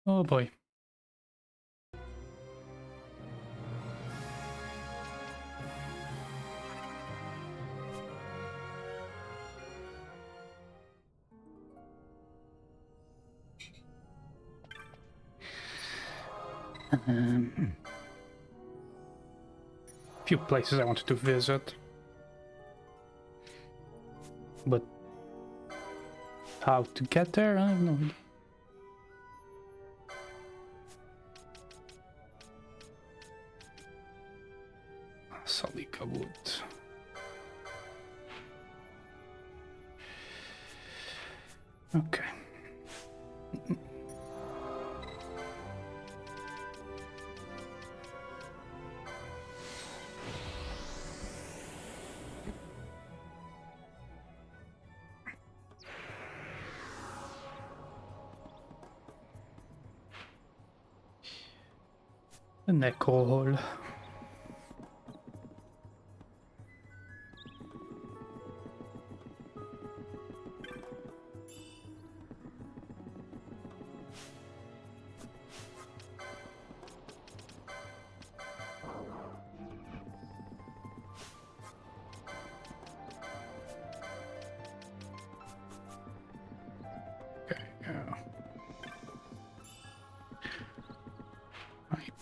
Oh boy. Few places I wanted to visit, but how to get there, I have no idea. Salika Wood. Okay. The Necro Hole. Okay, yeah. Right.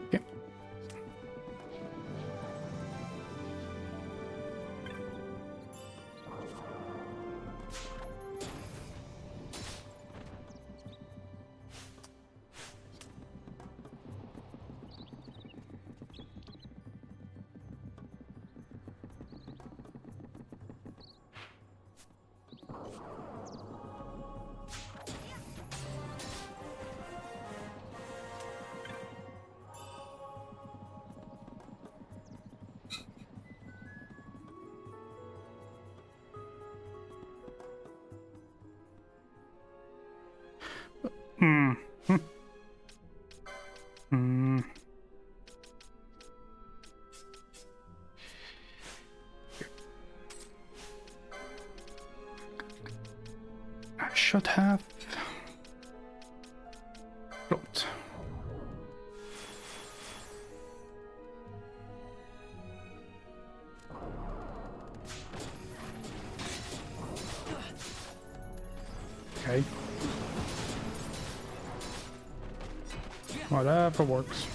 Okay. I should have float. Okay. Whatever works.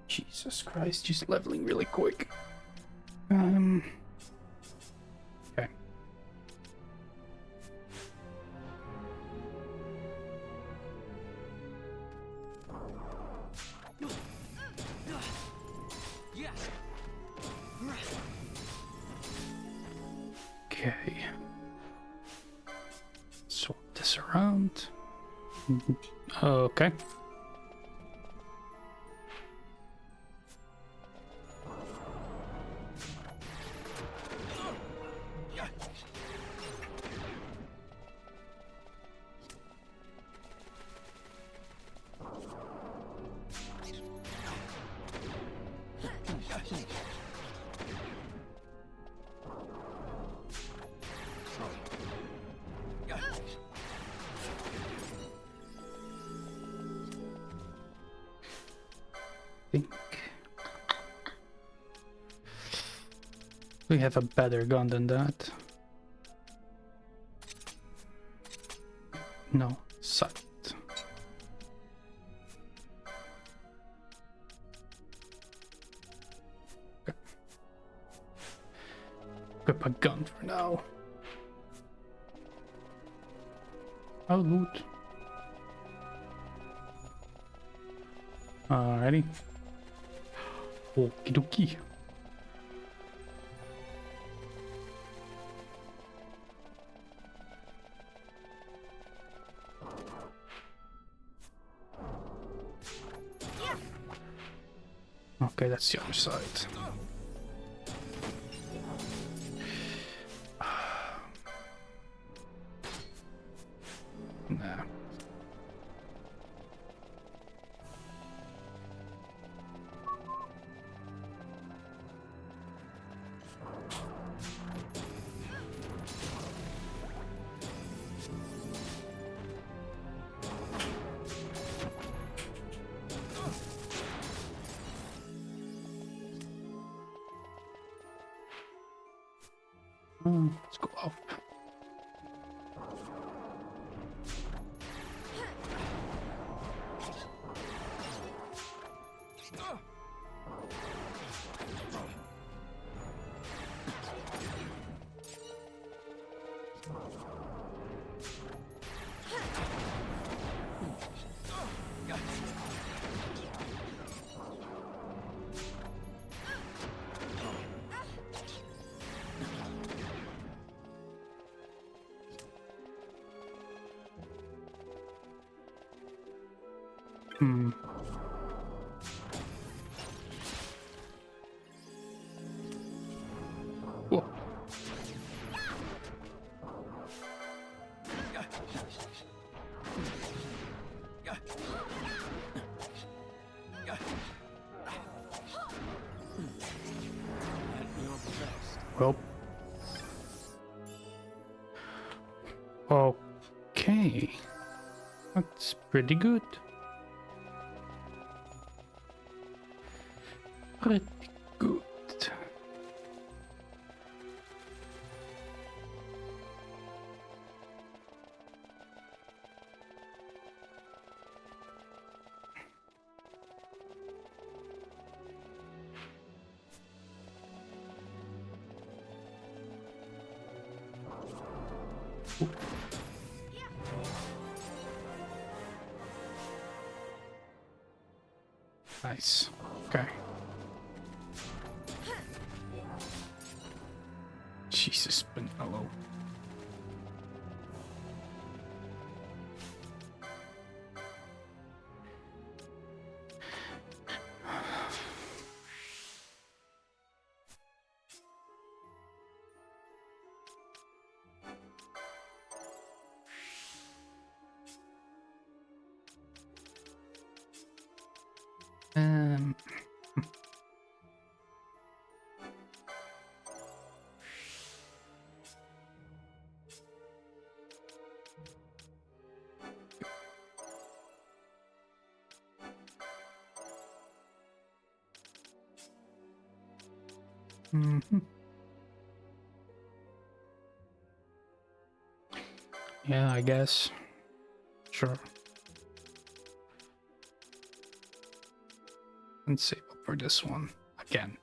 Jesus Christ, she's leveling really quick. Okay. Okay. Swap this around. Okay. Think we have a better gun than that. No, sight. Okay. Equip a gun for now. Oh, loot. Alrighty. Okie dokie. Okay, that's the other side. Nah. Let's go up. Hmm. Whoa. Well. Okay. That's pretty good. Pretty good. Ooh. Nice. Okay. Jesus, Benello. Um. Mm-hmm. Yeah, I guess. Sure. And save up for this one again.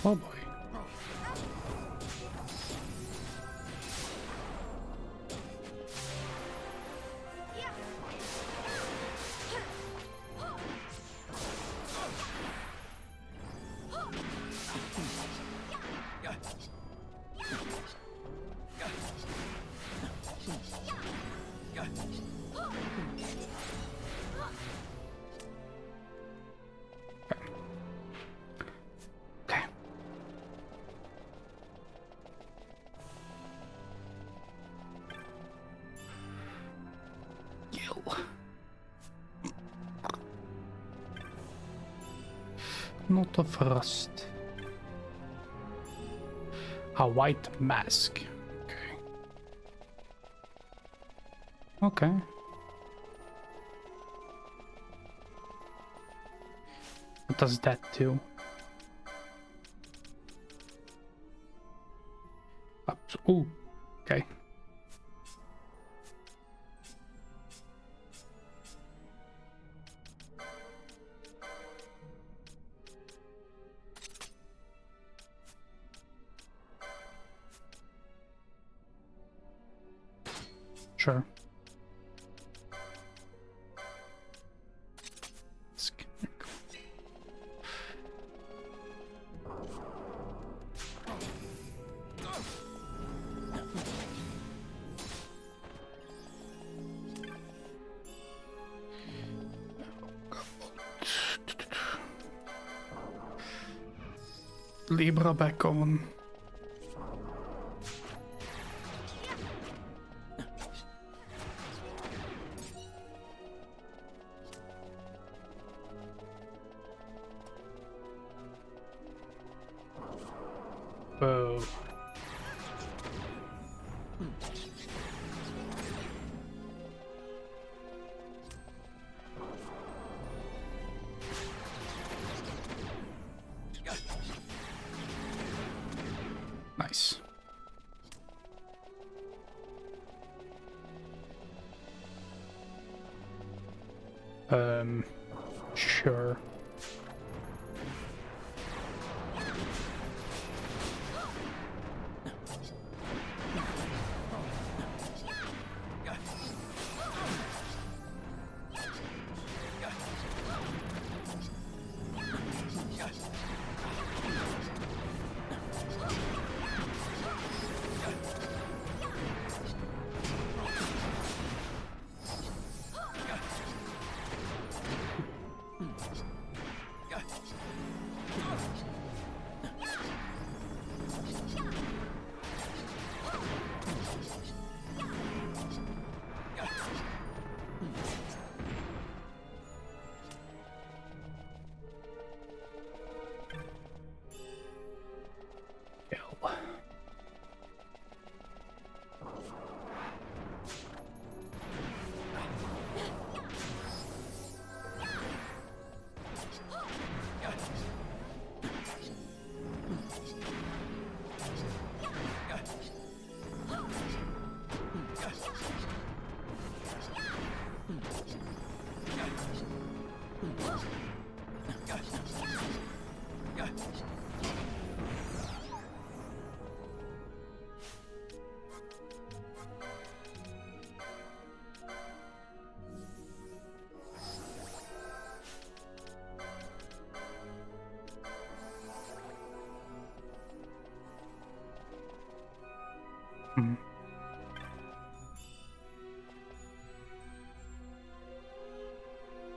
Oh boy. Okay. Gil. Not of rust. A white mask. Okay. Okay. What does that do? Ooh, okay. Sure. Libra back on. Whoa. Nice. Sure.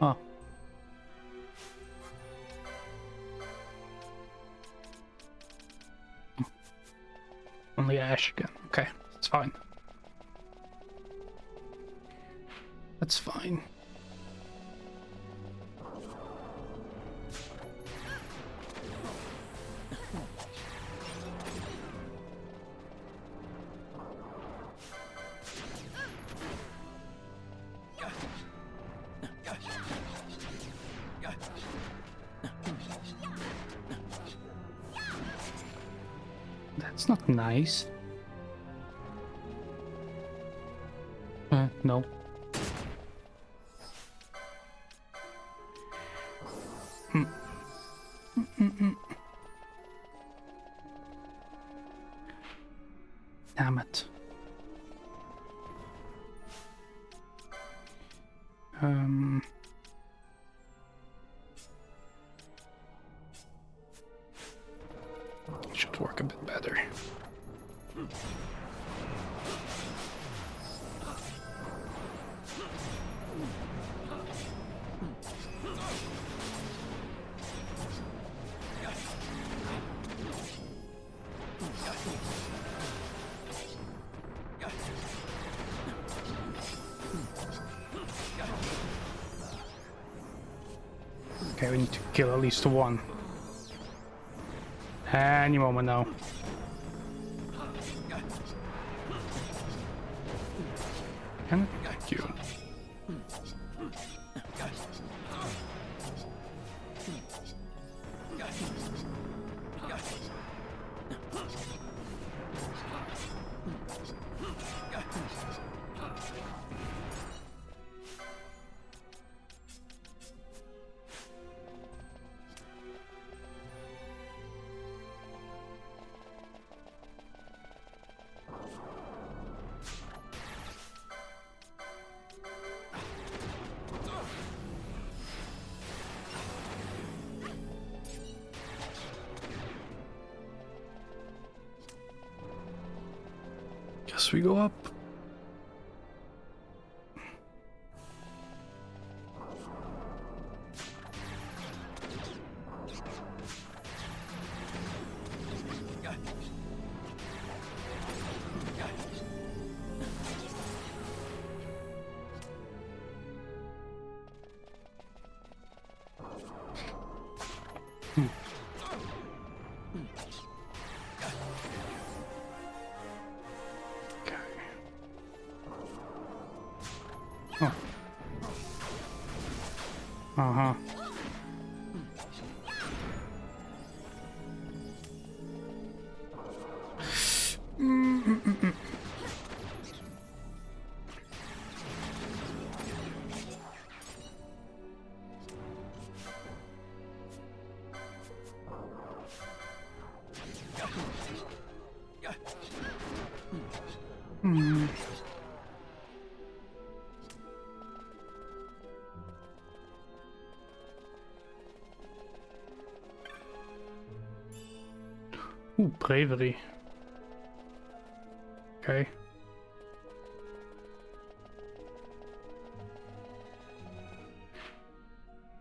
Oh. Only Ash again. Okay, that's fine. That's fine. That's not nice. No. Damn it. Should work a bit better. Okay, we need to kill at least one. Any moment now. Can I get you? Guess we go up. Uh-huh. Ooh, bravery. Okay.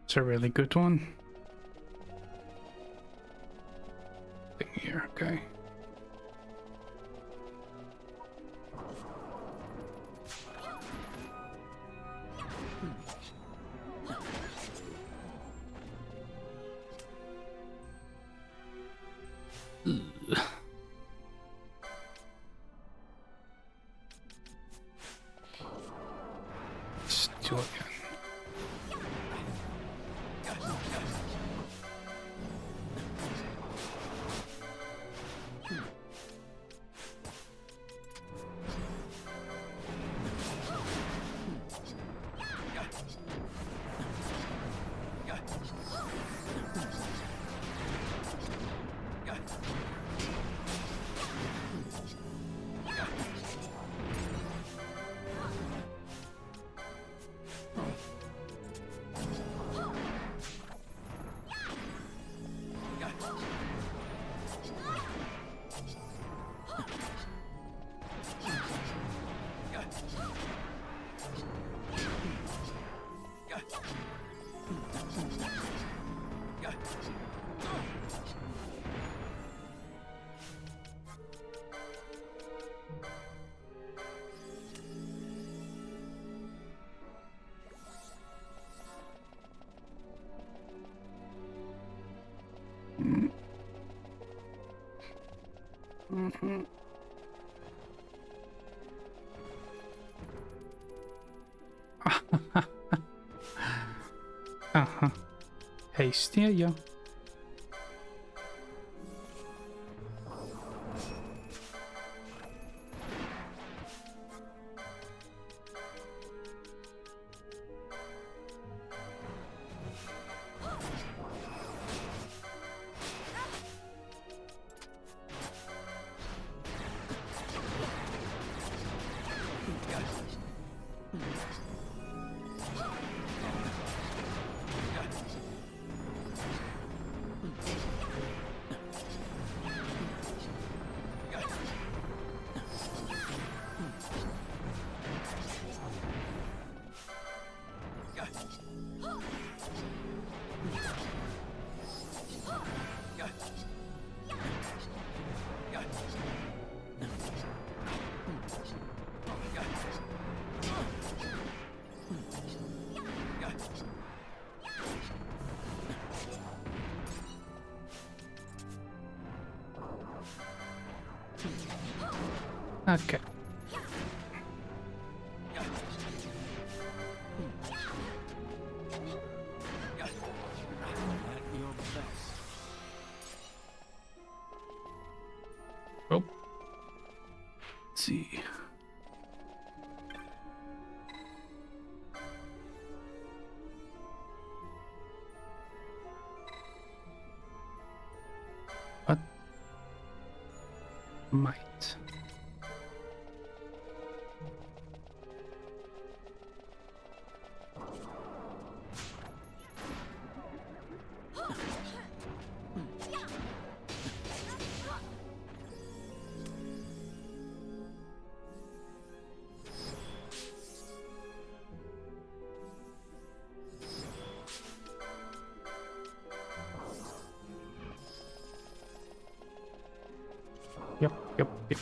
It's a really good one. Thing here, okay. Let's do it again. Mm-hmm. Uh-huh. Hasty, yeah. Okay. Oh. Let's see. What? Might. Yep, yep.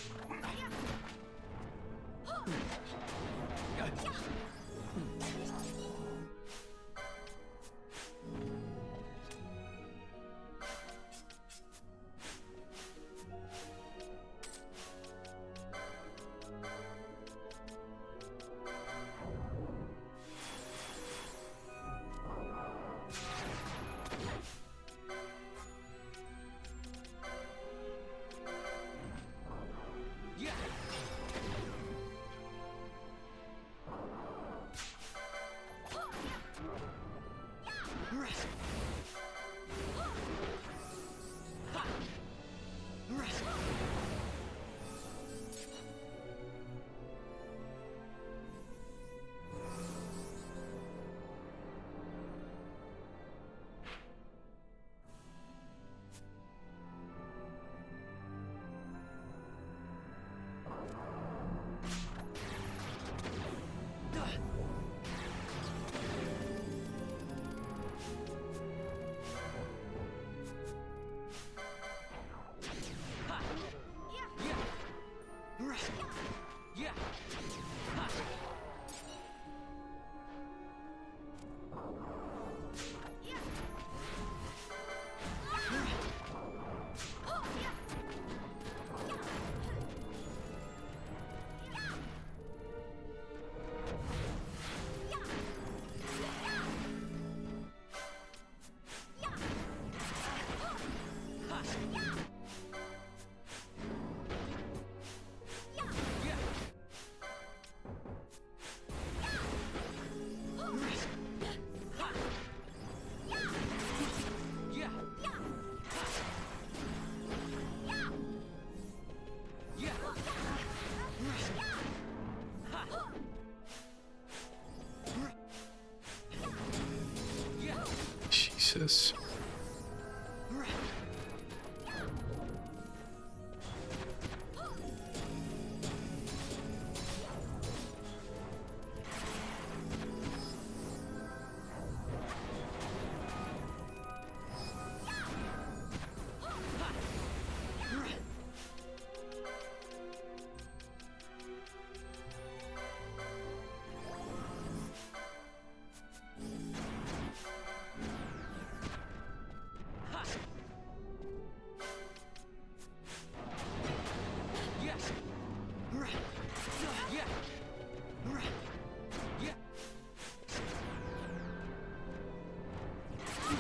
Jesus.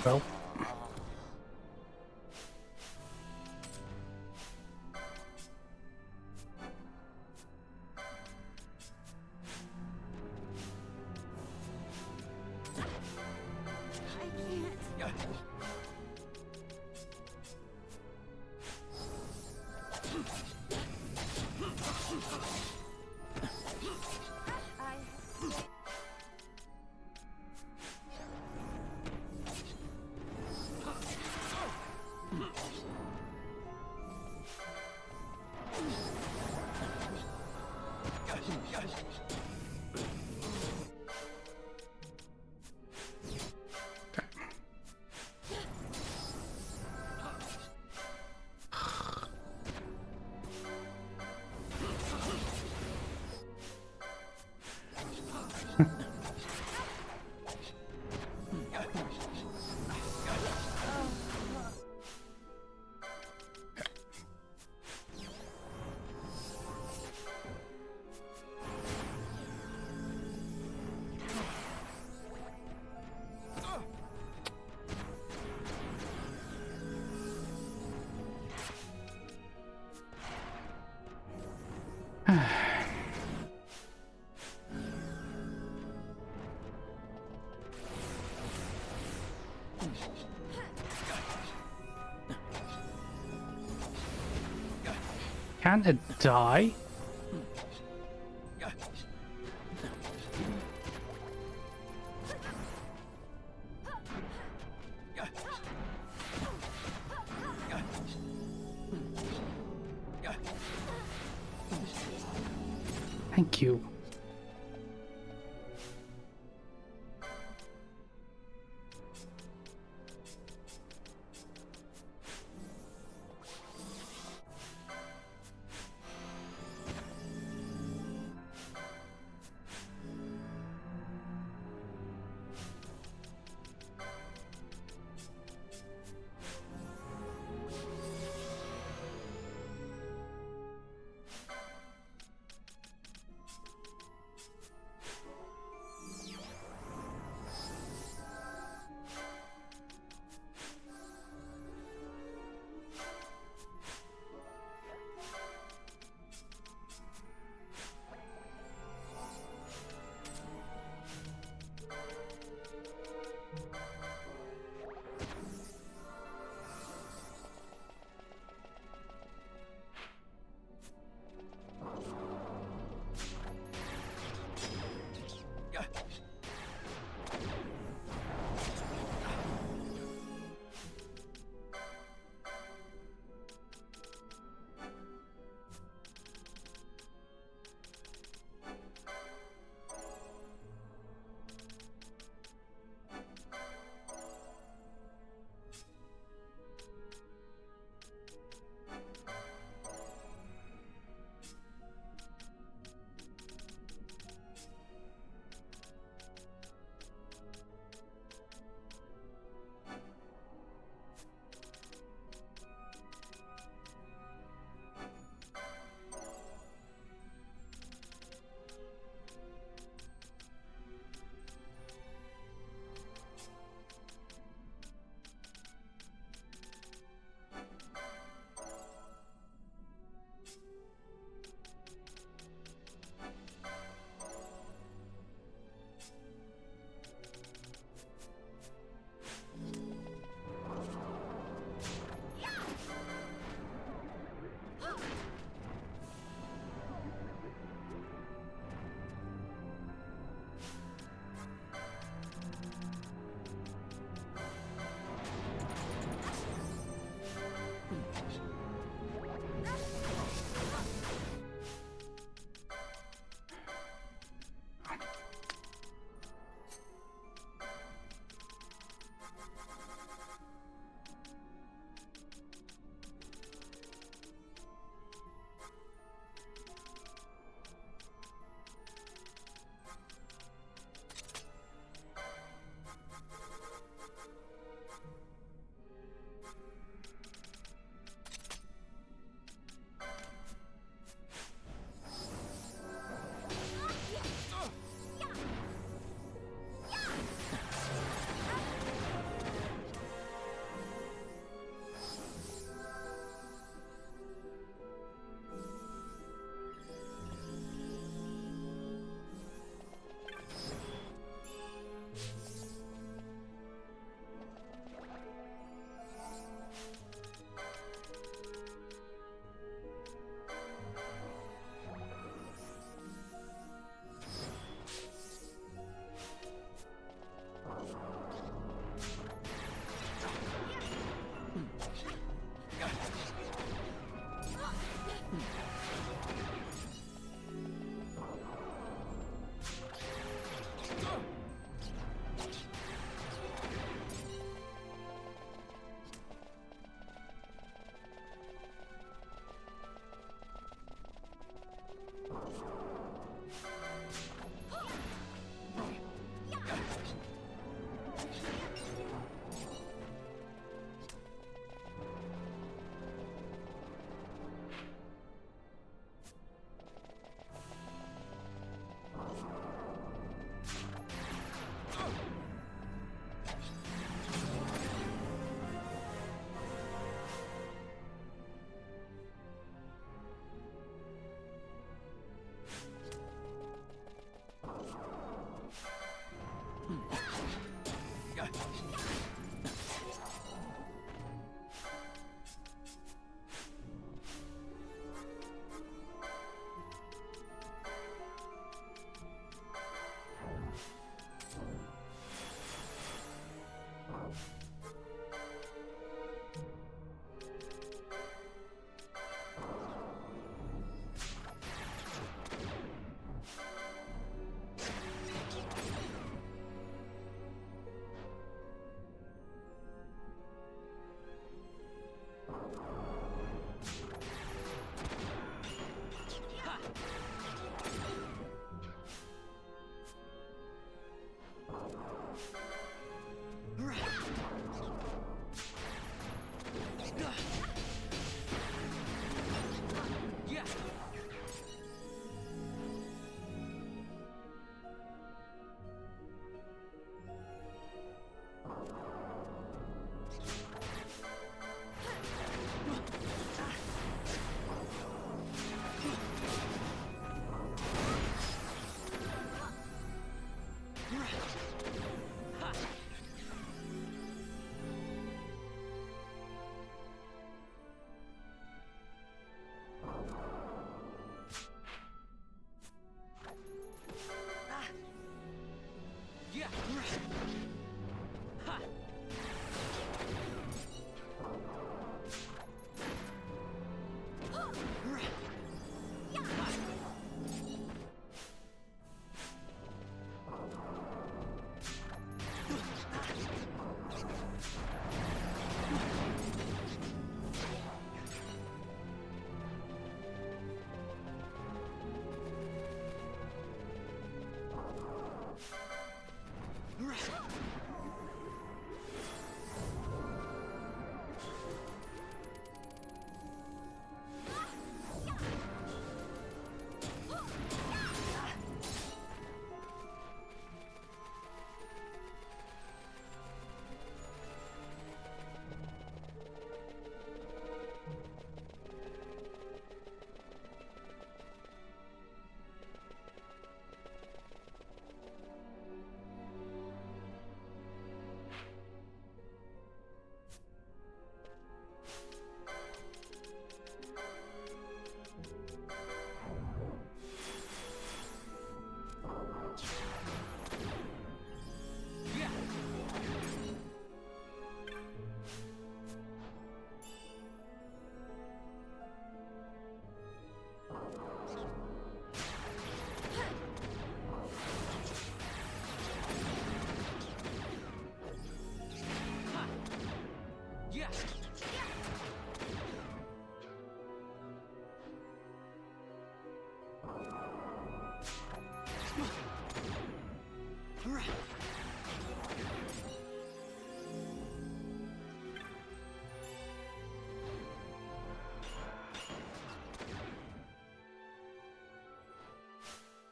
Well. Can it die? Thank you.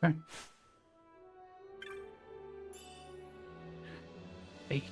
Okay. 8.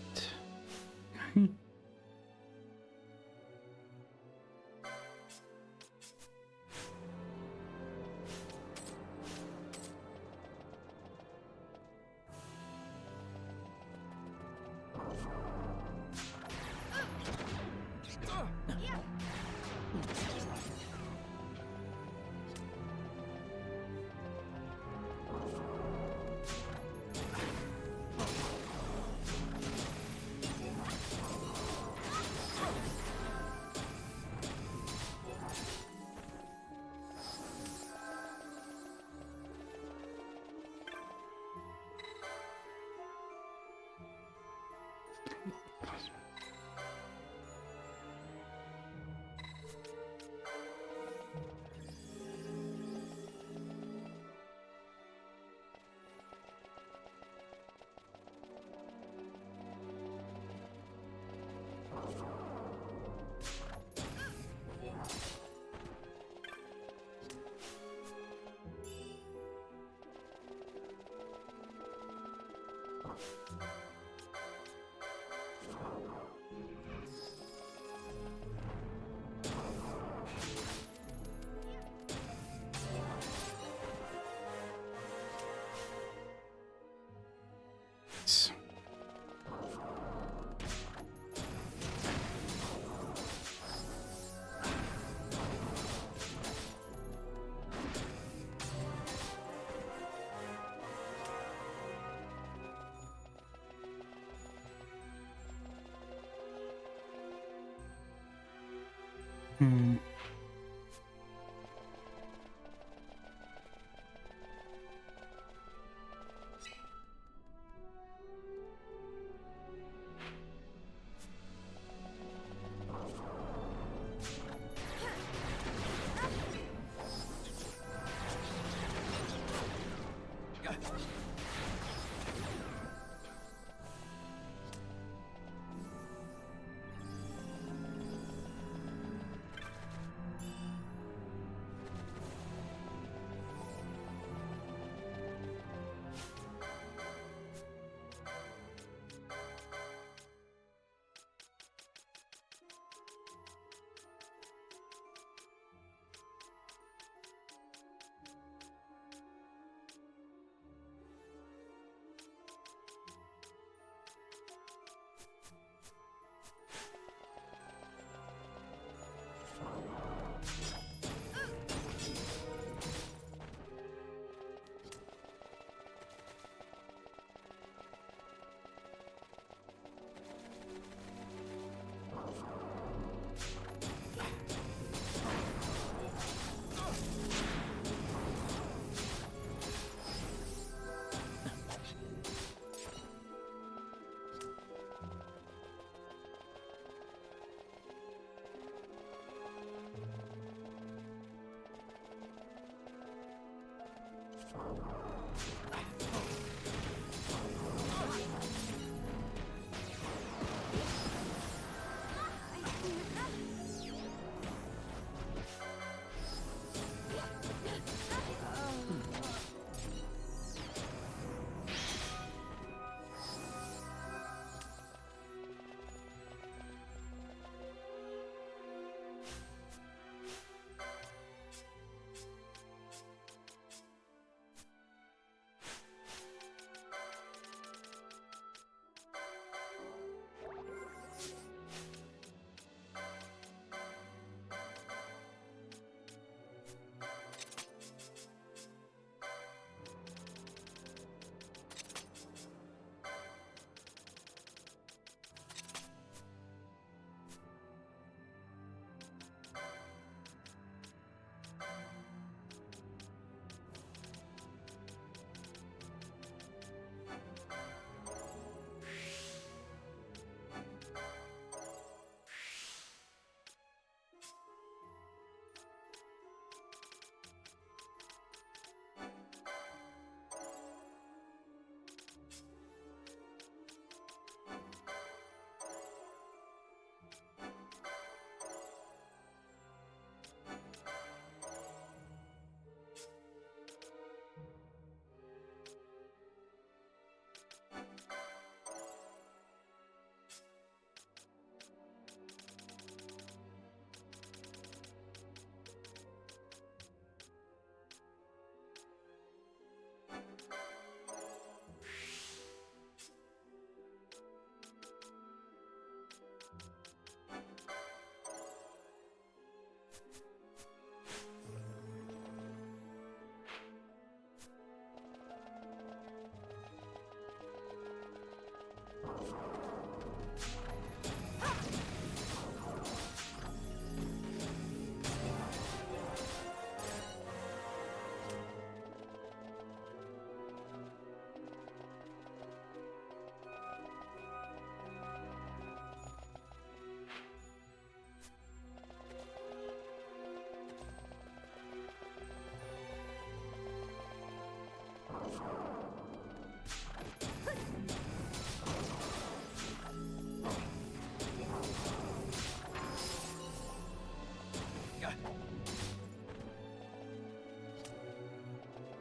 Hmm.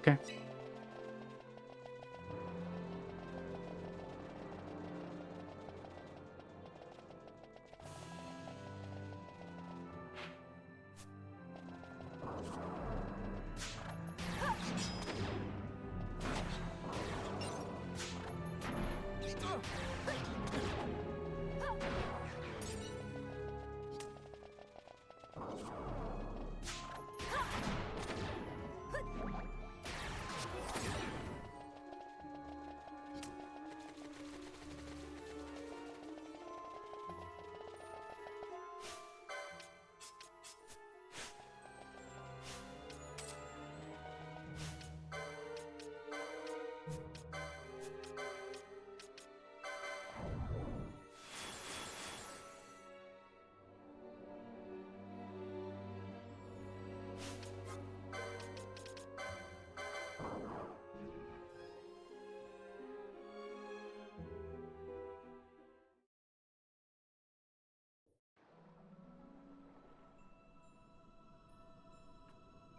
Okay.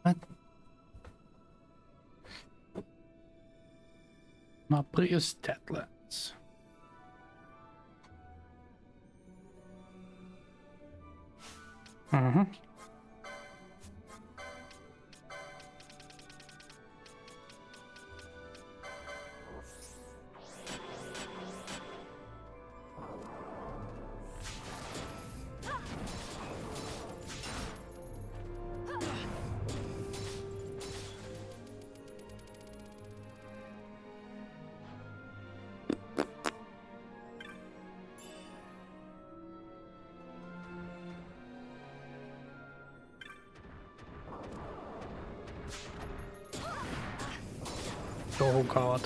What? Not Prius Deadlands. Mm-hmm. Oh god.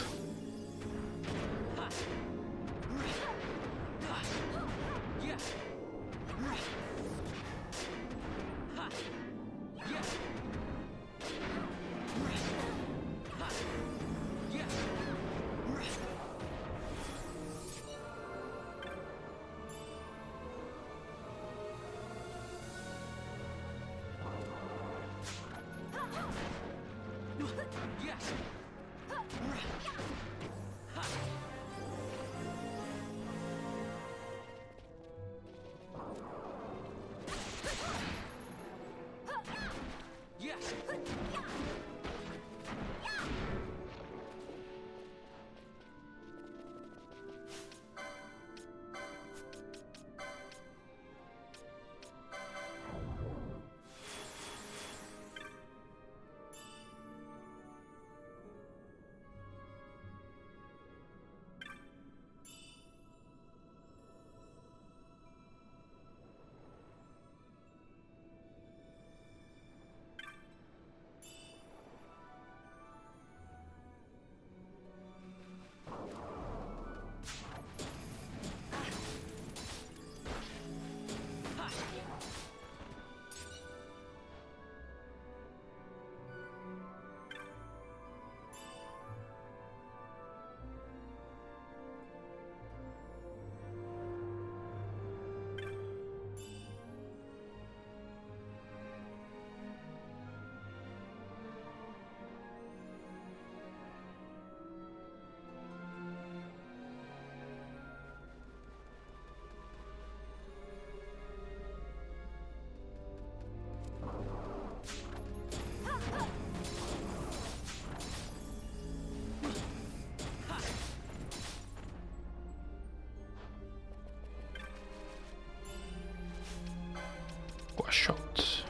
a shot.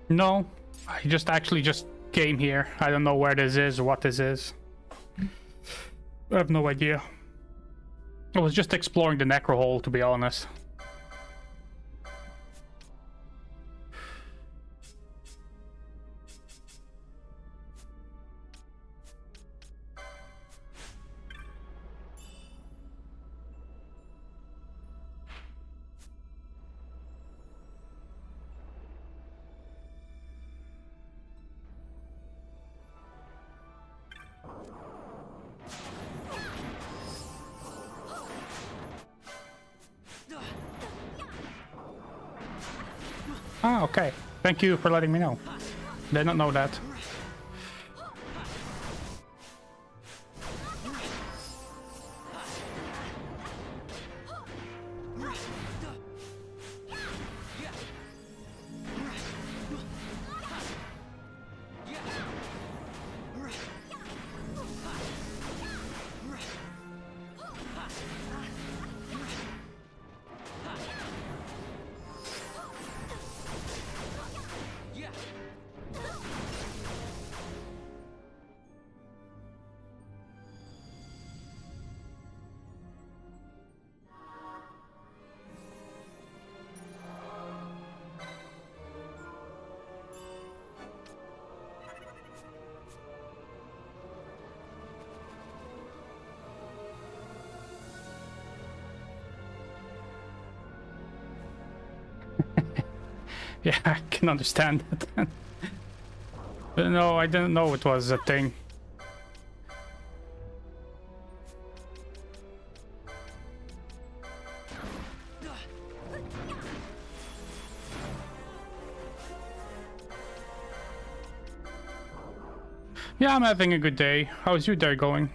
No, I just actually just came here. I don't know where this is or what this is. I have no idea. I was just exploring the necro hole, to be honest. Ah, okay. Thank you for letting me know. Did not know that. Yeah, I can understand that. But no, I didn't know it was a thing. Yeah, I'm having a good day. How's your day going?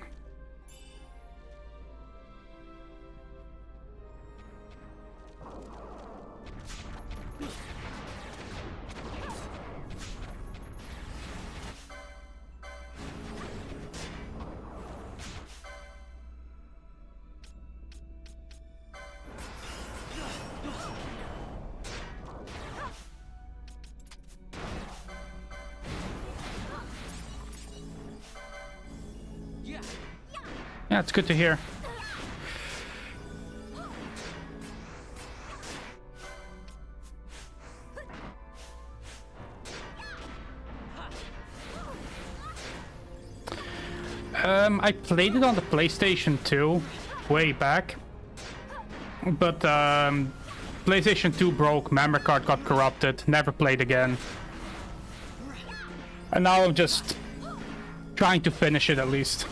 Yeah, it's good to hear. I played it on the PlayStation 2 way back, but PlayStation 2 broke, memory card got corrupted, never played again. And now I'm just trying to finish it at least.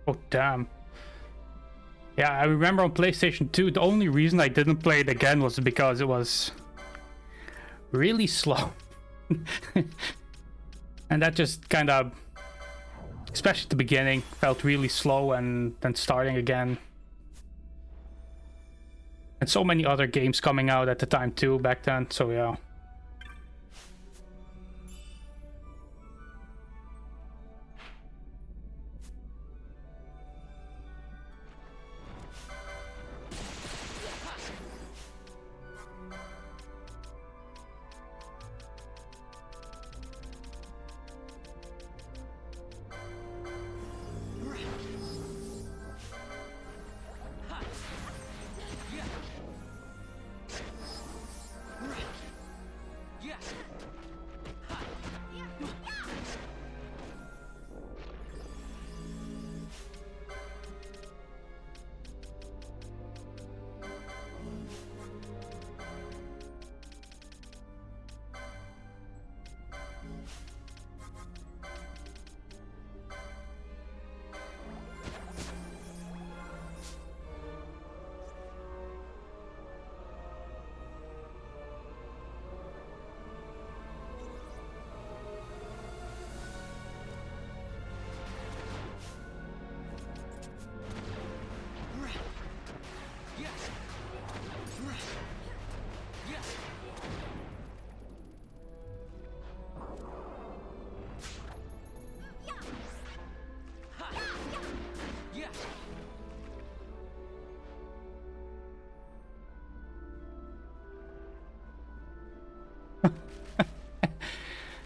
Oh, damn. Yeah, I remember on PlayStation 2, the only reason I didn't play it again was because it was really slow. And that just kind of, especially at the beginning, felt really slow, and then starting again. And so many other games coming out at the time too, back then, so yeah.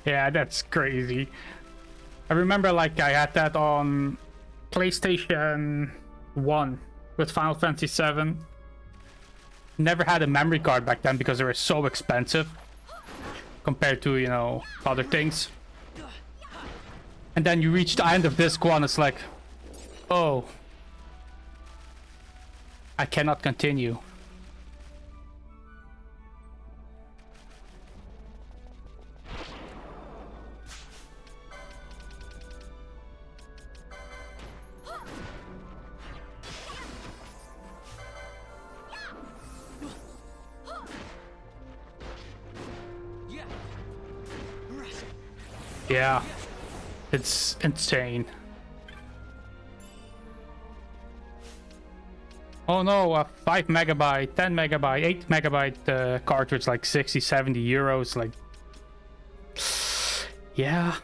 Yeah, that's crazy. I remember, like, I had that on PlayStation 1 with Final Fantasy VII. Never had a memory card back then because they were so expensive compared to, you know, other things. And then you reach the end of disc 1, it's like, oh, I cannot continue. Yeah, it's insane. Oh no, a 5 megabyte, 10 megabyte, 8 megabyte cartridge, like 60, 70 euros, like... Yeah.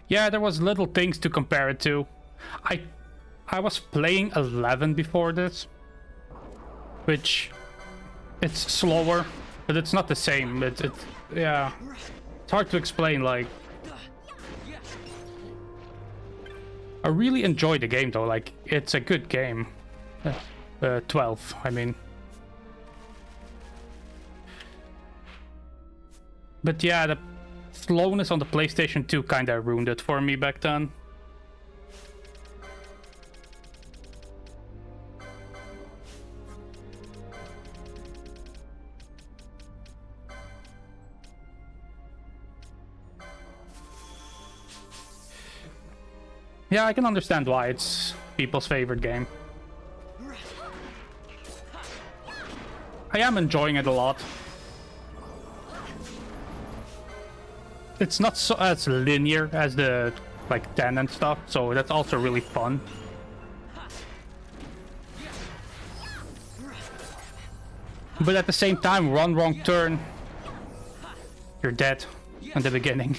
Yeah, there was little things to compare it to. I was playing 11 before this, which it's slower, but it's not the same. Yeah, it's hard to explain. Like, I really enjoy the game though. Like, it's a good game. 12, I mean. But yeah, the slowness on the PlayStation 2 kind of ruined it for me back then. Yeah, I can understand why it's people's favorite game. I am enjoying it a lot. It's not so as linear as the like 10 and stuff, so that's also really fun. But at the same time, one wrong turn, you're dead in the beginning.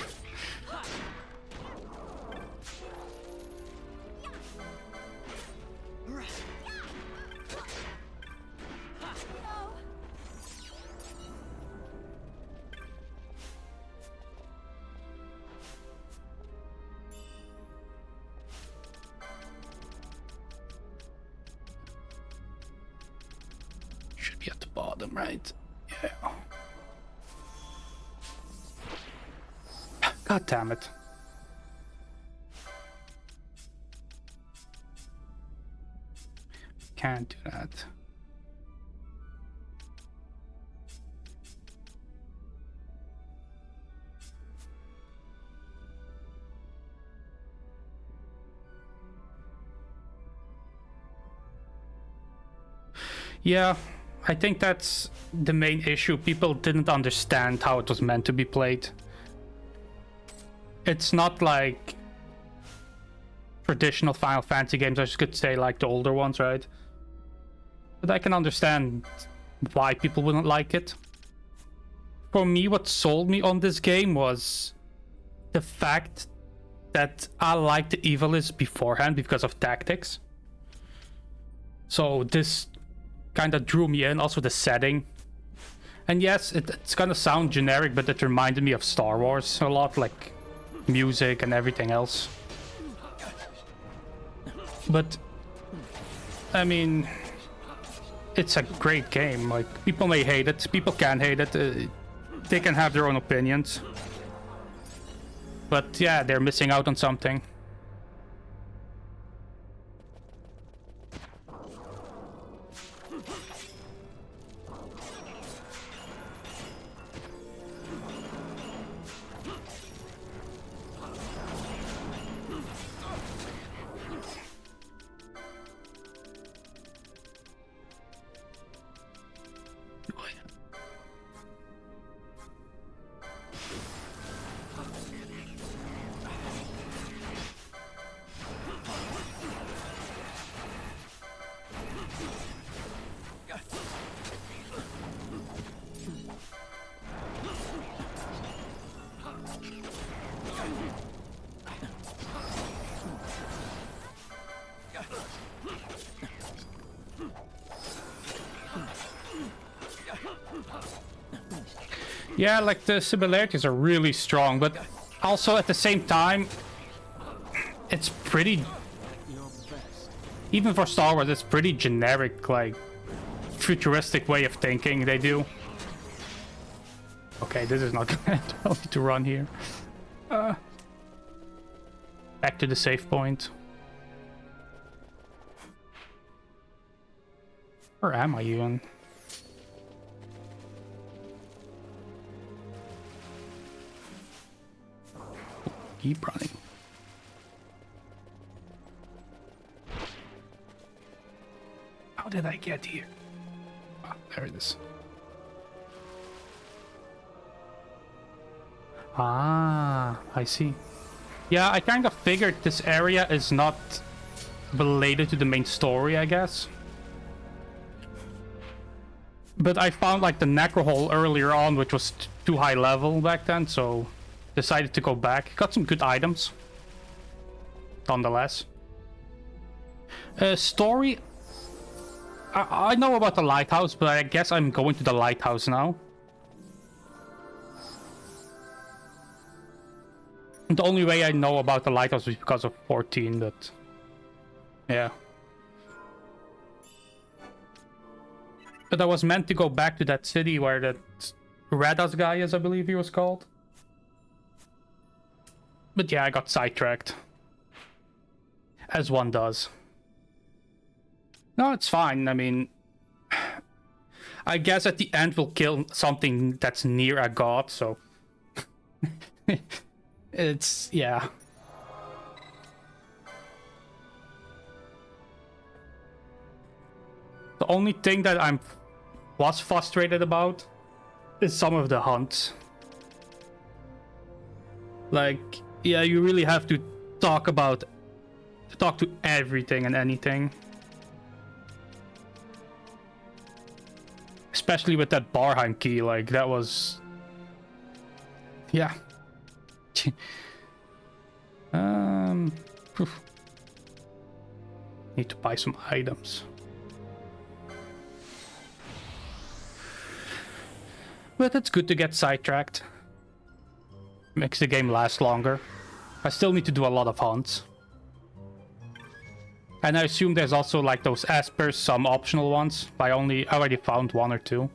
Should be at the bottom, right? Yeah. God damn it. Can't do that. Yeah, I think that's the main issue. People didn't understand how it was meant to be played. It's not like traditional Final Fantasy games, I could say, like the older ones, right? But I can understand why people wouldn't like it. For me, what sold me on this game was the fact that I liked the Ivalice beforehand because of tactics. So this kind of drew me in, also the setting. And yes, it's gonna sound generic, but it reminded me of Star Wars a lot, like music and everything else. But I mean, it's a great game. Like, people may hate it, people can hate it, they can have their own opinions. But yeah, they're missing out on something. Yeah, like the similarities are really strong, but also at the same time, it's pretty, even for Star Wars, it's pretty generic, like futuristic way of thinking they do. Okay, this is not gonna tell me to run here. Back to the save point. Where am I even? Keep running. How did I get here? Oh, there it is. Ah, I see. Yeah, I kind of figured this area is not related to the main story, I guess. But I found like the necro hole earlier on, which was too high level back then, so decided to go back. Got some good items. nonetheless. Story... I know about the lighthouse, but I guess I'm going to the lighthouse now. The only way I know about the lighthouse is because of 14, but... yeah. But I was meant to go back to that city where that Radas guy is, I believe he was called. But yeah, I got sidetracked. As one does. No, it's fine. I mean... I guess at the end we'll kill something that's near a god, so... It's... yeah. The only thing that I was frustrated about is some of the hunts. Like, yeah, you really have to talk to everything and anything. Especially with that Barheim key, like, that was... yeah. Need to buy some items. But it's good to get sidetracked. Makes the game last longer. I still need to do a lot of hunts. And I assume there's also like those Aspers, some optional ones. I already found one or two.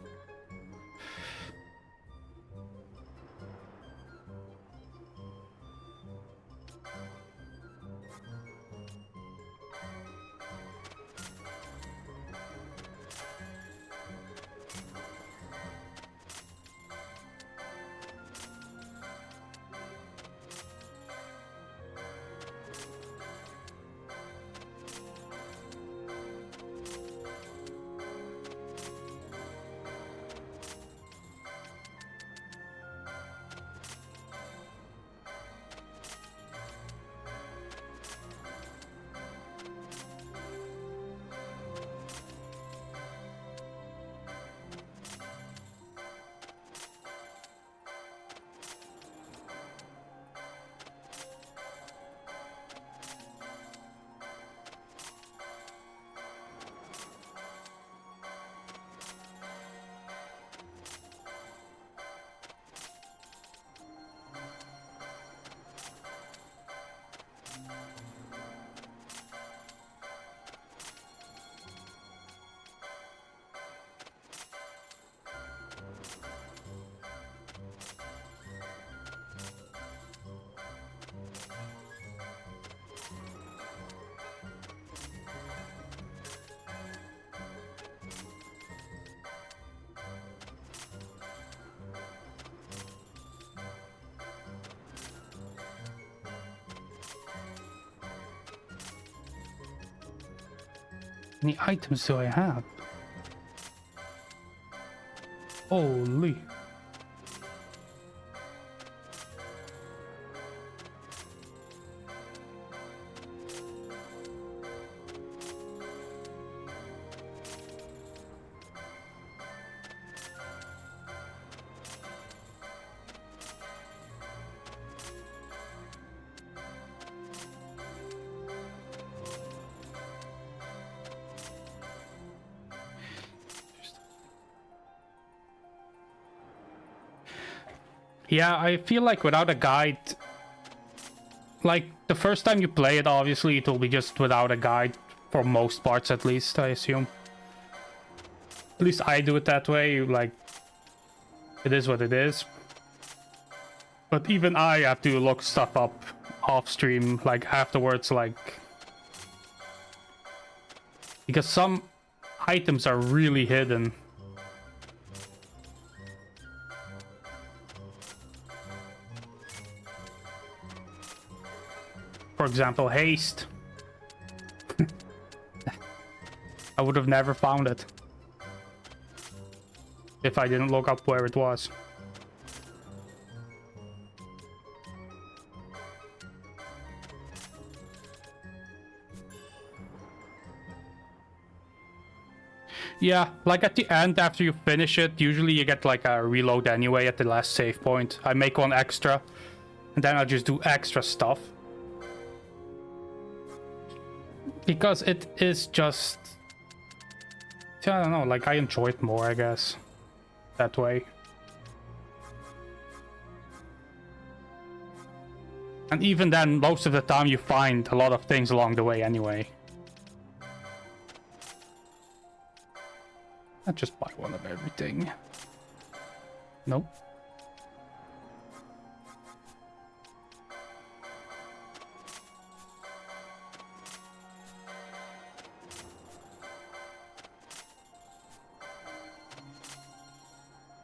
How many items do I have? Holy. Yeah, I feel like without a guide, like the first time you play it, obviously it will be just without a guide for most parts, at least, I assume. At least I do it that way, like, it is what it is. But even I have to look stuff up off stream, like afterwards, like, because some items are really hidden. For example, haste. I would have never found it if I didn't look up where it was. Yeah, like at the end, after you finish it, usually you get like a reload anyway at the last save point. I make one extra, and then I'll just do extra stuff. Because it is just... I don't know, like, I enjoy it more, I guess. That way. And even then, most of the time you find a lot of things along the way anyway. I'll just buy one of everything. Nope.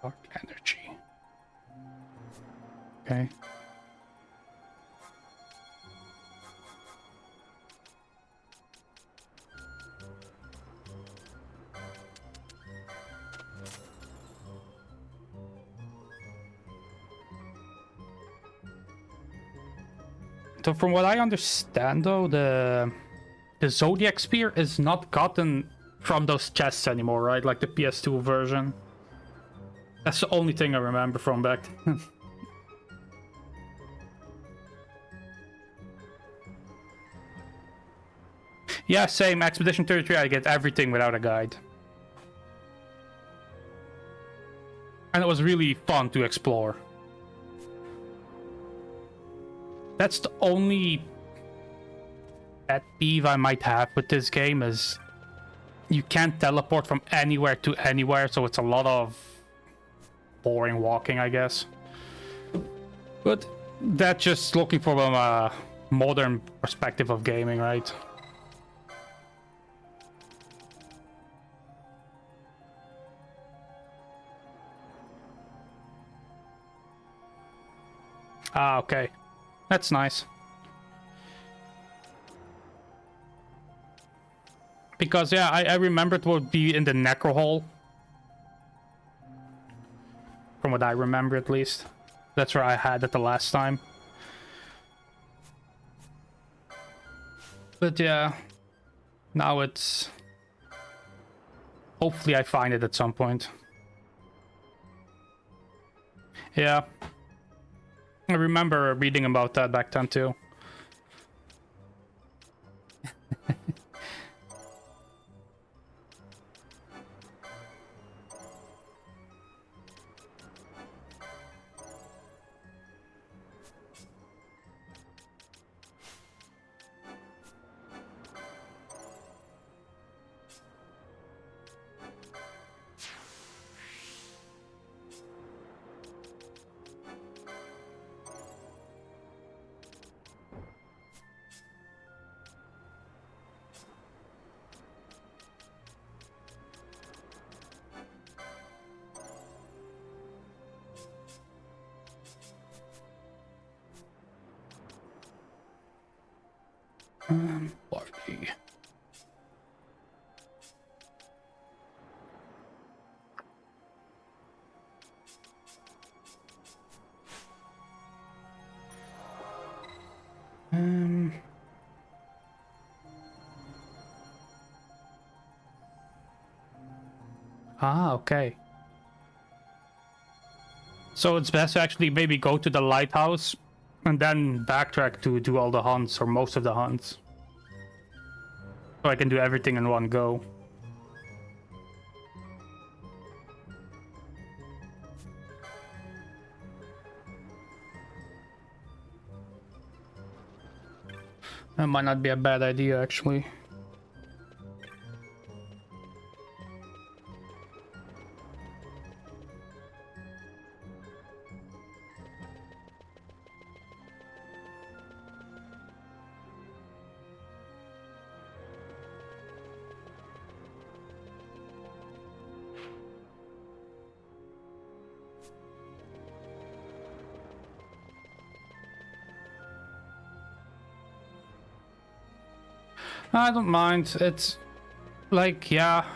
Dark energy. Okay. So from what I understand, though, the Zodiac Spear is not gotten from those chests anymore, right? Like the PS2 version. That's the only thing I remember from back then. Yeah, same. Expedition 33, I get everything without a guide. And it was really fun to explore. That's the only pet peeve I might have with this game is you can't teleport from anywhere to anywhere, so it's a lot of boring walking, I guess. But that's just looking from a modern perspective of gaming, right? Ah, okay. That's nice. Because, yeah, I remember it would be in the Necro Hole. From what I remember, at least. That's where I had it the last time. But, yeah. Now it's... Hopefully I find it at some point. Yeah. I remember reading about that back then, too. Party. Ah, okay. So it's best to actually maybe go to the lighthouse and then backtrack to do all the hunts, or most of the hunts. So I can do everything in one go. That might not be a bad idea, actually. I don't mind. It's like, yeah,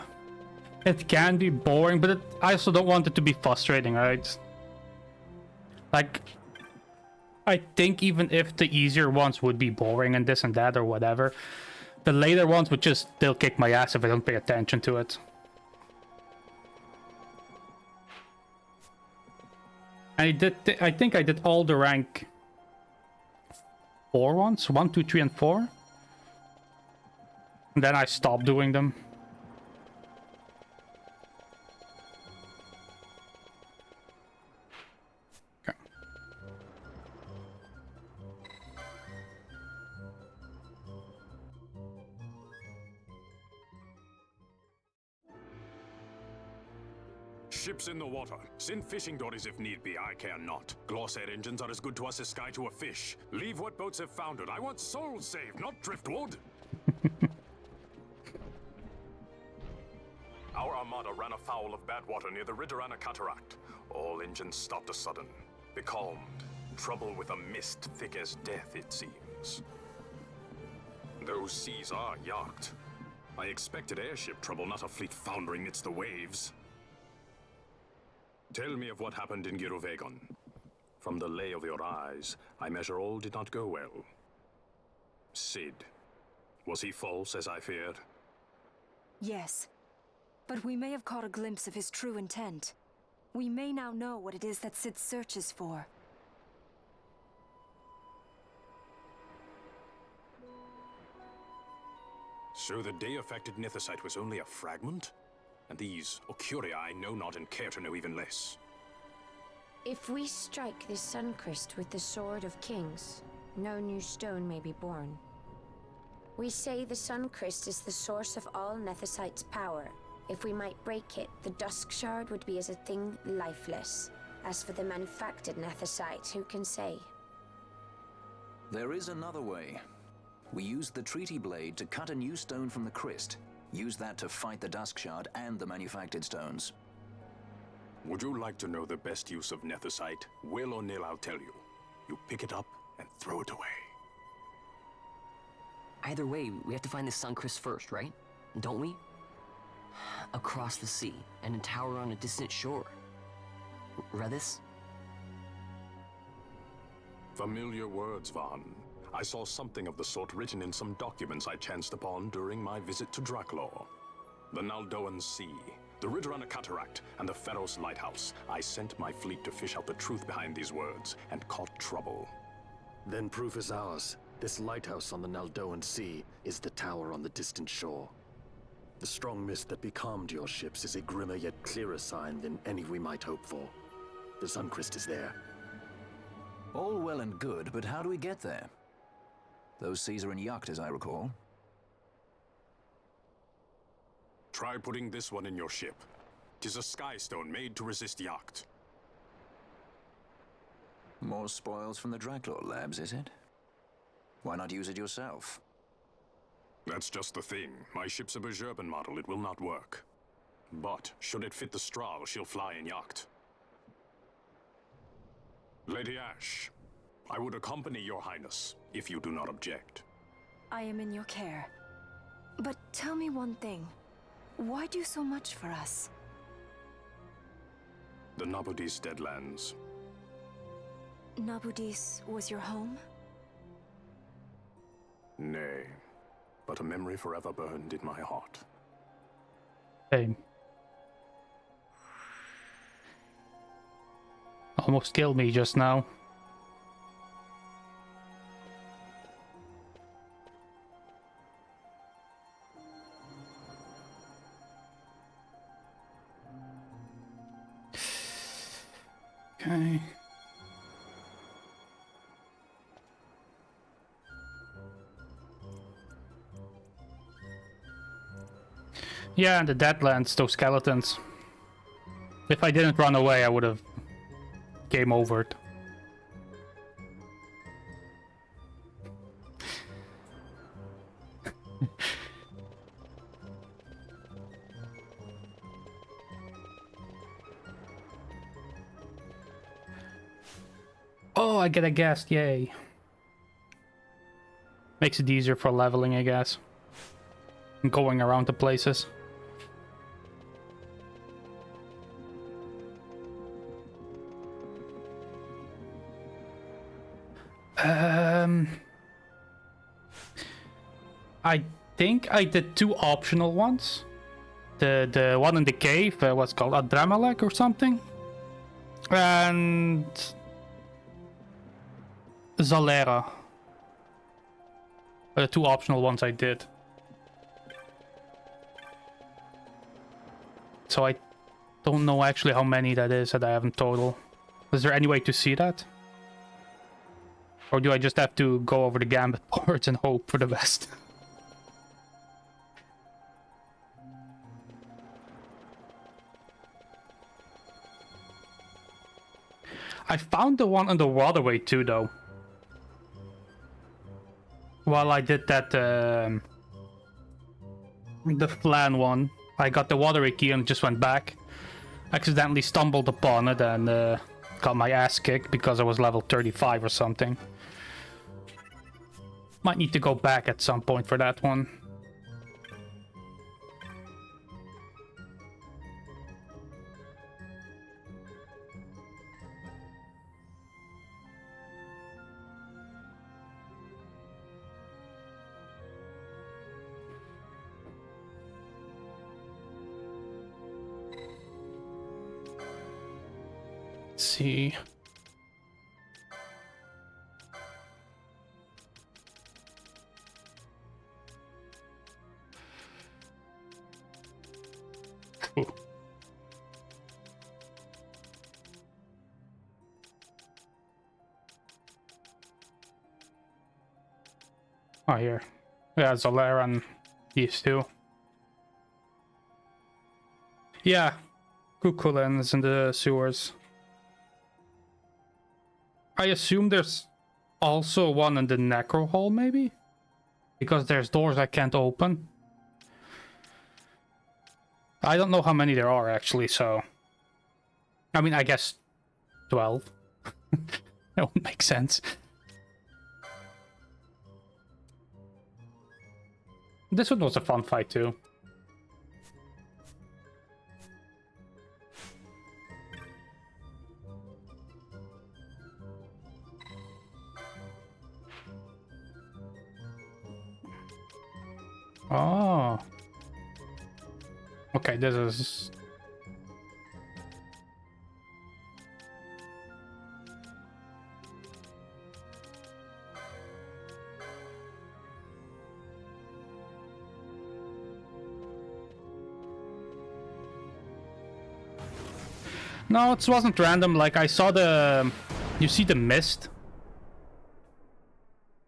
it can be boring, but I also don't want it to be frustrating, right? Like, I think even if the easier ones would be boring and this and that or whatever, the later ones would just still kick my ass if I don't pay attention to it. I think I did all the rank 4 ones, 1, 2, 3, and 4. And then I stopped doing them. Okay. Ships in the water. Send fishing dories if need be, I care not. Glossair engines are as good to us as sky to a fish. Leave what boats have foundered. I want souls saved, not driftwood. Our armada ran afoul of bad water near the Ridorana Cataract. All engines stopped a sudden. Becalmed. Trouble with a mist thick as death, it seems. Those seas are yacht. I expected airship trouble, not a fleet foundering amidst the waves. Tell me of what happened in Girovegon. From the lay of your eyes, I measure all did not go well. Cid. Was he false, as I feared? Yes. But we may have caught a glimpse of his true intent. We may now know what it is that Cid searches for. So the day-affected Nithosite was only a fragment? And these Ocuria I know not and care to know even less. If we strike this Suncrest with the Sword of Kings, no new stone may be born. We say the Suncrest is the source of all Nethosite's power. If we might break it, the Dusk Shard would be as a thing lifeless. As for the manufactured Nethosite, who can say? There is another way. We used the Treaty Blade to cut a new stone from the Crest. Use that to fight the Dusk Shard and the manufactured stones. Would you like to know the best use of Nethosite? Will or nil, I'll tell you. You pick it up and throw it away. Either way, we have to find the Suncrest first, right? Don't we? Across the sea, and a tower on a distant shore. Redis? Familiar words, Vaughn. I saw something of the sort written in some documents I chanced upon during my visit to Draklor. The Naldoan Sea, the Ridorana Cataract, and the Pharos Lighthouse. I sent my fleet to fish out the truth behind these words, and caught trouble. Then proof is ours. This lighthouse on the Naldoan Sea is the tower on the distant shore. The strong mist that becalmed your ships is a grimmer yet clearer sign than any we might hope for. The Suncrest is there. All well and good, but how do we get there? Those seas are in yacht, as I recall. Try putting this one in your ship. 'Tis a sky stone made to resist yacht. More spoils from the Draklor labs, is it? Why not use it yourself? That's just the thing. My ship's a Bergerben model. It will not work. But should it fit the Strahl, she'll fly in yacht. Lady Ash, I would accompany your highness, if you do not object. I am in your care. But tell me one thing. Why do so much for us? The Nabudis Deadlands. Nabudis was your home? Nay, but a memory forever burned in my heart. Same. Almost killed me just now. Okay. Yeah, and the Deadlands, those skeletons. If I didn't run away, I would have game overed. Oh, I get a guest, yay. Makes it easier for leveling, I guess. And going around the places. I think I did two optional ones. The one in the cave, what's called Adramalek or something. And Zalera. The two optional ones I did. so I don't know actually how many that is that I have in total. Is there any way to see that? Or do I just have to go over the gambit boards and hope for the best? I found the one on the waterway too, though. While I did that, the flan one, I got the waterway key and just went back. Accidentally stumbled upon it and got my ass kicked because I was level 35 or something. Might need to go back at some point for that one. Let's see. Ooh. Oh, here. Yeah, Zolaire and these two. Yeah, Kukulin is in the sewers. I assume there's also one in the Necro Hall, maybe? Because there's doors I can't open. I don't know how many there are, actually, so... I mean, I guess 12. That would make sense. This one was a fun fight, too. Oh. Okay, this is... No, it wasn't random. Like, I saw the... You see the mist?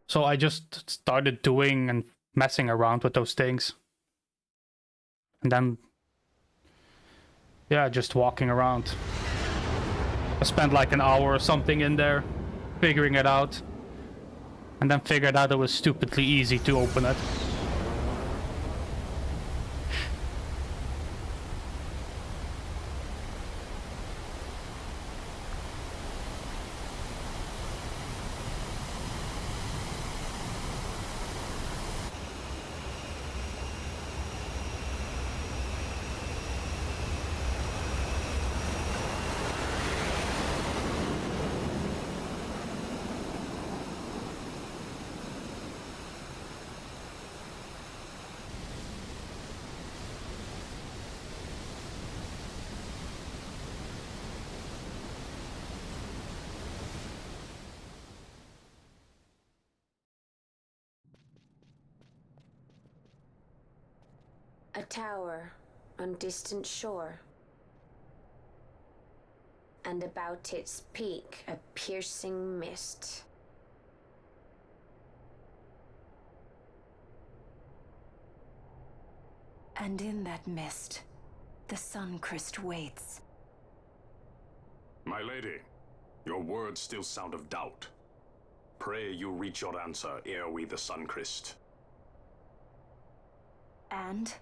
So I just started doing and messing around with those things. And then... Yeah, just walking around. I spent like an hour or something in there, figuring it out. And then figured out it was stupidly easy to open it. A tower on distant shore, and about its peak a piercing mist. And in that mist, the Suncrest waits. My lady, your words still sound of doubt. Pray you reach your answer ere we the Suncrest. And?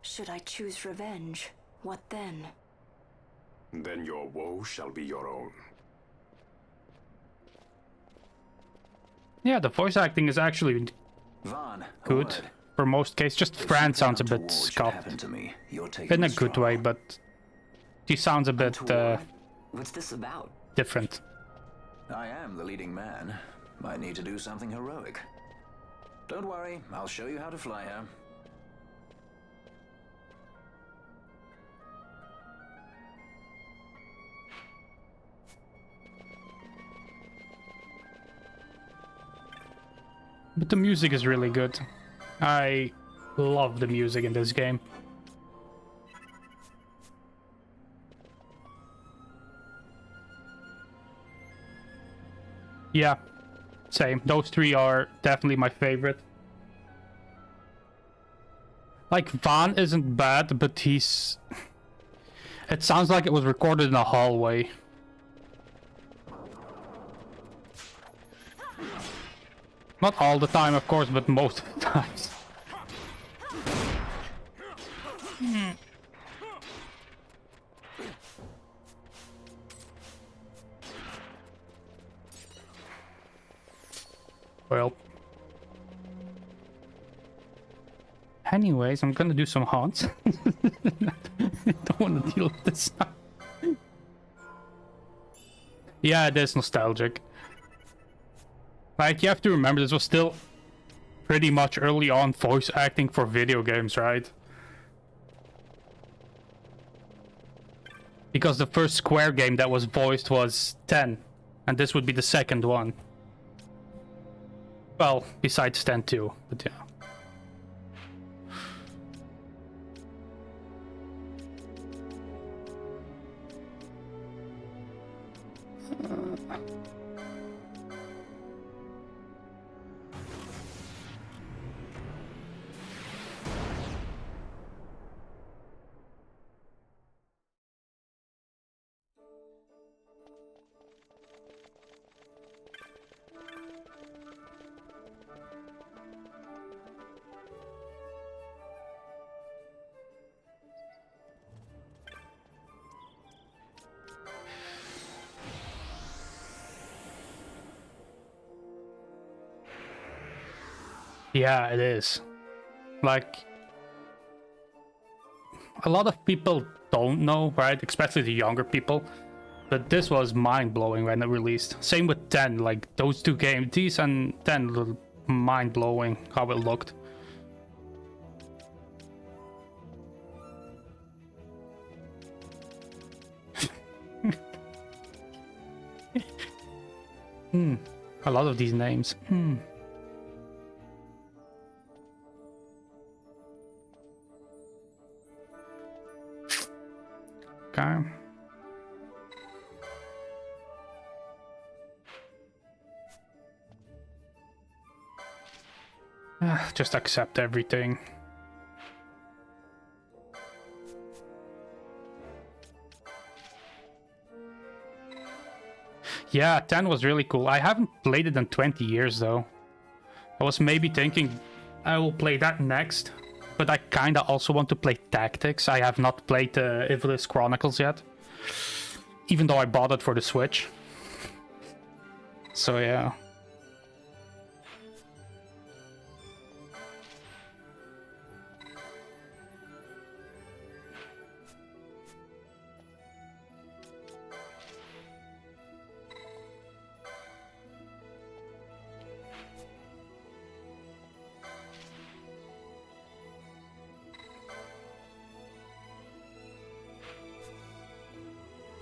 Should I choose revenge, what then? Then your woe shall be your own. Yeah, the voice acting is actually Vaughn, good for most cases. Just Fran sounds a bit scuffed. In a good way, but he sounds a bit What's this about? different. I am the leading man. Might need to do something heroic. Don't worry, I'll show you how to fly her. But the music is really good. I love the music in this game. Yeah, same. Those three are definitely my favorite. Like, Van isn't bad, but he's... It sounds like it was recorded in a hallway. Not all the time, of course, but most of the times. Well. Anyways, I'm gonna do some haunts. I don't want to deal with this now. Yeah, it is nostalgic. Like, you have to remember, this was still pretty much early on voice acting for video games, right? Because the first Square game that was voiced was 10, and this would be the second one. Well, besides 10 too, but yeah. Yeah, it is. Like, a lot of people don't know, right? Especially the younger people. But this was mind-blowing when it released. Same with 10, like those two games, these and 10, were mind-blowing how it looked. A lot of these names. Okay. Just accept everything. Yeah, 10 was really cool. I haven't played it in 20 years though. I was maybe thinking I will play that next. But I kinda also want to play Tactics. I have not played the Ivalice Chronicles yet. Even though I bought it for the Switch. So yeah.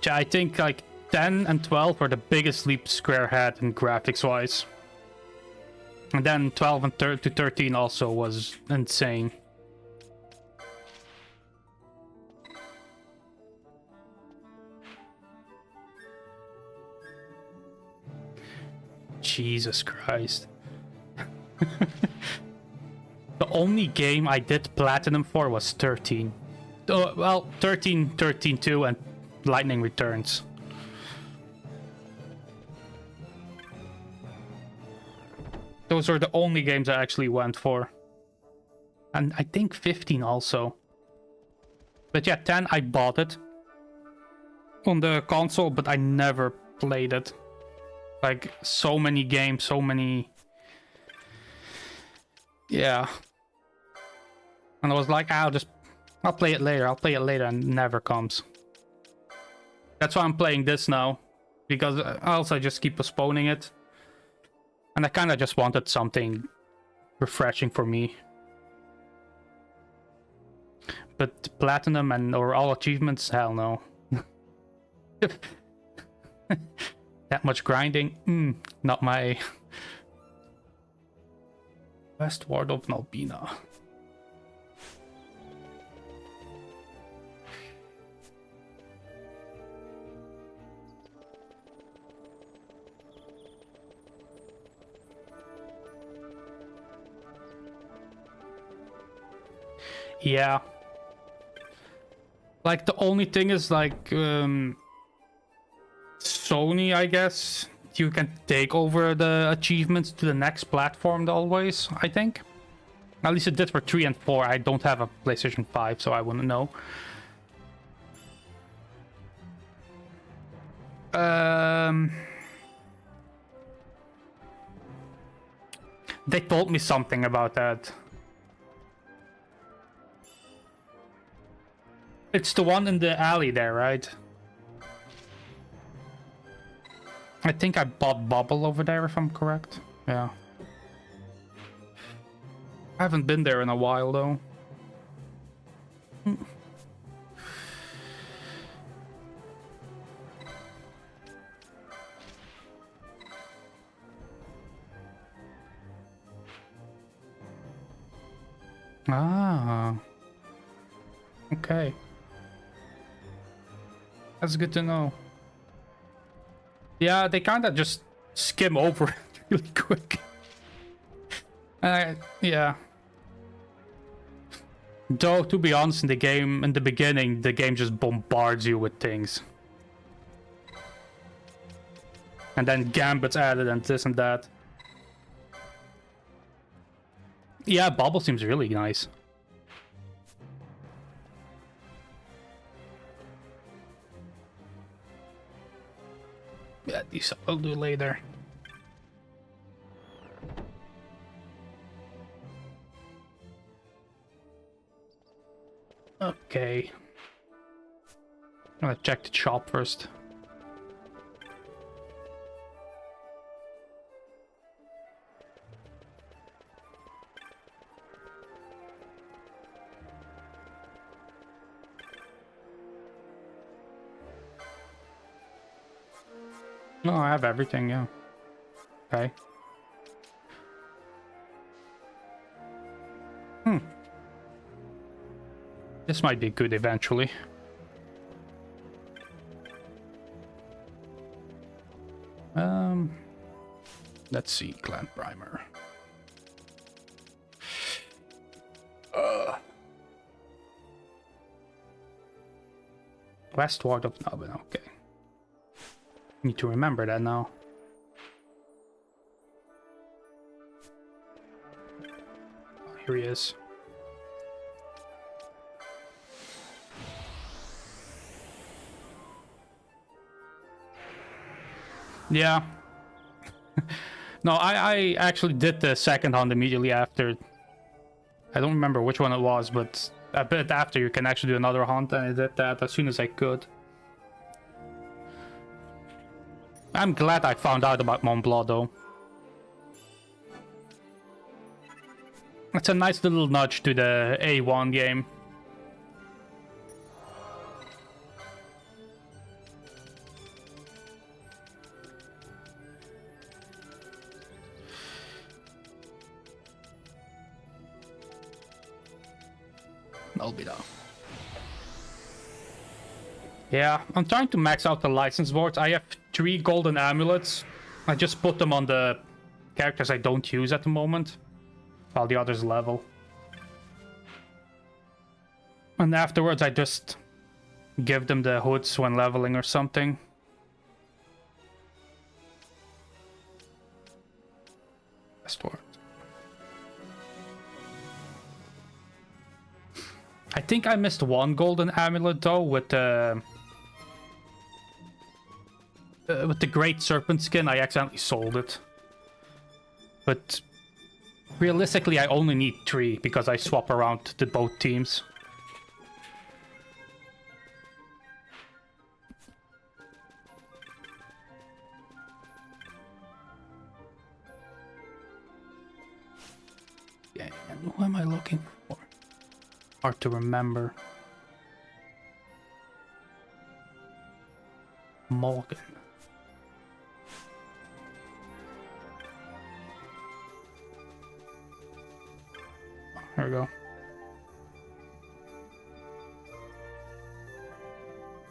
I think like 10 and 12 were the biggest leap Square had in graphics wise. And then 12 and to 13 also was insane. Jesus Christ. The only game I did platinum for was 13. Well, 13, 2, and Lightning Returns. Those are the only games I actually went for. And I think 15 also. But yeah, 10 I bought it on the console, but I never played it. Like, so many games, so many... Yeah. And I was like, I'll play it later, and it never comes. That's why I'm playing this now, because else I just keep postponing it. And I kind of just wanted something refreshing for me. But platinum or all achievements, hell no. That much grinding, not my... West Ward of Nalbina. Yeah. Like, the only thing is, like, Sony, I guess, you can take over the achievements to the next platform always, I think. At least it did for 3 and 4. I don't have a PlayStation 5, so I wouldn't know. They told me something about that. It's the one in the alley there, right? I think I bought Bubble over there, if I'm correct. Yeah. I haven't been there in a while, though. Ah. Okay. That's good to know. Yeah, they kind of just skim over it really quick. Yeah. Though, to be honest, in the beginning, the game just bombards you with things. And then Gambit's added and this and that. Yeah, Bubble seems really nice. Yeah, these I'll do later. Okay. I'm gonna check the shop first. No, I have everything, yeah. Okay. This might be good eventually. Let's see, Clan Primer. Westward of Nubbin, okay. Need to remember that now. Oh, here he is. Yeah. No, I actually did the second hunt immediately after. I don't remember which one it was, but a bit after you can actually do another hunt, and I did that as soon as I could. I'm glad I found out about Mont Blanc, though. It's a nice little nudge to the A1 game. I'll be down. Yeah, I'm trying to max out the license boards. I have 3 golden amulets. I just put them on the characters I don't use at the moment, while the others level. And afterwards I just give them the hoods when leveling or something. Westward. I think I missed 1 golden amulet though with the Great Serpent skin. I accidentally sold it. But realistically, I only need 3 because I swap around the both teams. Yeah, and who am I looking for? Hard to remember. Morgan. Here we go.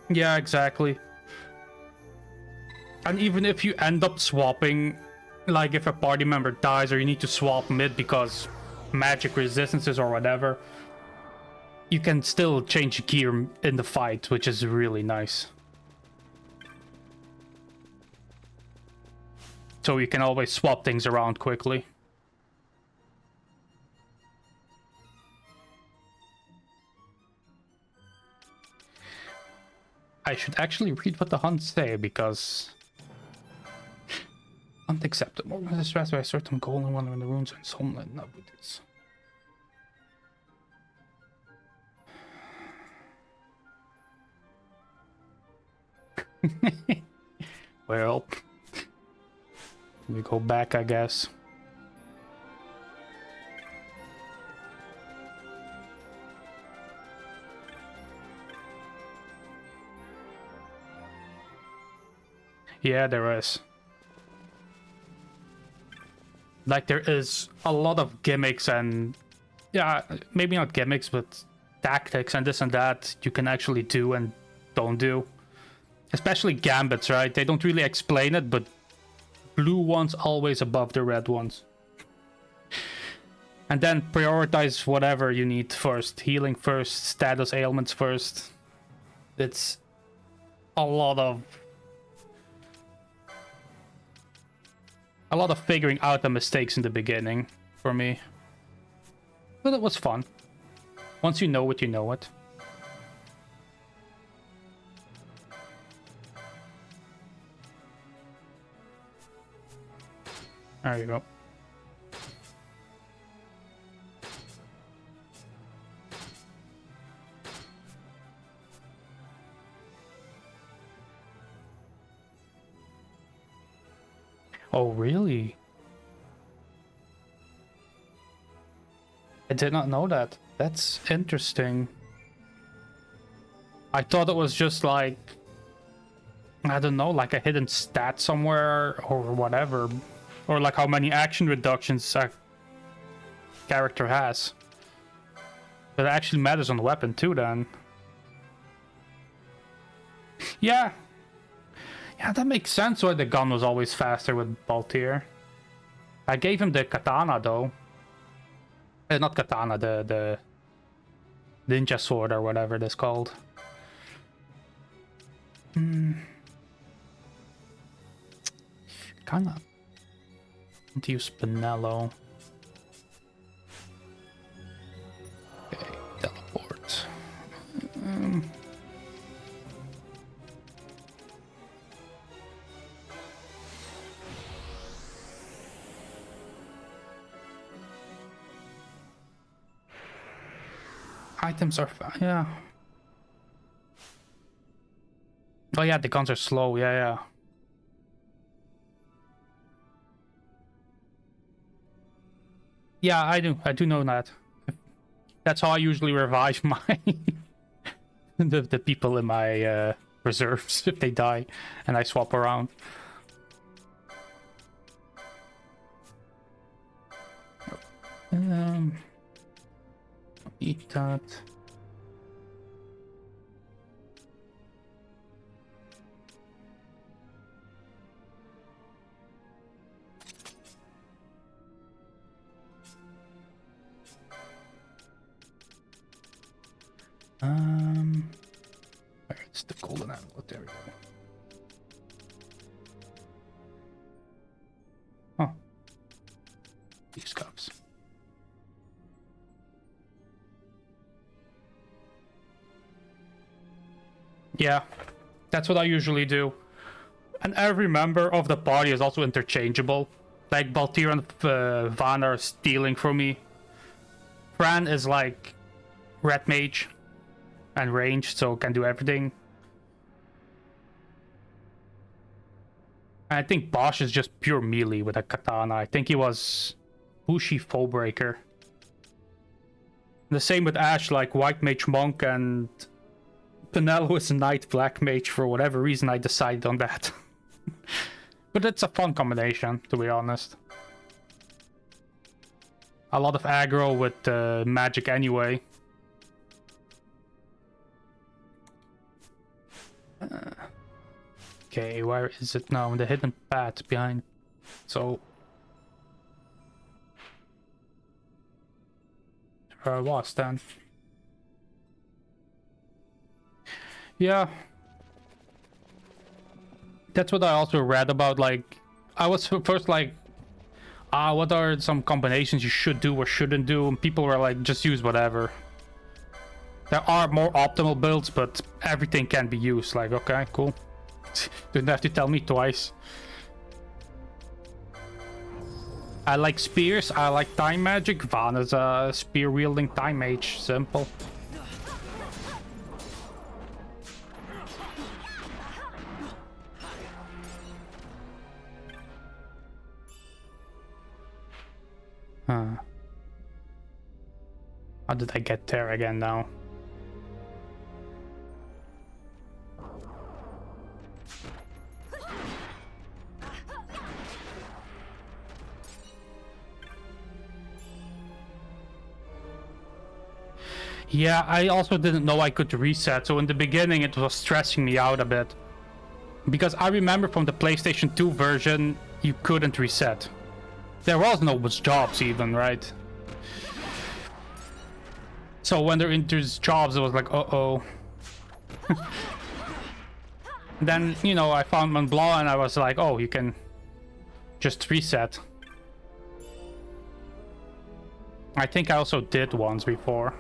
Yeah, exactly. And even if you end up swapping, like if a party member dies or you need to swap mid because magic resistances or whatever, you can still change gear in the fight, which is really nice. So you can always swap things around quickly. I should actually read what the hunts say, because... Unacceptable. Distressed by a certain goal and one in the runes and homeland. Not with this. Well, we go back, I guess. Yeah, there is. Like, there is a lot of gimmicks and... Yeah, maybe not gimmicks, but tactics and this and that you can actually do and don't do. Especially gambits, right? They don't really explain it, but blue ones always above the red ones. And then prioritize whatever you need first. Healing first, status ailments first. It's a lot of figuring out the mistakes in the beginning for me. But it was fun. Once you know it, you know it. There you go. Oh, really? I did not know that. That's interesting. I thought it was just like, I don't know, like a hidden stat somewhere or whatever. Or like how many action reductions a character has. But it actually matters on the weapon too then. Yeah. Yeah, that makes sense why the gun was always faster with Baltier. I gave him the katana though. Not katana, the ninja sword or whatever it is called. Kinda to use Spinello. Okay, teleport. Items are yeah. Oh yeah, the guns are slow. Yeah. Yeah, I do know that. That's how I usually revive my the people in my reserves if they die, and I swap around. Eat that. Where's the golden amulet? There we go. Oh. These cups. Yeah, that's what I usually do. And every member of the party is also interchangeable. Like Baltier and Van are stealing from me. Fran is like red mage and ranged, so can do everything. I think Bosch is just pure melee with a katana. I think he was Bushi Foebreaker. The same with Ash, like white mage monk, and Pinello is a knight black mage. For whatever reason I decided on that. But it's a fun combination, to be honest. A lot of aggro with magic anyway. Okay, where is it now? The hidden path behind. So where I was then. Yeah. That's what I also read about, like, I was first like, what are some combinations you should do or shouldn't do? And people were like, just use whatever. There are more optimal builds, but everything can be used. Like, okay, cool. Didn't have to tell me twice. I like spears, I like time magic. Van is a spear wielding time mage. Simple. Huh. How did I get there again now? Yeah, I also didn't know I could reset, so in the beginning it was stressing me out a bit. Because I remember from the PlayStation 2 version, you couldn't reset. There was no jobs even, right? So when there enters jobs, it was like, uh-oh. Then, you know, I found Mont Blanc and I was like, oh, you can just reset. I think I also did once before.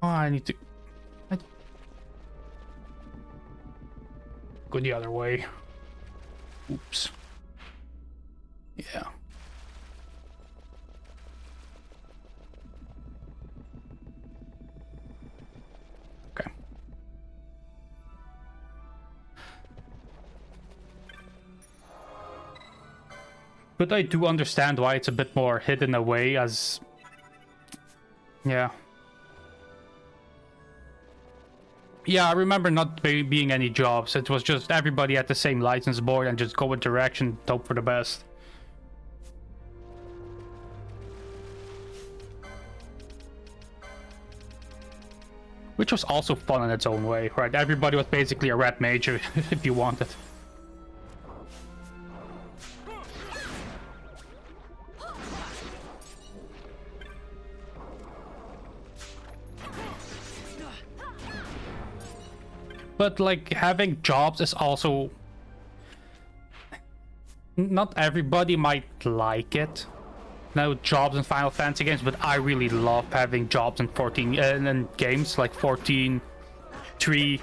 Oh, I need to... Go the other way. Oops. Yeah. Okay. But I do understand why it's a bit more hidden away as... Yeah. Yeah, I remember not being any jobs. It was just everybody at the same license board and just go in direction, hope for the best. Which was also fun in its own way, right? Everybody was basically a red mage if you wanted. But like having jobs is also... Not everybody might like it. No jobs in Final Fantasy games, but I really love having jobs in 14 in games like 14, 3,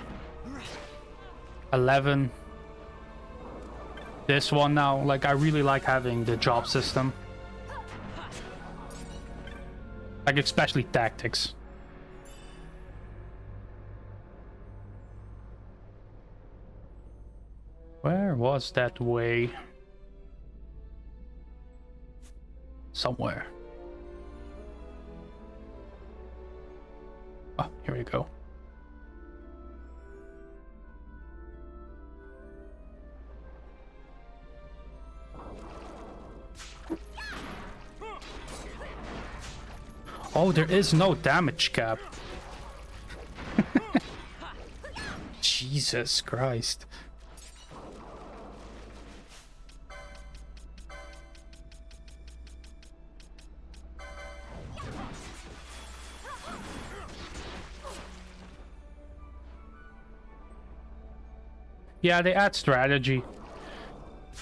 11. This one now, like I really like having the job system. Like especially tactics. Where was that way? Somewhere. Oh, here we go. Oh, there is no damage cap. Jesus Christ. Yeah, they add strategy.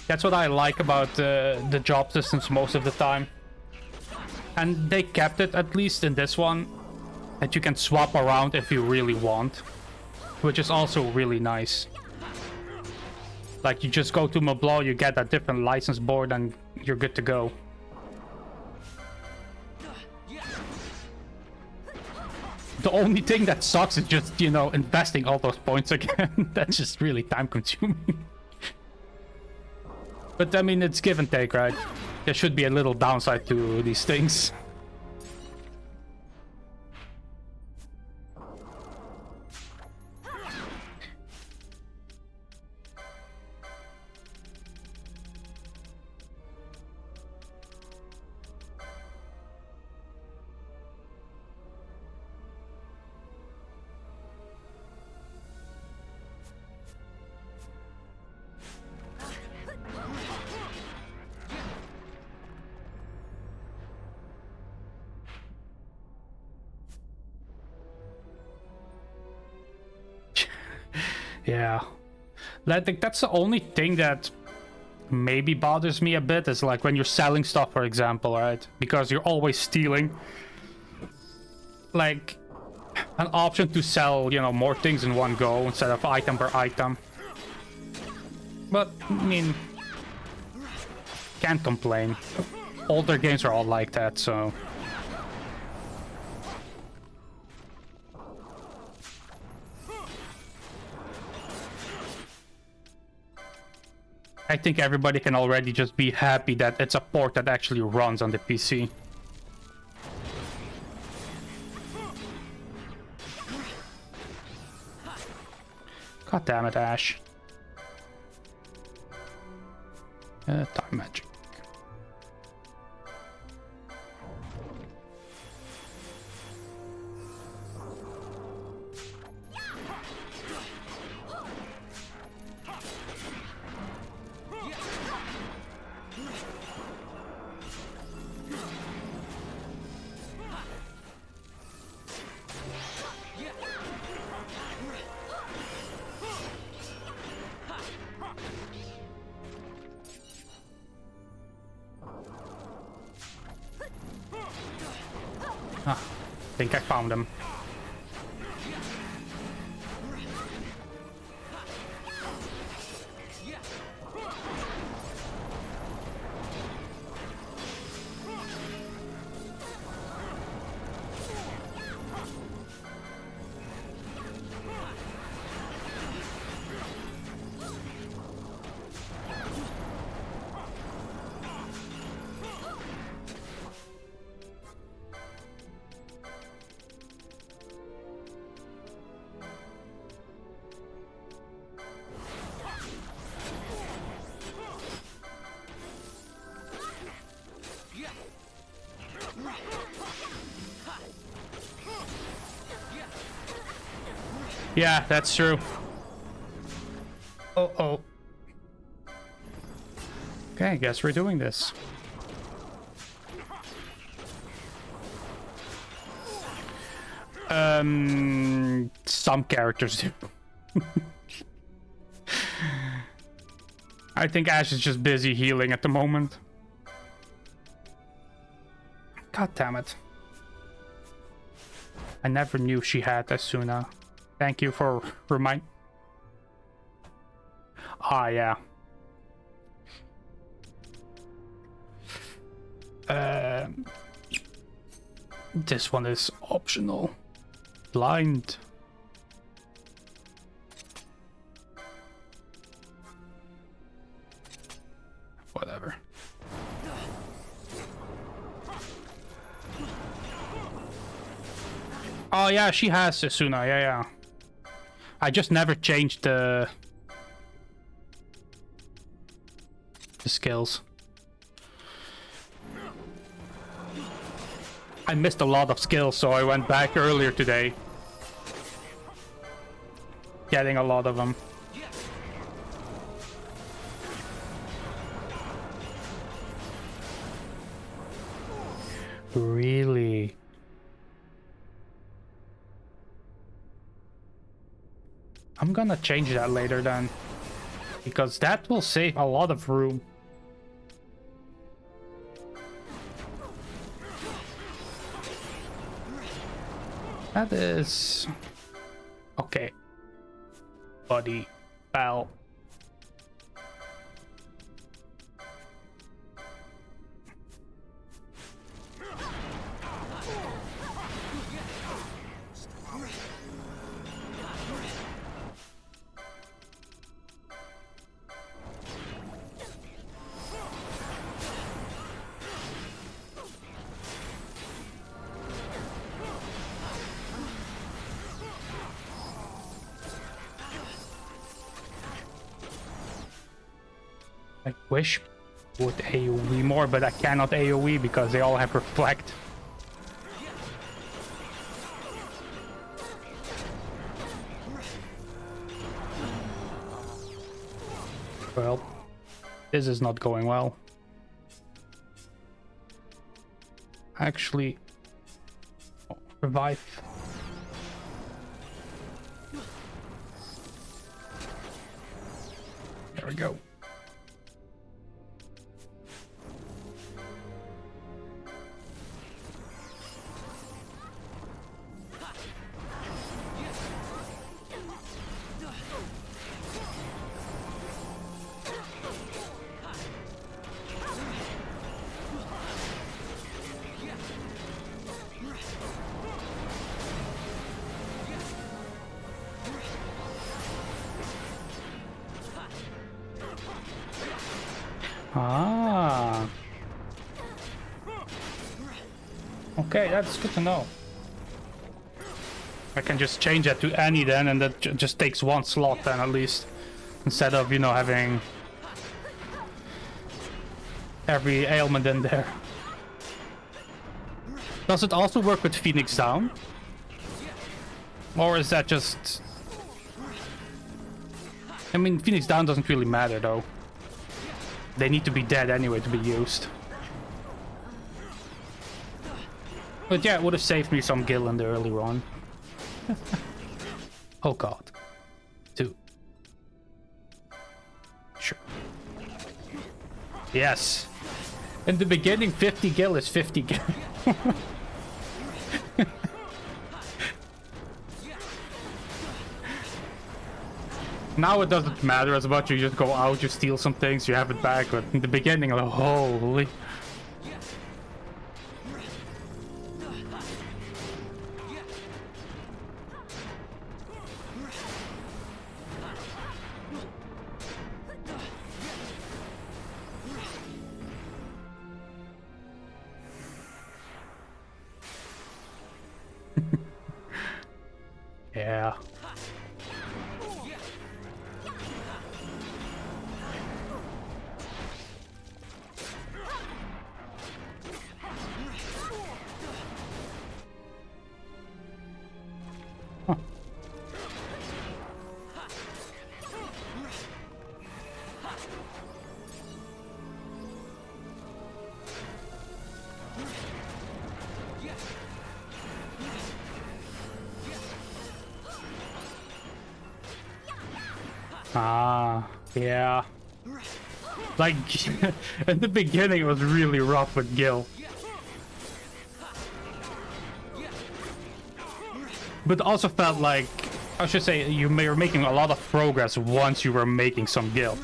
That's what I like about the job systems most of the time. And they kept it, at least in this one, that you can swap around if you really want. Which is also really nice. Like, you just go to Mablaw, you get a different license board, and you're good to go. The only thing that sucks is just, you know, investing all those points again. That's just really time consuming. But I mean, it's give and take, right? There should be a little downside to these things. Yeah. I think that's the only thing that maybe bothers me a bit, is like when you're selling stuff, for example, right? Because you're always stealing. Like, an option to sell, you know, more things in one go instead of item per item. But, I mean, can't complain. Older games are all like that, so... I think everybody can already just be happy that it's a port that actually runs on the PC. God damn it, Ash. Time magic. I think I found him. Yeah, that's true. Oh. Okay, I guess we're doing this. Some characters do. I think Ash is just busy healing at the moment. God damn it. I never knew she had Asuna. Thank you for remind. Ah, yeah. This one is optional. Blind. Whatever. Oh yeah, she has Asuna. Yeah. I just never changed the skills. I missed a lot of skills, so I went back earlier today. Getting a lot of them. Really? I'm gonna change that later then, because that will save a lot of room. That is... okay. Buddy. Pal. I wish would AoE more, but I cannot AoE because they all have reflect. Well, this is not going well. Actually, revive. we go. Ah. Okay, that's good to know. I can just change that to any then, and that just takes one slot then at least. Instead of, you know, having every ailment in there. Does it also work with Phoenix Down? Or is that just... I mean, Phoenix Down doesn't really matter though. They need to be dead anyway to be used. But yeah, it would have saved me some gil in the earlier on. Oh god. 2. Sure. Yes. In the beginning, 50 gil is 50 gil. Now it doesn't matter as much. You just go out, you steal some things, you have it back. But in the beginning, like, holy. Yeah. Ah, yeah. Like, in the beginning it was really rough with Gil. But also felt like, I should say, you were making a lot of progress once you were making some Gil.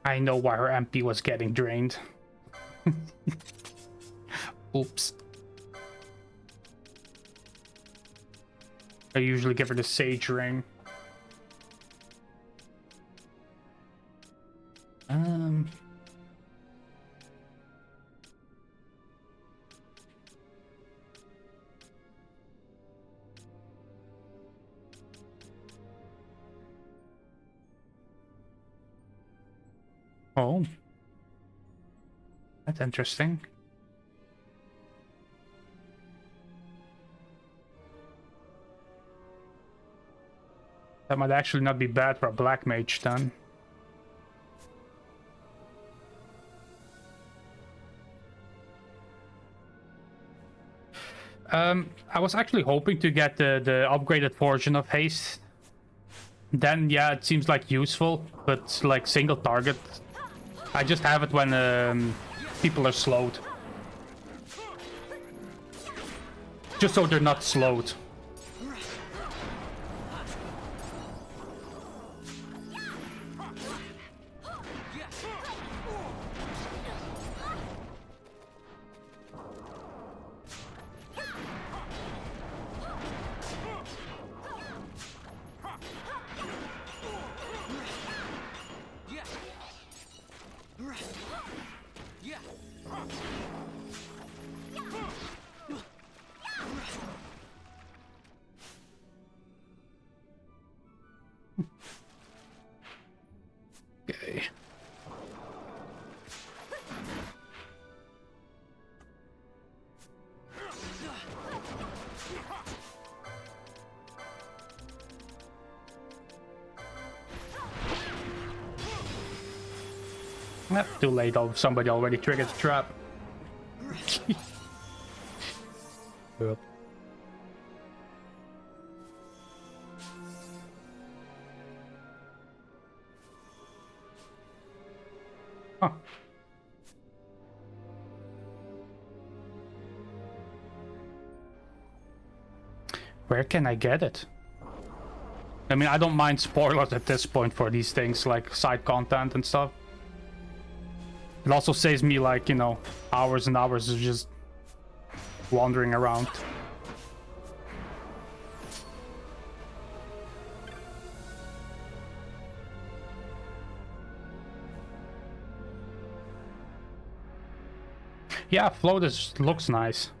I know why her MP was getting drained. Oops. I usually give her the Sage Ring. Oh. That's interesting. That might actually not be bad for a black mage then. I was actually hoping to get the upgraded version of haste. Then yeah, it seems like useful, but like single target. I just have it when people are slowed. Just so they're not slowed. Too late though, somebody already triggered the trap. Yep. Huh. Where can I get it? I mean, I don't mind spoilers at this point for these things, like side content and stuff. It also saves me, like, you know, hours and hours of just wandering around. Yeah, float looks nice.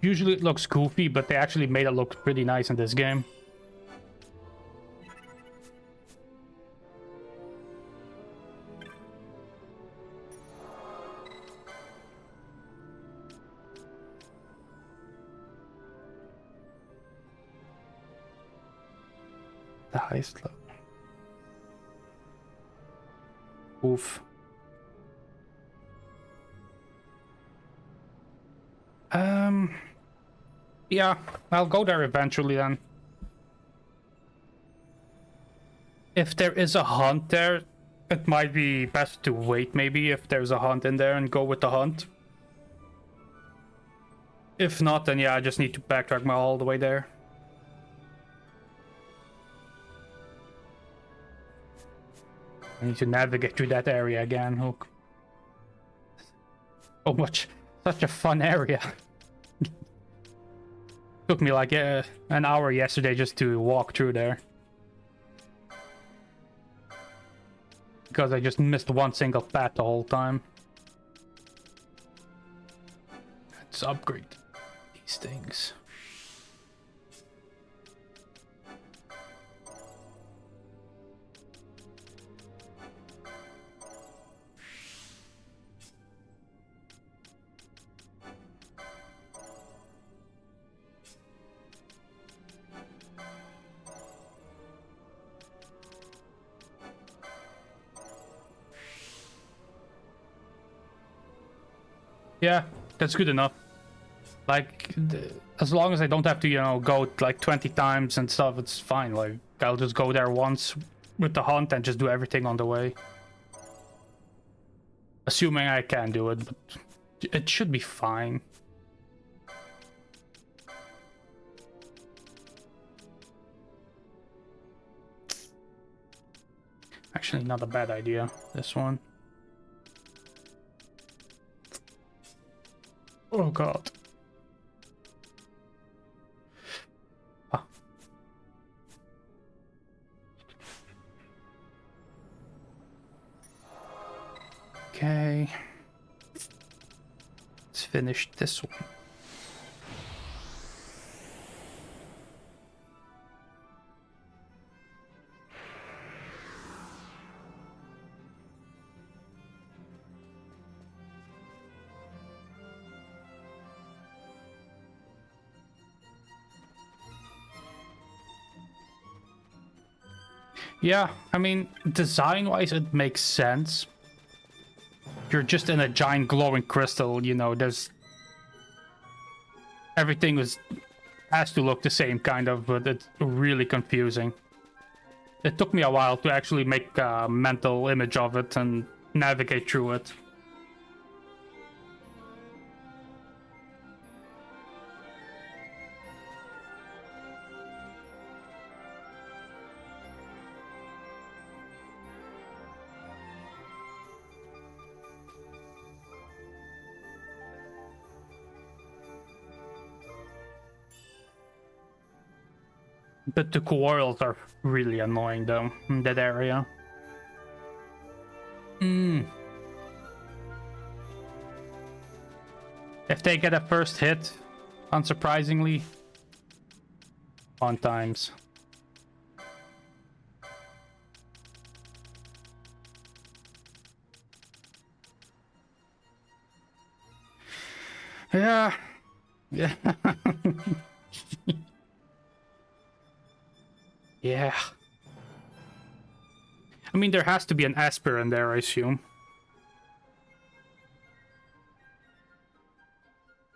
Usually it looks goofy, but they actually made it look pretty nice in this game. The highest level. Oof. Yeah, I'll go there eventually then. If there is a hunt there, it might be best to wait maybe if there's a hunt in there and go with the hunt. If not, then yeah, I just need to backtrack my all the way there. I need to navigate through that area again. Oh, such a fun area. Took me like an hour yesterday just to walk through there. Because I just missed one single path the whole time. Let's upgrade these things. Yeah, that's good enough. Like, as long as I don't have to, you know, go like 20 times and stuff, it's fine. Like, I'll just go there once with the hunt and just do everything on the way. Assuming I can do it, but it should be fine. Actually, not a bad idea, this one. Oh god. Ah. Okay. Let's finish this one. Yeah, I mean, design-wise, it makes sense. You're just in a giant glowing crystal, you know, everything has to look the same, kind of, but it's really confusing. It took me a while to actually make a mental image of it and navigate through it. But the coils are really annoying though, in that area. If they get a first hit, unsurprisingly, 1 times. Yeah. Yeah. Yeah. I mean, there has to be an Esper in there, I assume.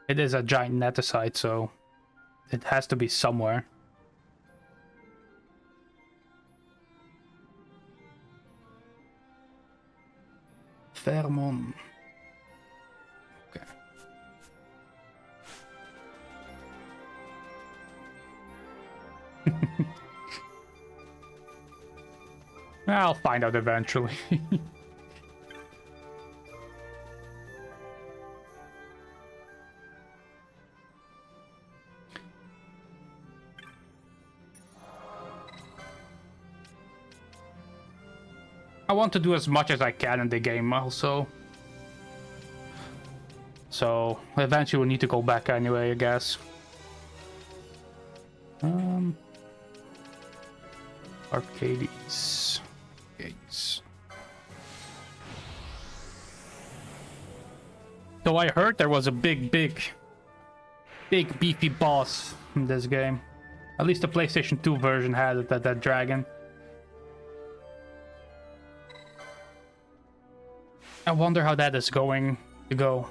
It is a giant neticite, so it has to be somewhere. Vermon. Okay. I'll find out eventually. I want to do as much as I can in the game also. So eventually we'll need to go back anyway, I guess. Arcades. Gates. Though I heard there was a big beefy boss in this game. At least the PlayStation 2 version had it, that dragon. I wonder how that is going to go.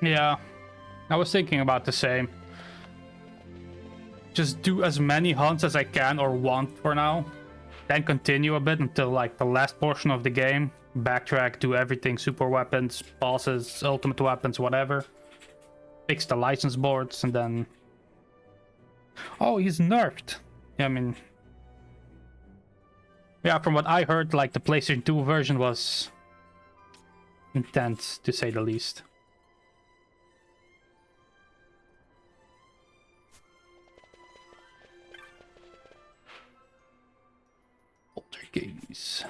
Yeah, I was thinking about the same. Just do as many hunts as I can or want for now. Then continue a bit until like the last portion of the game. Backtrack, do everything, super weapons, bosses, ultimate weapons, whatever. Fix the license boards and then... Oh, he's nerfed. Yeah, I mean... Yeah, from what I heard, like the PlayStation 2 version was... intense, to say the least. Gaze.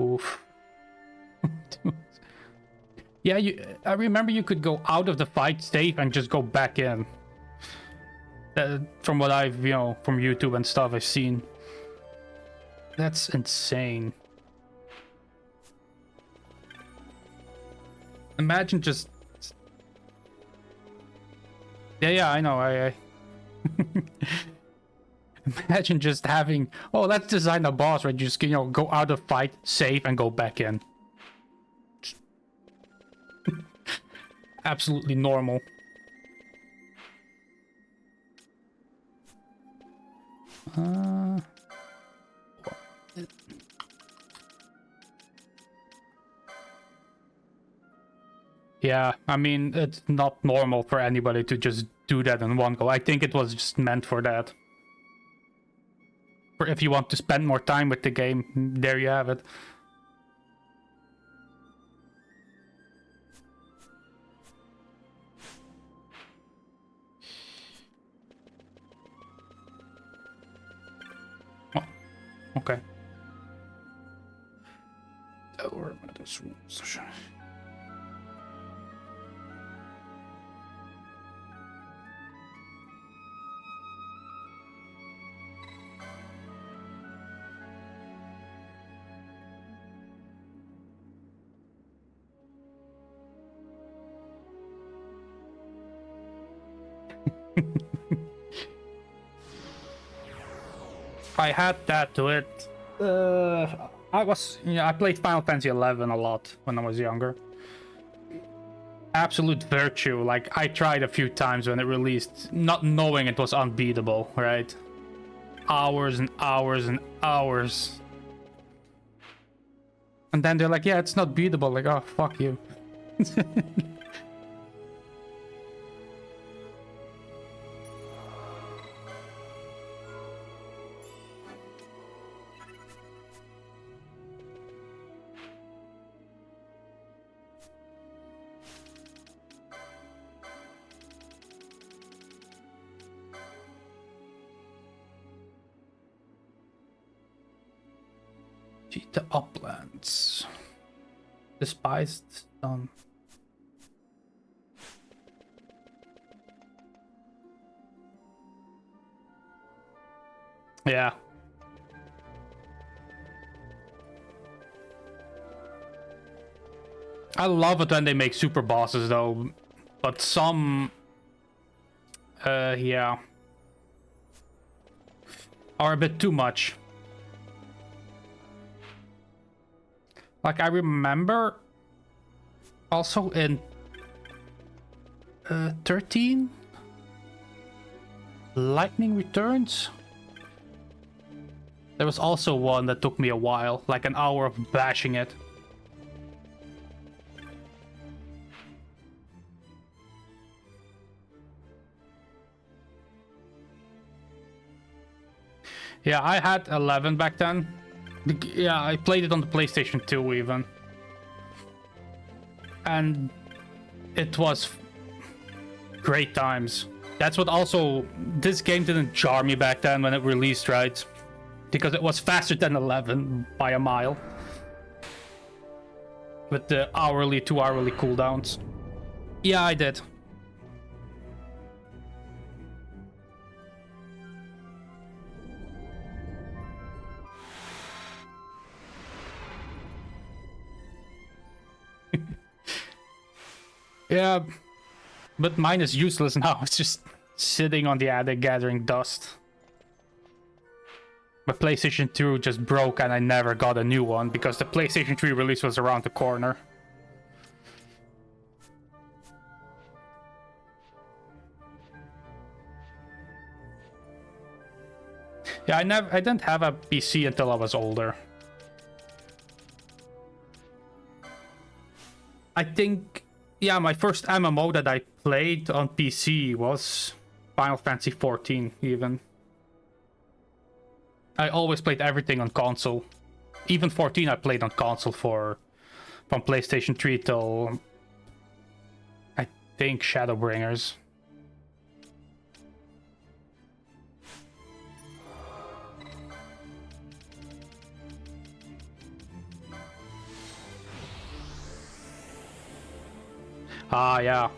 Oof. Yeah, I remember you could go out of the fight safe and just go back in. From what I've, from YouTube and stuff I've seen. That's insane. Imagine just... Yeah, I know, Imagine just having, oh, let's design a boss where you just, go out of fight, save, and go back in. Absolutely normal. Yeah, I mean, it's not normal for anybody to just do that in one go. I think it was just meant for that. For if you want to spend more time with the game, there you have it. Oh, okay. I had that to it. I played Final Fantasy XI a lot when I was younger. Absolute virtue. Like, I tried a few times when it released, not knowing it was unbeatable, right? Hours and hours and hours. And then they're like, yeah, it's not beatable. Like, oh, fuck you. Defeat the uplands. Despised stone. Yeah. I love it when they make super bosses though, but some yeah, are a bit too much. Like I remember also in 13 Lightning Returns, there was also one that took me a while, like an hour of bashing it. Yeah, I had 11 back then. Yeah, I played it on the PlayStation 2 even. And it was great times. That's what also... This game didn't jar me back then when it released, right? Because it was faster than 11 by a mile. With the hourly, 2 hourly cooldowns. Yeah, I did. Yeah, but mine is useless now. It's just sitting on the attic gathering dust. My PlayStation 2 just broke and I never got a new one because the PlayStation 3 release was around the corner. Yeah, I didn't have a PC until I was older. I think, yeah, my first MMO that I played on PC was Final Fantasy XIV even. I always played everything on console. Even 14 I played on console from PlayStation 3 till I think Shadowbringers. Ah, yeah.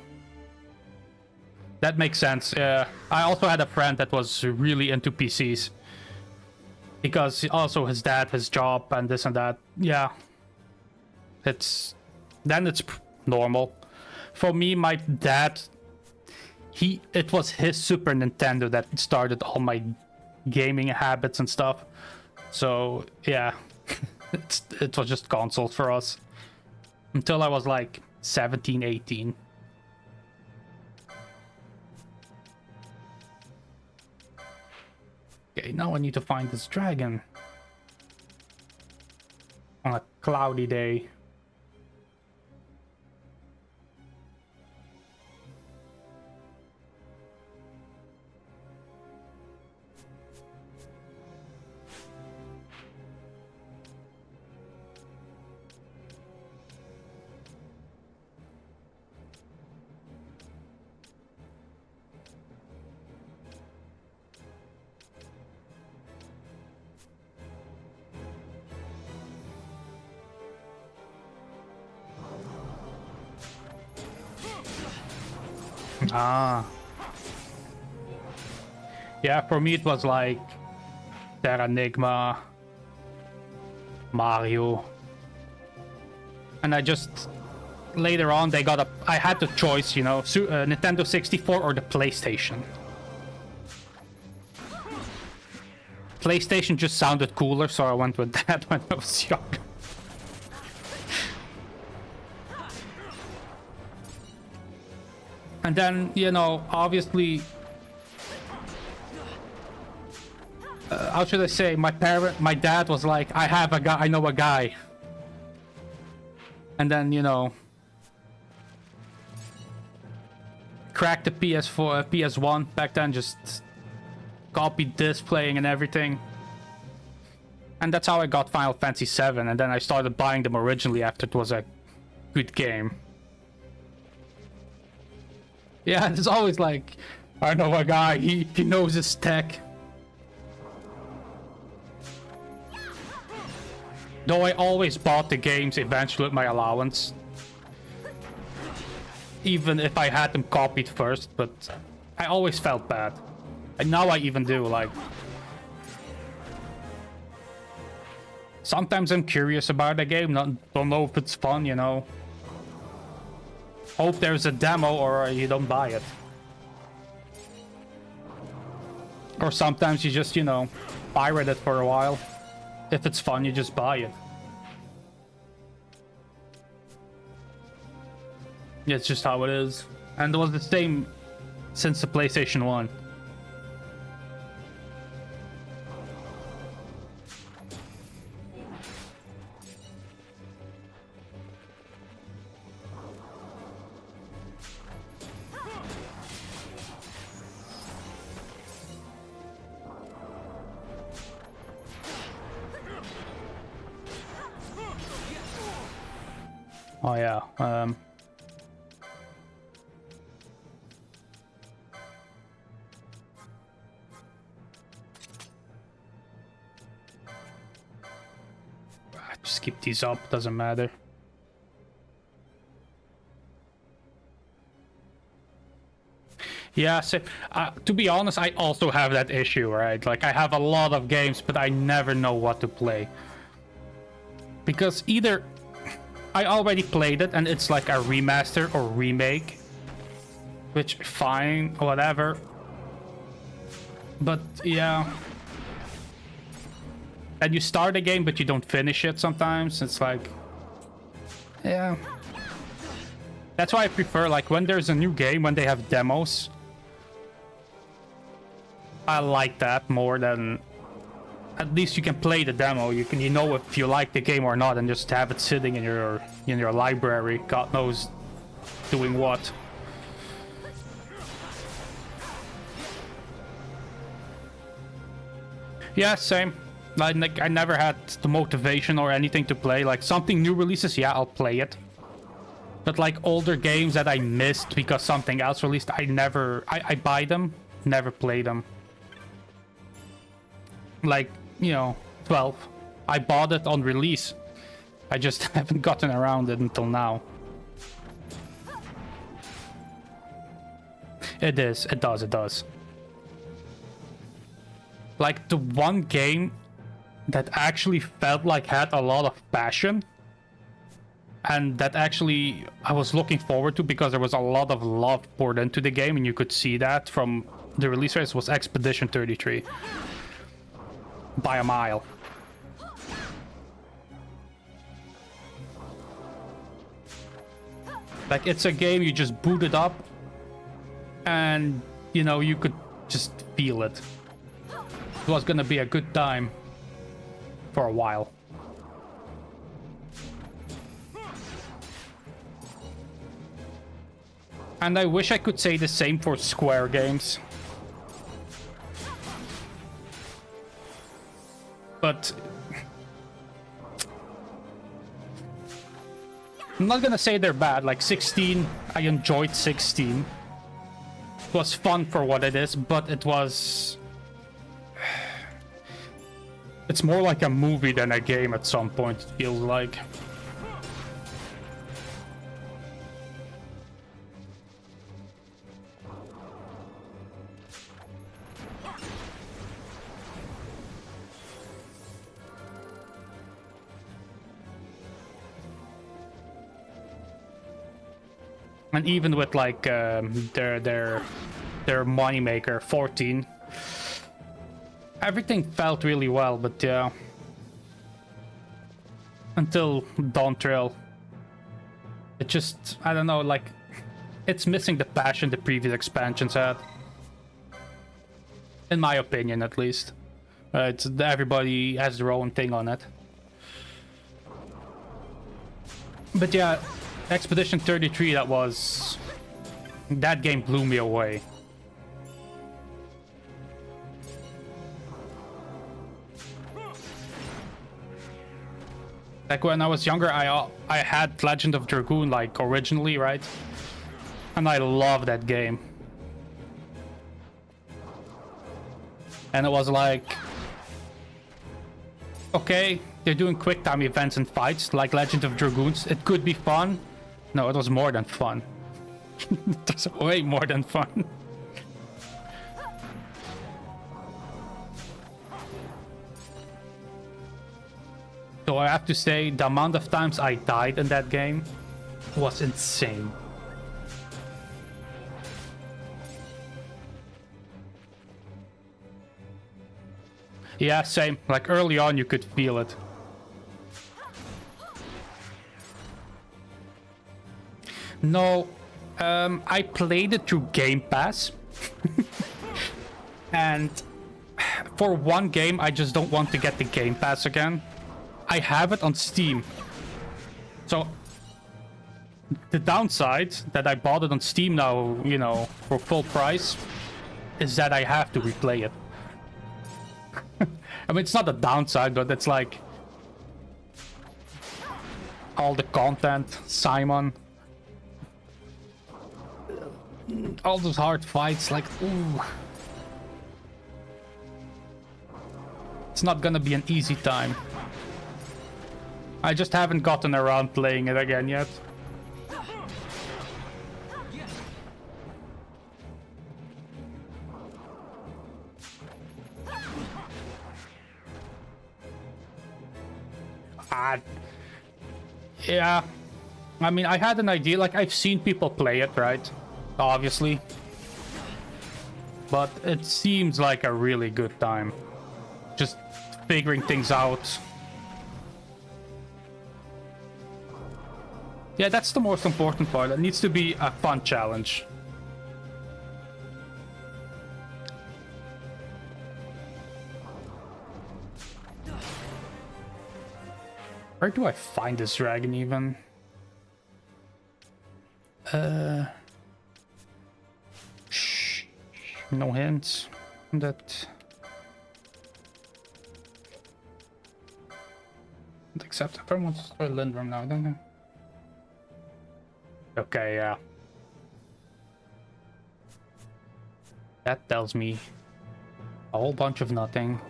That makes sense. I also had a friend that was really into PCs. Because also his dad, his job, and this and that. Yeah. It's normal. For me, my dad, it was his Super Nintendo that started all my gaming habits and stuff. So, yeah. it was just consoles for us. Until I was like 17, 18. Okay, now I need to find this dragon. On a cloudy day. Ah. Yeah, for me it was like Terranigma, Mario. And I just... Later on they got I had the choice, you know, Nintendo 64 or the PlayStation. PlayStation just sounded cooler, so I went with that when I was younger. And then, you know, obviously, how should I say? My dad was like, I know a guy. And then, you know, cracked the PS4, PS1 back then, just copied this playing and everything. And that's how I got Final Fantasy VII. And then I started buying them originally after it was a good game. Yeah, it's always like, I know a guy, he knows his tech. Though I always bought the games eventually with my allowance. Even if I had them copied first, but I always felt bad. And now I even do, like... Sometimes I'm curious about a game, don't know if it's fun, you know. Hope there's a demo or you don't buy it. Or sometimes you just, you know, pirate it for a while. If it's fun, you just buy it. It's just how it is. And it was the same since the PlayStation 1. Oh yeah, just keep these up, doesn't matter. Yeah, so, to be honest, I also have that issue, right? Like, I have a lot of games, but I never know what to play. Because either I already played it and it's like a remaster or remake, which, fine, whatever. But, yeah. And you start a game, but you don't finish it sometimes. It's like... yeah. That's why I prefer, like, when there's a new game, when they have demos. I like that more than... at least you can play the demo. You know if you like the game or not, and just have it sitting in your library. God knows doing what. Yeah, same. Like, I never had the motivation or anything to play. Like, something new releases, yeah, I'll play it. But like older games that I missed because something else released, I buy them, never play them. Like, you know, 12. I bought it on release. I just haven't gotten around it until now. It does. Like, the one game that actually felt like had a lot of passion, and that actually I was looking forward to because there was a lot of love poured into the game, and you could see that from the release race, was Expedition 33. By a mile. Like, it's a game you just boot it up and, you know, you could just feel it. It was gonna be a good time for a while. And I wish I could say the same for Square games. But I'm not gonna say they're bad. Like 16, I enjoyed 16. It was fun for what it is, but it was... it's more like a movie than a game at some point, it feels like. And even with like their moneymaker 14, everything felt really well, but yeah, until Dawn Trail, it just, I don't know, like, it's missing the passion the previous expansions had, in my opinion at least. Everybody has their own thing on it, but yeah. Expedition 33, that game blew me away. Like, when I was younger, I had Legend of Dragoon, like, originally, right? And I love that game. And it was like... okay, they're doing quick time events and fights like Legend of Dragoons. It could be fun. No, it was more than fun. It was way more than fun. So I have to say, the amount of times I died in that game was insane. Yeah, same. Like early on, you could feel it. No, I played it through Game Pass. And for one game, I just don't want to get the Game Pass again. I have it on Steam. So the downside that I bought it on Steam now, you know, for full price, is that I have to replay it. I mean, it's not a downside, but it's like all the content, Simon, all those hard fights, like, ooh. It's not gonna be an easy time. I just haven't gotten around playing it again yet. Yeah. I mean, I had an idea, like, I've seen people play it, right? Obviously. But it seems like a really good time. Just figuring things out. Yeah, that's the most important part. It needs to be a fun challenge. Where do I find this dragon even? Shh. No hints. That. Except everyone wants to destroy Lindrum now, don't they? Okay, yeah. That tells me a whole bunch of nothing.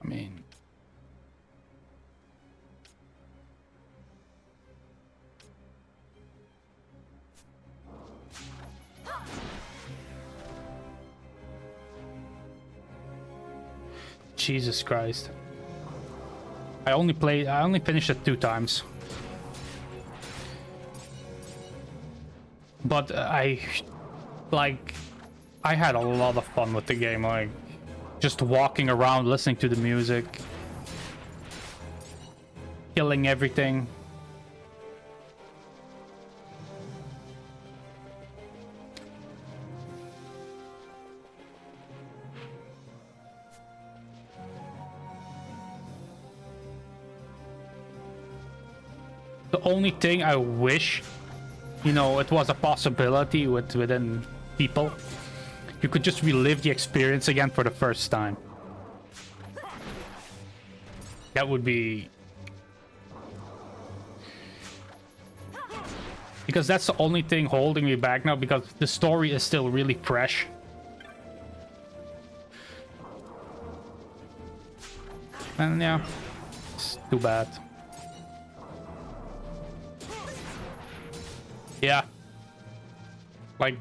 I mean... Jesus Christ. I only finished it 2 times. But I had a lot of fun with the game, like just walking around, listening to the music, killing everything. The only thing I wish, you know, it was a possibility within people. You could just relive the experience again for the first time. That would be... Because that's the only thing holding me back now, because the story is still really fresh. And yeah, it's too bad. Yeah. Like,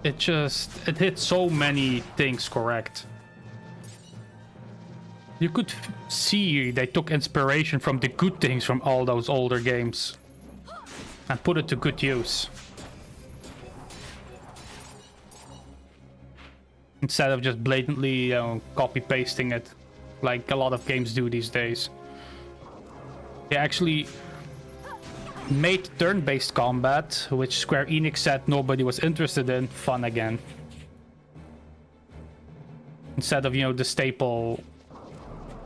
it hit so many things correct. You could see they took inspiration from the good things from all those older games and put it to good use. Instead of just blatantly, you know, copy-pasting it like a lot of games do these days. They actually made turn-based combat, which Square Enix said nobody was interested in, fun again. Instead of, you know, the staple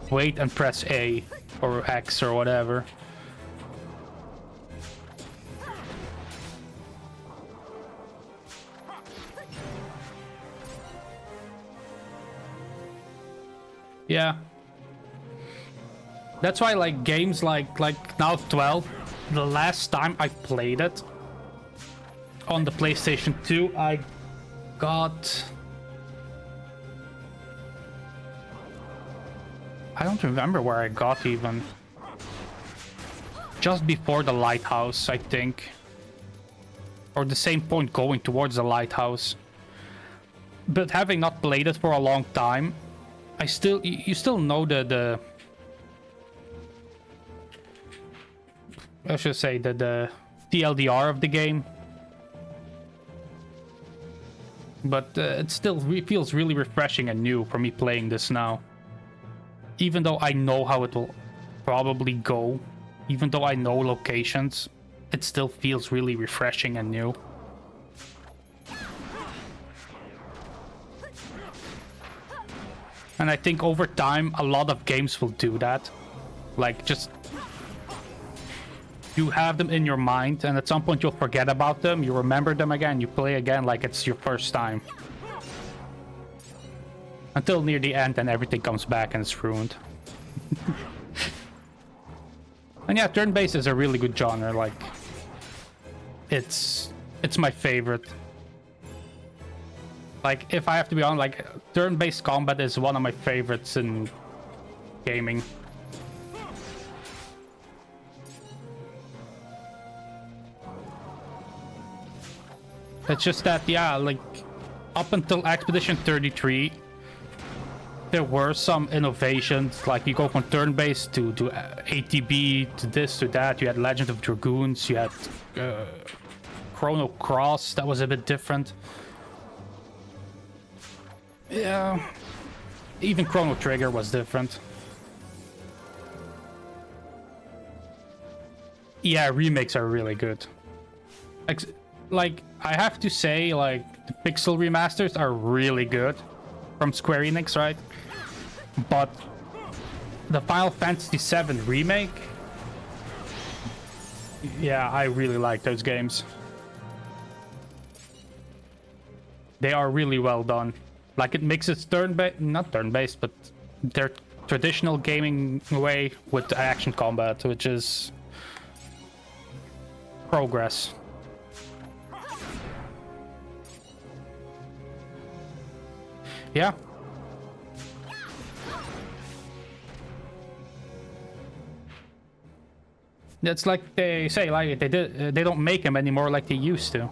wait and press A or X or whatever. Yeah. That's why, like, games like now 12, the last time I played it on the PlayStation 2, I got I don't remember where I got even. Just before the lighthouse, I think. Or the same point going towards the lighthouse. But having not played it for a long time, you still know the I should say the TLDR of the game. But it still feels really refreshing and new for me playing this now. Even though I know how it will probably go, even though I know locations, it still feels really refreshing and new. And I think over time, a lot of games will do that. Like, just... You have them in your mind, and at some point you'll forget about them, you remember them again, you play again like it's your first time. Until near the end, and everything comes back and it's ruined. And yeah, turn-based is a really good genre, like... It's my favorite. Like, if I have to be honest, like, turn-based combat is one of my favorites in gaming. It's just that, yeah, like, up until Expedition 33, there were some innovations, like you go from turn-based to ATB, to this, to that. You had Legend of Dragoons, you had Chrono Cross, that was a bit different. Yeah, even Chrono Trigger was different. Yeah, remakes are really good. Like, I have to say, like, the pixel remasters are really good from Square Enix, right? But the Final Fantasy VII remake, yeah, I really like those games. They are really well done. Like, it mixes not turn-based, but their traditional gaming way with action combat, which is progress. Yeah. It's like they say, like they don't make them anymore like they used to.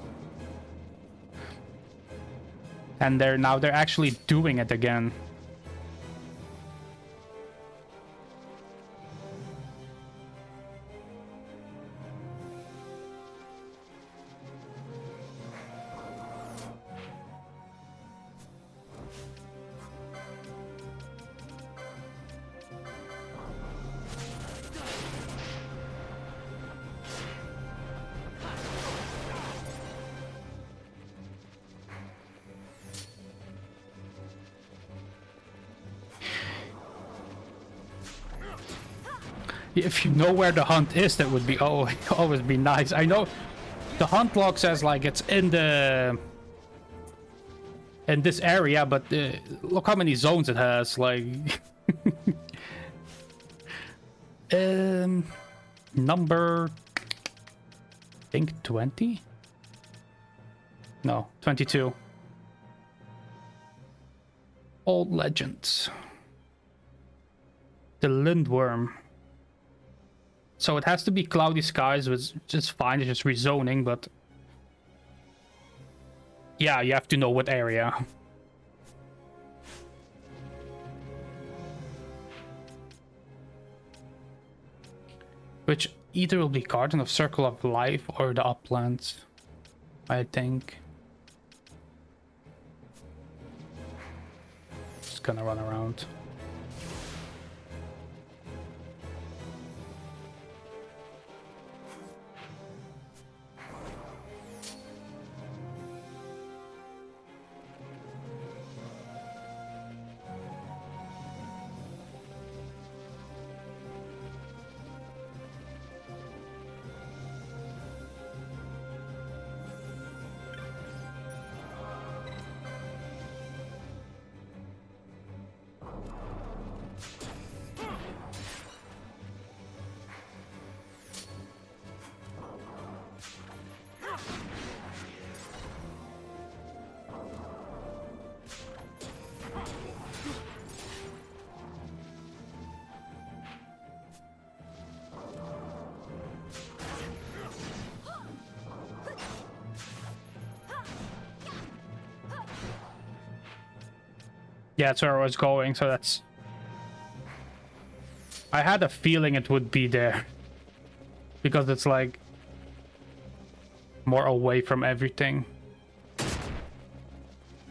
And they're actually doing it again. If you know where the hunt is, that would be always be nice. I know the hunt log says like it's in this area, but look how many zones it has. Like number, I think 20. No, 22. Old Legends. The Lindworm. So it has to be cloudy skies, which is fine, it's just rezoning, but... Yeah, you have to know what area. Which either will be Garden of Circle of Life or the Uplands, I think. Just gonna run around. Yeah, that's where I was going, so that's... I had a feeling it would be there. Because it's like... more away from everything.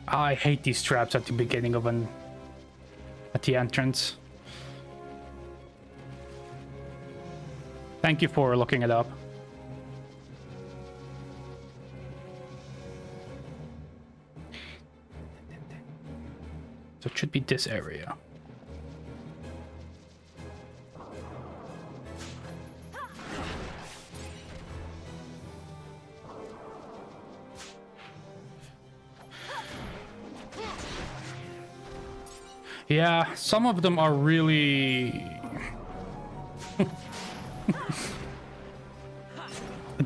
I hate these traps at the beginning of an... at the entrance. Thank you for looking it up. So it should be this area. Yeah, some of them are really...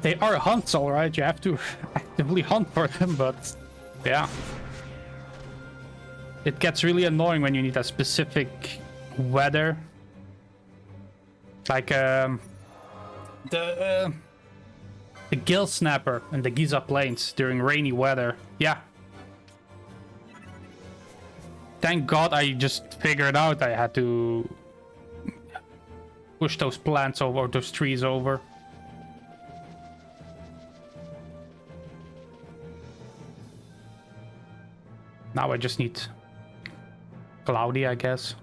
They are hunts, alright, you have to actively hunt for them, but yeah. It gets really annoying when you need a specific weather. Like the gill snapper and the Giza Plains during rainy weather. Yeah. Thank God I just figured out I had to push those plants over, or those trees over. Now I just need cloudy, I guess.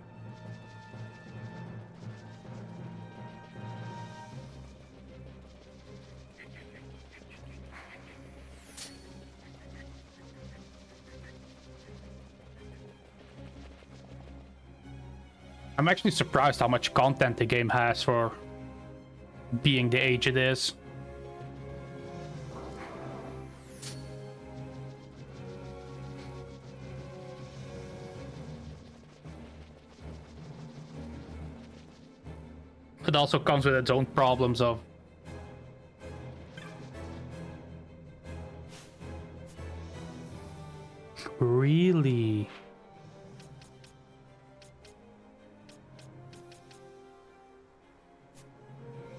I'm actually surprised how much content the game has for being the age it is. It also comes with its own problems of... Really?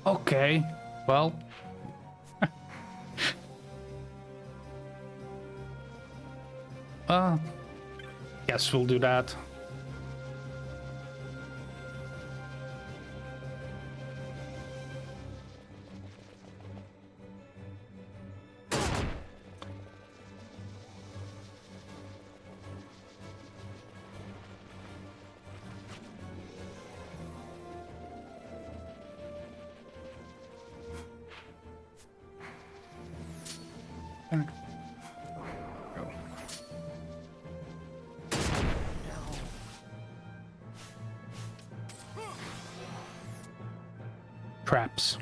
Okay, well... Guess we'll do that. Traps.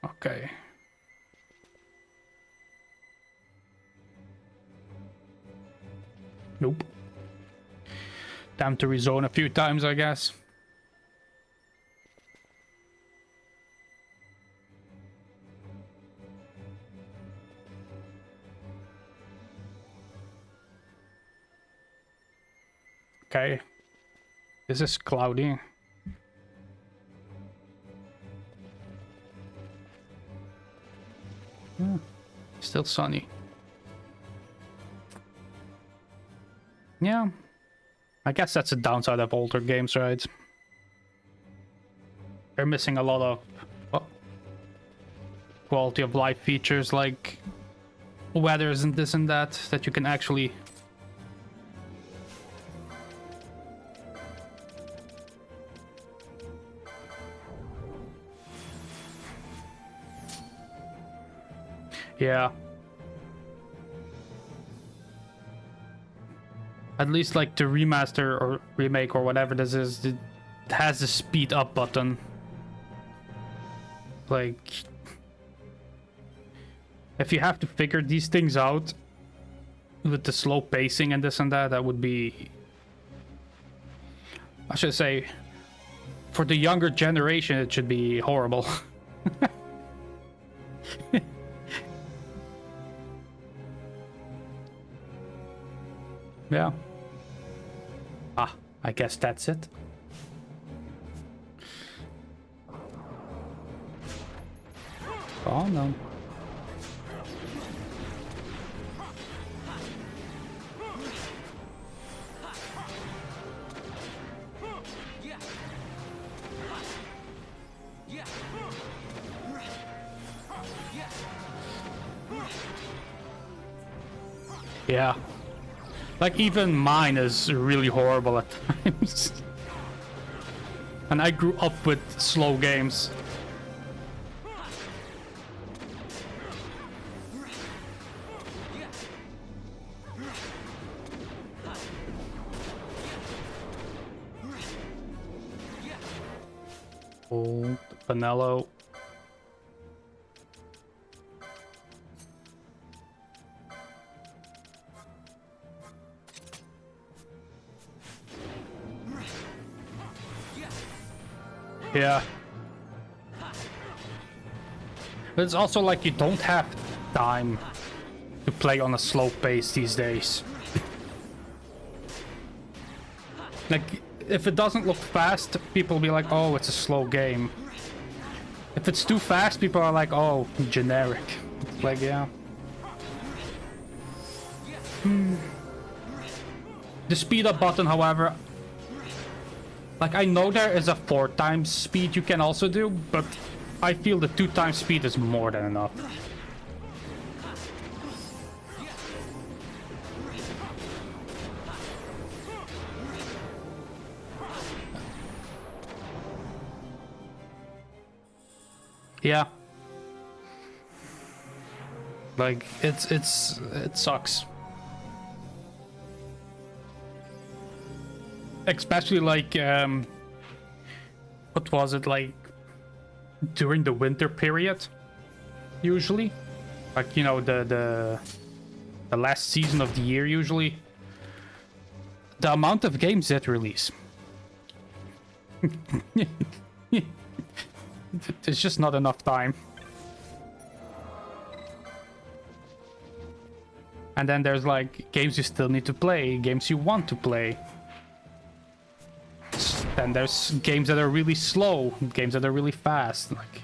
Okay. Nope. Time to rezone a few times, I guess. Okay. This is cloudy. Still sunny. Yeah. I guess that's the downside of older games, right? They're missing a lot of quality of life features like weathers and this and that you can actually... Yeah. At least like the remaster or remake or whatever this is, it has the speed up button. Like, if you have to figure these things out with the slow pacing and this and that, that would be, I should say, for the younger generation, it should be horrible. Yeah. Ah, I guess that's it. Oh no. Yeah. Like, even mine is really horrible at times. And I grew up with slow games. Oh, Vanello. Yeah. But it's also like you don't have time to play on a slow pace these days. Like, if it doesn't look fast, people will be like, oh, it's a slow game. If it's too fast, people are like, oh, generic. It's like, yeah. The speed up button, however, like, I know there is a 4 times speed you can also do, but I feel the 2 times speed is more than enough. Yeah. Like, it sucks. Especially like, what was it, like, during the winter period, usually? Like, you know, the last season of the year, usually. The amount of games that release. There's just not enough time. And then there's like games you still need to play, games you want to play. Then there's games that are really slow, games that are really fast. Like,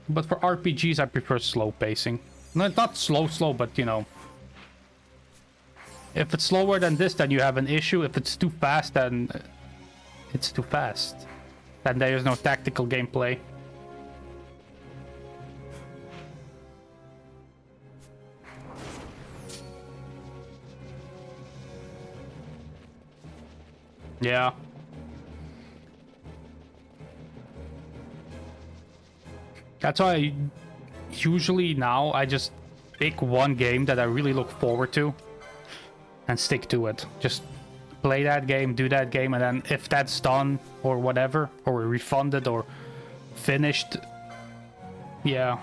but for RPGs, I prefer slow pacing. No, not slow, but you know. If it's slower than this, then you have an issue. If it's too fast, then it's too fast. Then there is no tactical gameplay. Yeah. That's why usually now I just pick one game that I really look forward to and stick to it. Just play that game, do that game, and then if that's done or whatever, or refunded or finished, yeah.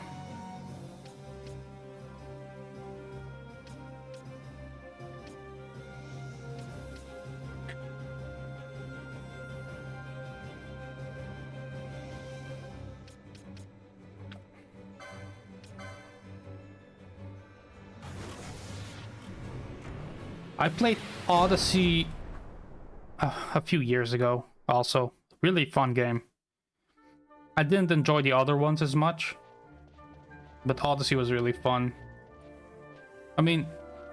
I played Odyssey a few years ago, also. Really fun game. I didn't enjoy the other ones as much, but Odyssey was really fun. I mean,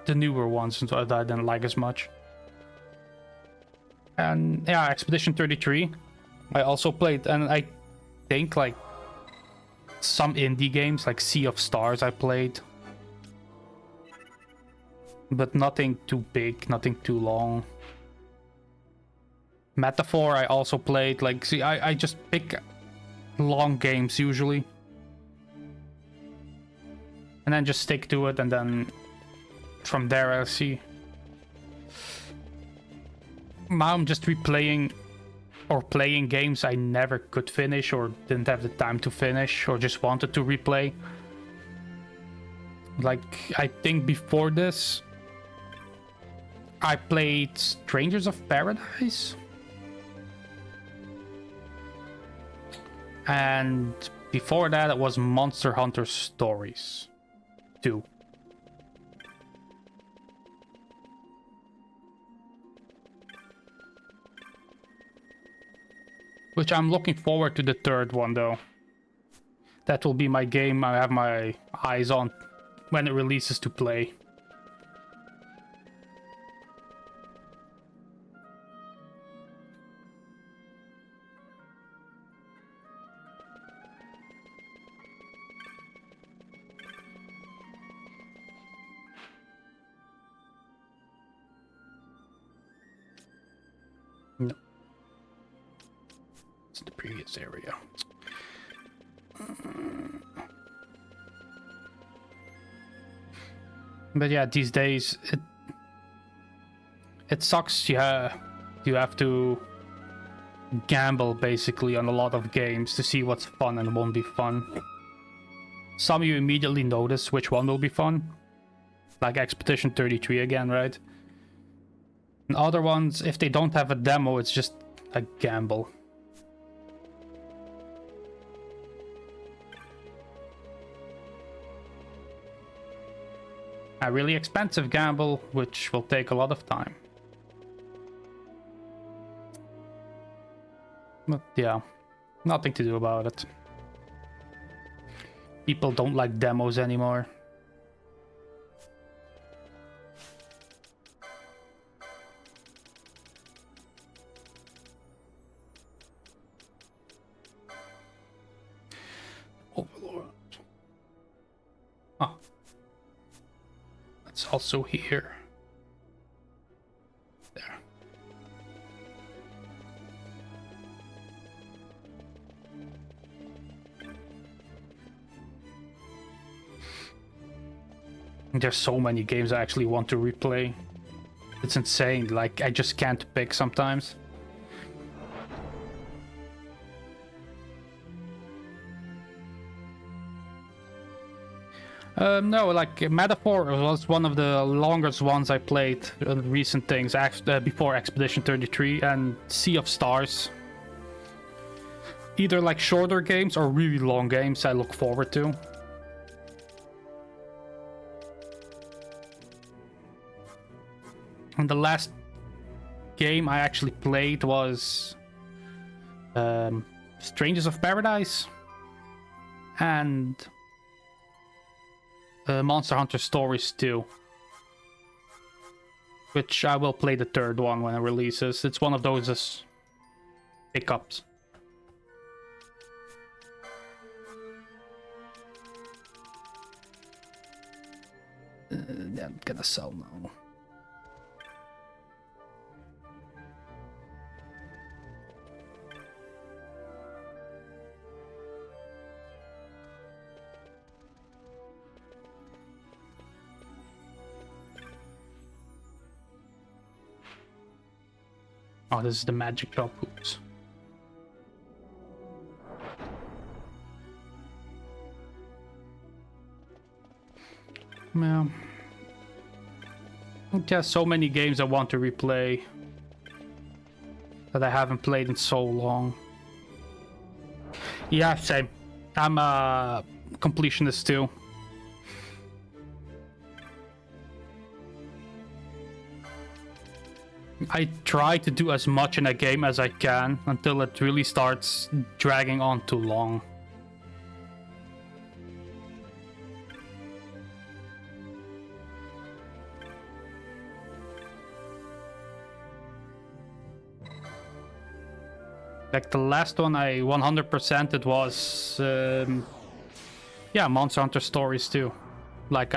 the newer ones I didn't like as much. And yeah, Expedition 33 I also played, and I think like some indie games like Sea of Stars I played. But nothing too big, nothing too long. Metaphor I also played. Like, see, I just pick long games usually. And then just stick to it, and then from there I'll see. Now I'm just replaying or playing games I never could finish or didn't have the time to finish or just wanted to replay. Like, I think before this, I played Strangers of Paradise. And before that, it was Monster Hunter Stories 2. Which I'm looking forward to the third one, though. That will be my game I have my eyes on when it releases to play. No. It's the previous area. But yeah, these days it sucks. You have to gamble basically on a lot of games to see what's fun and won't be fun. Some you immediately notice which one will be fun, like Expedition 33 again, right? And other ones, if they don't have a demo, it's just a gamble. A really expensive gamble, which will take a lot of time. But yeah, nothing to do about it. People don't like demos anymore. Overlord. Ah. It's also here. There. There's so many games I actually want to replay. It's insane. Like, I just can't pick sometimes. No, like Metaphor was one of the longest ones I played, recent things before Expedition 33, and Sea of Stars. Either like shorter games or really long games I look forward to. And the last game I actually played was Strangers of Paradise and Monster Hunter Stories 2, which I will play the third one when it releases. It's one of those pickups. I'm gonna sell now. Oh, this is the magic shop. Oops. Yeah. There's so many games I want to replay that I haven't played in so long. Yeah, same. I'm a completionist too. I try to do as much in a game as I can until it really starts dragging on too long. Like the last one I 100%ed was yeah, Monster Hunter Stories 2. Like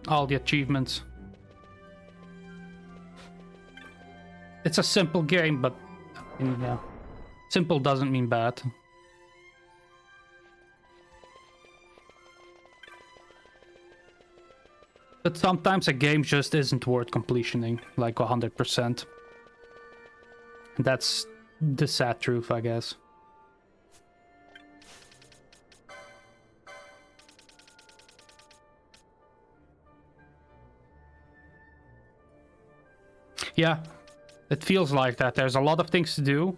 all the achievements. It's a simple game, but I mean, yeah, simple doesn't mean bad. But sometimes a game just isn't worth completioning, like 100%. That's the sad truth, I guess. Yeah, it feels like that. There's a lot of things to do,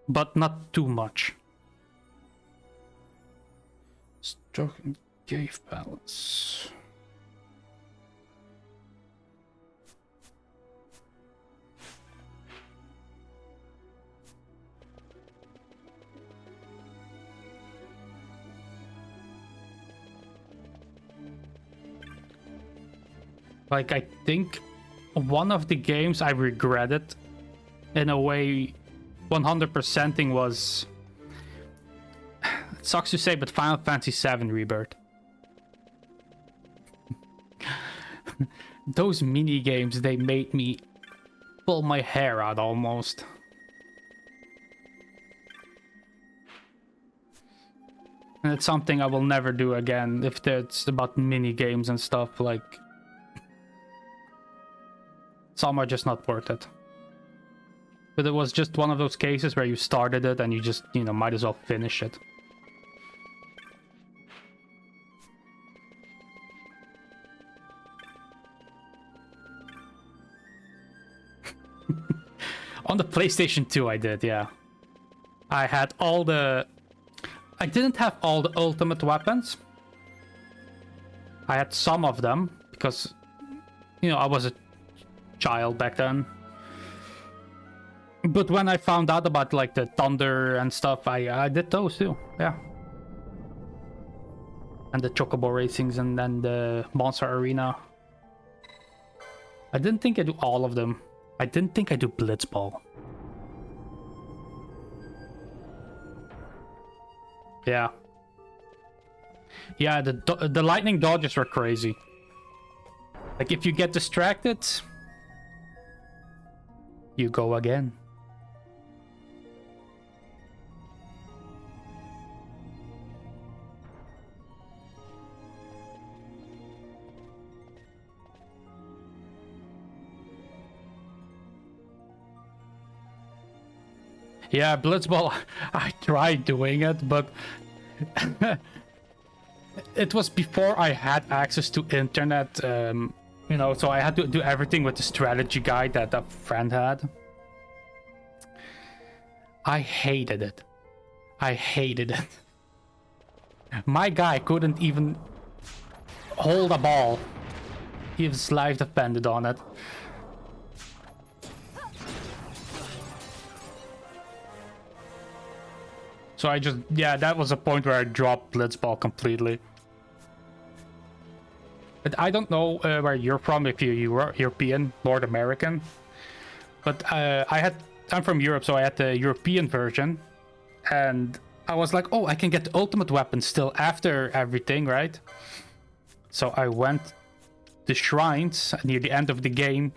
but not too much. Stroke and cave balance. Like, I think one of the games I regretted in a way 100%ing was, it sucks to say, but Final Fantasy VII Rebirth. Those mini games, they made me pull my hair out almost. And it's something I will never do again if it's about mini games and stuff. Like, some are just not worth it. But it was just one of those cases where you started it and you just, you know, might as well finish it. On the PlayStation 2 I did, yeah. I had all the... I didn't have all the ultimate weapons. I had some of them because, you know, I was a child back then. But when I found out about like the thunder and stuff, I did those too, yeah. And the chocobo racings and then the monster arena. I didn't think I do all of them. I didn't think I do Blitzball. Yeah. Yeah, the lightning dodges were crazy. Like, if you get distracted, you go again. Yeah, Blitzball, I tried doing it, but it was before I had access to internet, you know, so I had to do everything with the strategy guide that a friend had. I hated it. I hated it. My guy couldn't even hold a ball. His life depended on it. So I just, yeah, that was a point where I dropped Blitzball completely. But I don't know where you're from, if you're European, North American. But I'm from Europe, so I had the European version. And I was like, oh, I can get the ultimate weapon still after everything, right? So I went to shrines near the end of the game.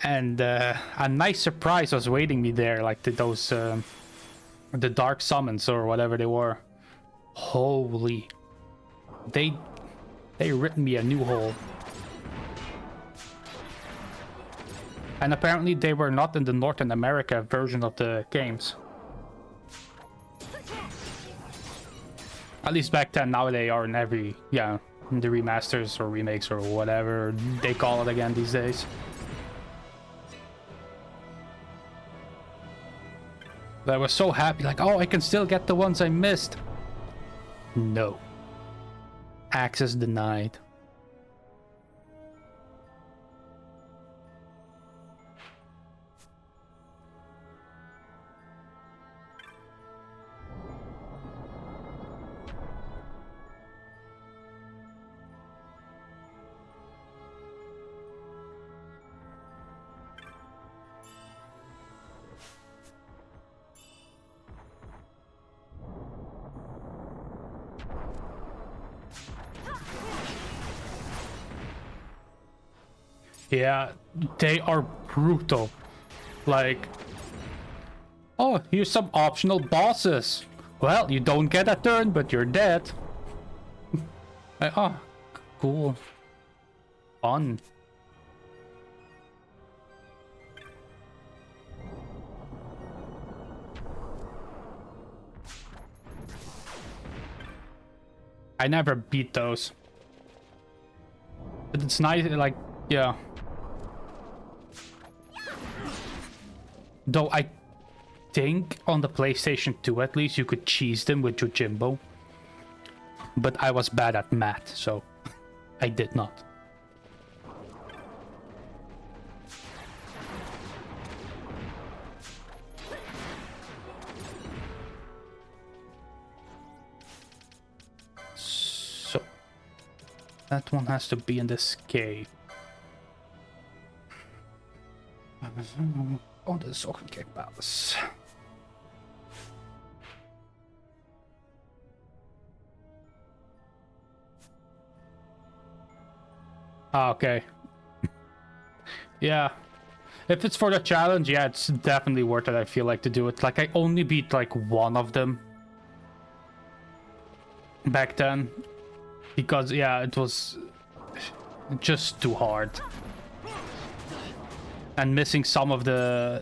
And a nice surprise was waiting me there, like those... the dark summons or whatever they were. Holy, they written me a new hole. And apparently they were not in the North America version of the games. At least back then. Now they are in every, yeah, in the remasters or remakes or whatever they call it again these days. I was so happy, like, oh, I can still get the ones I missed. No. Access denied. Yeah, they are brutal. Like, oh, here's some optional bosses. Well, you don't get a turn, but you're dead. Like, oh, cool. Fun. I never beat those. But it's nice, like, yeah. Though I think on the PlayStation 2 at least you could cheese them with Yojimbo. But I was bad at math, so I did not. So that one has to be in this cave. Oh, the Soccer Cave Palace. Ah, okay. Yeah. If it's for the challenge, yeah, it's definitely worth it, I feel like, to do it. Like, I only beat, like, one of them back then. Because, yeah, it was just too hard. And missing some of the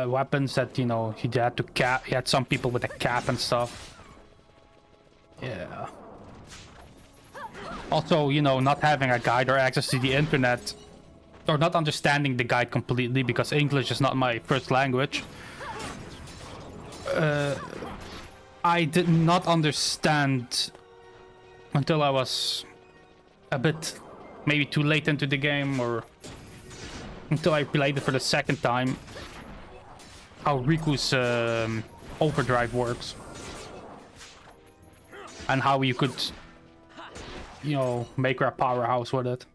weapons that, you know, he had to cap. He had some people with a cap and stuff. Yeah. Also, you know, not having a guide or access to the internet, or not understanding the guide completely because English is not my first language. I did not understand until I was a bit maybe too late into the game, or until I played it for the second time, how Riku's overdrive works. And how you could, you know, make her a powerhouse with it.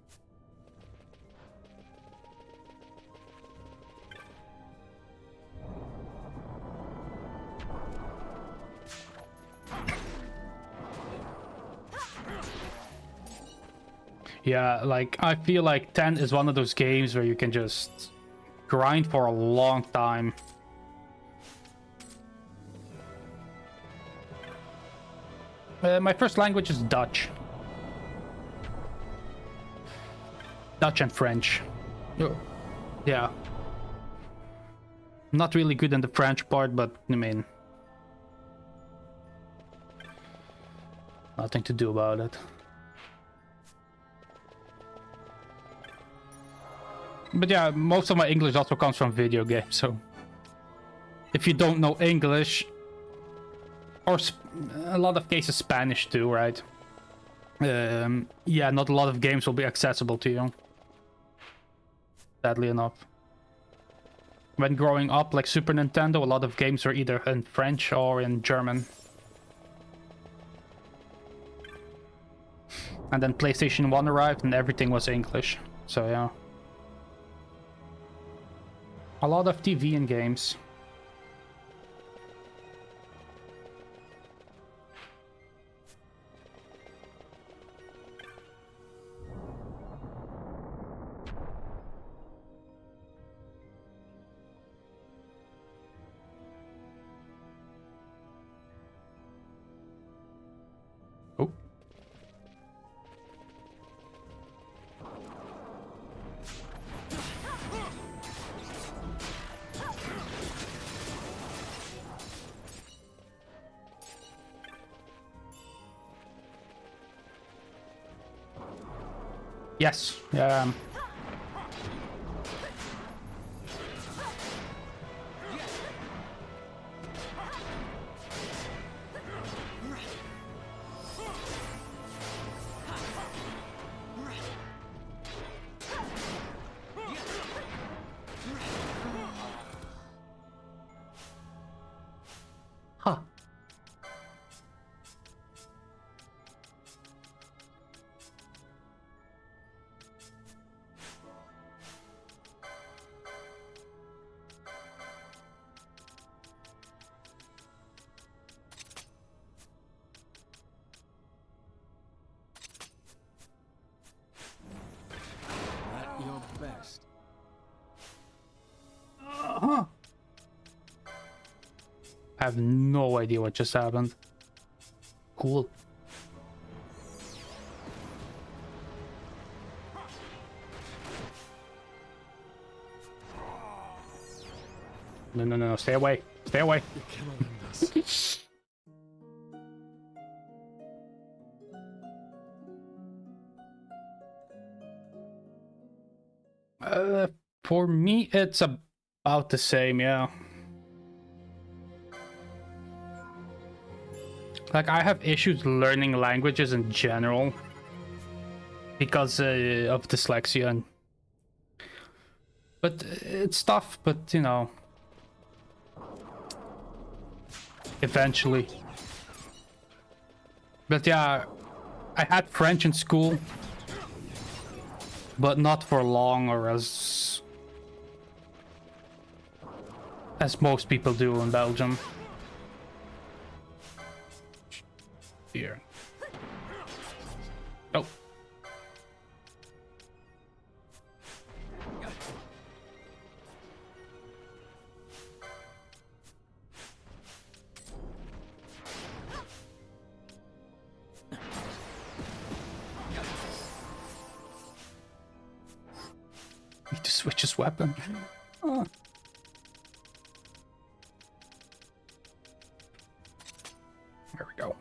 Yeah, like, I feel like 10 is one of those games where you can just grind for a long time. My first language is Dutch. Dutch and French. Yeah. Not really good in the French part, but I mean, nothing to do about it. But yeah, most of my English also comes from video games, so if you don't know English, or a lot of cases Spanish too, right? Yeah, not a lot of games will be accessible to you. Sadly enough. When growing up, like Super Nintendo, a lot of games were either in French or in German. And then PlayStation 1 arrived and everything was English, so yeah. A lot of TV and games. Oh. Yes. Huh. At your best. Huh. I have no idea what just happened. Cool. No, stay away. Stay away. You cannot end us. For me, it's about the same, yeah. Like, I have issues learning languages in general because of dyslexia. But it's tough, but you know, eventually. But yeah, I had French in school, but not for long, or as most people do in Belgium. Here. Oh. Need to switch his weapon. Oh. There we go.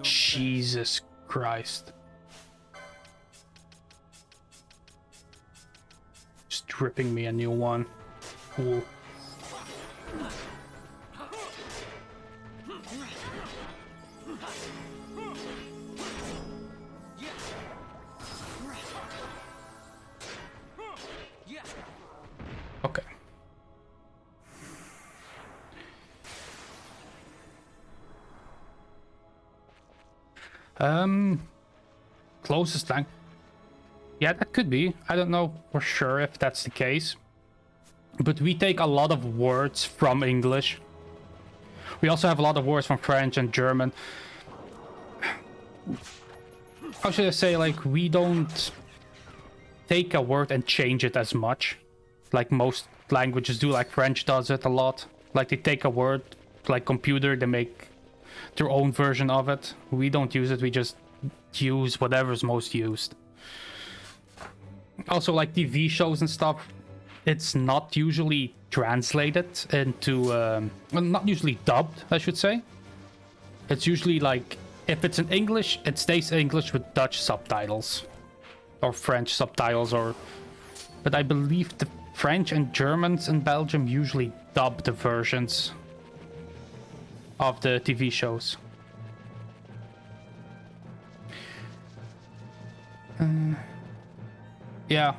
Jesus Christ. Just ripping me a new one. Cool. Okay. Closest lang. Yeah, that could be. I don't know for sure if that's the case. But we take a lot of words from English. We also have a lot of words from French and German. How should I say, like, we don't take a word and change it as much. Like most languages do, like French does it a lot. Like they take a word, like computer, they make their own version of it. We don't use it, we just use whatever's most used. Also, like TV shows and stuff, it's not usually translated into well, not usually dubbed, I should say. It's usually like, if it's in English, it stays English with Dutch subtitles or French subtitles, or but I believe the French and Germans in Belgium usually dub the versions of the TV shows. Yeah.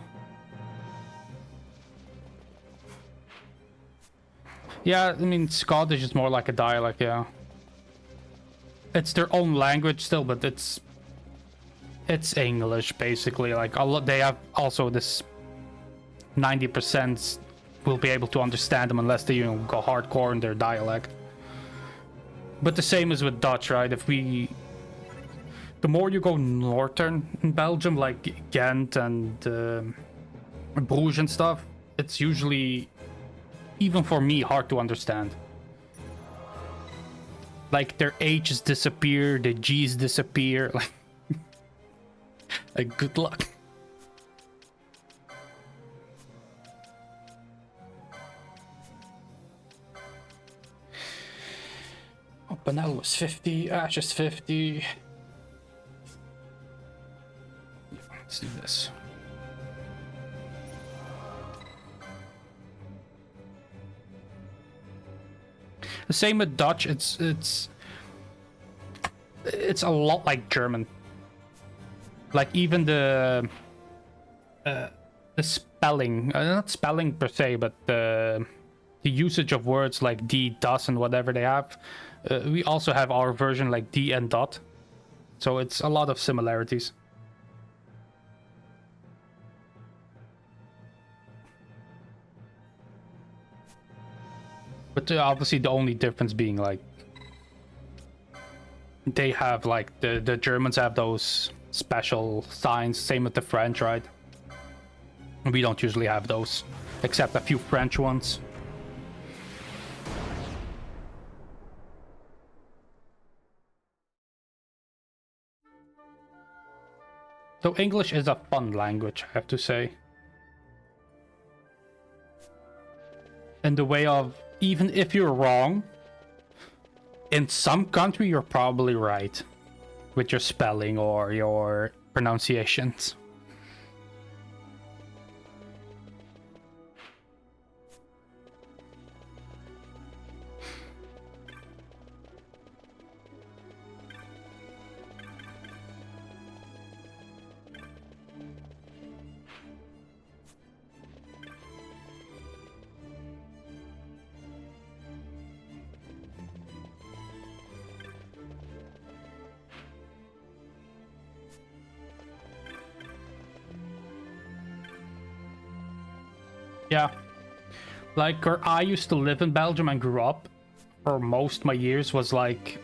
Yeah, I mean, Scottish is more like a dialect, yeah. It's their own language still, but it's English, basically. Like, they have also this 90% will be able to understand them unless they, you know, go hardcore in their dialect. But the same is with Dutch, right? The more you go northern in Belgium, like Ghent and Bruges and stuff, it's usually, even for me, hard to understand. Like, their H's disappear, the G's disappear. Like good luck. Oh, Panel was 50, Ashes 50. Let's do this. The same with Dutch. It's a lot like German. Like even the spelling, not spelling per se, but the usage of words like D, das, and whatever they have. We also have our version like D and dot. So it's a lot of similarities. But obviously the only difference being like they have like the Germans have those special signs, same with the French, right? We don't usually have those, except a few French ones. Though English is a fun language, I have to say. In the way of, even if you're wrong, in some country you're probably right with your spelling or your pronunciations. Yeah, like where I used to live in Belgium and grew up for most of my years was like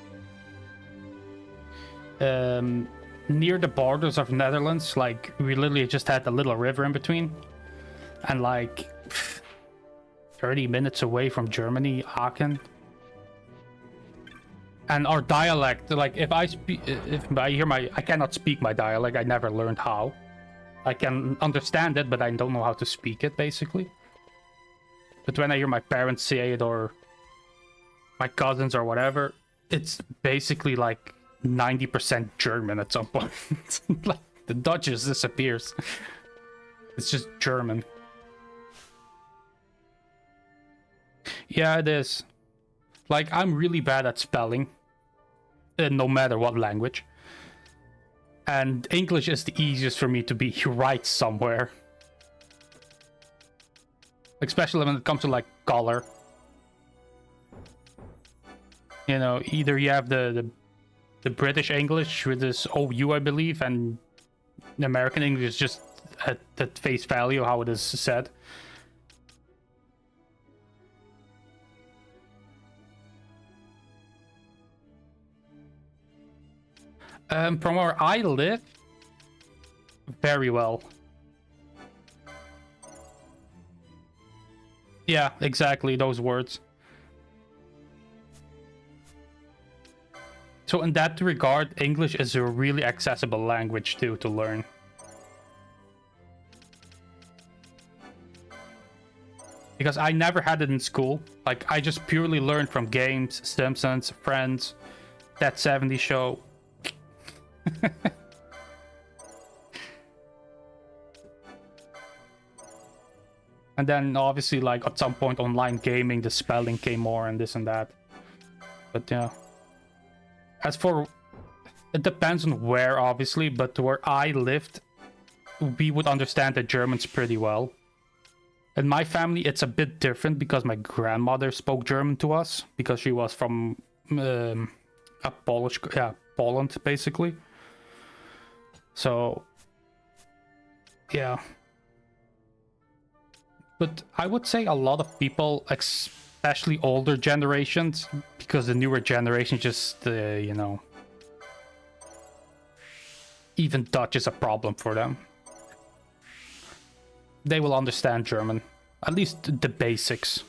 near the borders of Netherlands. Like we literally just had a little river in between, and like 30 minutes away from Germany, Aachen. And our dialect, like if I hear I cannot speak my dialect. I never learned how. I can understand it, but I don't know how to speak it, basically. But when I hear my parents say it, or my cousins or whatever, it's basically like 90% German at some point. Like the Dutch just disappears. It's just German. Yeah, it is. Like, I'm really bad at spelling, no matter what language. And English is the easiest for me to be right somewhere. Especially when it comes to, like, color. You know, either you have the British English with this OU, I believe, and the American English just at face value, how it is said. From where I live, very well. Yeah, exactly, those words. So in that regard, English is a really accessible language too to learn. Because I never had it in school. Like, I just purely learned from games, Simpsons, Friends, That 70s Show. And then obviously, like, at some point online gaming, the spelling came more and this and that. But yeah. As for, it depends on where, obviously, but where I lived, we would understand the Germans pretty well. In my family, it's a bit different because my grandmother spoke German to us because she was from Poland, basically. So, yeah. But I would say a lot of people, especially older generations, because the newer generation just, you know, even Dutch is a problem for them. They will understand German, at least the basics.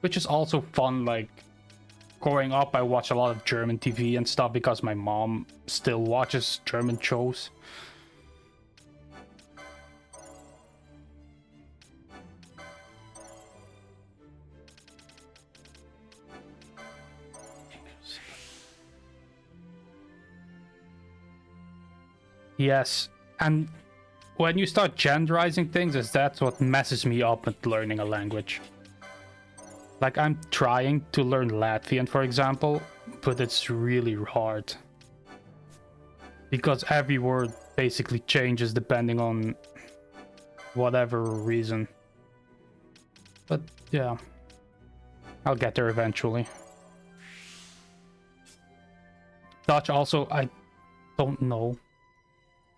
Which is also fun, like, growing up I watch a lot of German TV and stuff because my mom still watches German shows. Yes, and when you start genderizing things, that's what messes me up with learning a language. Like, I'm trying to learn Latvian, for example, but it's really hard. Because every word basically changes depending on whatever reason. But yeah, I'll get there eventually. Dutch also, I don't know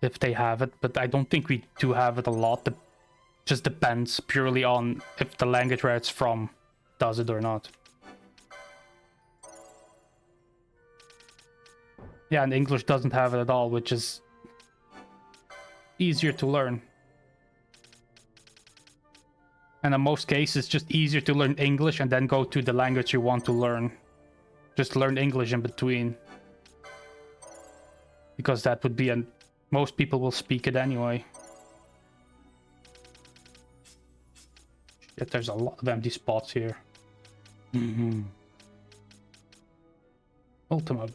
if they have it, but I don't think we do have it a lot. It just depends purely on if the language where it's from does it or not. Yeah, and English doesn't have it at all, which is easier to learn. And in most cases, it's just easier to learn English and then go to the language you want to learn. Just learn English in between. Because that would be, and most people will speak it anyway. Shit, there's a lot of empty spots here. Ultima.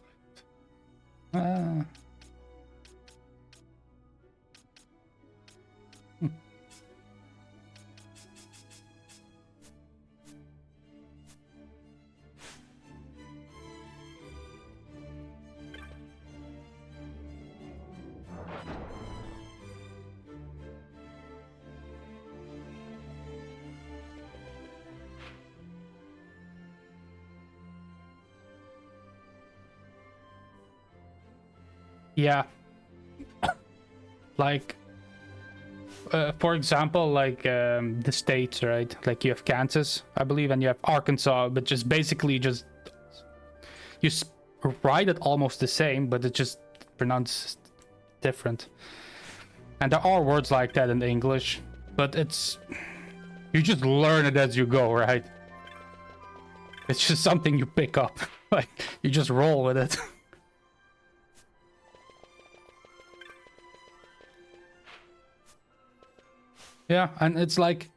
Yeah. Like, for example, like the states, right? Like you have Kansas, I believe, and you have Arkansas, but just basically just you write it almost the same, but it's just pronounced different. And there are words like that in English, but it's you just learn it as you go, right? It's just something you pick up. Like you just roll with it. Yeah, and it's like,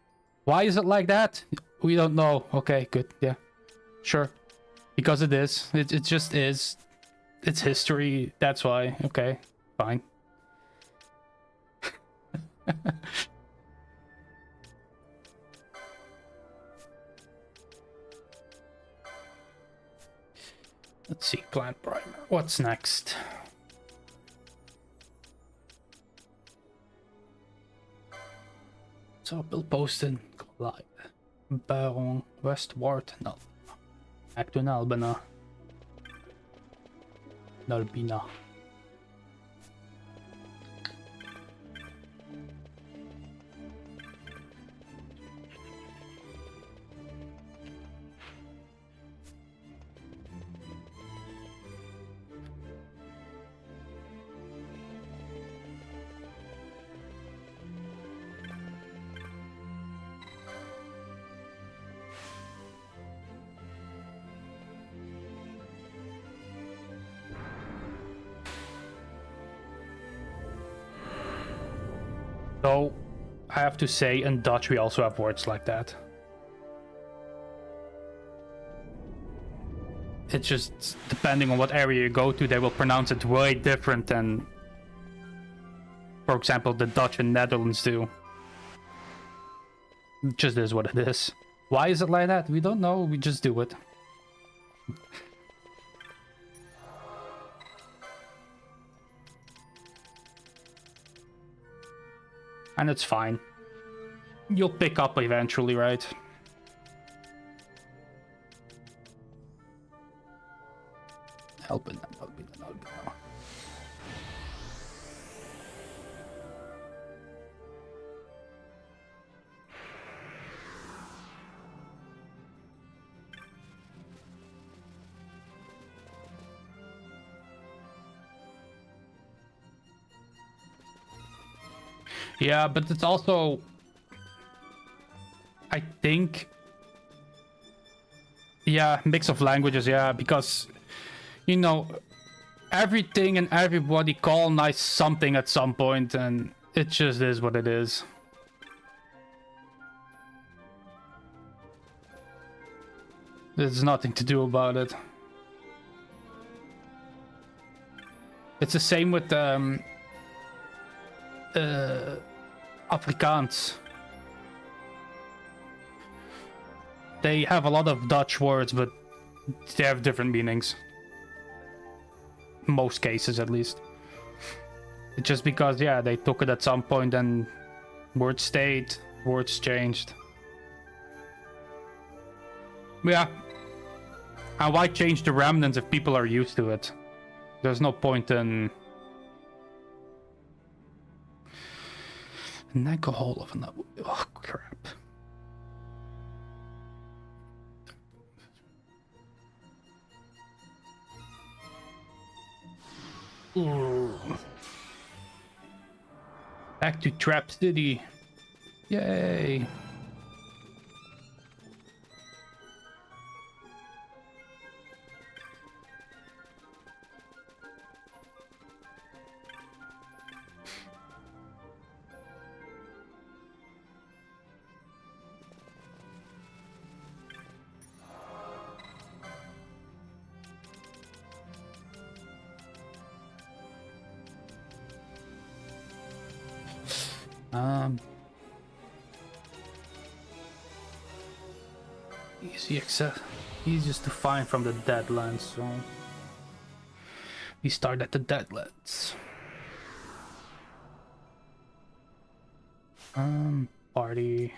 why is it like that? We don't know. Okay, good. Yeah, sure. Because it is. It just is. It's history. That's why. Okay, fine. Let's see, plant primer. What's next? So Bill posted Collide. Baron Westward. No. Back to Nalbina. Nalbina. So, I have to say, in Dutch we also have words like that. It's just, depending on what area you go to, they will pronounce it way different than, for example, the Dutch and Netherlands do. It just is what it is. Why is it like that? We don't know, we just do it. And it's fine. You'll pick up eventually, right? Help it. Yeah, but it's also, I think, yeah, mix of languages, yeah, because, you know, everything and everybody colonized something at some point, and it just is what it is. There's nothing to do about it. It's the same with Afrikaans. They have a lot of Dutch words, but they have different meanings. Most cases, at least. It's just because, yeah, they took it at some point and words stayed, words changed. Yeah. And why change the remnants if people are used to it? There's no point in... Neck a hole of another. Oh, crap. Ooh. Back to Trap City. Yay. Easy access, easiest to find from the Deadlands, so we start at the Deadlands. Party.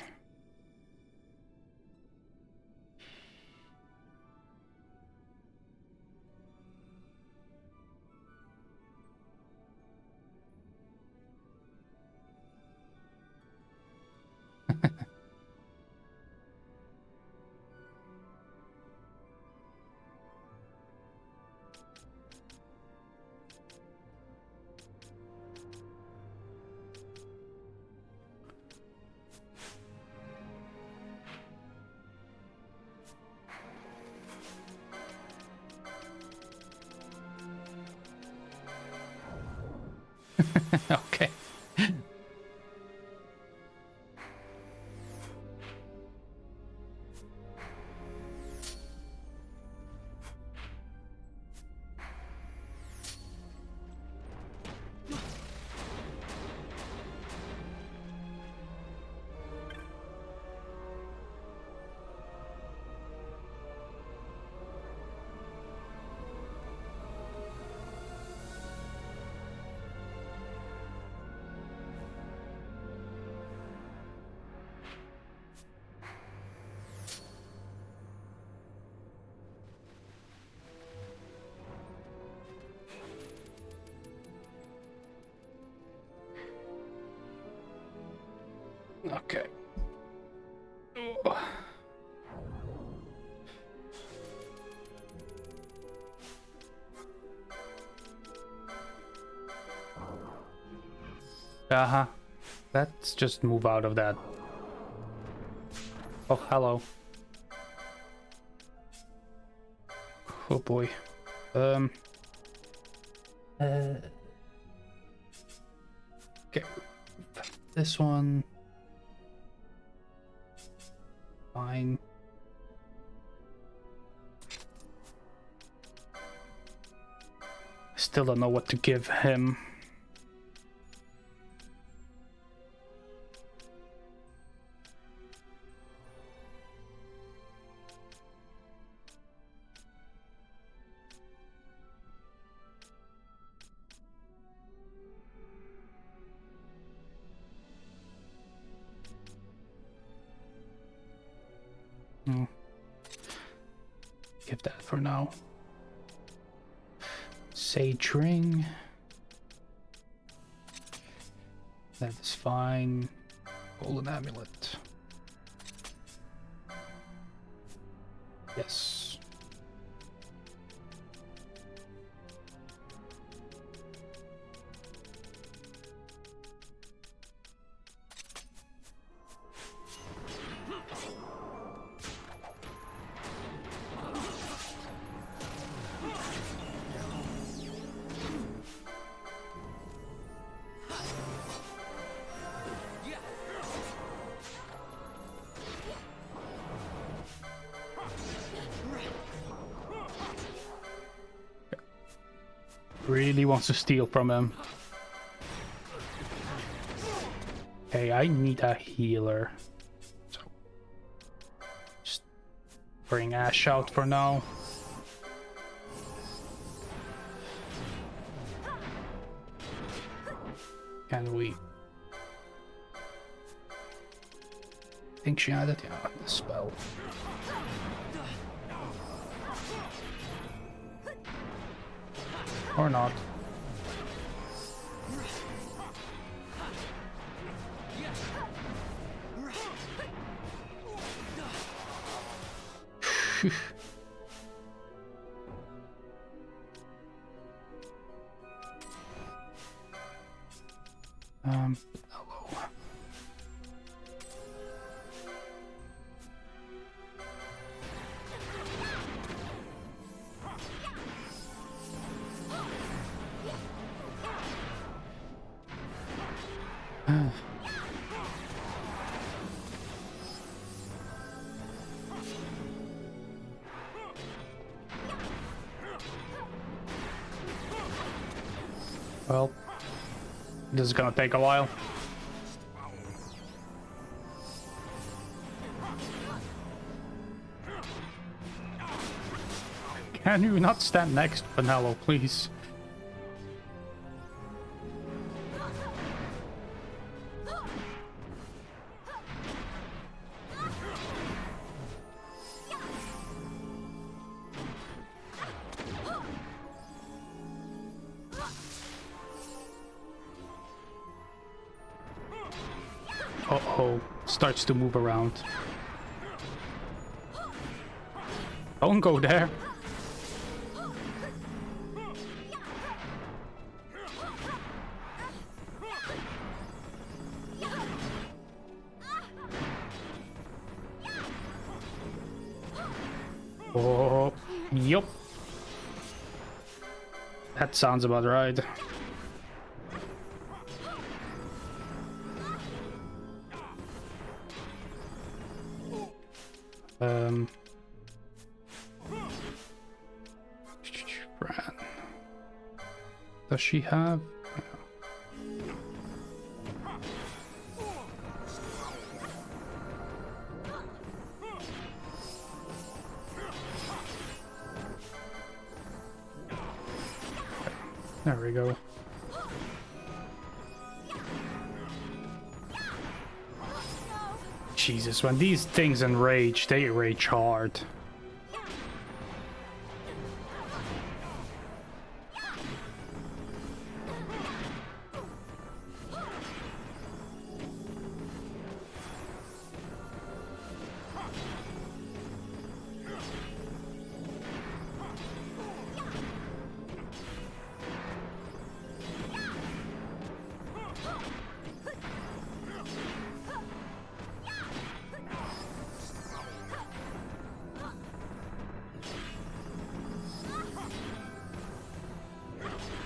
Okay. Okay. Uh-huh. Let's just move out of that. Oh, hello. Oh boy. Okay. This one. Fine. Still don't know what to give him. Give that for now. Sage ring. That is fine. Golden amulet. Yes. Really wants to steal from him. Okay, I need a healer. So just bring Ash out for now. Can we? I think she had it, yeah, the spell. Or not. Hello. Well, this is gonna take a while. Can you not stand next to Vanello, please? Uh-oh, starts to move around. Don't go there. Oh, yup. That sounds about right. Bran. Does she have? There we go. Jesus, when these things enrage, they rage hard.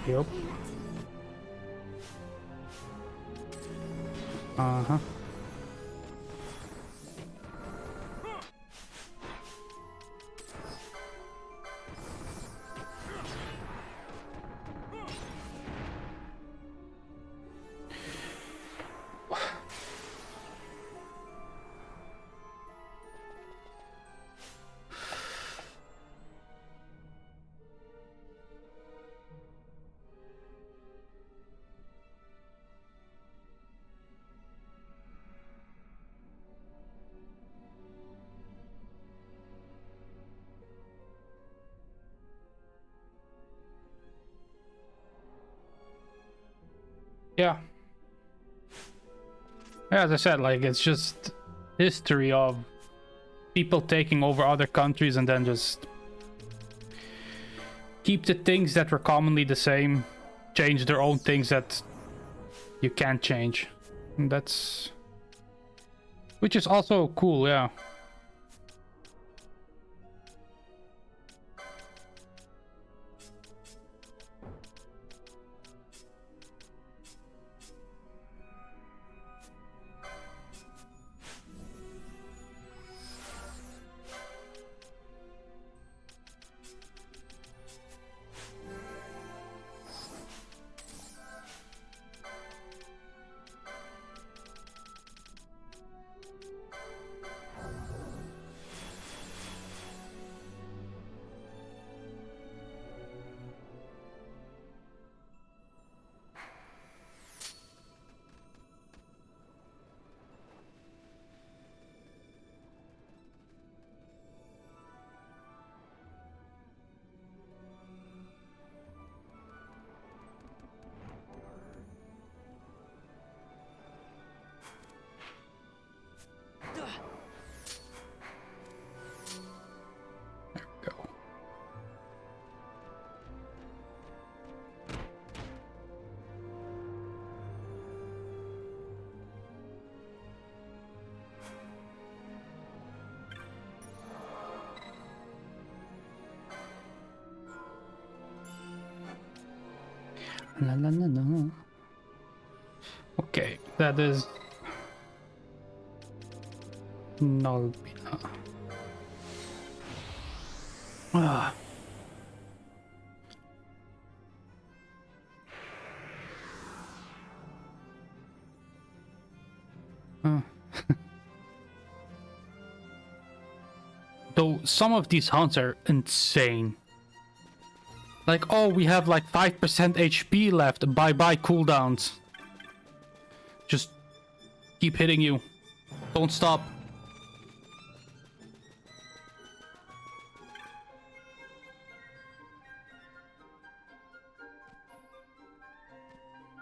Yep. Uh-huh. Yeah. As I said, like, it's just history of people taking over other countries and then just keep the things that were commonly the same, change their own things that you can't change. And that's... which is also cool, yeah. La, la, la, la. Okay, that is Nalbina. Ah. Though some of these hunts are insane. Like, oh, we have like 5% HP left. Bye-bye cooldowns. Just keep hitting you. Don't stop.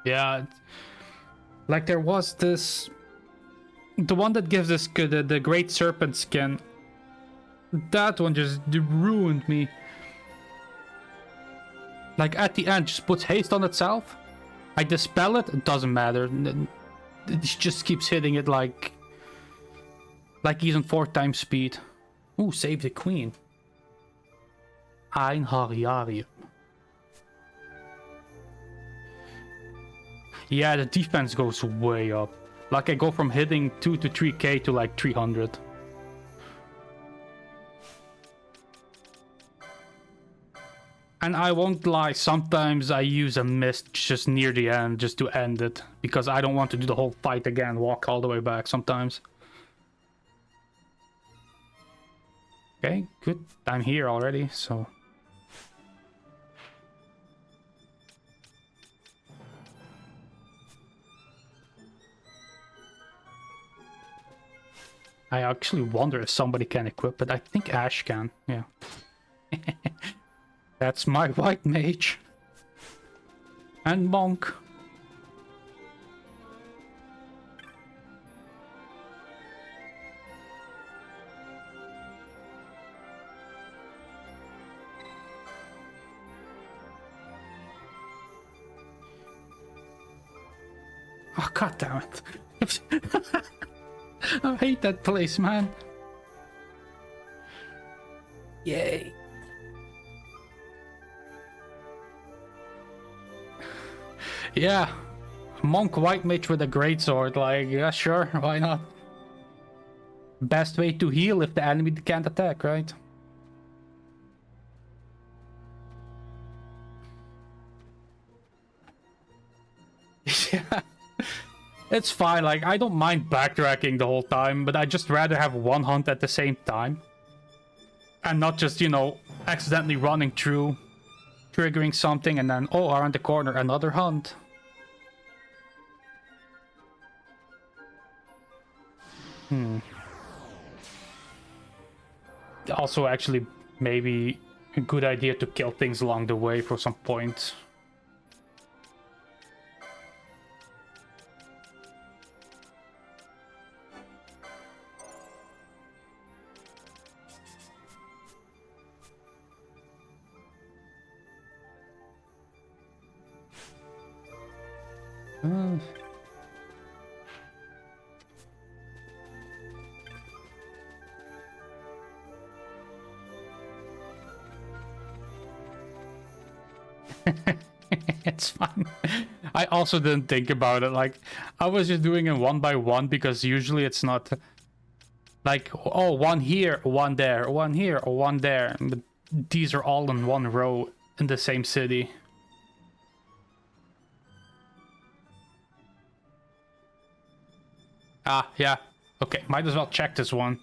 Yeah. Like there was this... The one that gives us the Great Serpent skin. That one just ruined me. Like at the end, just puts haste on itself. I dispel it, it doesn't matter. It just keeps hitting it like he's on 4 times speed. Ooh, save the queen. Ein Hariarium. Yeah, the defense goes way up. Like I go from hitting 2 to 3k to like 300. And I won't lie, sometimes I use a mist just near the end just to end it. Because I don't want to do the whole fight again, walk all the way back sometimes. Okay, good. I'm here already, so... I actually wonder if somebody can equip it. I think Ash can, yeah. That's my white mage. And monk. Oh, god damn it. I hate that place, man. Yay. Yeah. Monk white mage with a greatsword, like, yeah, sure, why not? Best way to heal if the enemy can't attack, right? Yeah. It's fine, like, I don't mind backtracking the whole time, but I'd just rather have one hunt at the same time. And not just, you know, accidentally running through, triggering something, and then, oh, around the corner, another hunt. Also, actually, maybe a good idea to kill things along the way for some point. It's fine. I also didn't think about it. Like, I was just doing it one by one because usually it's not like, oh, one here, one there, one here, or one there. But these are all in one row in the same city. Ah, yeah. Okay, might as well check this one.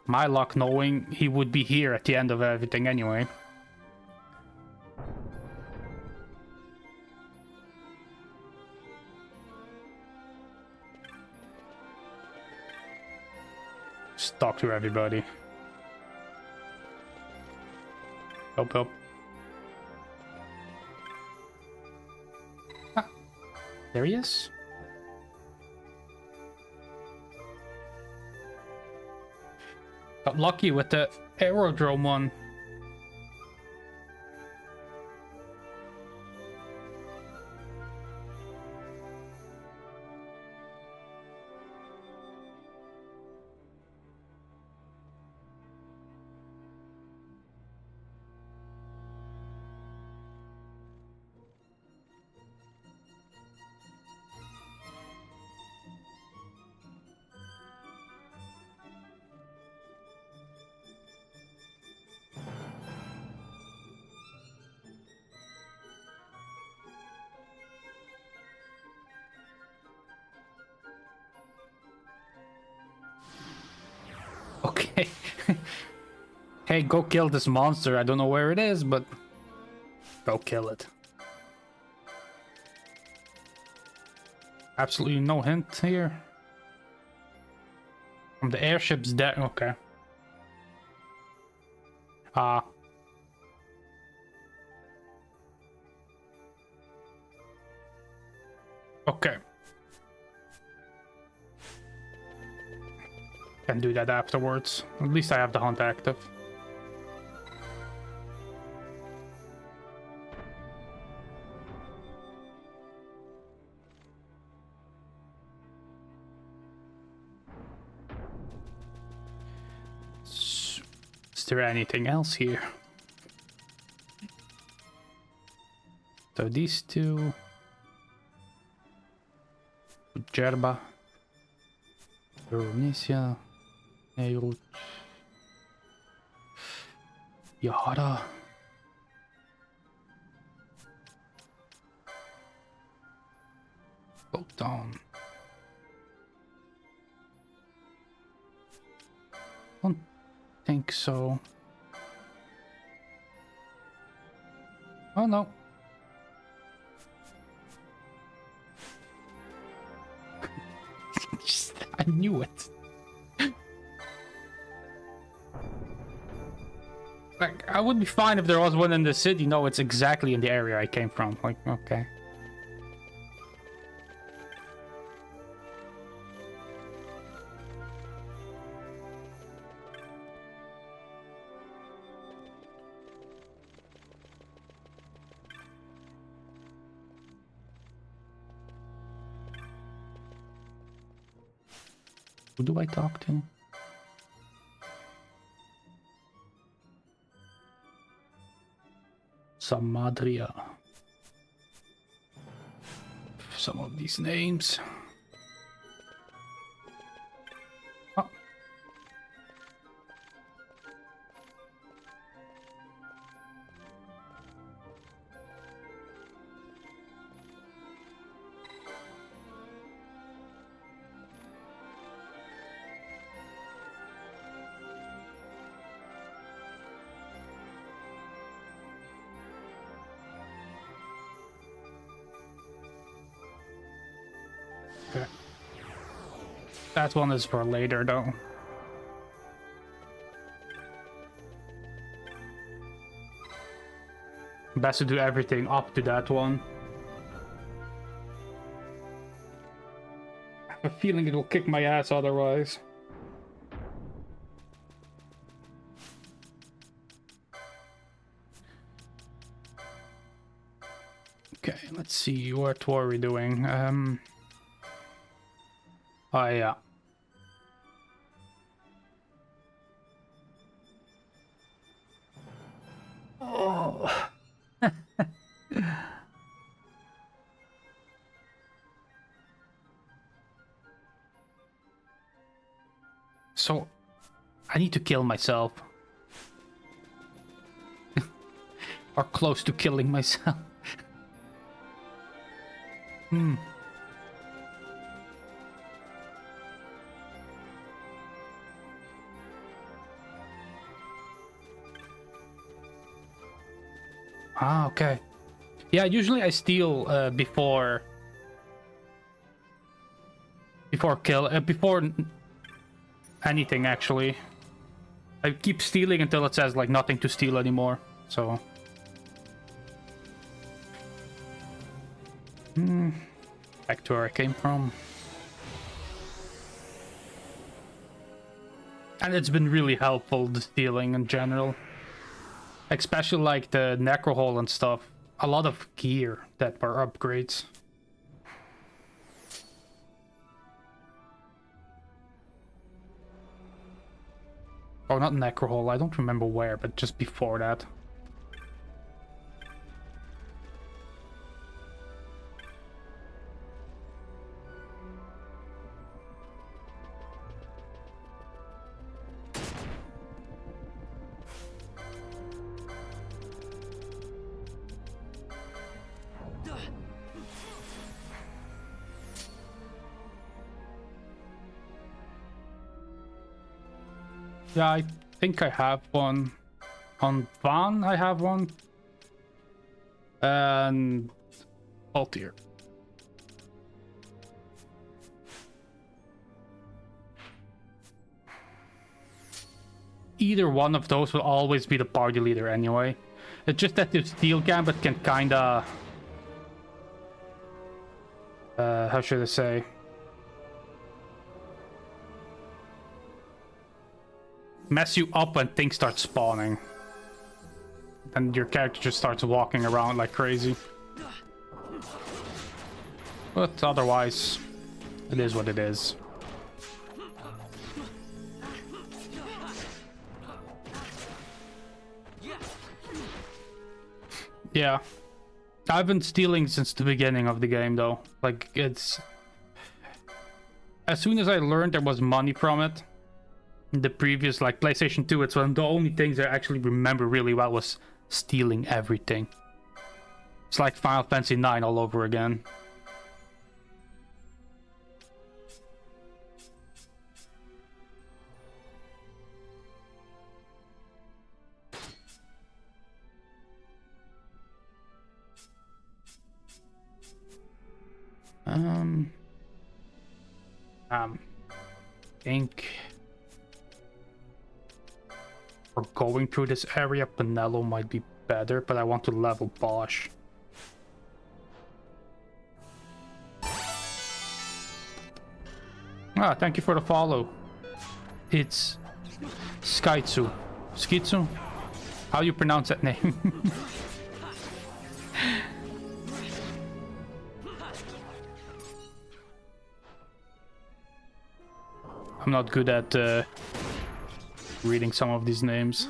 My luck knowing he would be here at the end of everything anyway. Just talk to everybody. Help, help. Ah, there he is. Got lucky with the aerodrome one. Okay. Hey, go kill this monster. I don't know where it is, but go kill it. Absolutely no hint here. From the airship's deck. Okay. Okay. Can do that afterwards. At least I have the hunt active. Is there anything else here? So these two. Jerba. Veronesia. Neyrut. Yahara. Botan. Don't think so. Oh no. I knew it. Like, I would be fine if there was one in the city. No, it's exactly in the area I came from. Like, okay. Who do I talk to? Samadria. Some of these names. Oh. Okay. That one is for later, though. Best to do everything up to that one. I have a feeling it'll kick my ass otherwise. Okay, let's see, what were we doing? Oh yeah. Oh. So, I need to kill myself. Or close to killing myself. Ah, okay. Yeah, usually I steal before anything actually. I keep stealing until it says like nothing to steal anymore. So back to where I came from. And it's been really helpful, the stealing in general. Especially like the necro hole and stuff. A lot of gear that were upgrades. Oh, not necro hole, I don't remember where, but just before that. Yeah, I think I have one. On Van, I have one. And Altier. Either one of those will always be the party leader anyway. It's just that the Steel Gambit can kinda... how should I say? Mess you up when things start spawning. And your character just starts walking around like crazy. But otherwise, it is what it is. Yeah. I've been stealing since the beginning of the game though. Like, it's... As soon as I learned there was money from it, in the previous, like, PlayStation 2, it's one of the only things I actually remember really well was stealing everything. It's like Final Fantasy IX all over again. Think for going through this area, Pinello might be better, but I want to level Bosch. Ah, thank you for the follow. It's Skitsu. Skitsu? How do you pronounce that name? I'm not good at reading some of these names.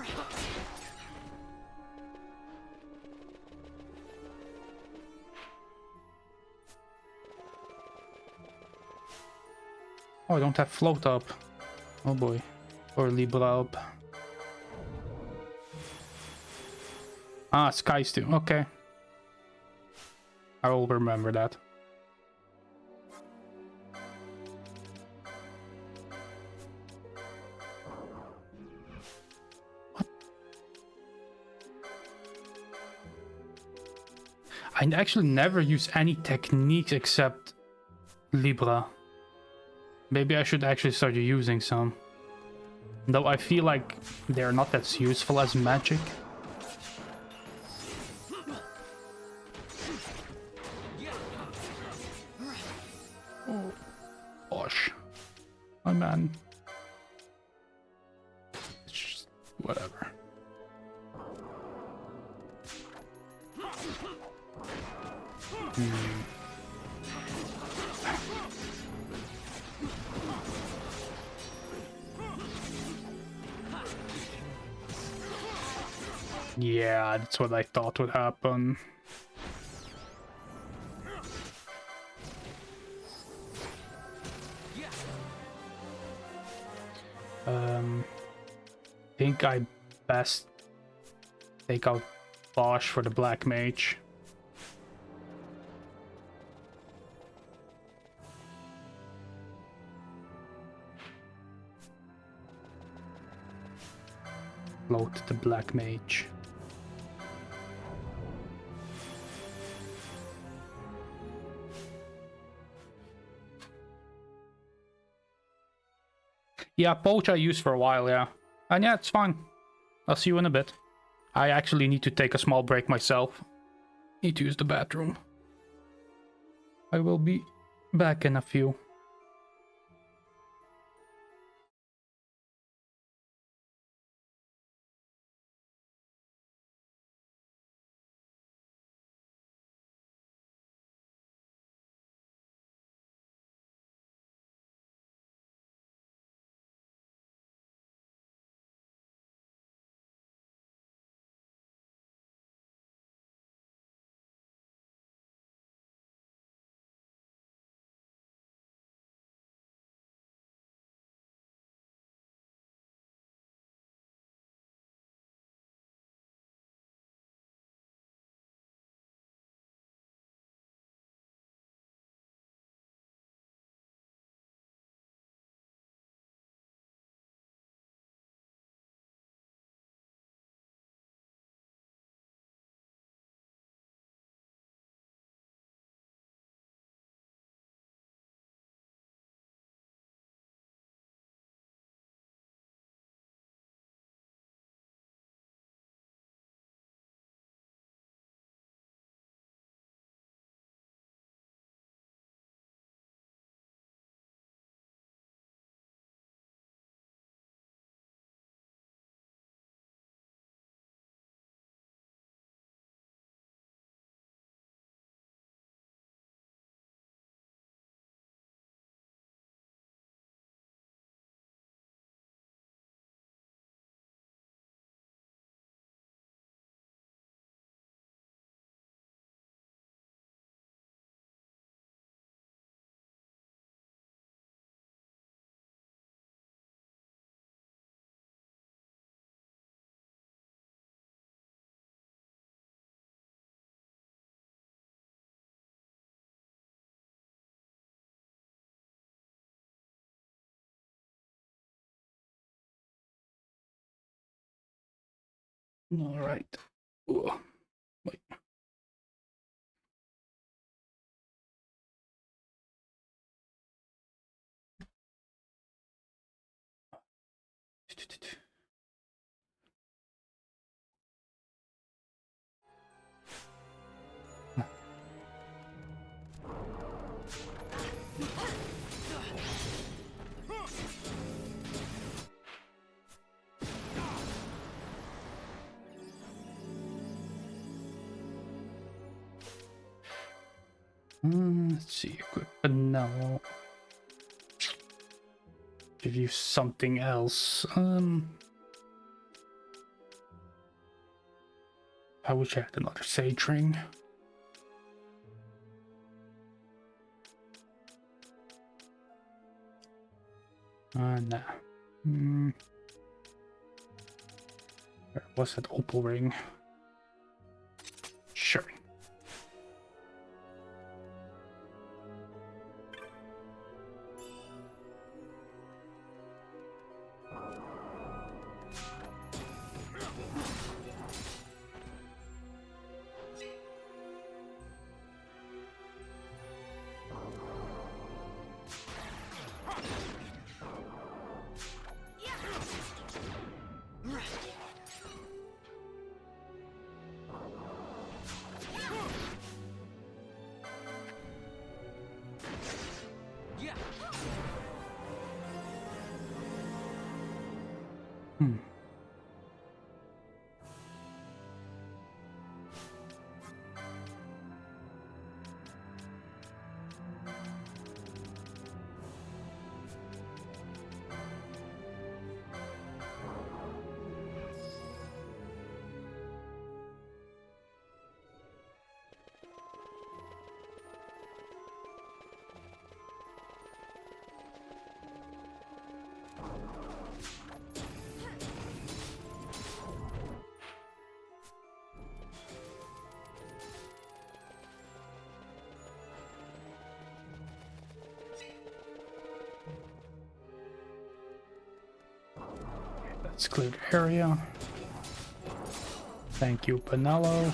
Oh, I don't have float up. Oh boy. Or Libra up. Ah, Skies too. Okay. I will remember that. I actually never use any techniques except Libra. Maybe I should actually start using some. Though I feel like they're not as useful as magic. Oh, gosh. My man. It's just whatever. Yeah, that's what I thought would happen. Think I best take out Bosch for the Black Mage. Float the Black Mage. Yeah, Poach I used for a while, yeah. And yeah, it's fine. I'll see you in a bit. I actually need to take a small break myself. Need to use the bathroom. I will be back in a few. All right. Ooh. Wait. Let's see, equip Vanilla. Give you something else. I wish I had another Sage Ring. Nah. Where was that Opal Ring? Sure. Let's clear the area. Thank you, Panello.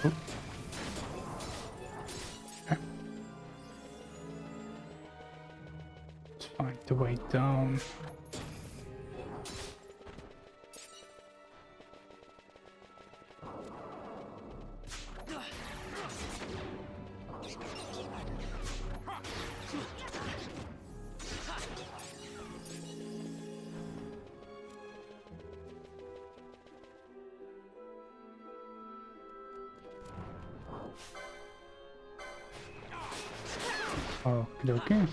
Oh. Let's find the way down. Okay.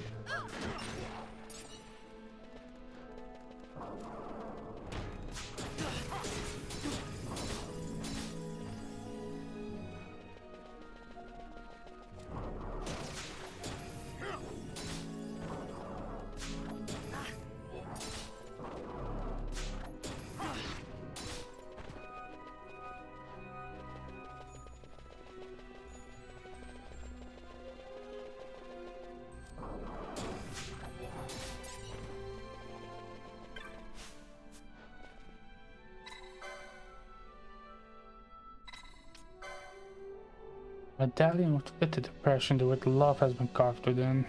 Medallion would fit the depression. The word love has been carved within.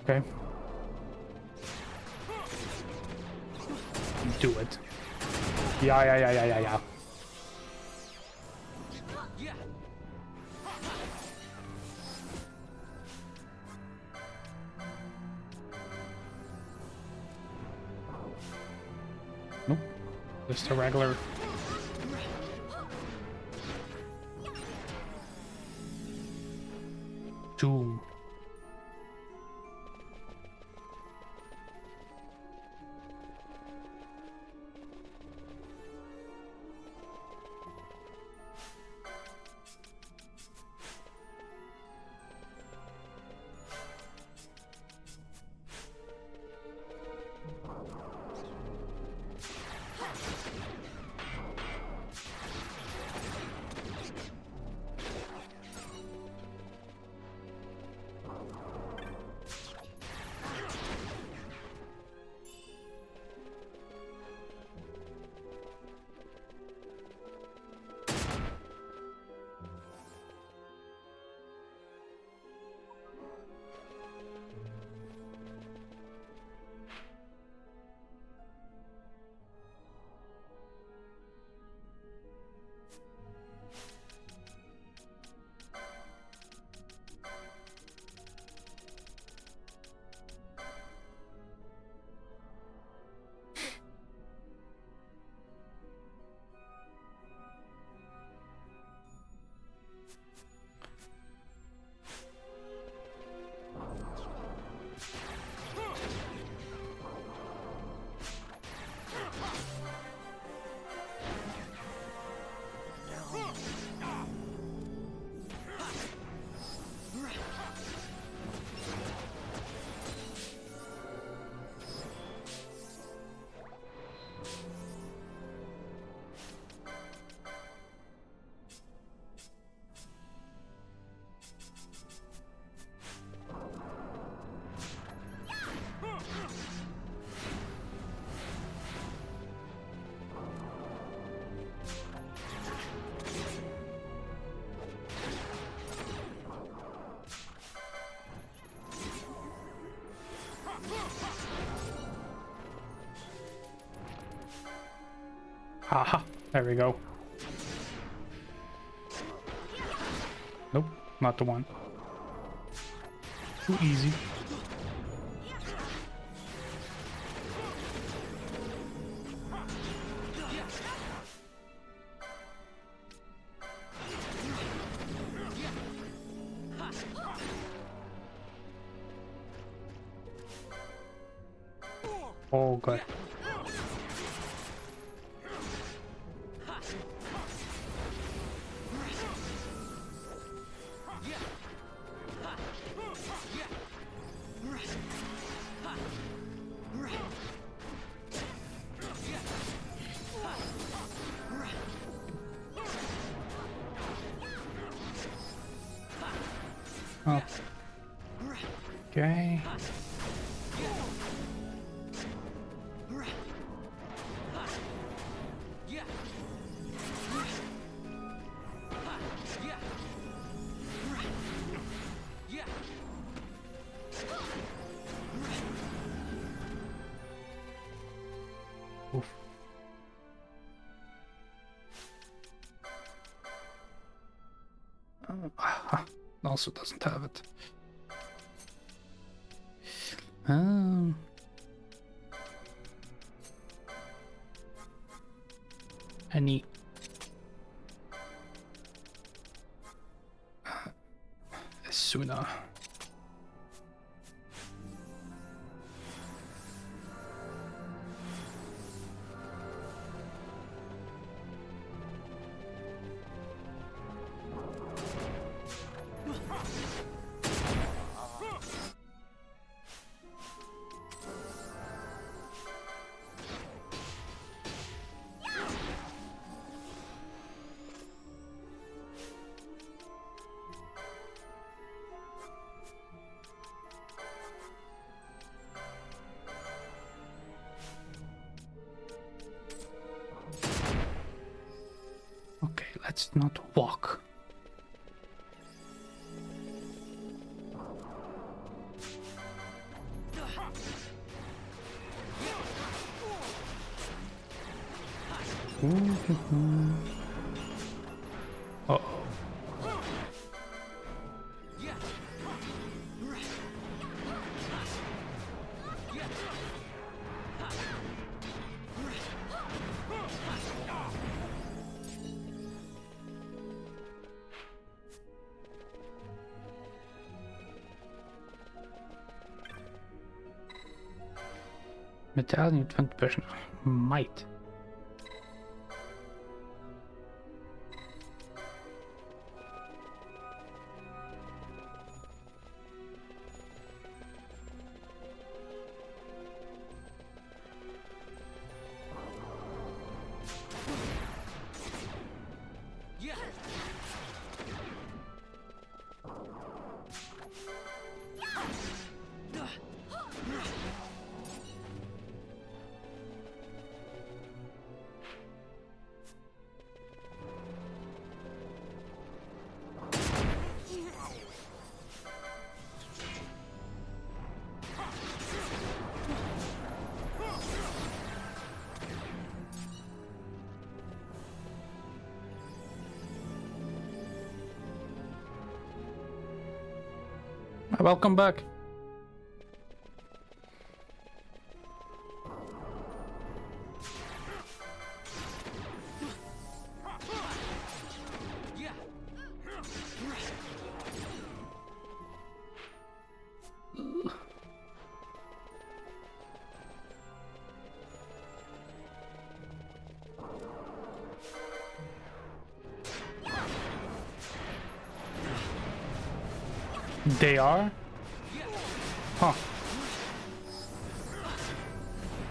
Okay. Do it. Yeah. Nope. Just a regular. Doom. Haha, there we go. Nope, not the one. Too easy. Oh, good. Oh. Okay. Oof. Also doesn't have it. Any sooner. Let's not walk. Uh-oh. Medallion 20%. Might. Welcome back. They are? Huh.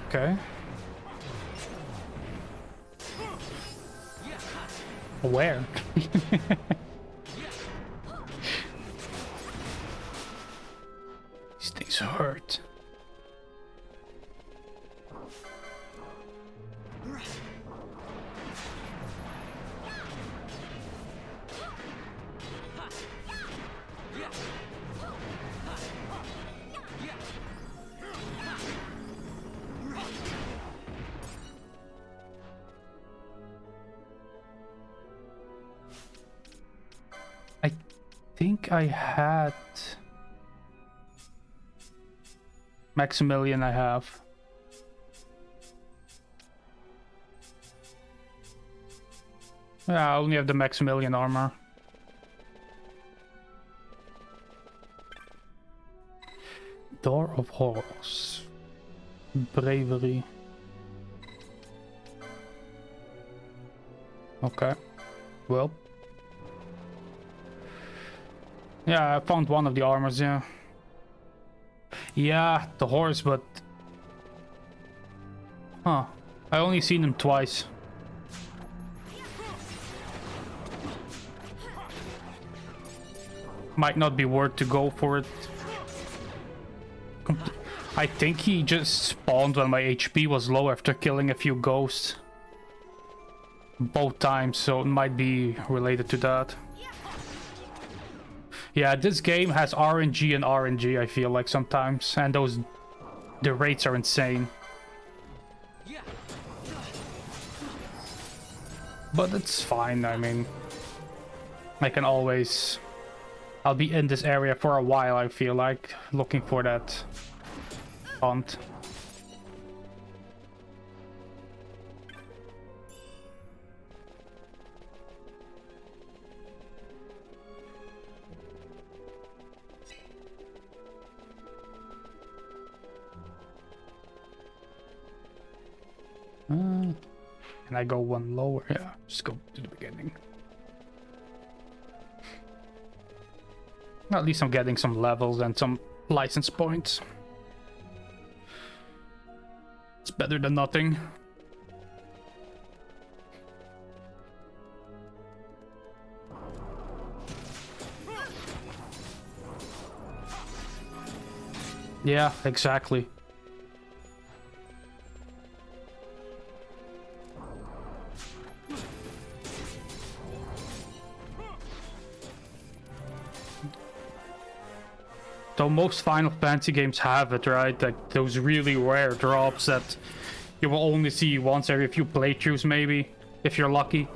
Okay. Where? These things hurt. I think I had Maximilian. I have. Yeah, I only have the Maximilian armor. Door of Horrors. Bravery. Okay. Well. Yeah, I found one of the armors, yeah. Yeah, the horse, but... Huh. I only seen him twice. Might not be worth to go for it. I think he just spawned when my HP was low after killing a few ghosts. Both times, so it might be related to that. Yeah, this game has RNG and RNG, I feel like sometimes, and the rates are insane. But it's fine, I mean, I can always... I'll be in this area for a while, I feel like, looking for that font. Can I go one lower? Yeah, just go to the beginning. At least I'm getting some levels and some license points. It's better than nothing. Yeah, exactly. Though most Final Fantasy games have it, right? Like those really rare drops that you will only see once every few playthroughs, maybe, if you're lucky.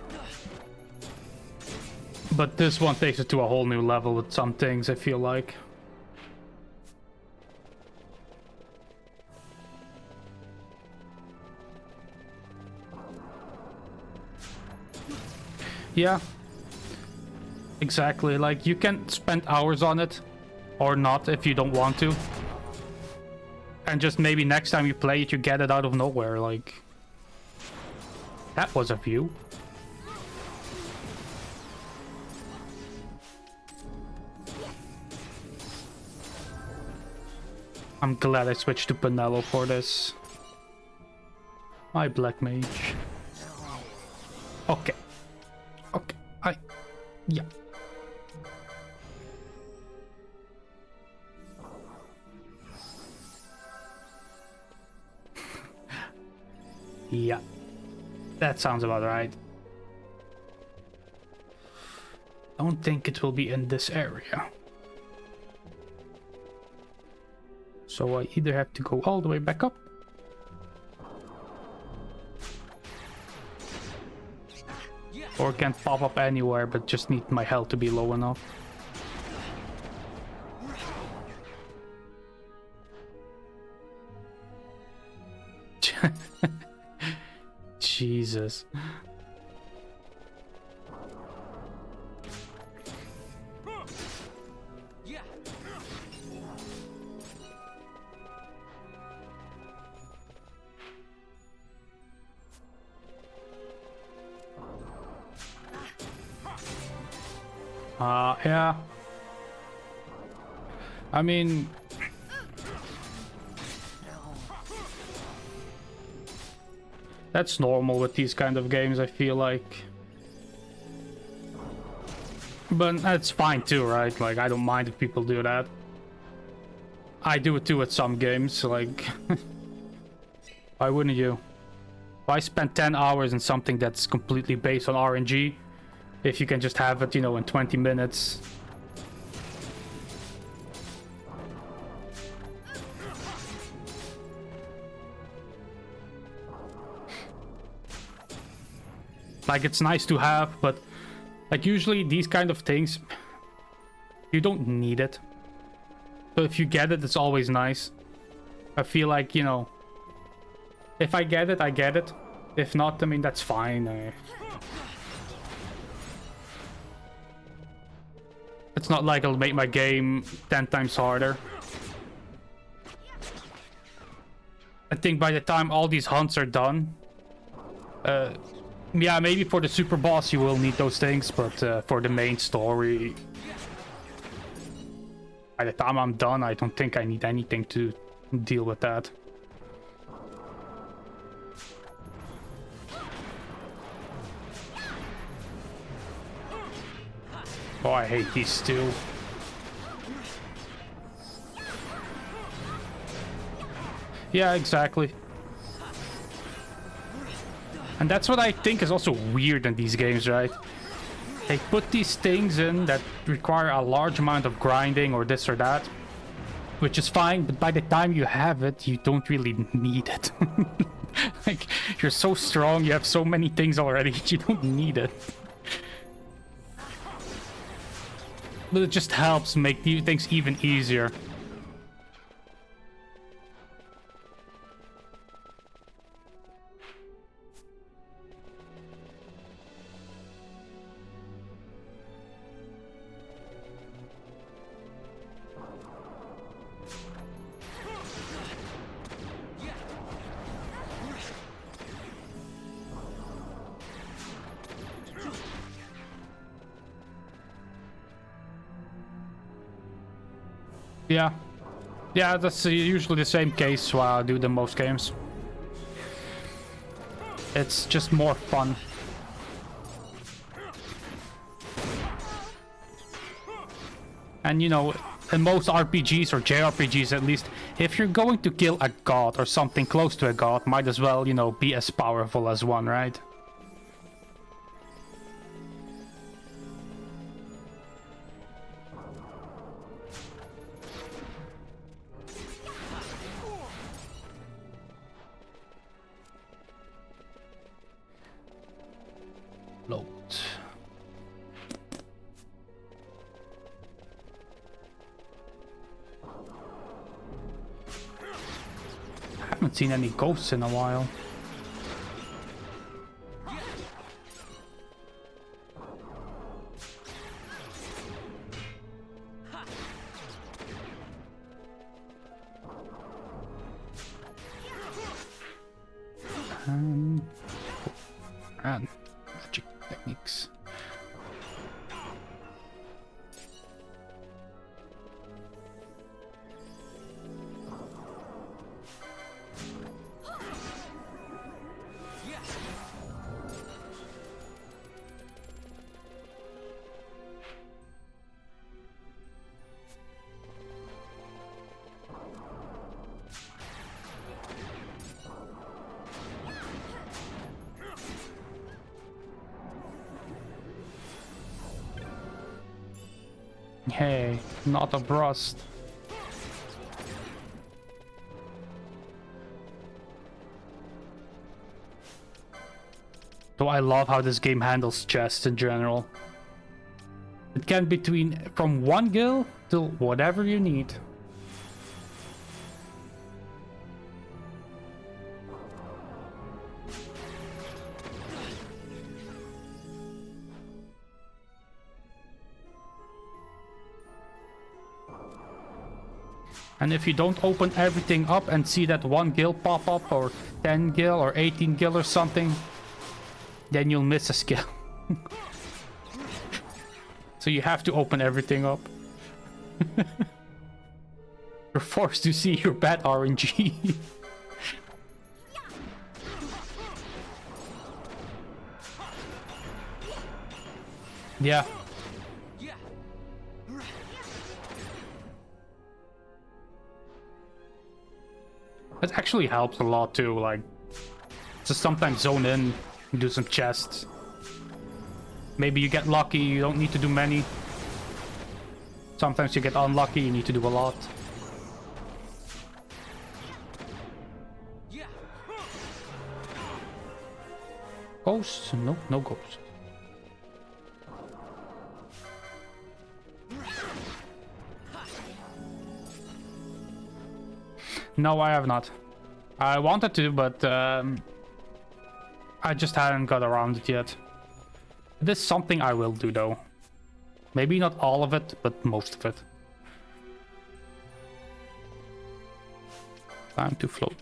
But this one takes it to a whole new level with some things, I feel like. Yeah. Exactly. Like, you can spend hours on it, or not if you don't want to. And just maybe next time you play it, you get it out of nowhere, like... That was a view. I'm glad I switched to Penelo for this. My black mage. Okay. Okay. Yeah. Yeah. That sounds about right. Don't think it will be in this area. So I either have to go all the way back up. Or can pop up anywhere, but just need my health to be low enough. Jesus. Yeah. I mean... That's normal with these kind of games, I feel like. But that's fine too, right? Like, I don't mind if people do that. I do it too with some games, like... Why wouldn't you? Why spend 10 hours in something that's completely based on RNG? If you can just have it, you know, in 20 minutes. Like, it's nice to have, but like usually these kind of things, you don't need it. So if you get it, it's always nice. I feel like, you know, if I get it, I get it. If not, I mean, that's fine. It's not like it'll make my game 10 times harder. I think by the time all these hunts are done, yeah, maybe for the super boss you will need those things, but for the main story, by the time I'm done, I don't think I need anything to deal with that. Oh, I hate these two. Yeah, exactly. And that's what I think is also weird in these games, right? They put these things in that require a large amount of grinding or this or that, which is fine, but by the time you have it, you don't really need it. Like, you're so strong, you have so many things already, you don't need it. But it just helps make things even easier. Yeah. Yeah, that's usually the same case while I do the most games. It's just more fun. And you know, in most RPGs or JRPGs at least, if you're going to kill a god or something close to a god, might as well, you know, be as powerful as one, right? Float. I haven't seen any ghosts in a while. And magic techniques. Hey, not a rust. Though I love how this game handles chests in general. It can be from 1 gil to whatever you need. And if you don't open everything up and see that 1 gil pop up, or 10 gil or 18 gil or something, then you'll miss a skill. So you have to open everything up. You're forced to see your bad RNG. Yeah. It actually helps a lot too, like, just sometimes zone in and do some chests. Maybe you get lucky, you don't need to do many. Sometimes you get unlucky, you need to do a lot. Ghosts? Nope, no ghosts. No, I have not. I wanted to, but I just hadn't got around it yet. It is something I will do, though. Maybe not all of it, but most of it. Time to float.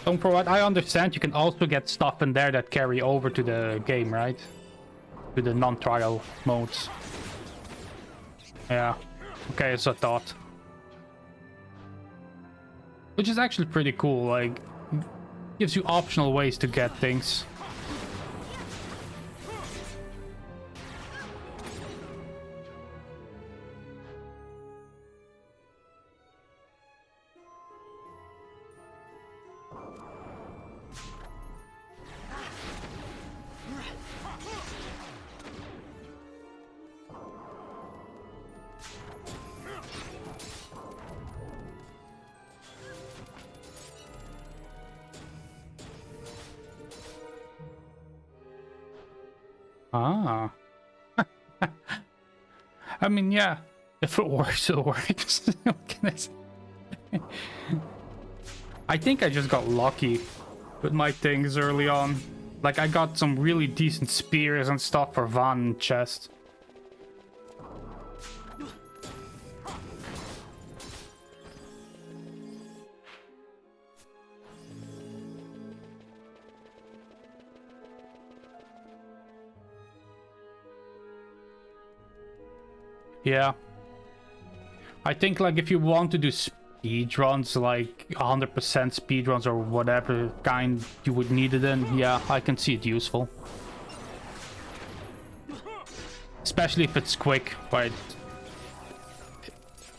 So for what I understand, you can also get stuff in there that carry over to the game, right? To the non-trial modes. Yeah. Okay, it's a thought. Which is actually pretty cool, like, gives you optional ways to get things. Ah. I mean, yeah. If it works, it works. What can I say? I think I just got lucky with my things early on. Like, I got some really decent spears and stuff for Van chest. Yeah. I think, like, if you want to do speedruns, like 100% speedruns or whatever kind you would need it in, yeah, I can see it useful. Especially if it's quick, right?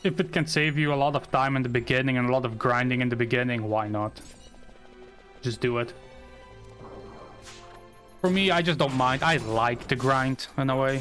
If it can save you a lot of time in the beginning and a lot of grinding in the beginning, why not? Just do it. For me, I just don't mind. I like to grind in a way.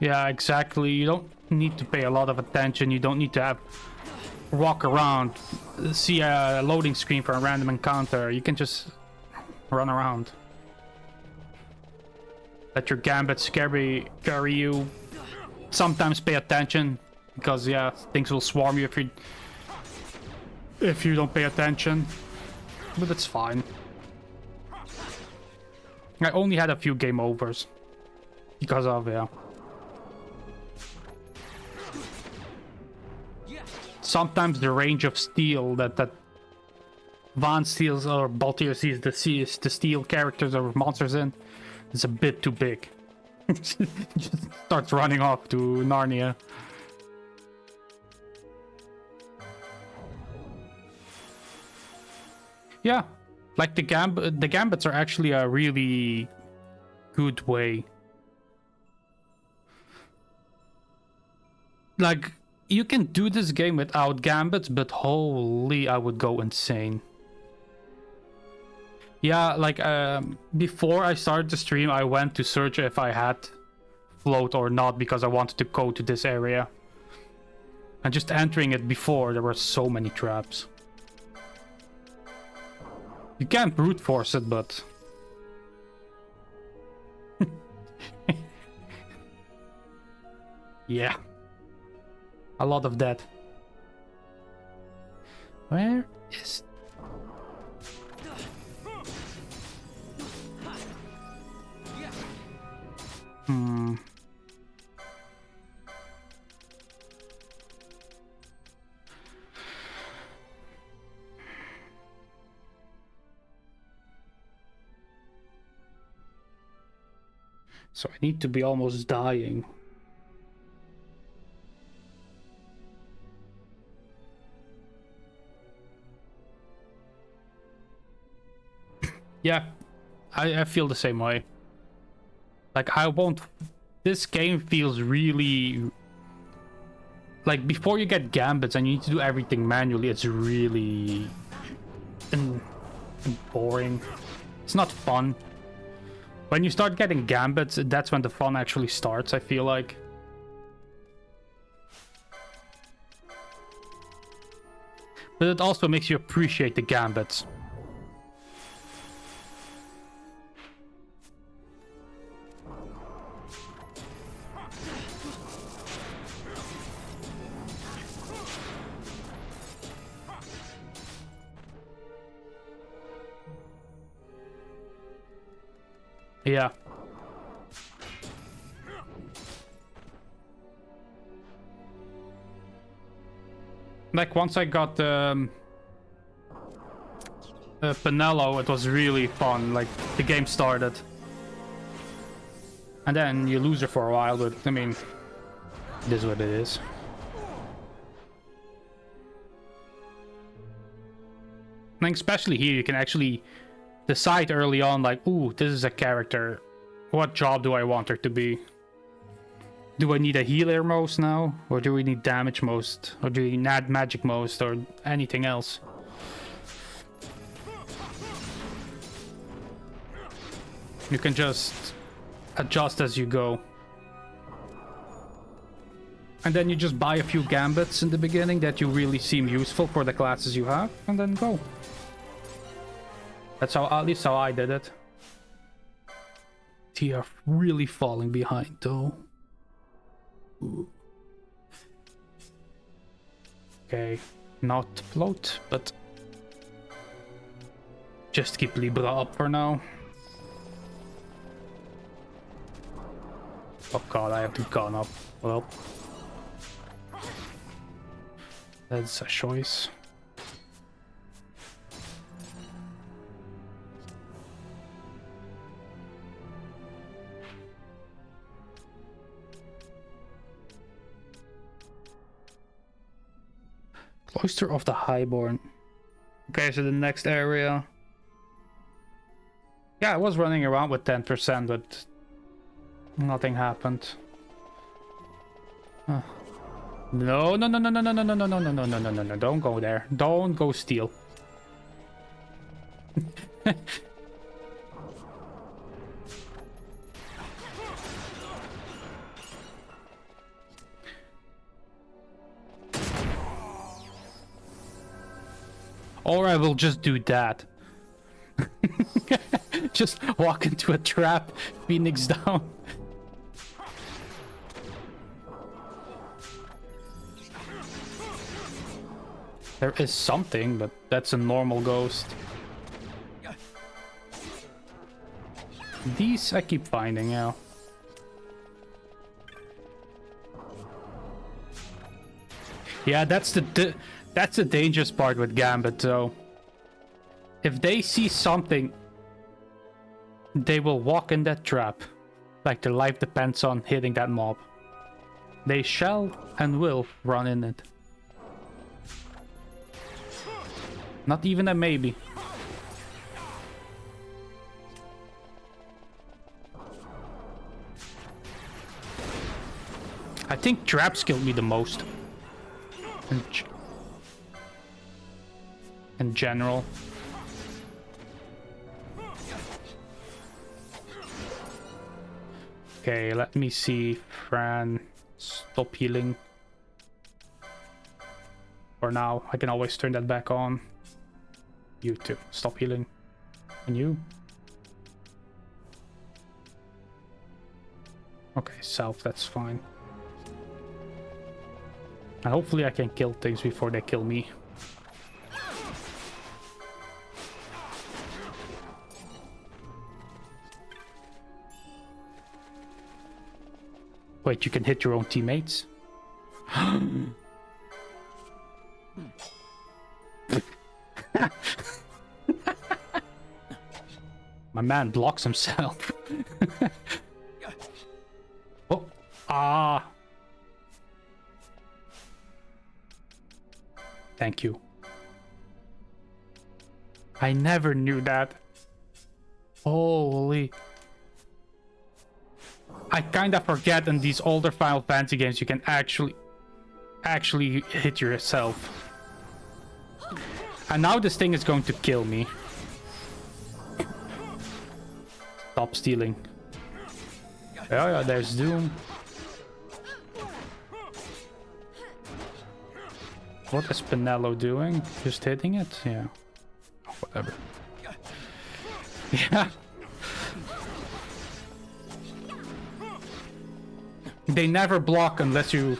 Yeah, exactly. You don't need to pay a lot of attention. You don't need to have walk around, see a loading screen for a random encounter. You can just run around. Let your gambits carry you. Sometimes pay attention, because yeah, things will swarm you if you don't pay attention. But it's fine. I only had a few game overs because of sometimes the range of steel that Van steals or Baltier sees the steel characters or monsters in is a bit too big. Just starts running off to Narnia. Yeah, like the gambits are actually a really good way. Like, you can do this game without gambits, but holy, I would go insane. Yeah, like before I started the stream, I went to search if I had float or not because I wanted to go to this area. And just entering it before, there were so many traps. You can't brute force it, but... yeah. A lot of that. Where is... So I need to be almost dying. Yeah, I feel the same way. Like, I won't... This game feels really... Like, before you get gambits and you need to do everything manually, it's really... boring. It's not fun. When you start getting gambits, that's when the fun actually starts, I feel like. But it also makes you appreciate the gambits. Yeah. Like, once I got Pinello, it was really fun. Like, the game started. And then you lose her for a while, but I mean, it is what it is. And especially here, you can actually decide early on, like, ooh, this is a character. What job do I want her to be? Do I need a healer most now? Or do we need damage most? Or do we need magic most? Or anything else? You can just adjust as you go. And then you just buy a few gambits in the beginning that you really seem useful for the classes you have. And then go. That's how, at least how I did it. They are really falling behind though. Ooh. Okay, not float, but just keep Libra up for now. Oh god, I have to gone up. Well, that's a choice. Cloister of the Highborn. Okay, so the next area. Yeah, I was running around with 10%, but nothing happened. Huh. No, no, no, no, no, no, no, no, no, no, no, no, no, no, no, no, don't go there. Don't go steal. Or I will just do that. Just walk into a trap, Phoenix down. There is something, but that's a normal ghost. These I keep finding, yeah. Yeah, that's the dangerous part with Gambit, though. If they see something, they will walk in that trap. Like their life depends on hitting that mob. They shall and will run in it. Not even a maybe. I think traps killed me the most. In general. Okay, let me see. Fran, stop healing. For now, I can always turn that back on. You too, stop healing. And you? Okay, self, that's fine. And hopefully I can kill things before they kill me. Wait, you can hit your own teammates? My man blocks himself. Oh, ah. Thank you. I never knew that. Holy. I kinda forget in these older Final Fantasy games you can actually hit yourself. And now this thing is going to kill me. Stop stealing. Oh yeah, there's Doom. What is Pinello doing? Just hitting it? Yeah. Whatever. Yeah. They never block unless you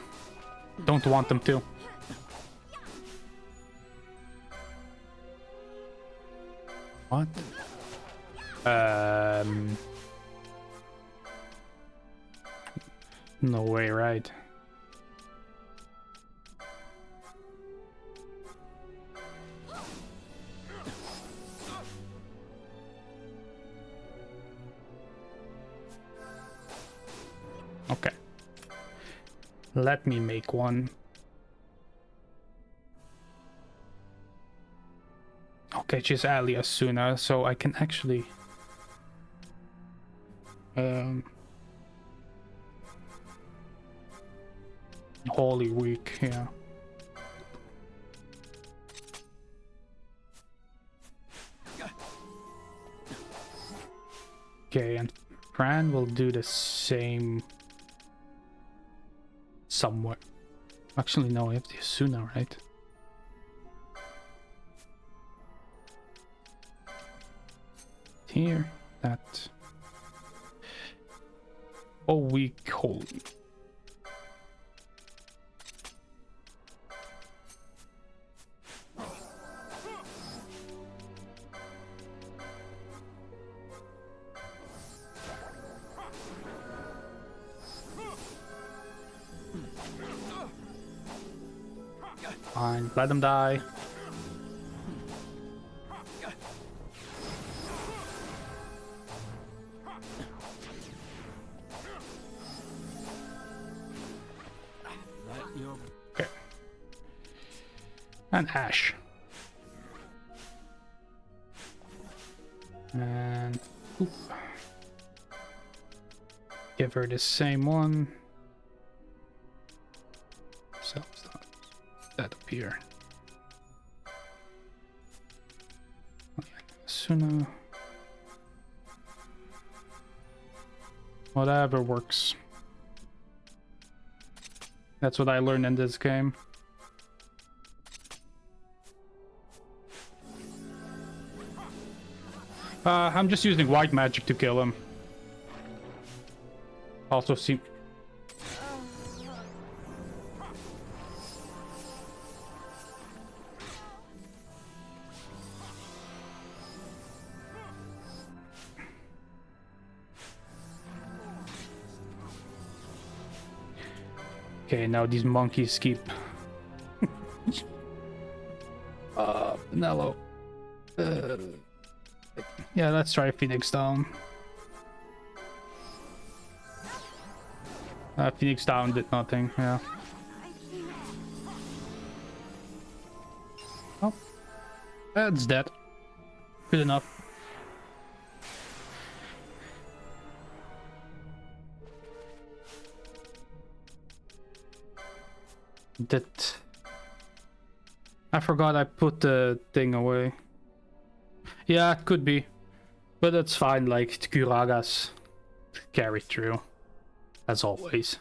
don't want them to. What? No way, right? Okay. Let me make one. Okay, she's alias Suna, so I can actually Holy Week, yeah. Okay, and Fran will do the same somewhere. Actually, no, I have the Asuna, right? Here, that. Oh, week, holy. Fine, let them die. Okay. And Ash. And oop. Give her the same one. That up here. Suna. Whatever works. That's what I learned in this game. I'm just using white magic to kill him. Also seem... Okay, now these monkeys keep... Nello. Yeah, let's try Phoenix down. Phoenix down did nothing, yeah. Oh. That's dead. Good enough. That... I forgot I put the thing away. Yeah, it could be. But it's fine, like, the Kuragas carry through. As always.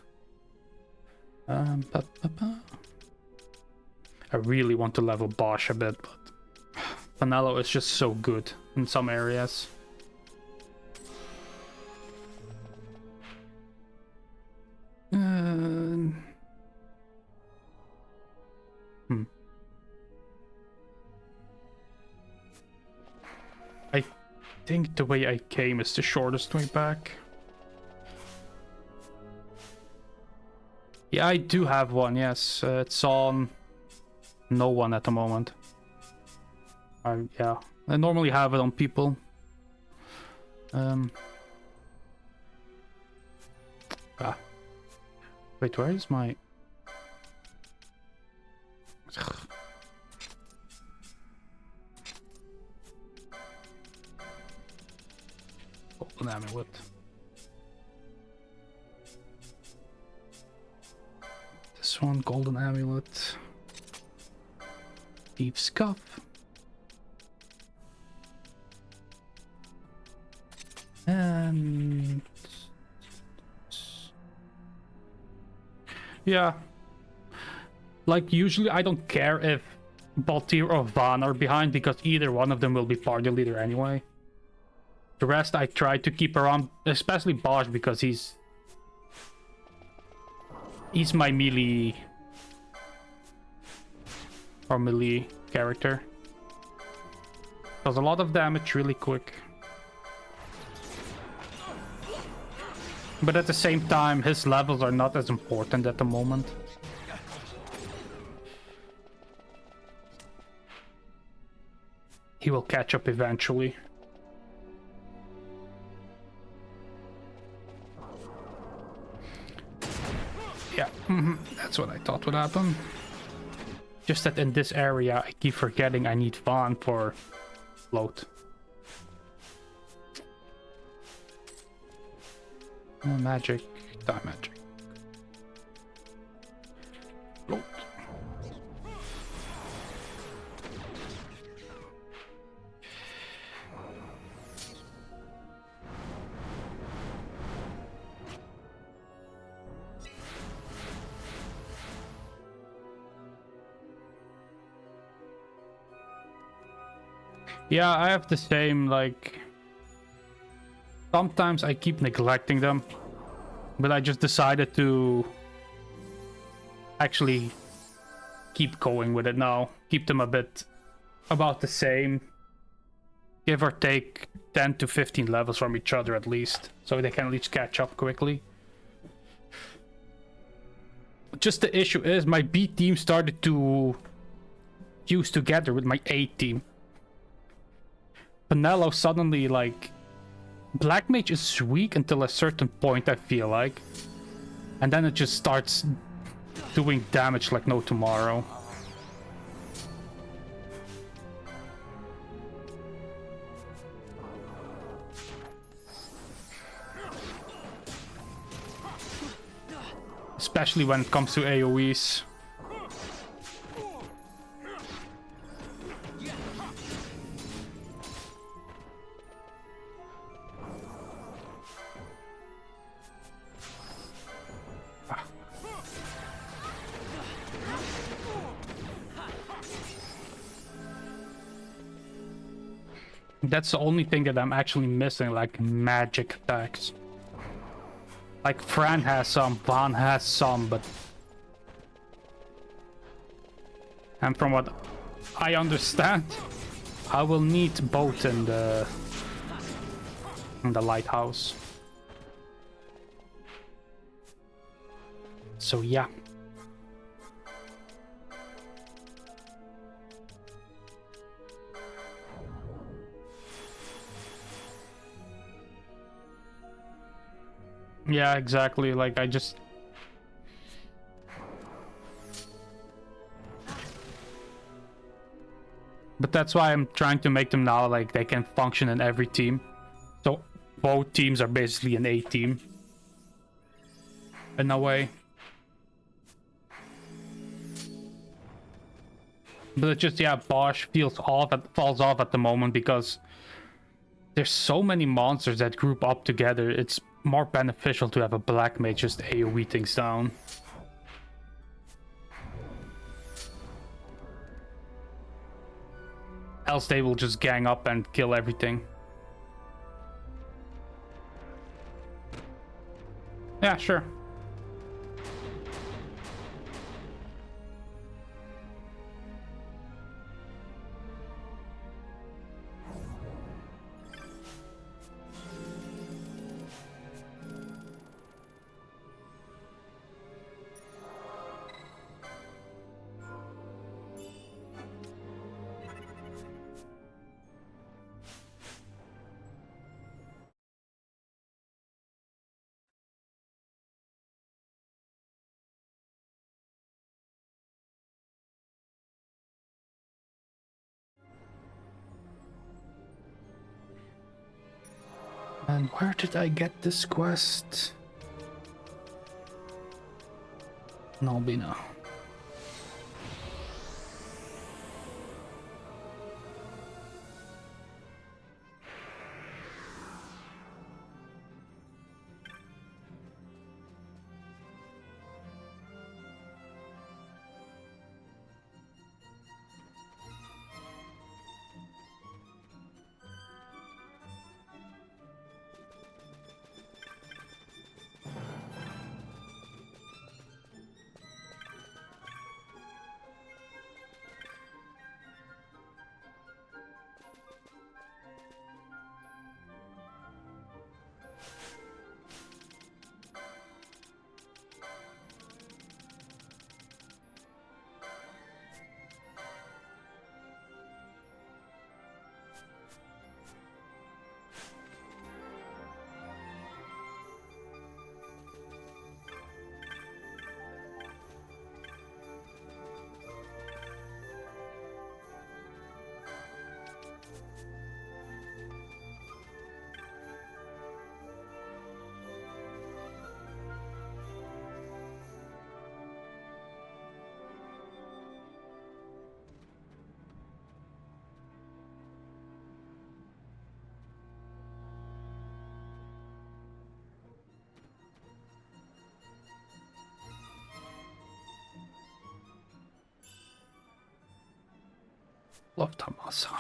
I really want to level Bosch a bit, but... Vanello is just so good in some areas. I think the way I came is the shortest way back. Yeah, I do have one, yes. It's on no one at the moment. Yeah, I normally have it on people. Wait, where is my... Golden amulet. This one, golden amulet. Thieves' cuff. And... yeah. Like, usually I don't care if Baltir or Van are behind, because either one of them will be party leader anyway. The rest I try to keep around, especially Bosch, because he's my melee or melee character. Does a lot of damage really quick. But at the same time, his levels are not as important at the moment. He will catch up eventually. Yeah, that's what I thought would happen. Just that in this area, I keep forgetting I need Vaughn for float. Magic, time magic. Float. Yeah, I have the same, like... Sometimes I keep neglecting them. But I just decided to... actually keep going with it now. Keep them a bit... about the same. Give or take 10 to 15 levels from each other at least. So they can at least catch up quickly. Just the issue is my B team started to... fuse together with my A team. Penelo suddenly, like... Black Mage is weak until a certain point, I feel like. And then it just starts doing damage like no tomorrow. Especially when it comes to AoEs. That's the only thing that I'm actually missing, like magic attacks. Like Fran has some, Van has some, but... And from what I understand, I will need both in the lighthouse. So yeah. Yeah, exactly. Like, I just... But that's why I'm trying to make them now, like, they can function in every team. So, both teams are basically an A team. In a way. But it's just, yeah, Bosch falls off at the moment because there's so many monsters that group up together. It's more beneficial to have a black mage just AoE things down. Else they will just gang up and kill everything. Yeah, sure. And where did I get this quest? Nalbina. Love Tamasa.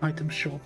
Item shop.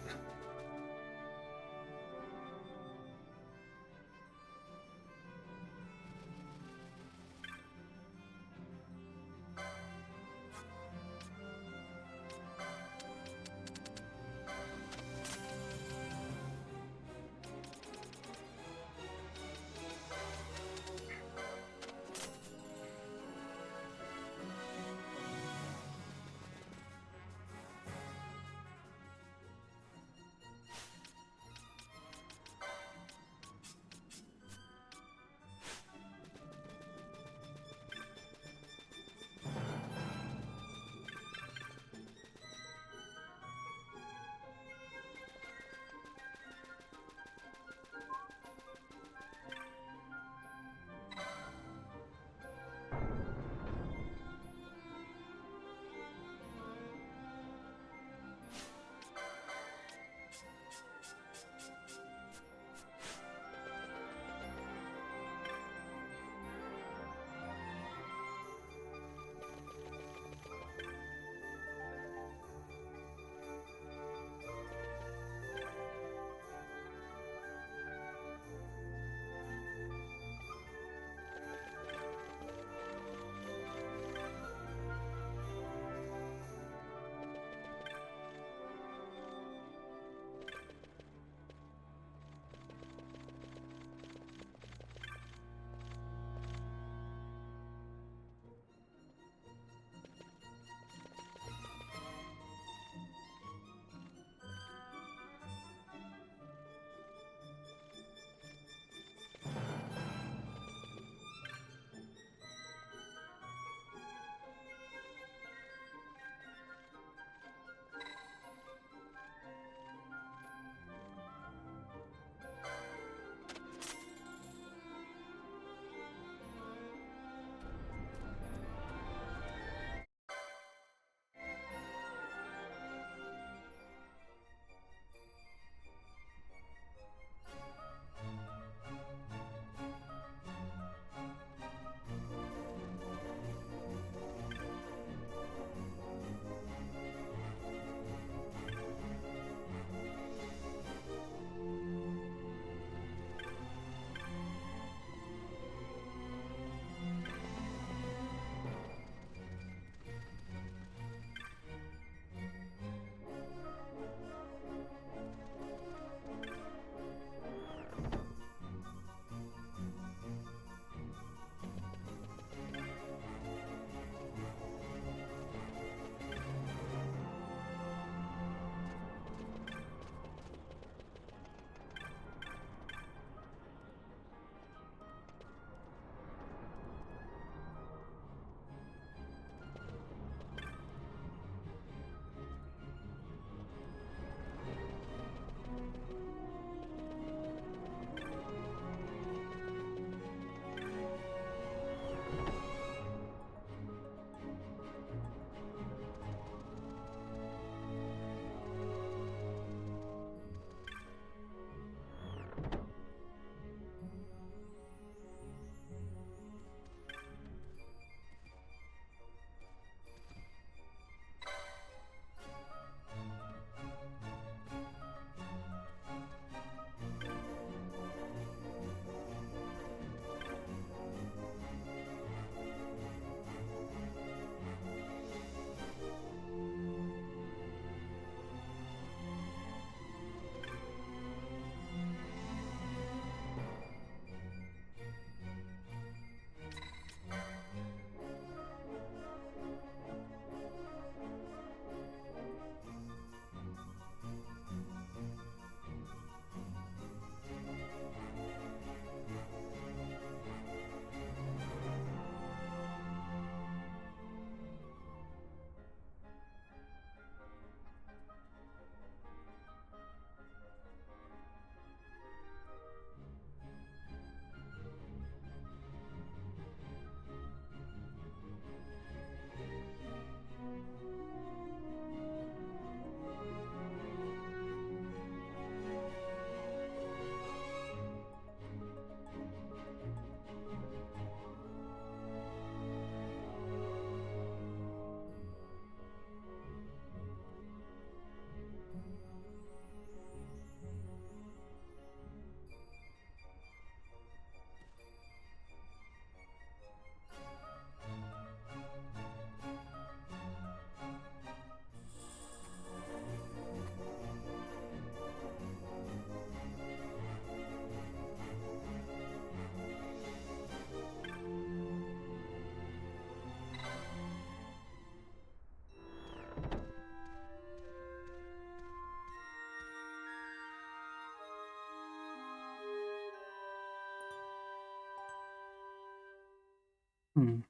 Hmm.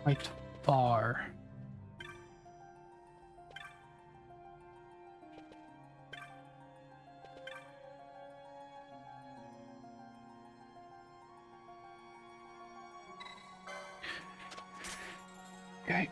Right bar. Okay.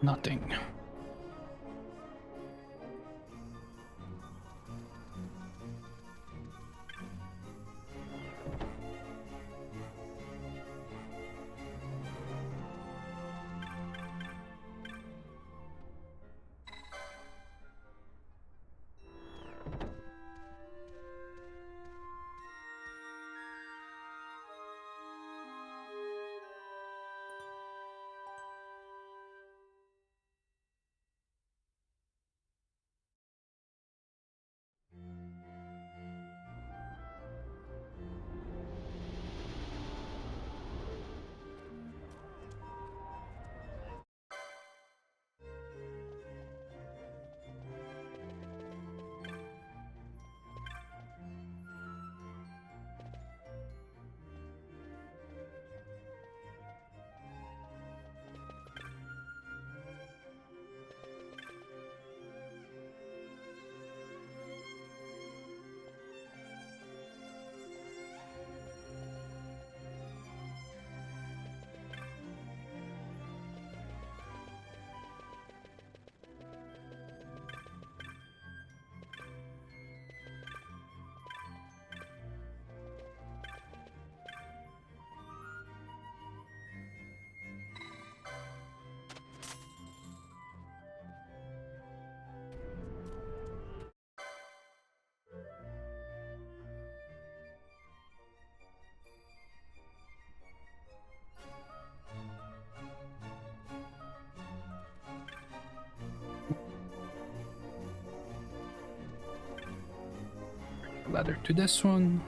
Nothing. Ladder to this one.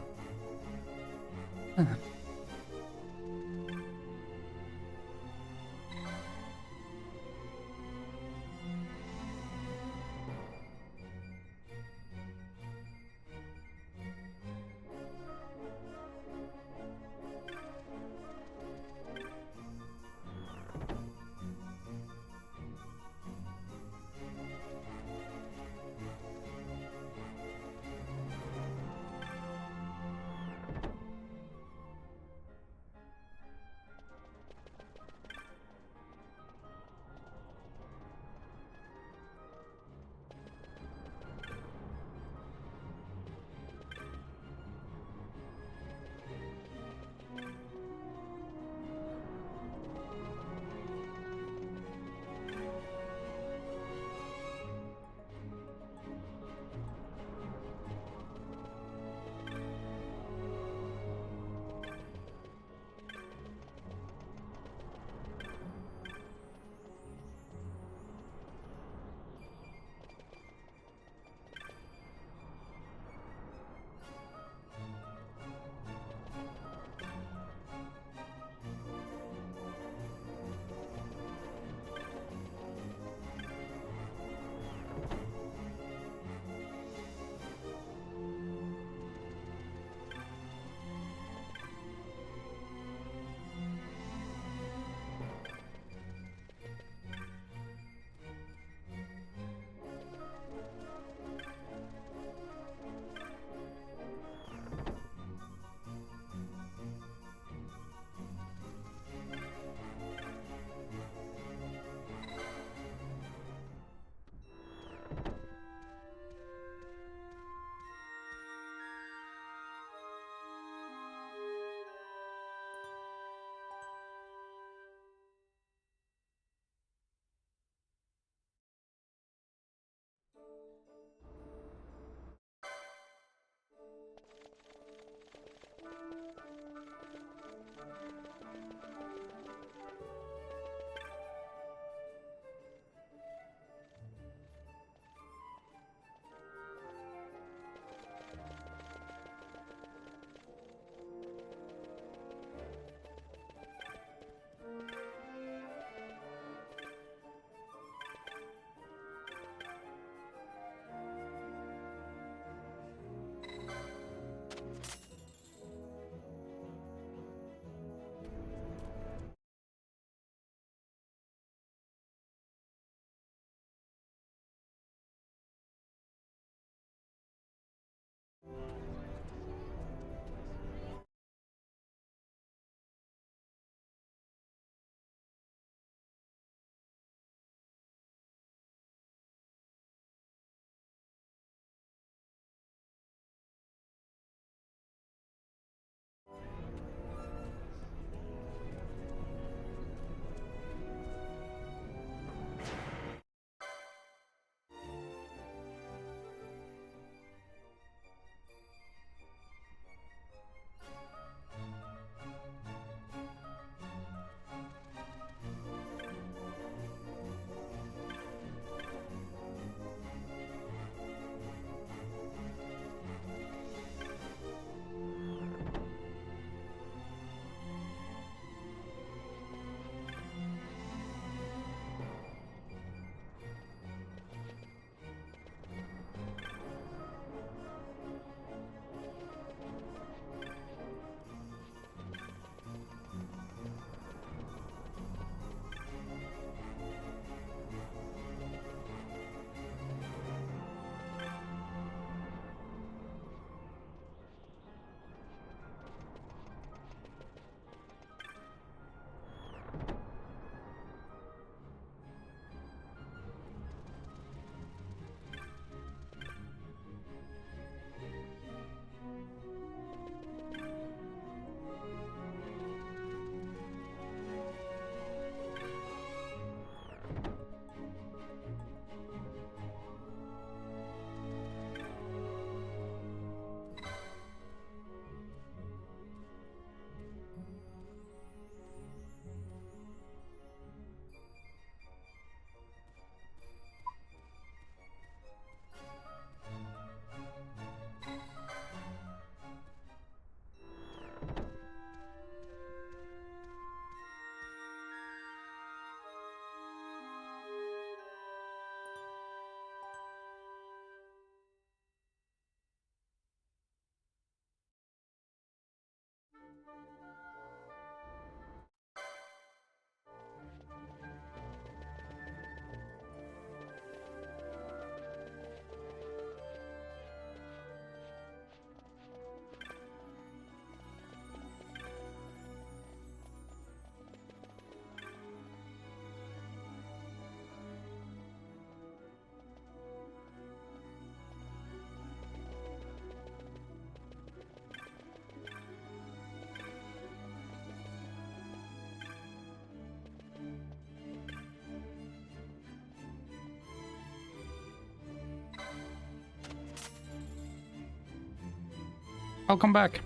I'll come back.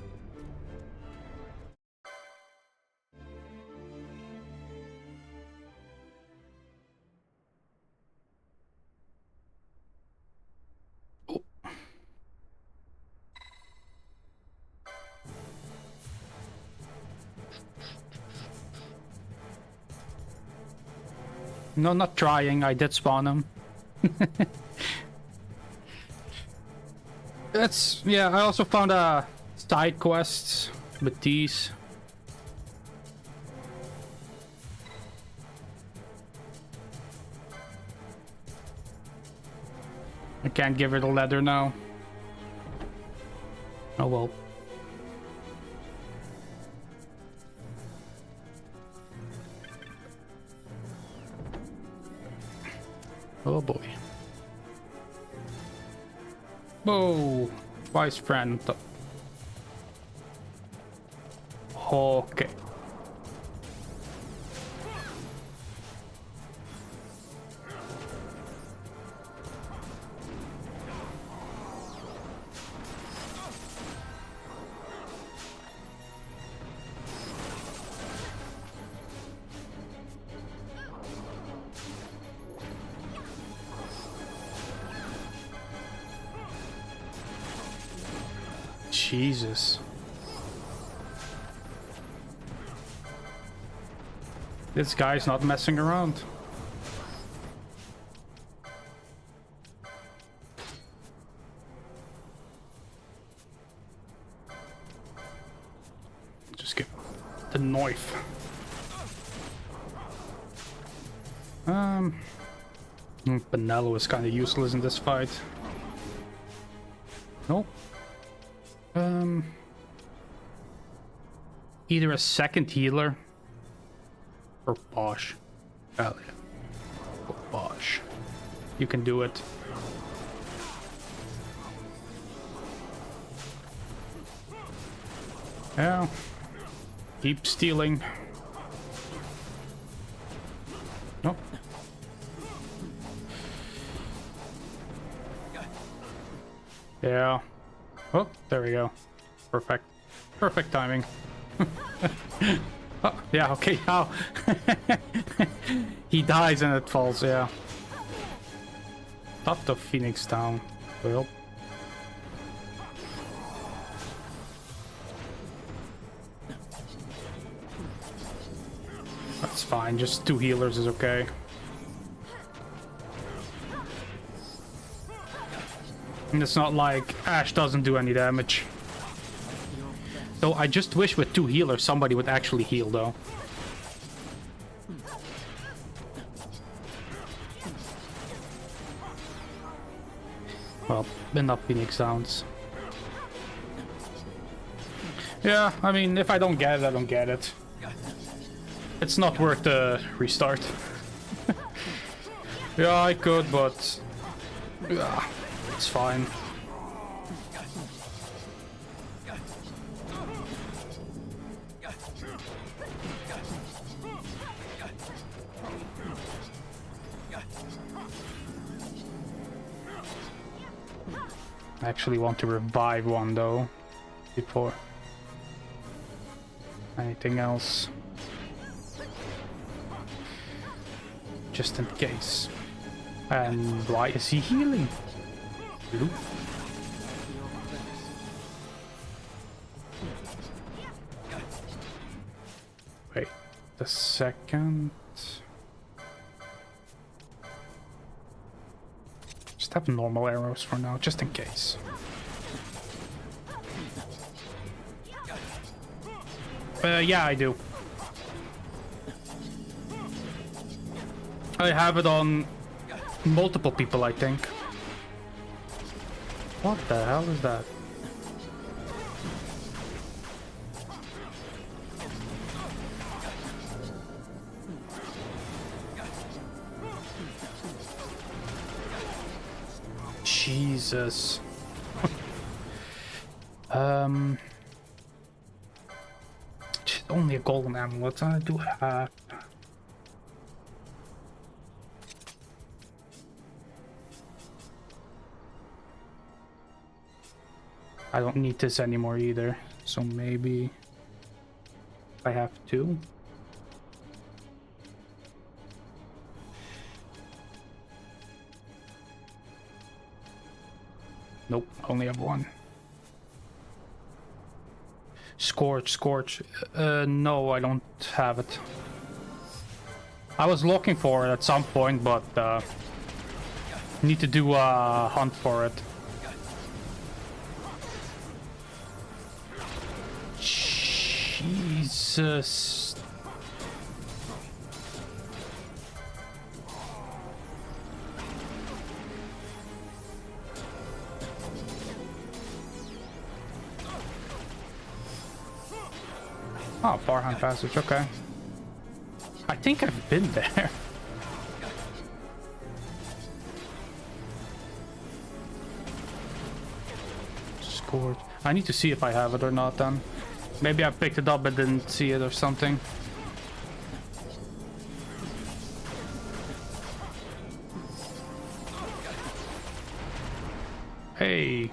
Oh. No, not trying. I did spawn him. That's, yeah, I also found side quests with these. I can't give her the leather now. Oh well. Oh boy. Whoa, wise friend. Okay. Jesus. This guy's not messing around. Just get the knife. Benello is kind of useless in this fight. Nope. Either a second healer or Bosch. Hell yeah. Oh, Bosch. You can do it. Yeah. Keep stealing. Nope. Yeah. Oh, there we go. Perfect. Perfect timing. Oh, yeah, okay, how? He dies and it falls, yeah. Top of Phoenix Town. Well. That's fine, just 2 healers is okay. And it's not like Ash doesn't do any damage. So I just wish with 2 healers somebody would actually heal though. Well, enough Phoenix sounds. Yeah, I mean, if I don't get it, I don't get it. It's not worth the restart. Yeah, I could, but... yeah, it's fine. I actually want to revive one though, before anything else. Just in case. And why is he healing? Loop. Wait, the second... Just have normal arrows for now, just in case. Yeah, I do. I have it on multiple people, I think. What the hell is that? Jesus. Only a golden amulet. I do have. I don't need this anymore either. So maybe I have two. Nope, only have one. Scorch. No, I don't have it. I was looking for it at some point, but need to do a hunt for it. Jesus. Oh, Farhan Passage, okay. I think I've been there. Scored. I need to see if I have it or not then. Maybe I picked it up but didn't see it or something. Hey.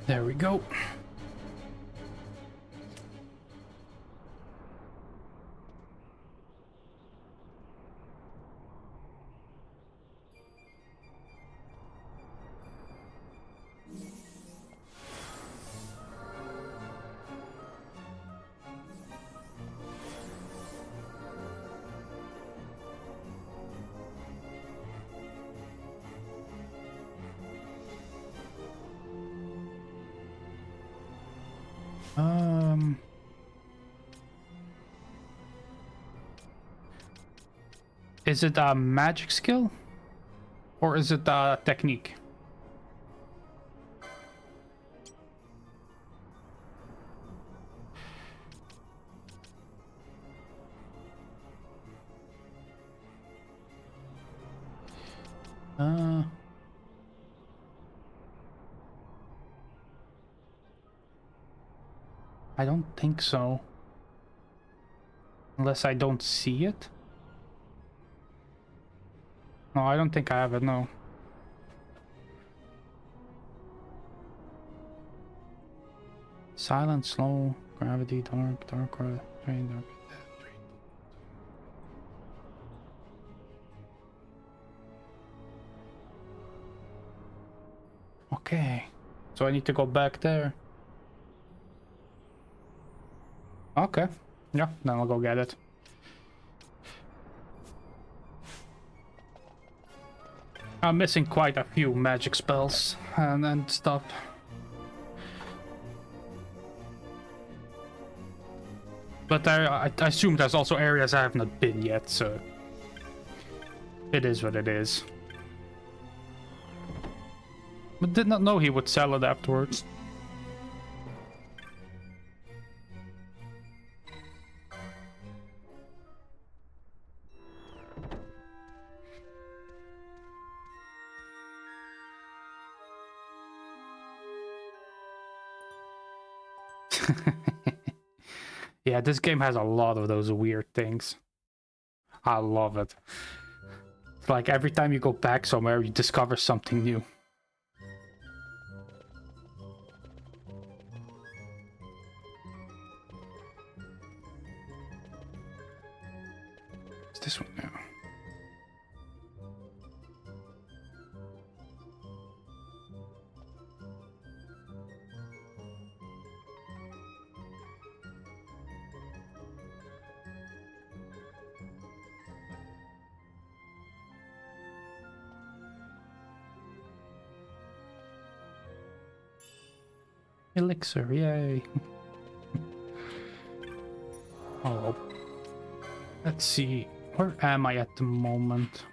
There we go. Is it a magic skill? Or is it a technique? I don't think so. Unless I don't see it. No, I don't think I have it, no. Silent, slow, gravity, dark, train, dark. Okay. So I need to go back there. Okay. Yeah, then I'll go get it. I'm missing quite a few magic spells and stuff. But I assume there's also areas I have not been yet, so it is what it is. But did not know he would sell it afterwards. Yeah, this game has a lot of those weird things. I love it. It's like every time you go back somewhere, you discover something new. It's this one now. Elixir, yay. Oh, let's see. Where am I at the moment?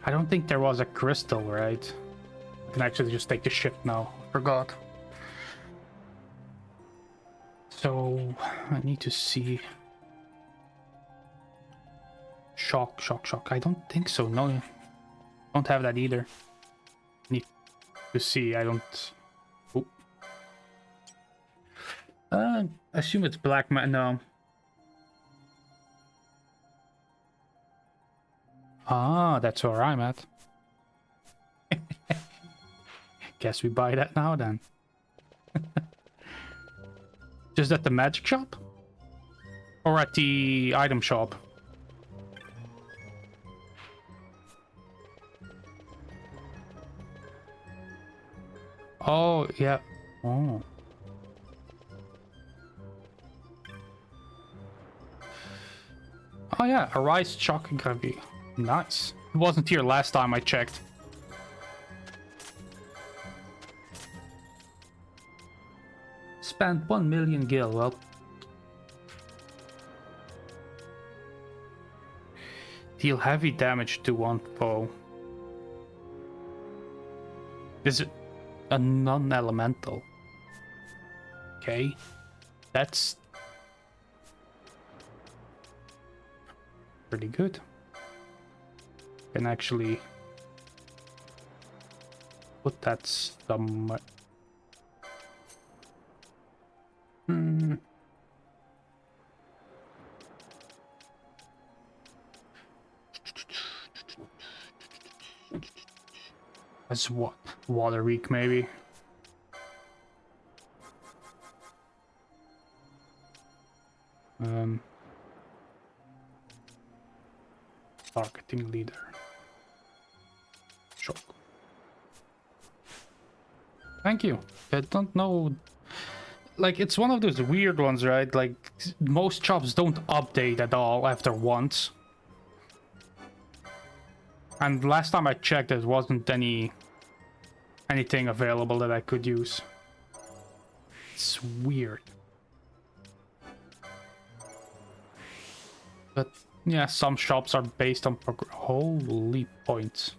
I don't think there was a crystal, right? I can actually just take the ship now. Forgot. So, I need to see. Shock. I don't think so. No, I don't have that either. Need to see. I don't. Oh. I assume it's black man. No. Ah, that's where I'm at. Guess we buy that now then. Just at the magic shop? Or at the item shop? Oh, yeah. Oh. Oh yeah, a rice chocolate gravy. Nice. It wasn't here last time I checked. Spent 1 million gil. Well, deal heavy damage to one foe. Is it a non-elemental? Okay, that's pretty good. Can actually put that somewhere. That's what? Water Reek, maybe? Marketing leader. Shop. Thank you. I don't know. Like, it's one of those weird ones, right? Like, most shops don't update at all after once. And last time I checked, there wasn't anything available that I could use. It's weird. But yeah, some shops are based on holy points.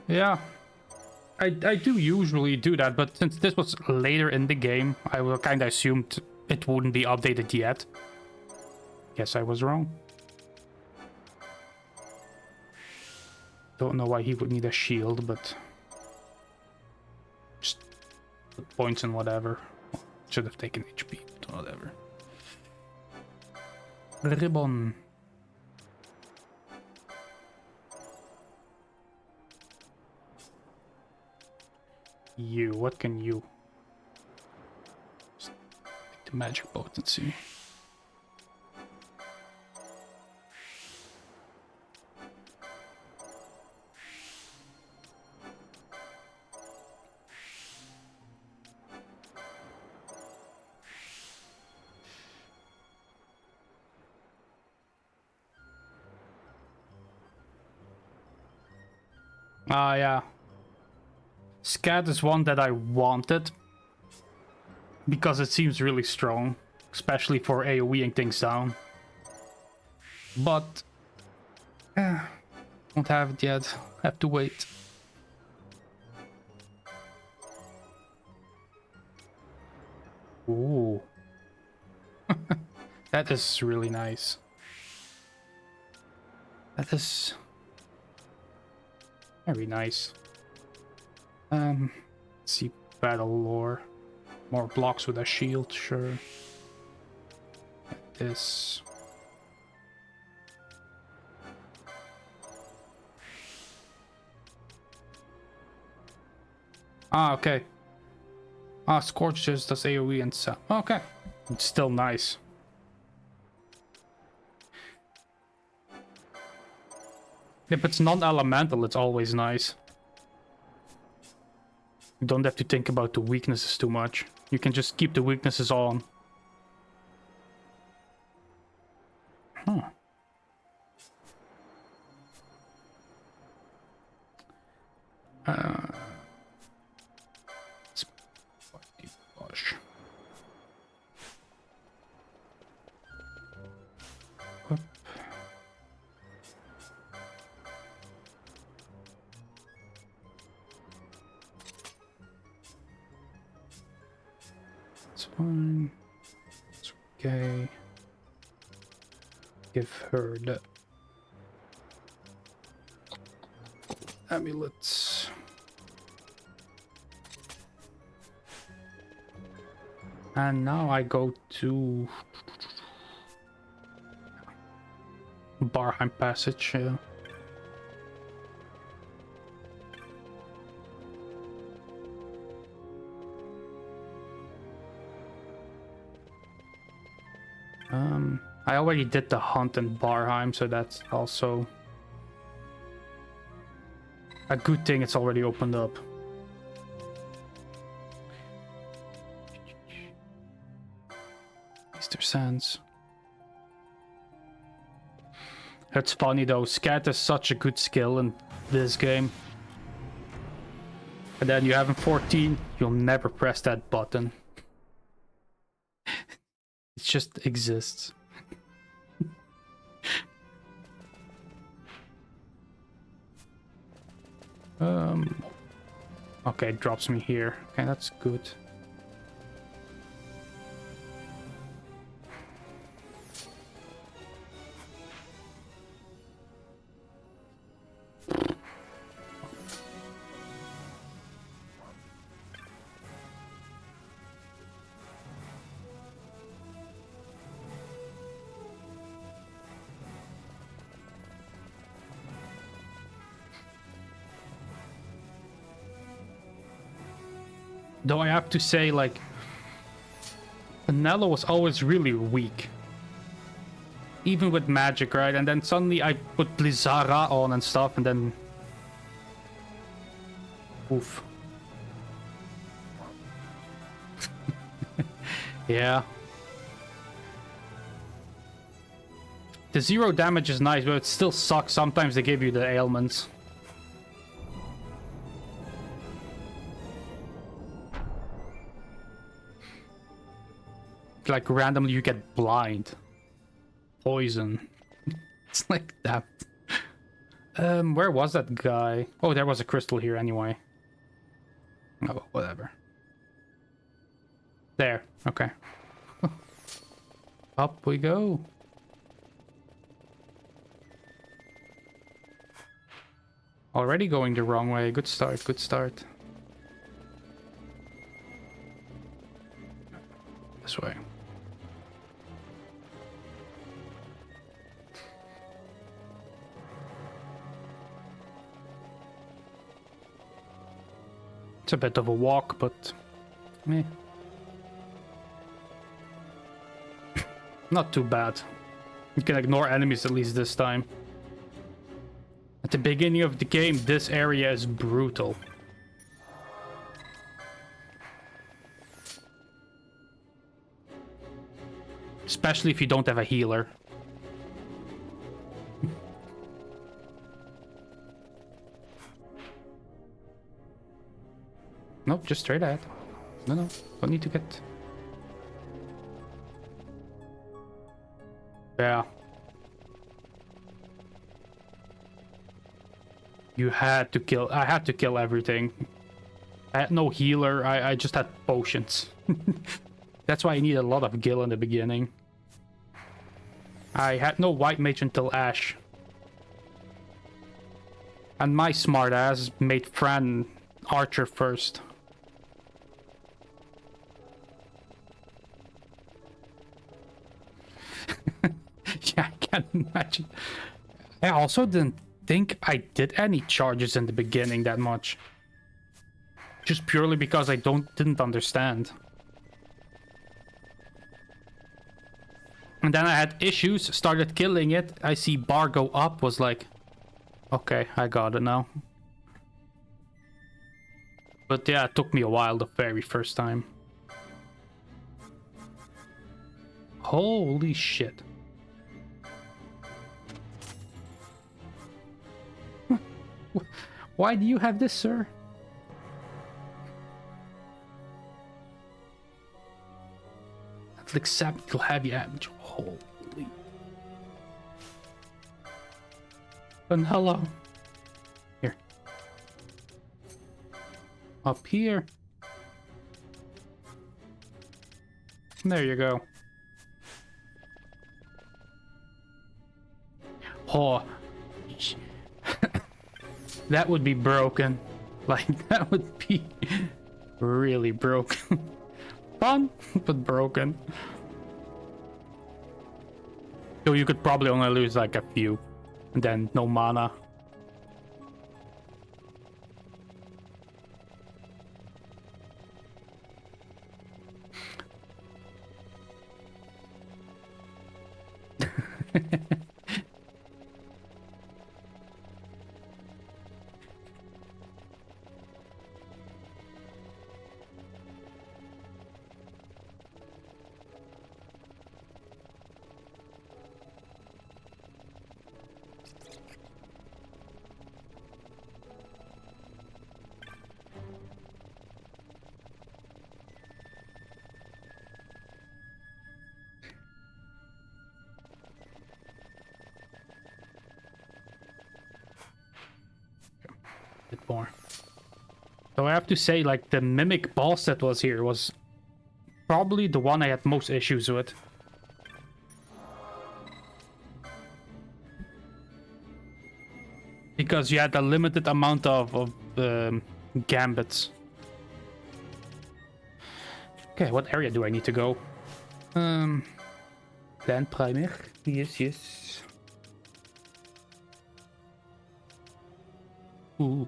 Yeah, I do usually do that, but since this was later in the game, I will kind of assumed it wouldn't be updated yet. Guess I was wrong. Don't know why he would need a shield, but just put points in whatever. Should have taken HP, but whatever. Ribbon. You, what can you? Just take the magic potency. Ah, yeah. Scat is one that I wanted because it seems really strong, especially for AoEing things down. But won't have it yet. Have to wait. Ooh. That is really nice. That is very nice. Let's see, battle lore. More blocks with a shield, sure. This. Ah, okay. Ah, Scorch just does AoE and stuff. Okay. It's still nice. If it's non-elemental, it's always nice. You don't have to think about the weaknesses too much. You can just keep the weaknesses on. Huh. Let's push. Whoop. It's fine. It's okay. Give her the amulets. And now I go to Barheim Passage, yeah. I already did the hunt in Barheim, so that's also a good thing it's already opened up. Easter Sands. That's funny though, Scat is such a good skill in this game. And then you have in 14, you'll never press that button. It just exists. Okay, it drops me here. Okay, that's good. Though I have to say, like, Vanilla was always really weak. Even with magic, right? And then suddenly I put Blizzara on and stuff, and then... Oof. Yeah. The 0 damage is nice, but it still sucks. Sometimes they give you the ailments. Like randomly you get blind, poison. It's like that. Where was that guy? Oh, there was a crystal here anyway. Oh, whatever. There. Okay. Up we go. Already going the wrong way. Good start. Good start. This way. It's a bit of a walk, but eh. Not too bad. You can ignore enemies at least this time. At the beginning of the game, this area is brutal. Especially if you don't have a healer. Nope, just straight ahead. No, don't need to get... Yeah. You had to kill... I had to kill everything. I had no healer, I just had potions. That's why I needed a lot of gil in the beginning. I had no white mage until Ash. And my smart ass made Fran Archer first. Yeah, I can't imagine. I also didn't think I did any charges in the beginning that much. Just purely because I didn't understand. And then I had issues, started killing it. I see bar go up, was like, okay, I got it now. But yeah, it took me a while the very first time. Holy shit. Why do you have this, sir? That's like Sapnical heavy damage. Holy. And hello. Here. Up here. There you go. Oh. That would be broken. Like, that would be really broken. Fun, but broken. So you could probably only lose like a few, and then no mana. Bit more. So I have to say, like, the mimic boss that was here was probably the one I had most issues with. Because you had a limited amount of gambits. Okay, what area do I need to go? Plan primer. Yes, yes. Ooh.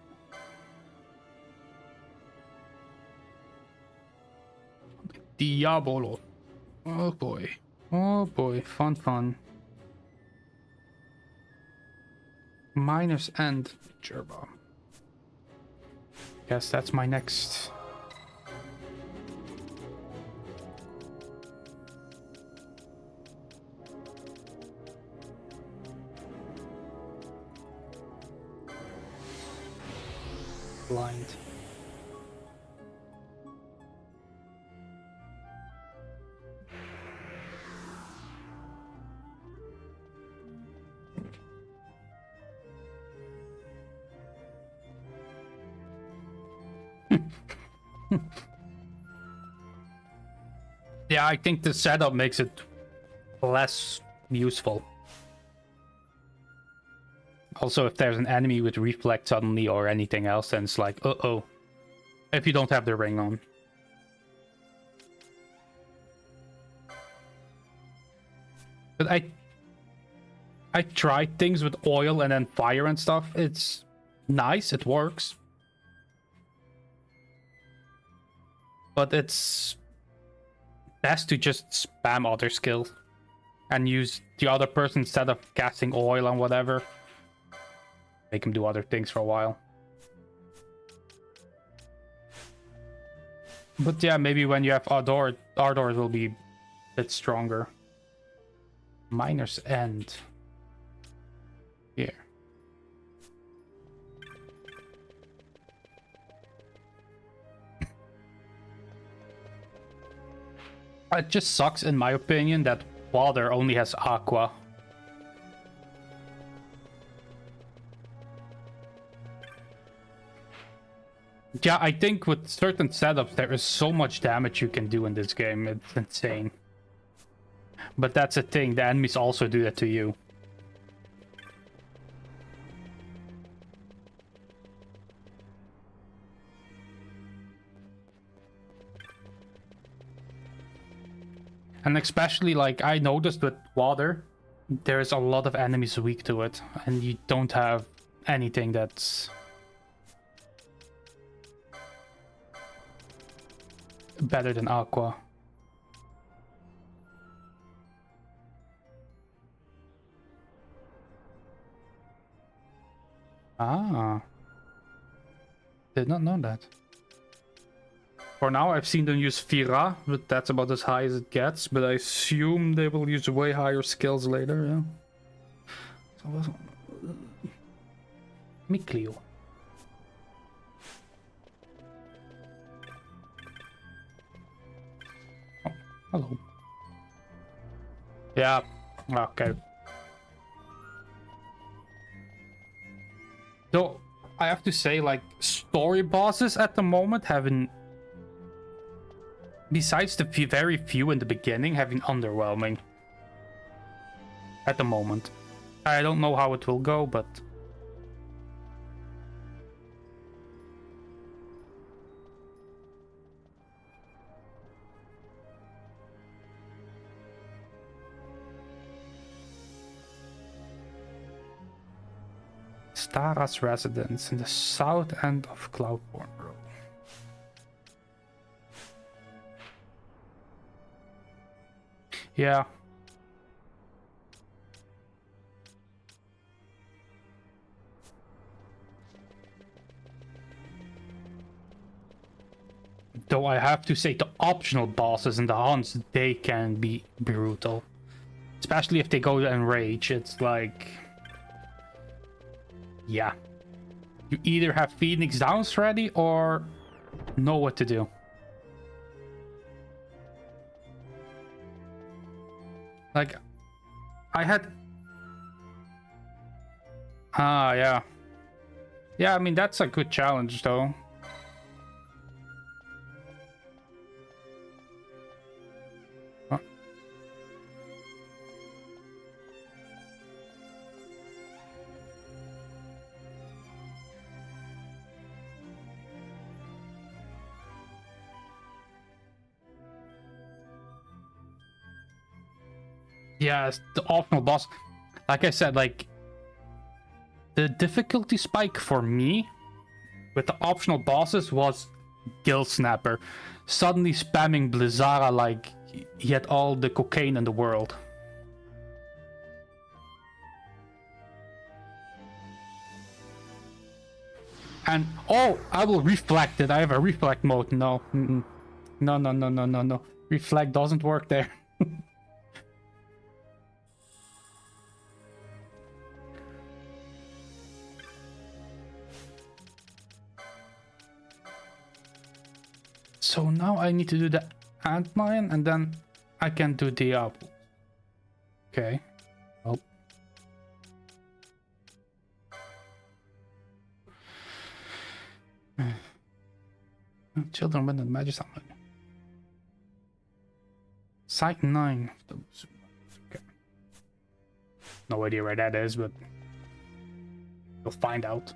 Diabolo. Oh boy. Oh boy. Fun, fun. Minus and Gerba. Guess that's my next. Blind. Yeah, I think the setup makes it less useful. Also, if there's an enemy with reflect suddenly or anything else, then it's like, uh-oh. If you don't have the ring on. But I tried things with oil and then fire and stuff. It's nice, it works. But it's best to just spam other skills and use the other person instead of casting oil and whatever. Make him do other things for a while. But yeah, maybe when you have Ardor, Ardor will be a bit stronger. Miner's End. Here. It just sucks, in my opinion, that water only has aqua. Yeah, I think with certain setups, there is so much damage you can do in this game. It's insane. But that's the thing, the enemies also do that to you. And especially, like, I noticed with water, there's a lot of enemies weak to it. And you don't have anything that's better than aqua. Ah. Did not know that. For now, I've seen them use Vira, but that's about as high as it gets. But I assume they will use way higher skills later, yeah. So, Mikleo. Oh, hello. Yeah, okay. Though, I have to say, like, story bosses at the moment haven't... Besides the very few in the beginning, have been underwhelming. At the moment. I don't know how it will go, but... Stara's residence in the south end of Cloudborn Road. Yeah. Though I have to say the optional bosses in the hunts, they can be brutal. Especially if they go to enrage, it's like... Yeah. You either have Phoenix Downs ready or know what to do. Like, I had... Ah, yeah. Yeah, I mean, that's a good challenge, though. Yeah, it's the optional boss. Like I said, like, the difficulty spike for me with the optional bosses was Guild Snapper. Suddenly spamming Blizzara like he had all the cocaine in the world. And, oh, I will reflect it. I have a reflect mode. No. No, no, no, no, no, no. Reflect doesn't work there. So now I need to do the antlion and then I can do the apple. Okay. Oh. Children with the magic summon. Site 9. Okay. No idea where that is, but you'll find out.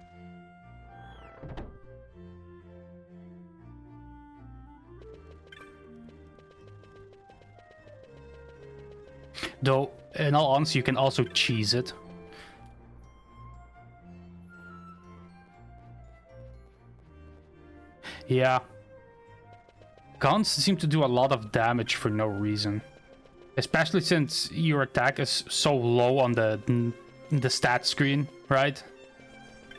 Though, in all honesty, you can also cheese it. Yeah. Guns seem to do a lot of damage for no reason. Especially since your attack is so low on the stat screen, right?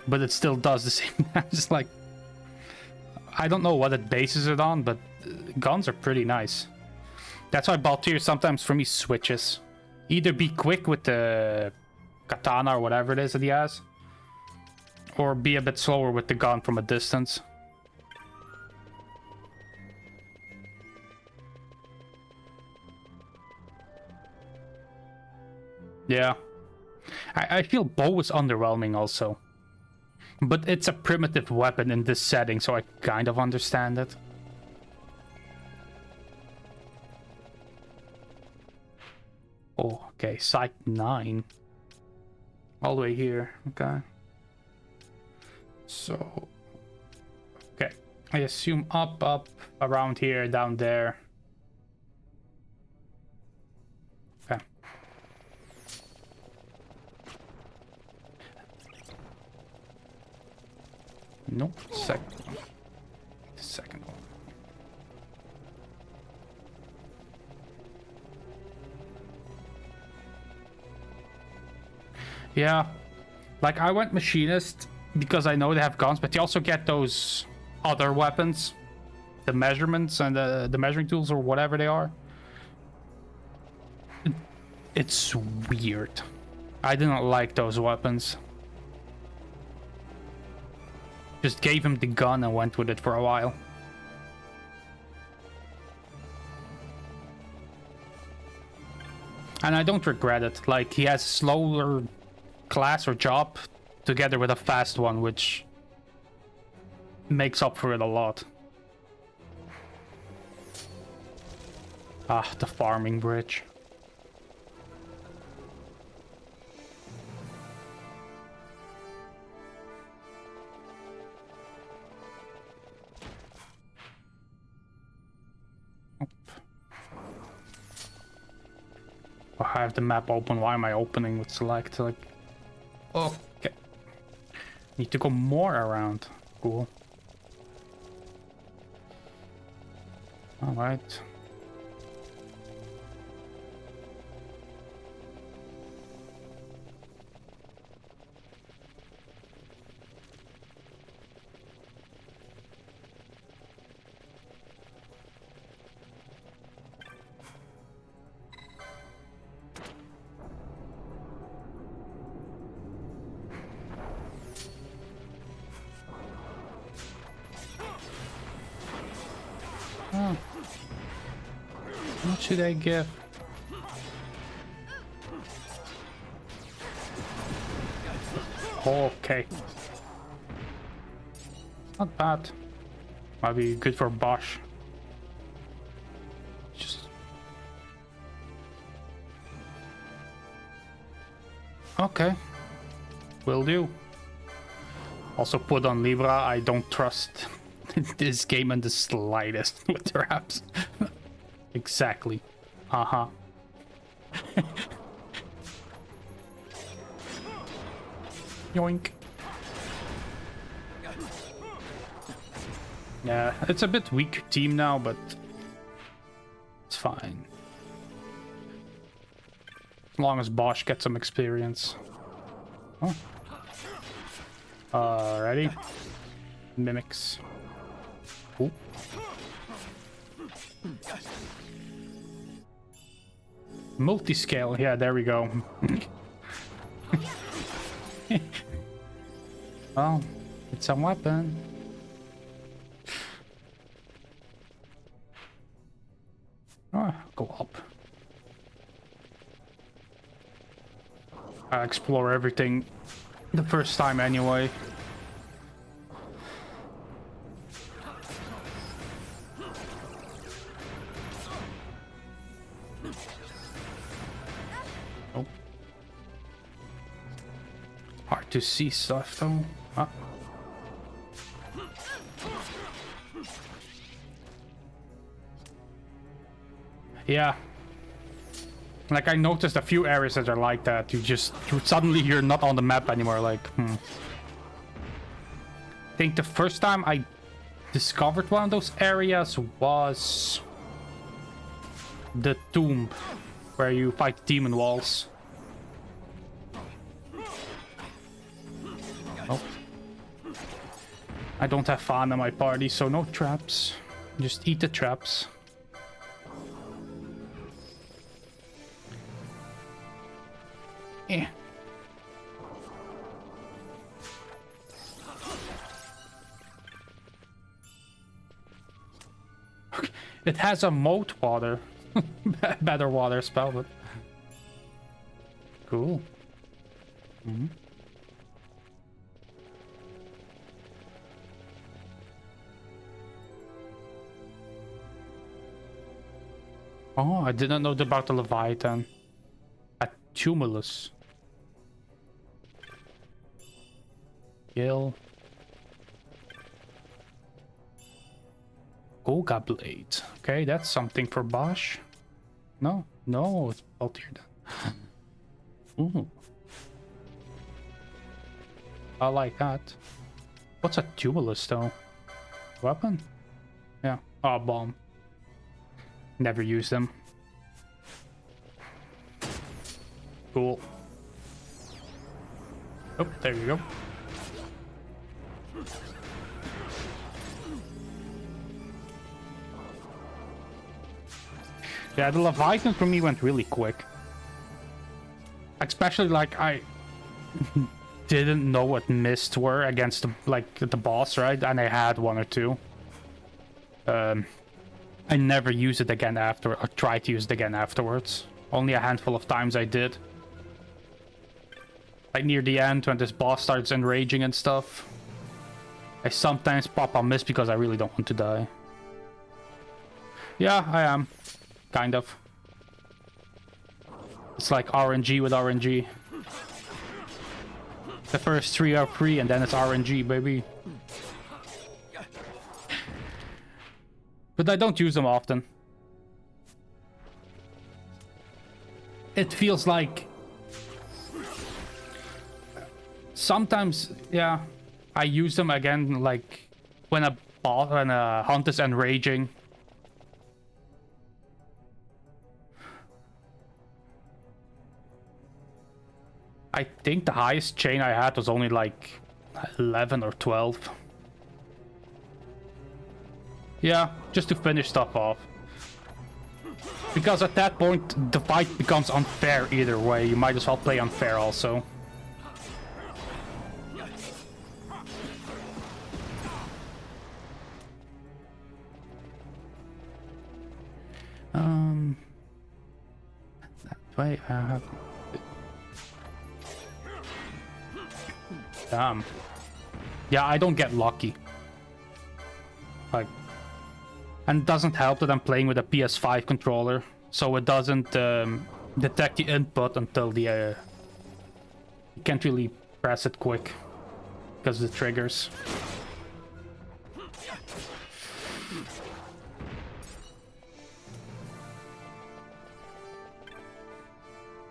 But it still does the same damage. It's like... I don't know what it bases it on, but guns are pretty nice. That's why Baltir sometimes for me switches. Either be quick with the katana or whatever it is that he has, or be a bit slower with the gun from a distance. Yeah. I feel bow is underwhelming also. But it's a primitive weapon in this setting, so I kind of understand it. Oh, okay, site 9. All the way here, okay. So, okay. I assume up, around here, down there. Okay. Nope, second one. The second one. Yeah, like I went machinist because I know they have guns, but you also get those other weapons, the measurements and the measuring tools or whatever they are. It's weird. I didn't like those weapons. Just gave him the gun and went with it for a while. And I don't regret it. Like, he has slower class or job together with a fast one, which makes up for it a lot. Ah, the farming bridge. I have the map open. Why am I opening with select? Like, okay. Need to go more around. Cool. Alright. Oh. What should I give? Okay. Not bad. Might be good for Bosch. Just... Okay. Will do. Also put on Libra. I don't trust this game in the slightest with traps. Exactly. Uh-huh. Yoink. Yeah, it's a bit weak team now, but it's fine. As long as Bosch gets some experience. Oh. Ready? Mimics. Ooh. Multi-scale, yeah, there we go. Well, it's a weapon. Oh, go up. I explore everything the first time anyway. Oh. Hard to see stuff though. Huh? Yeah. Like I noticed a few areas that are like that. Suddenly you're not on the map anymore. Like, I think the first time I discovered one of those areas was the tomb where you fight demon walls. Oh. I don't have Fawn in my party, so no traps. Just eat the traps. Eh. It has a moat water. Better water spell, but cool. Oh, I didn't know about the Leviathan. A tumulus. Kill. Goga blade. Okay, that's something for Bosch. No, no, it's healthier then. Ooh. I like that. What's a tumulus though? Weapon? Yeah. Oh, bomb. Never use them. Cool. Oh, there you go. Yeah, the Leviathan for me went really quick. Especially like I didn't know what mists were against the boss, right? And I had one or two. I never used it again after, or tried to use it again afterwards. Only a handful of times I did. Like near the end when this boss starts enraging and stuff. I sometimes pop a miss because I really don't want to die. Yeah, I am. Kind of. It's like RNG with RNG. The first 3 are free and then it's RNG, baby. But I don't use them often. It feels like... Sometimes, yeah, I use them again, like when a hunt is enraging. I think the highest chain I had was only like 11 or 12. Yeah, just to finish stuff off. Because at that point, the fight becomes unfair either way. You might as well play unfair also. That way I have... Damn. Yeah, I don't get lucky. Like... And it doesn't help that I'm playing with a PS5 controller, so it doesn't detect the input until the... you can't really press it quick because of the triggers.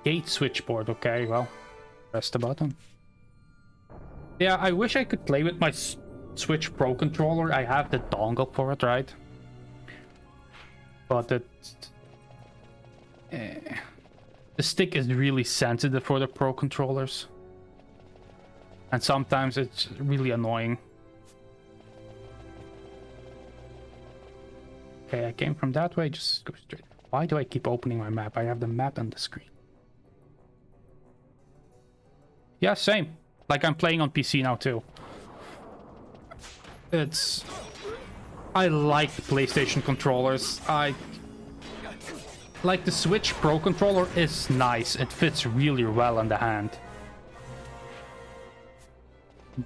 Gate switchboard, okay, well, press the button. Yeah, I wish I could play with my Switch Pro controller. I have the dongle for it, right? But the stick is really sensitive for the Pro controllers. And sometimes it's really annoying. Okay, I came from that way, just go straight. Why do I keep opening my map? I have the map on the screen. Yeah, same. Like I'm playing on PC now too. It's... I like the PlayStation controllers. I... Like the Switch Pro controller is nice. It fits really well in the hand.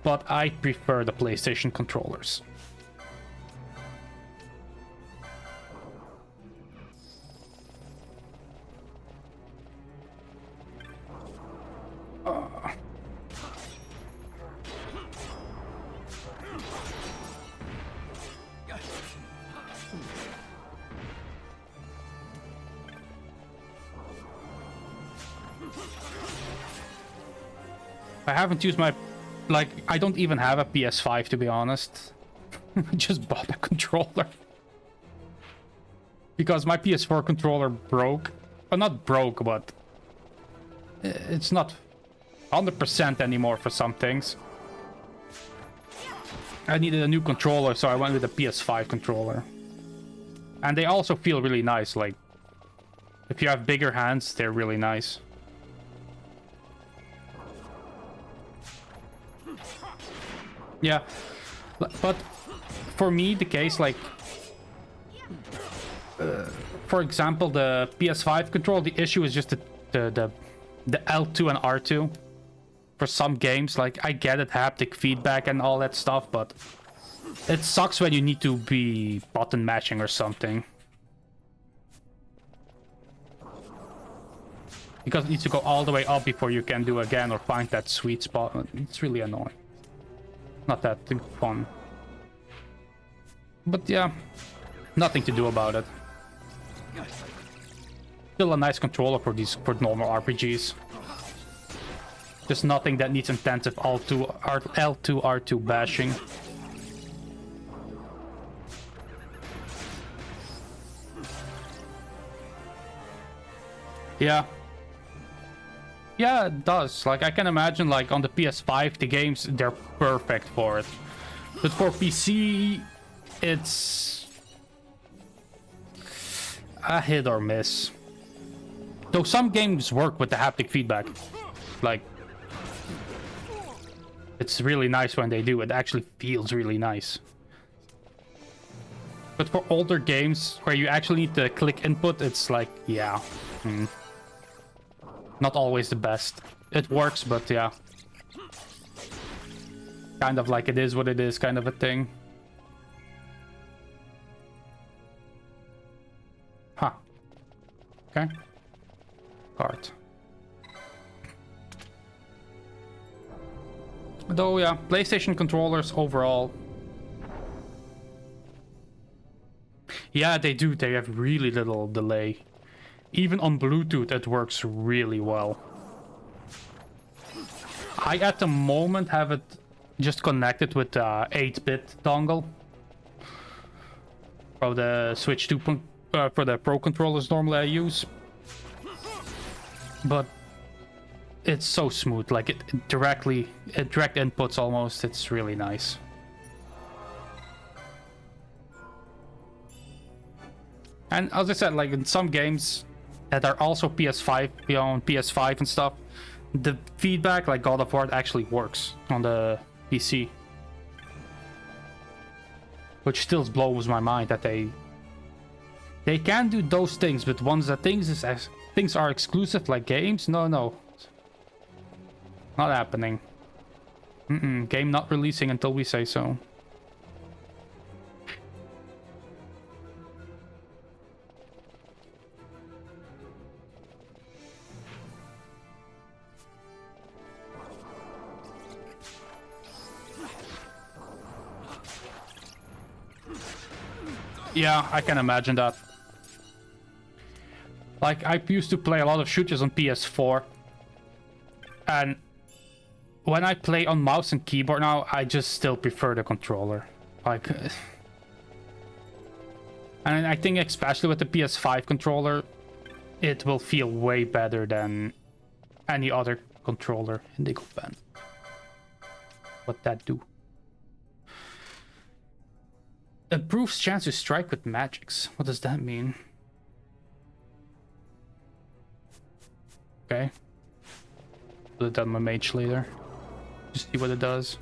But I prefer the PlayStation controllers. I haven't used my... Like, I don't even have a PS5 to be honest. I just bought a controller. Because my PS4 controller broke. Well, not broke, but... It's not 100% anymore for some things. I needed a new controller, so I went with a PS5 controller. And they also feel really nice, like... If you have bigger hands, they're really nice. Yeah, but for me, the case, like, for example, the PS5 control, the issue is just the L2 and R2. For some games, like, I get it, haptic feedback and all that stuff, but it sucks when you need to be button mashing or something. Because it needs to go all the way up before you can do again or find that sweet spot. It's really annoying. Not that fun. But yeah, nothing to do about it. Still a nice controller for normal RPGs. Just nothing that needs intensive L2 R2 bashing. Yeah. Yeah, it does. Like, I can imagine, like, on the PS5, the games, they're perfect for it. But for PC, it's... a hit or miss. Though some games work with the haptic feedback. Like... It's really nice when they do. It actually feels really nice. But for older games, where you actually need the click input, it's like, yeah... Not always the best. It works, but yeah. Kind of like it is what it is, kind of a thing. Huh. Okay. Card. Though, yeah, PlayStation controllers overall. Yeah, they do. They have really little delay. Even on Bluetooth, it works really well. I, at the moment, have it just connect it with the 8-bit dongle for the Switch 2 for the Pro controllers normally I use. But it's so smooth, like it direct inputs almost. It's really nice. And as I said, like in some games that are also PS5, on PS5 and stuff, the feedback, like God of War, actually works on the PC. Which still blows my mind that they can do those things, but once the things are exclusive like games, no, not happening. Game not releasing until we say so. Yeah, I can imagine that. Like, I used to play a lot of shooters on PS4. And when I play on mouse and keyboard now, I just still prefer the controller. Like... And I think especially with the PS5 controller, it will feel way better than any other controller in the band. What that do? Improves chance to strike with magics. What does that mean? Okay. Put it on my mage later. Just see what it does.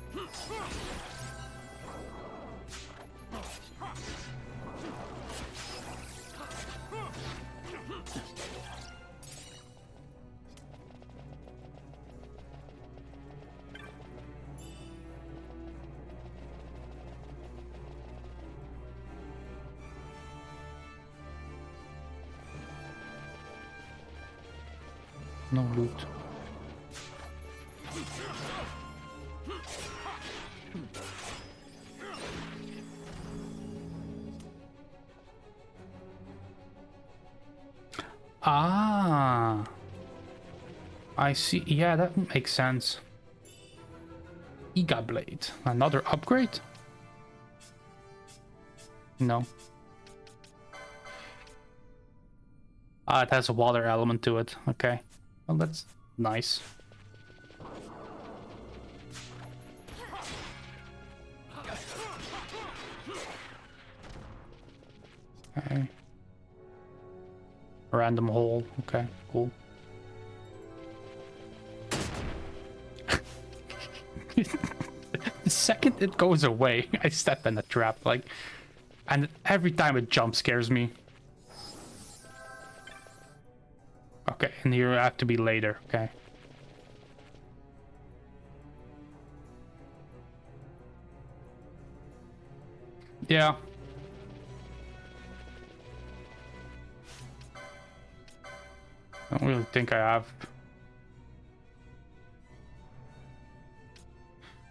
No loot. Ah, I see. Yeah, that makes sense. Ega Blade. Another upgrade? No. Ah, it has a water element to it. Okay. Well, that's nice. Okay. Random hole. Okay, cool. The second it goes away, I step in a trap, like, and every time it jump scares me. Okay, and here I have to be later, okay. Yeah. I don't really think I have.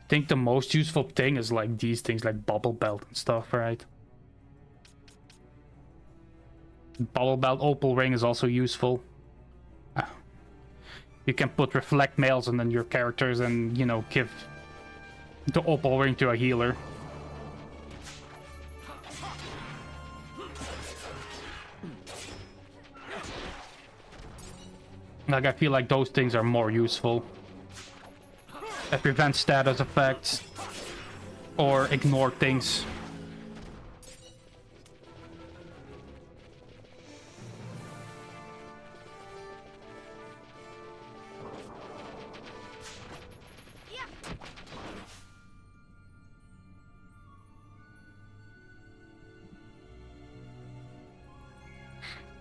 I think the most useful thing is like these things, like bubble belt and stuff, right? Bubble belt opal ring is also useful. You can put reflect mails and then your characters and, you know, give the opal ring to a healer. Like, I feel like those things are more useful. That prevent status effects or ignore things.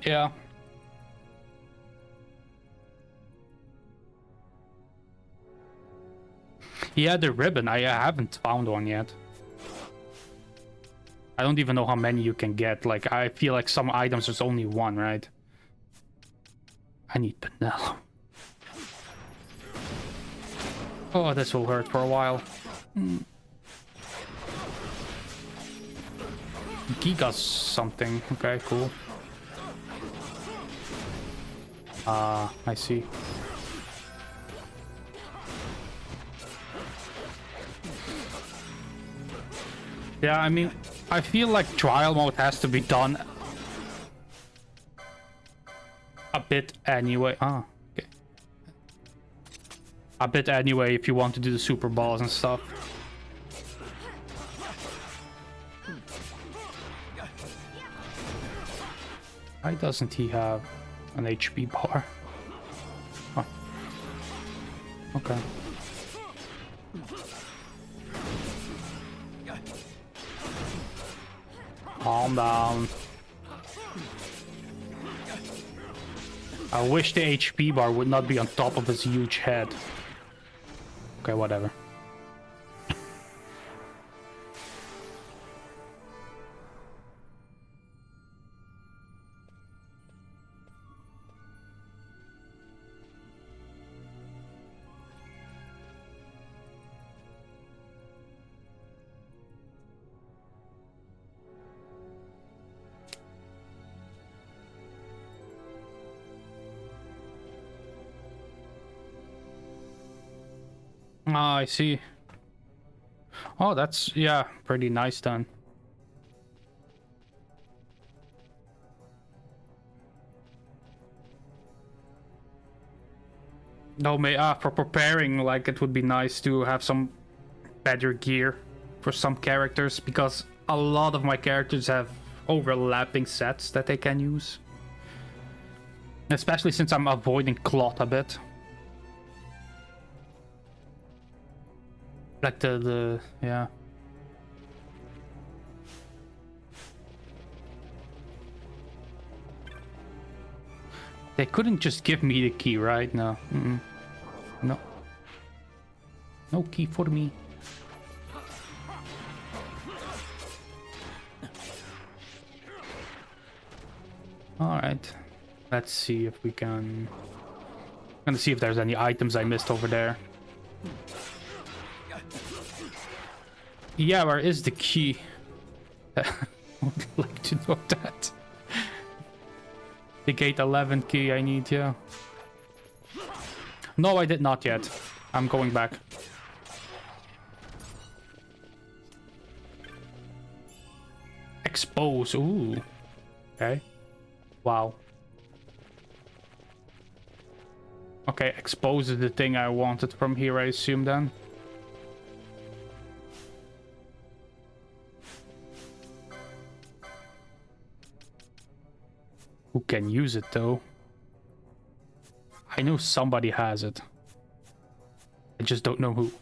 Yeah. Yeah, the ribbon. I haven't found one yet. I don't even know how many you can get. Like, I feel like some items there's only one, right? I need Penel. Oh, this will hurt for a while. Gigas something. Okay, cool. I see. Yeah, I mean, I feel like trial mode has to be done a bit anyway. Ah, okay. A bit anyway if you want to do the super balls and stuff. Why doesn't he have an HP bar? Oh. Okay. Calm down. I wish the HP bar would not be on top of his huge head. Okay, whatever. Ah, I see. Oh, that's, yeah, pretty nice done. No, for preparing, like, it would be nice to have some better gear for some characters, because a lot of my characters have overlapping sets that they can use. Especially since I'm avoiding cloth a bit. Like yeah. They couldn't just give me the key, right? No. No. No key for me. Alright. Let's see if we can... I'm gonna see if there's any items I missed over there. Yeah, where is the key? I would like to know that. The gate 11 key I need, yeah. No, I did not yet. I'm going back. Expose, ooh. Okay. Wow. Okay, expose is the thing I wanted from here, I assume then. Who can use it though? I know somebody has it. I just don't know who.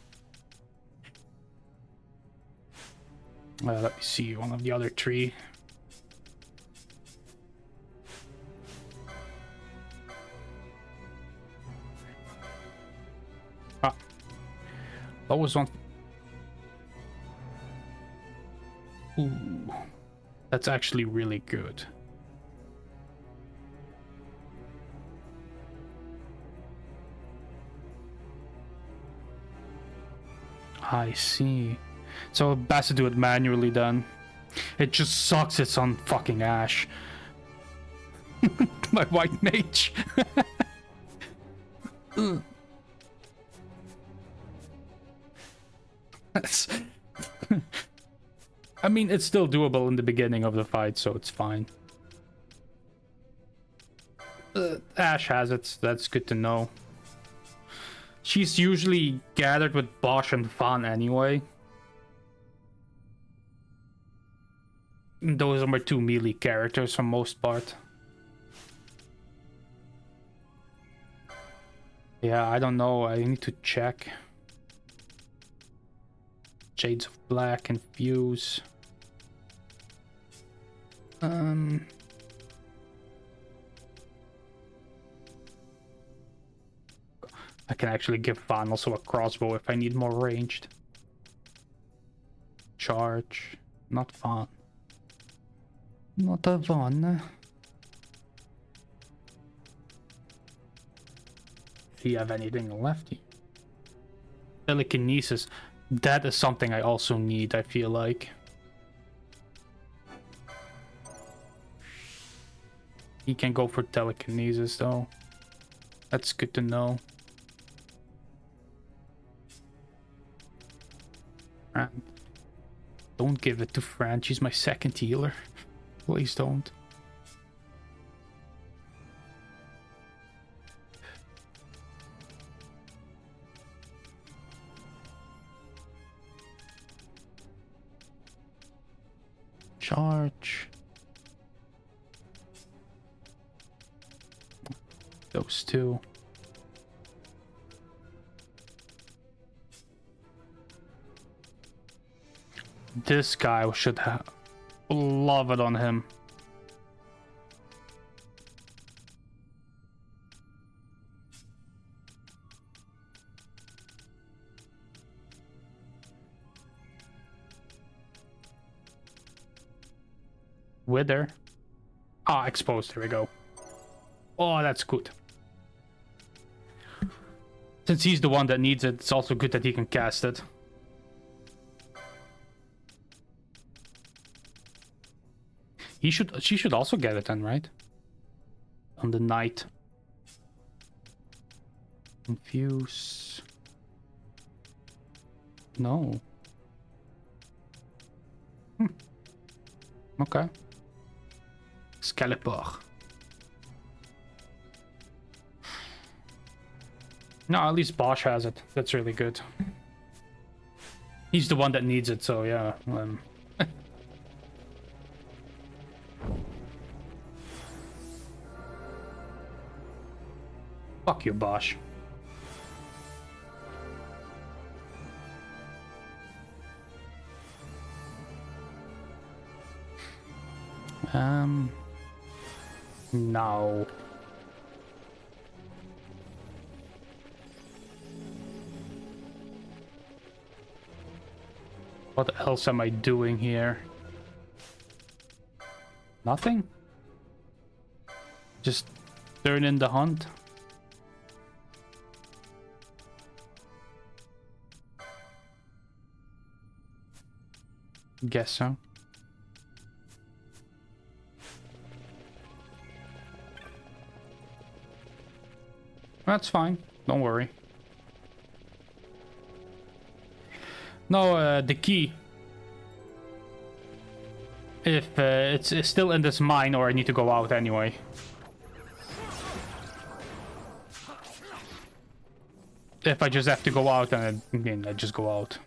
Let me see one of the other three. Ah, that was one. Ooh, that's actually really good. I see. So it has to do it manually then. It just sucks it's on fucking Ash. My white mage. That's... I mean, it's still doable in the beginning of the fight, so it's fine. Ash has it, that's good to know. She's usually gathered with Bosch and Van anyway. Those are my two melee characters for most part. Yeah, I don't know. I need to check. Shades of Black and Fuse. I can actually give Van also a crossbow if I need more ranged. Charge. Not Van. Not a Van. Do you have anything left here? Telekinesis. That is something I also need, I feel like. He can go for telekinesis though. That's good to know. And Don't give it to Fran. She's my second healer. Please don't. Charge. Those two. This guy should have love it on him. Wither. Ah, exposed. Here we go. Oh, that's good. Since he's the one that needs it, it's also good that he can cast it. She should also get it then, right? On the night. Infuse. No. Okay. Excalibur. No, at least Bosch has it. That's really good. He's the one that needs it, so yeah. Fuck you, Bosch. No. What else am I doing here? Nothing? Just turn in the hunt? Guess so. That's fine. Don't worry. No, the key. If it's still in this mine, or I need to go out anyway. If I just have to go out, then I just go out.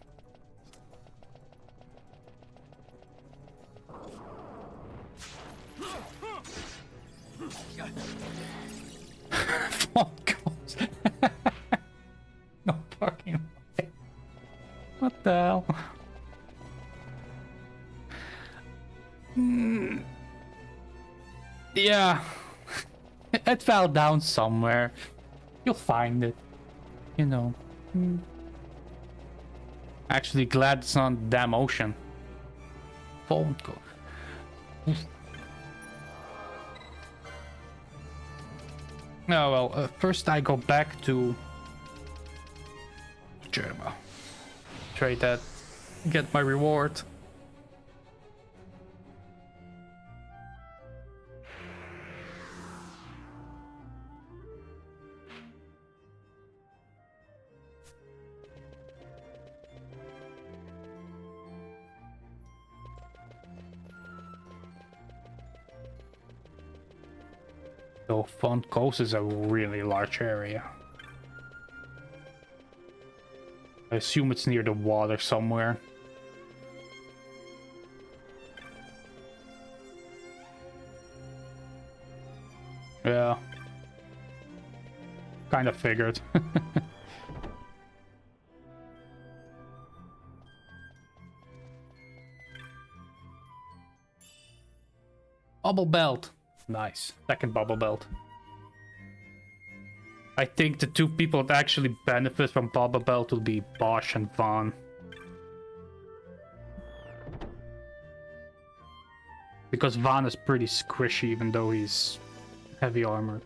Oh god. No fucking way. What the hell? Yeah. It fell down somewhere. You'll find it. You know. Actually glad it's not the damn ocean. Phone call. Oh well, first I go back to Germa. Trade that, get my reward. So Font Coast is a really large area. I assume it's near the water somewhere. Yeah. Kind of figured. Bubble belt. Nice. Second bubble belt. I think the two people that actually benefit from bubble belt will be Bosch and Vaughn. Because Vaughn is pretty squishy even though he's heavy armored.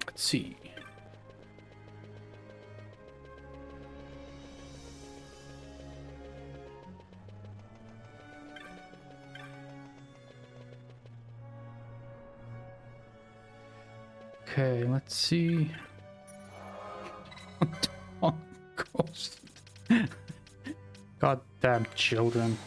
Let's see. Okay, let's see. Oh, ghost. Goddamn children.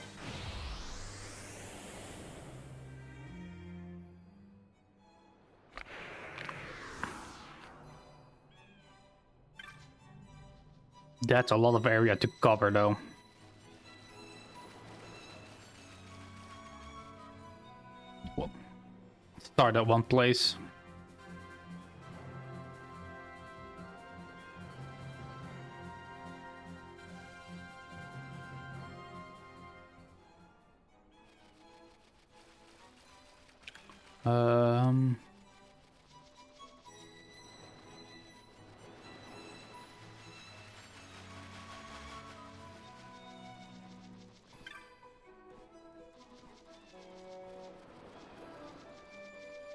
That's a lot of area to cover, though. Well, start at one place. Um...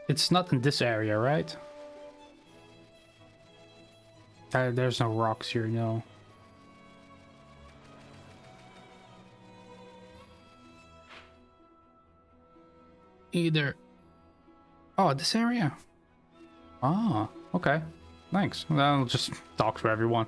It's not in this area, right? There's no rocks here, no. Either. Oh, this area. Ah, okay. Thanks. I'll just talk to everyone.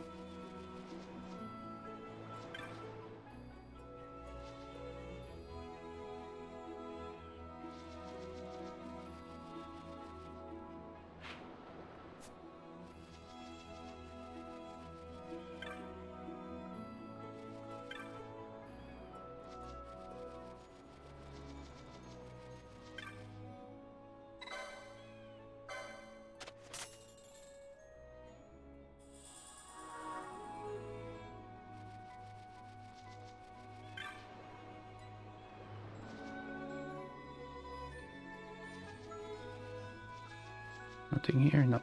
Nothing here, no.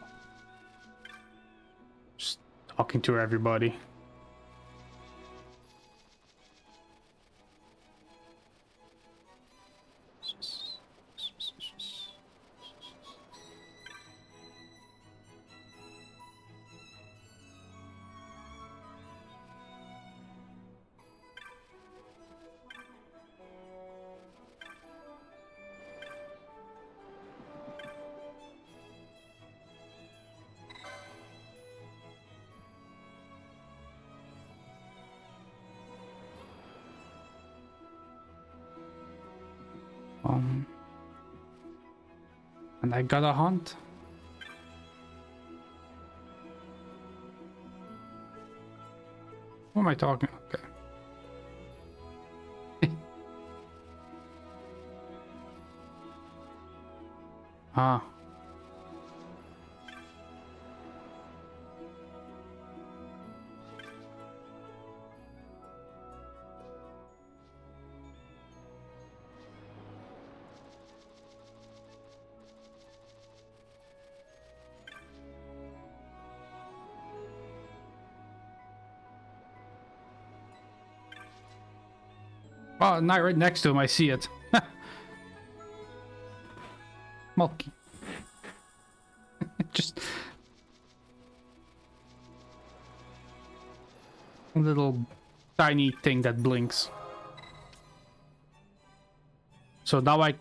Just talking to everybody. And I got a hunt. What am I talking? Okay. Ah. Oh, not right next to him. I see it. Monkey. Just a little tiny thing that blinks. So now I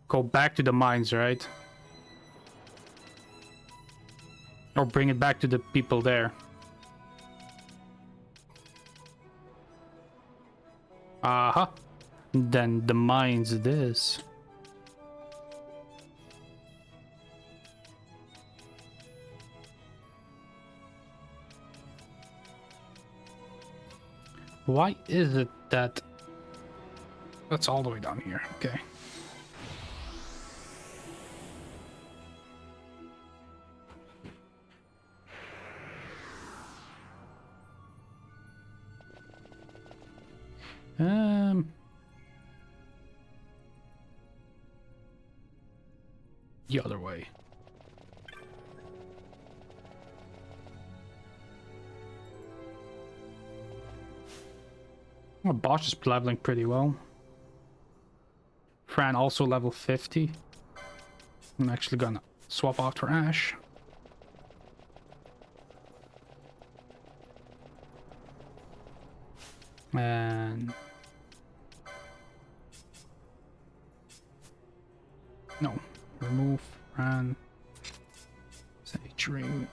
go back to the mines, right? Or bring it back to the people there. Uh-huh. Then the mines this. Why is it that... That's all the way down here. Okay. The other way. Oh, Bosch is leveling pretty well. Fran also level 50. I'm actually gonna swap out for Ash. And... no. Remove Fran. Say Dream.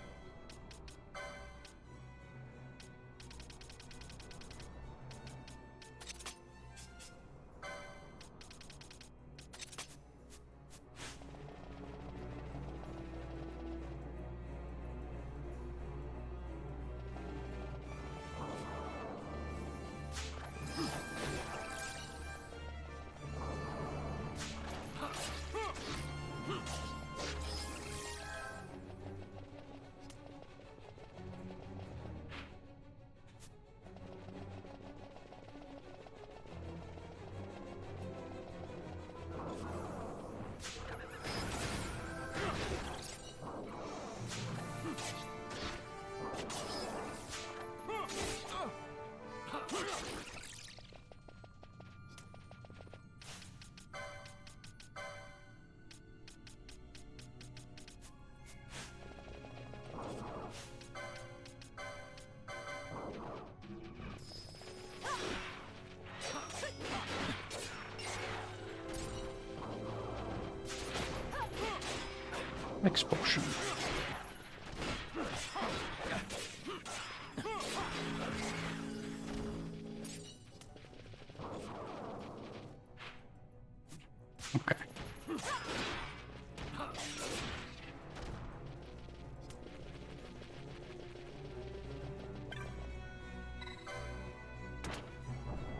Explosion. Okay.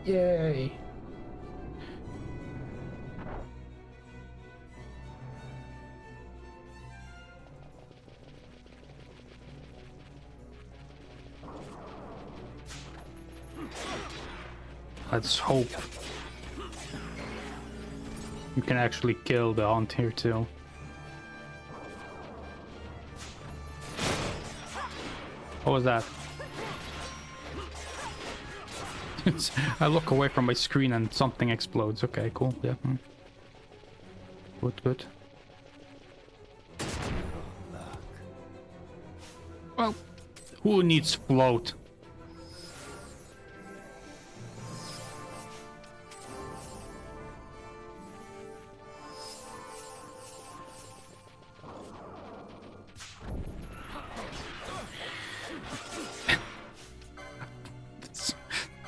Yay. Let's hope you can actually kill the Aunt here too. What was that? I look away from my screen and something explodes. Okay, cool. Yeah. Good, good. Well, who needs float?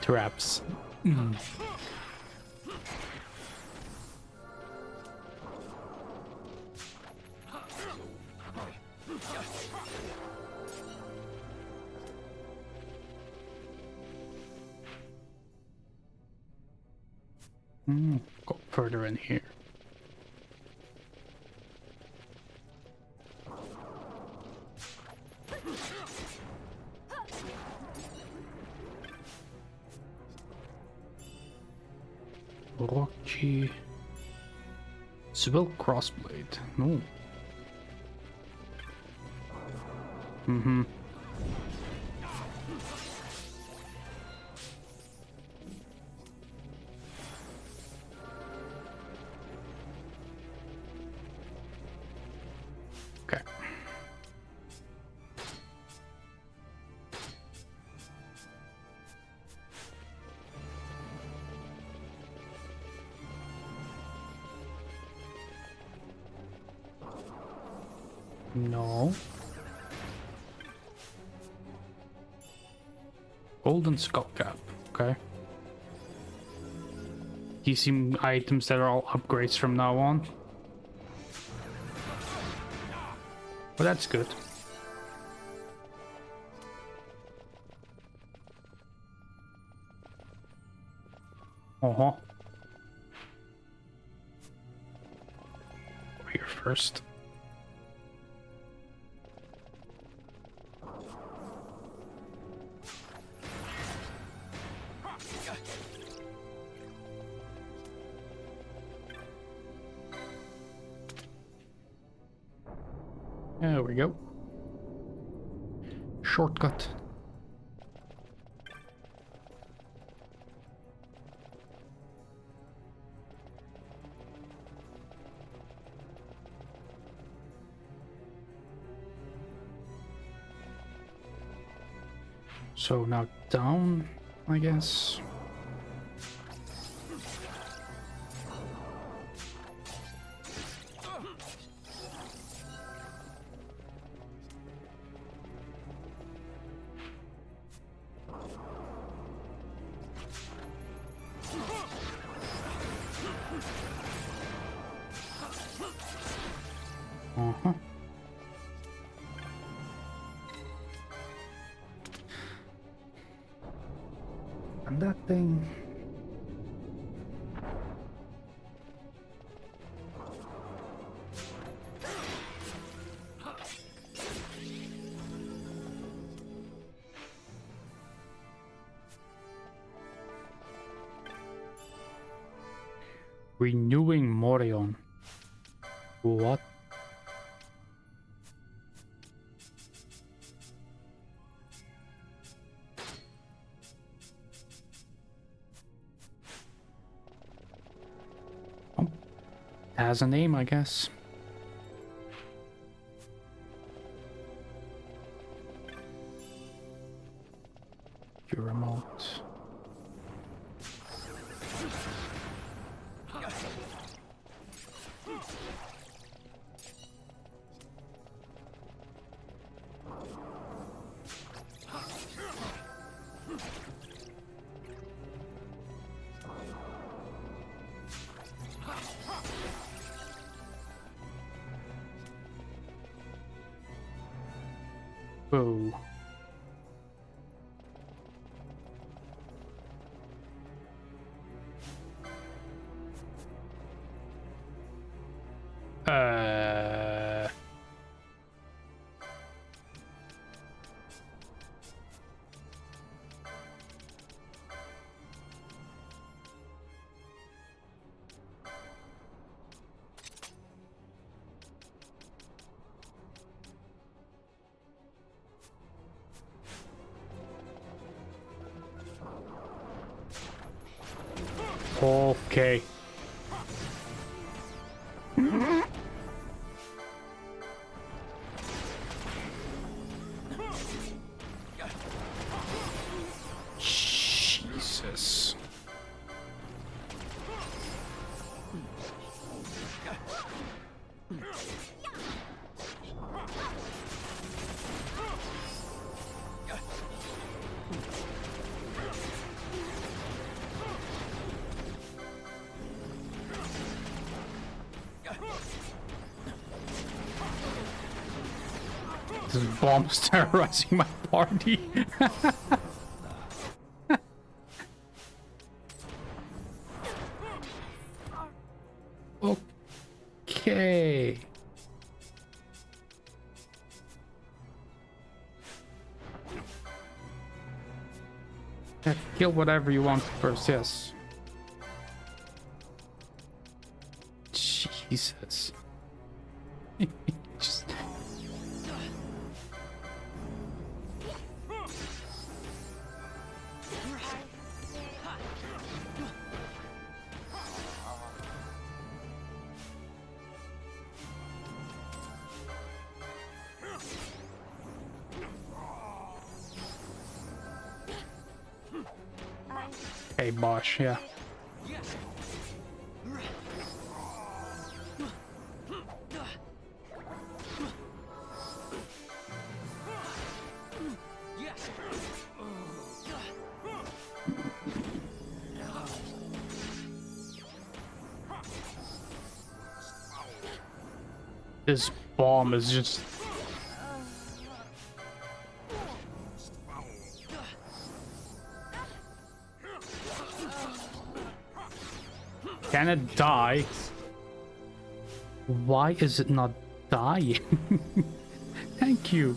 Traps. Go further in here. Rocky Civil Crossblade. No. Okay. No. Golden skull cap. Okay. DC items that are all upgrades from now on. Well, that's good. Uh-huh. Here first. There we go. Shortcut. So now down, I guess. Uh-huh. And that thing. Renewing Morion. What? Oh, has a name, I guess. Your remote. Whoa. Okay. Jesus. This bomb is terrorizing my party. Okay. Yeah, kill whatever you want first, yes. Jesus. Just... Hey, Bosch, yeah. This bomb is just... Can it die? Why is it not dying? Thank you.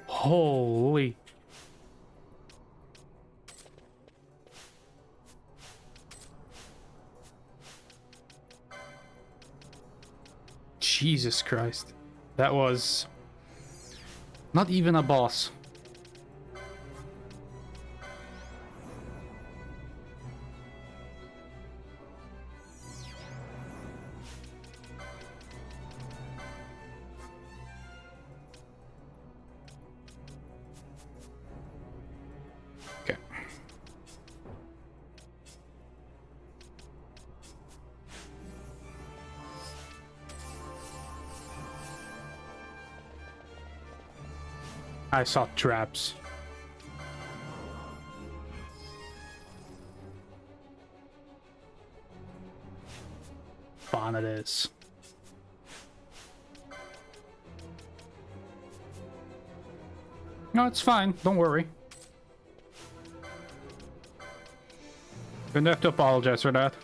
Holy. Jesus Christ. That was not even a boss. Okay. I saw traps. Fun it is. No, it's fine. Don't worry. You don't have to apologize for that.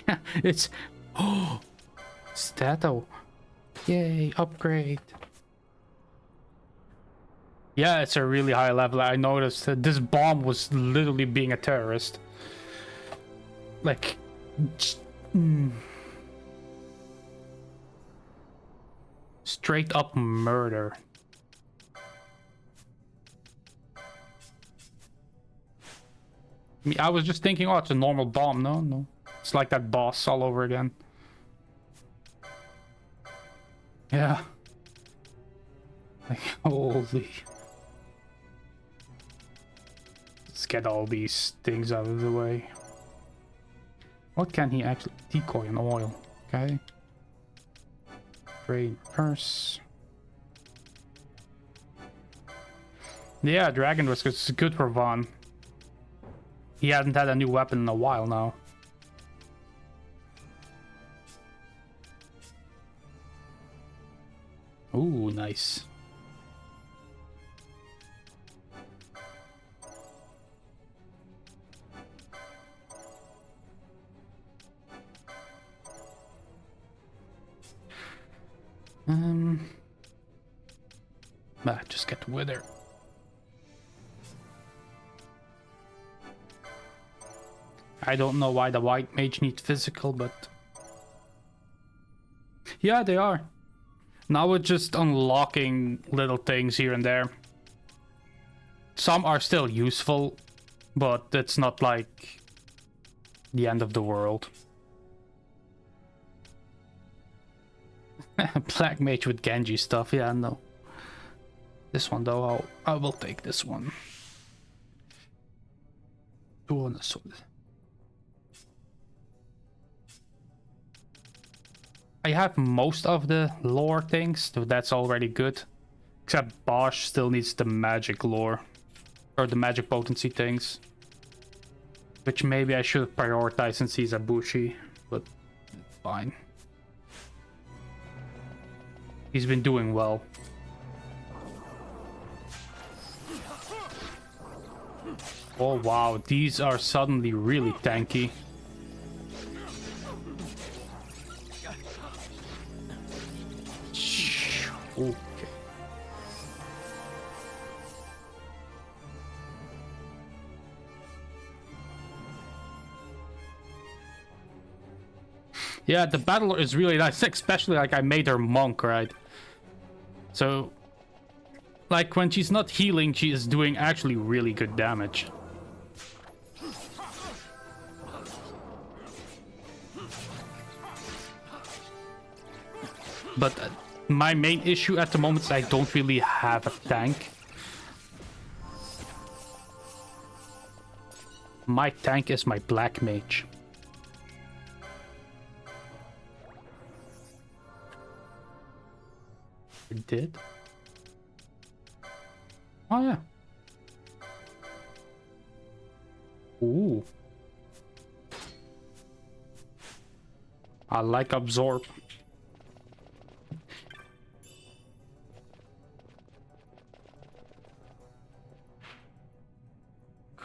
Yeah, it's... Oh! Stato. Yay, upgrade. Yeah, it's a really high level. I noticed that this bomb was literally being a terrorist. Like... Straight up murder. I was just thinking, oh, it's a normal bomb. No, no. It's like that boss all over again. Yeah. Like, holy. Let's get all these things out of the way. What can he actually... Decoy and oil. Okay. Trade purse. Yeah, Dragon Whisk is good for Vaughn. He hasn't had a new weapon in a while now. Ooh, nice. Just get Wither. I don't know why the white mage needs physical, but... Yeah, they are. Now we're just unlocking little things here and there. Some are still useful, but it's not like the end of the world. Black mage with Genji stuff, yeah, no. This one though, I will take this one. Two on the sword. I have most of the lore things, so that's already good. Except Bosch still needs the magic lore. Or the magic potency things. Which maybe I should prioritize since he's a Bushi, but it's fine. He's been doing well. Oh wow, these are suddenly really tanky. Okay. Yeah, the battle is really nice, especially like I made her monk, right? So, like when she's not healing, she is doing actually really good damage. But my main issue at the moment is I don't really have a tank. My tank is my black mage. It did? Oh yeah. Ooh. I like absorb.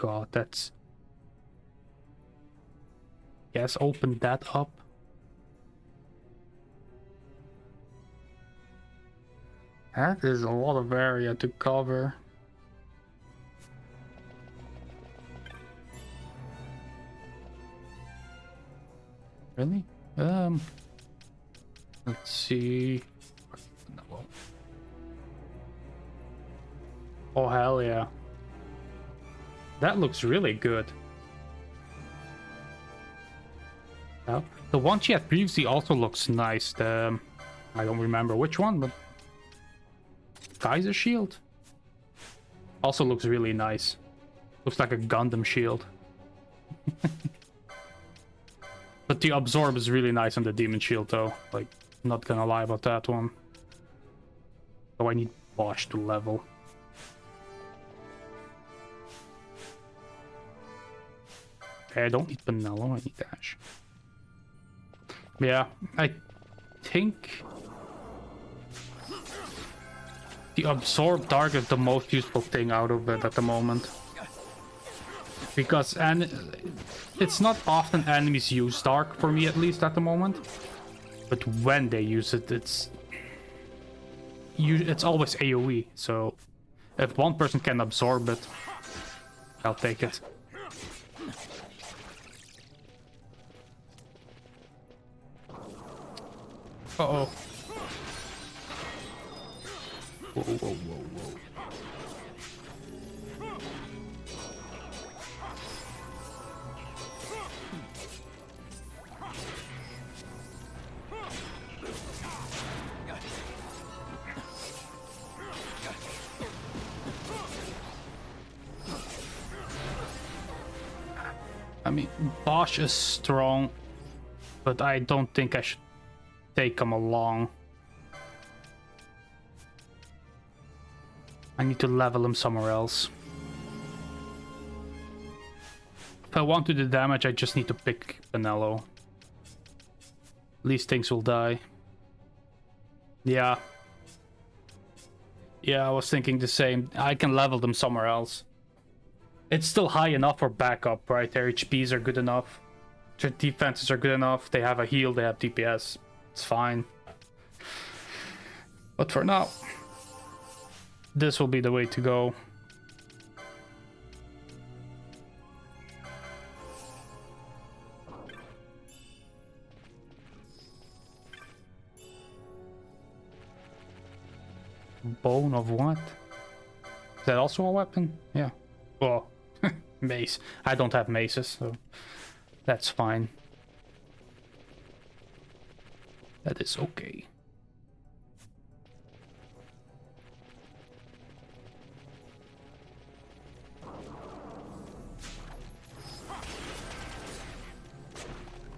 God, that's... Yes, open that up. That is a lot of area to cover. Really? Let's see. Oh, hell yeah. That looks really good. Yeah. The one she had previously also looks nice. The I don't remember which one, but Kaiser shield also looks really nice. Looks like a Gundam shield. But the absorb is really nice on the demon shield though. Like, not gonna lie about that one. So I need Bosch to level. Okay, I don't need Penelo, I need Ash. Yeah, I think the Absorb Dark is the most useful thing out of it at the moment. Because it's not often enemies use Dark, for me at least at the moment. But when they use it, it's always AoE, so if one person can absorb it, I'll take it. Uh-oh. Whoa, whoa, whoa, whoa. I mean, Bosch is strong, but I don't think I should take him along. I need to level him somewhere else. If I want to do damage, I just need to pick Penelo. These things will die. Yeah. Yeah, I was thinking the same. I can level them somewhere else. It's still high enough for backup, right? Their HPs are good enough. Their defenses are good enough. They have a heal, they have DPS. It's fine. But for now, this will be the way to go. Bone of what? Is that also a weapon? Yeah. Well, mace. I don't have maces, so that's fine. That is okay.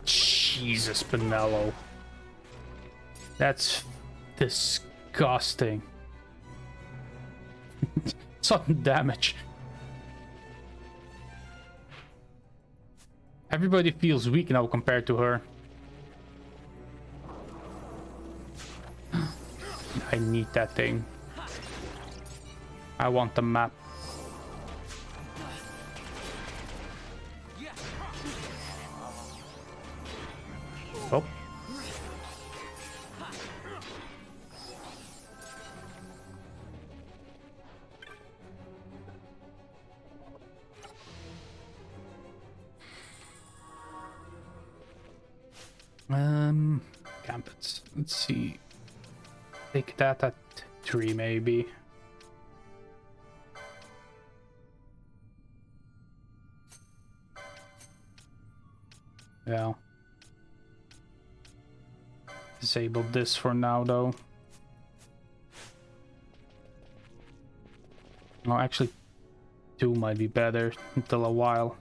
Jesus, Penelo. That's disgusting. Sudden damage. Everybody feels weak now compared to her. I need that thing. I want the map. Oh. Gambits. Let's see. Take that at 3 maybe. Yeah. Disable this for now though. No, actually 2 might be better until a while.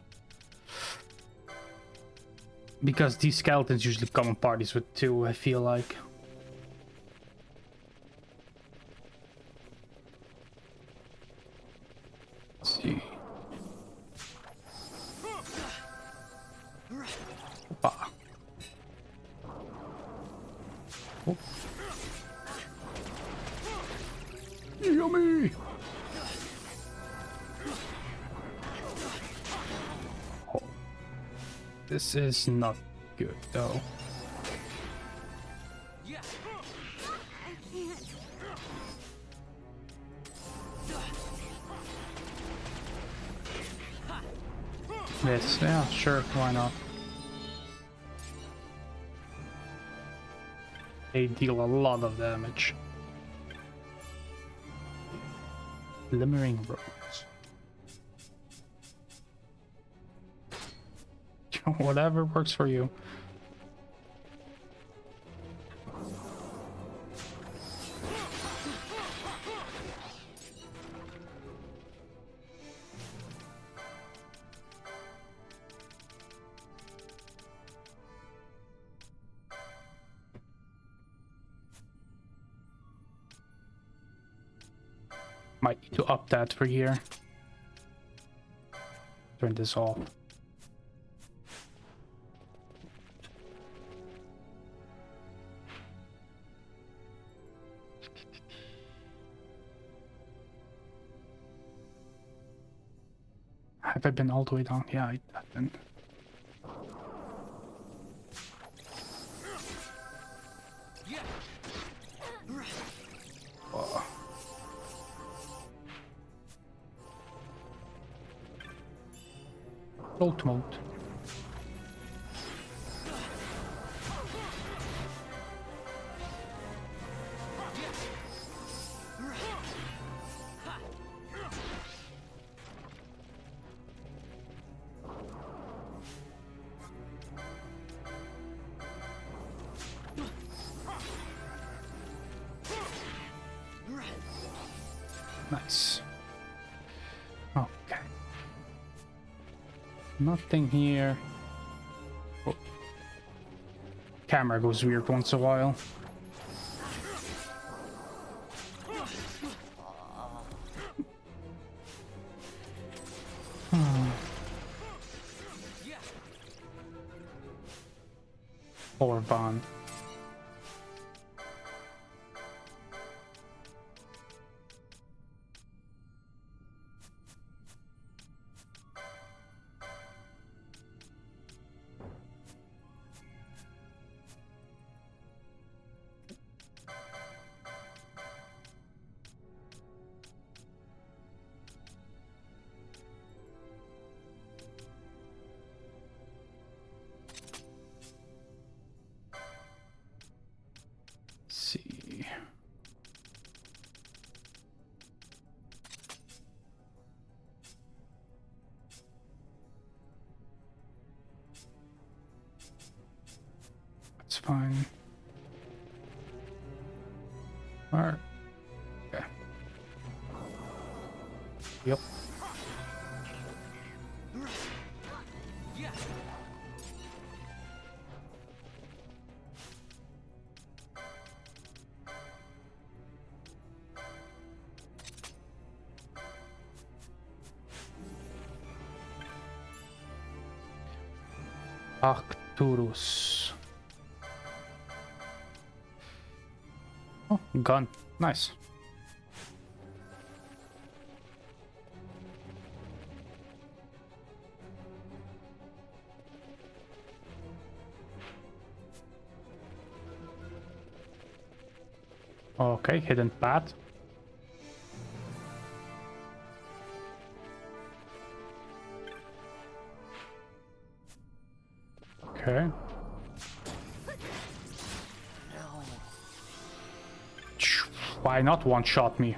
Because these skeletons usually come in parties with 2, I feel like. Let's see. Opa. Oh. Yummy! Oh. This is not good though. This, yeah, sure, why not? They deal a lot of damage. Glimmering Rose. Whatever works for you. Might need to up that for here. Turn this off. Have I been all the way down? Yeah, I've been. Oh. Float mode. Nice. Okay. Nothing here. Oh. Camera goes weird once in a while. Or Von. See. That's fine. Alright. Okay. Yep. Arcturus. Oh, gun. Nice. Okay, hidden path. Okay. Why not one-shot me?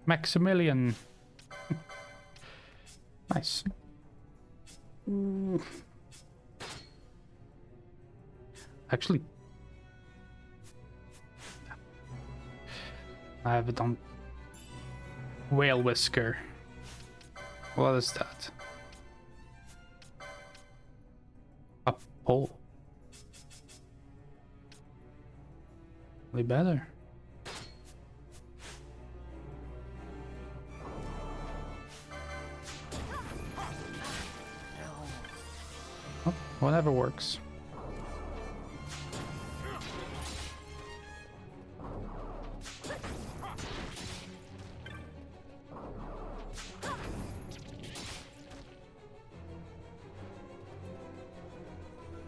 Maximilian. Nice. Actually, I have it on Whale Whisker. What is that? A pole. Way better. Oh, whatever works.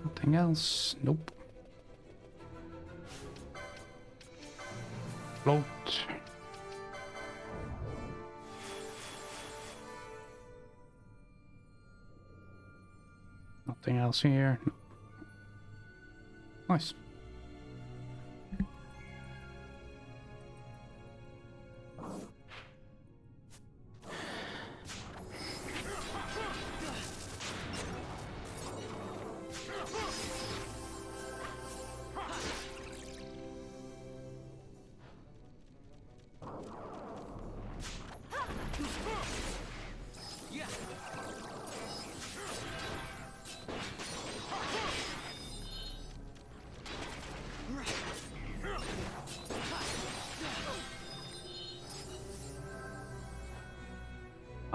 Nothing else? Nope. Float. Nothing else here. Nope. Nice.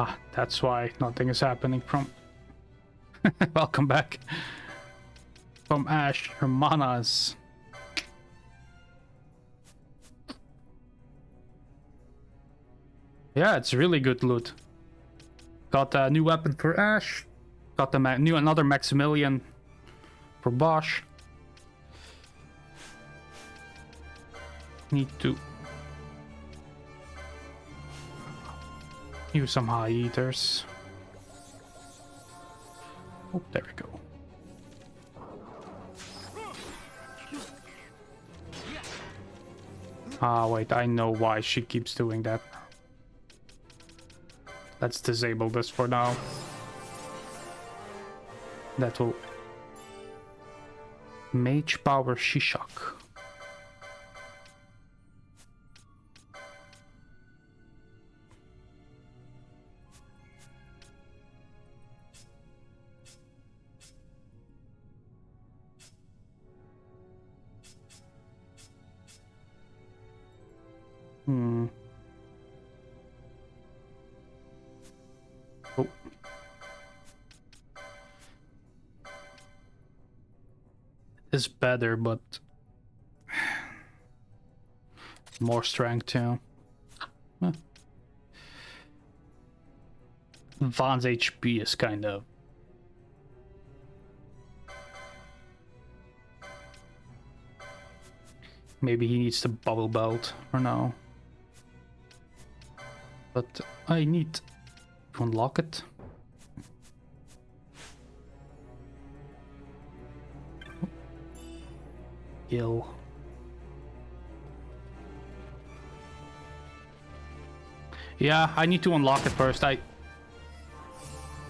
Ah, that's why nothing is happening from... Welcome back. From Ash, her manas. Yeah, it's really good loot. Got a new weapon for Ash. Got the another Maximilian for Bosch. Need to use some high eaters. Oh, there we go. Ah, wait, I know why she keeps doing that. Let's disable this for now. That will... Mage Power Shishak. Oh. It's better, but more strength too. Huh. Vaughn's HP is kind of... Maybe he needs the bubble belt for now. But I need to unlock it. Gil. Yeah, I need to unlock it first. I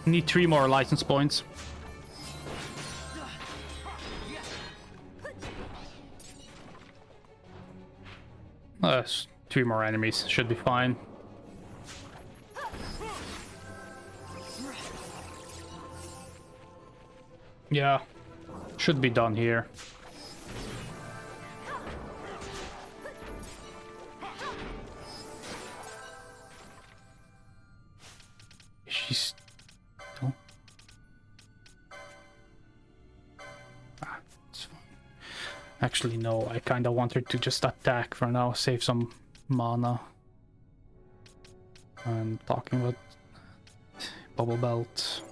need 3 more license points. Yes, 3 more enemies should be fine. Yeah, should be done here. She's... Oh. Ah, it's fine. Actually, no, I kind of want her to just attack for now, save some mana. I'm talking about bubble belt.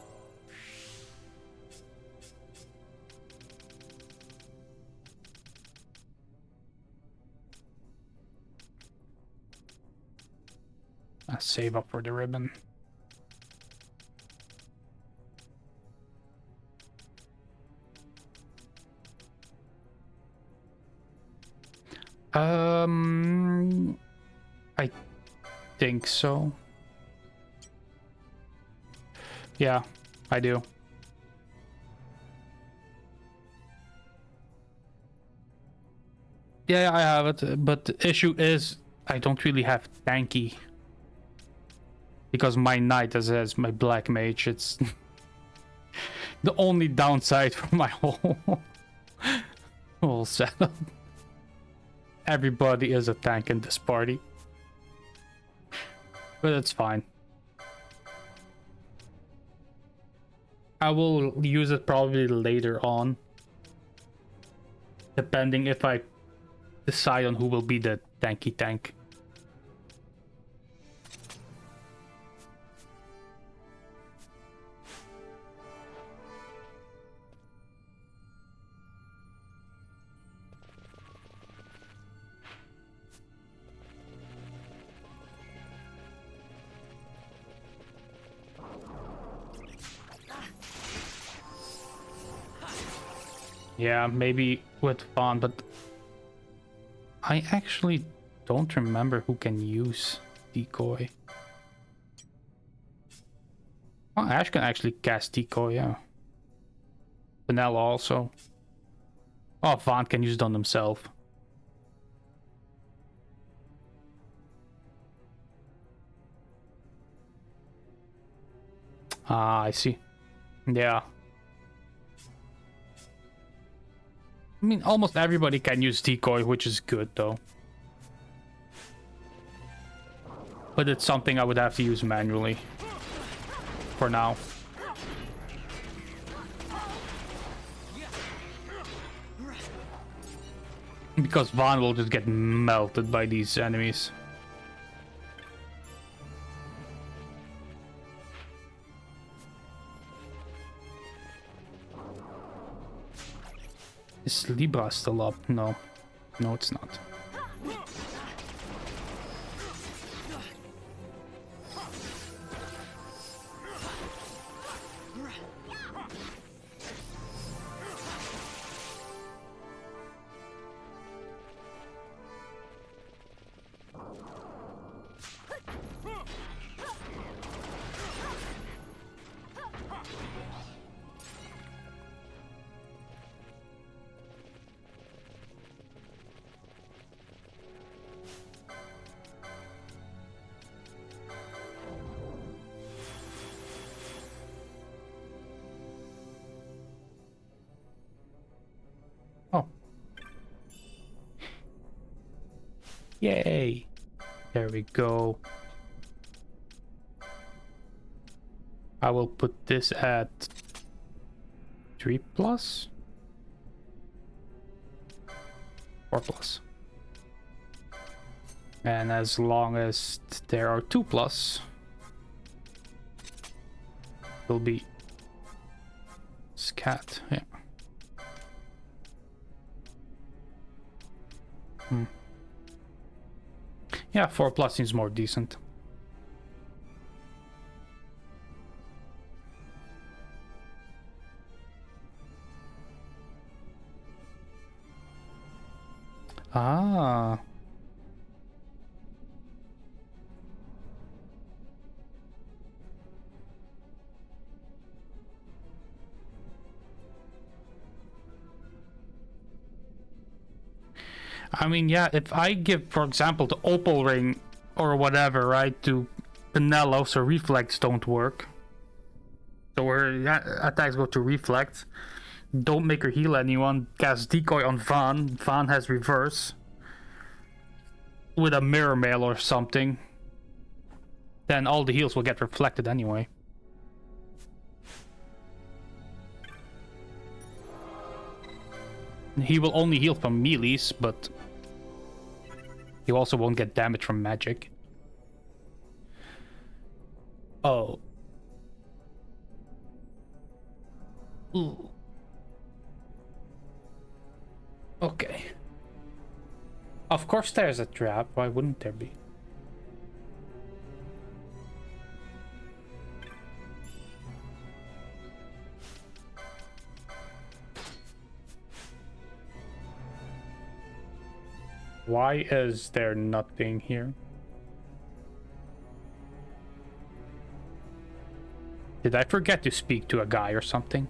Save up for the ribbon. I think so. Yeah, I do. Yeah, I have it, but the issue is I don't really have tanky. Because my knight as my black mage, it's the only downside for my whole setup. Everybody is a tank in this party. But it's fine. I will use it probably later on. Depending if I decide on who will be the tanky tank. Yeah, maybe with Vaughn, but I actually don't remember who can use decoy. Oh, Ash can actually cast decoy, yeah. Vanilla also. Oh, Vaughn can use it on himself. Ah, I see. Yeah. I mean, almost everybody can use decoy, which is good, though. But it's something I would have to use manually. for now. Because Vaughn will just get melted by these enemies. Is Libra still up? No. No, it's not. Oh. Yay. There we go. I will put this at 3+, 4+. And as long as there are 2+, it'll be scat, yeah. Yeah, 4+ seems more decent. Ah. I mean, yeah, if I give, for example, the Opal Ring or whatever, right, to Penelo, so Reflex don't work. So her attacks go to Reflex. Don't make her heal anyone. Cast Decoy on Van. Van has Reverse. With a Mirror Mail or something. Then all the heals will get reflected anyway. He will only heal from melees, but he also won't get damage from magic. Oh. Ooh. Okay. Of course there's a trap. Why wouldn't there be? Why is there nothing here? Did I forget to speak to a guy or something?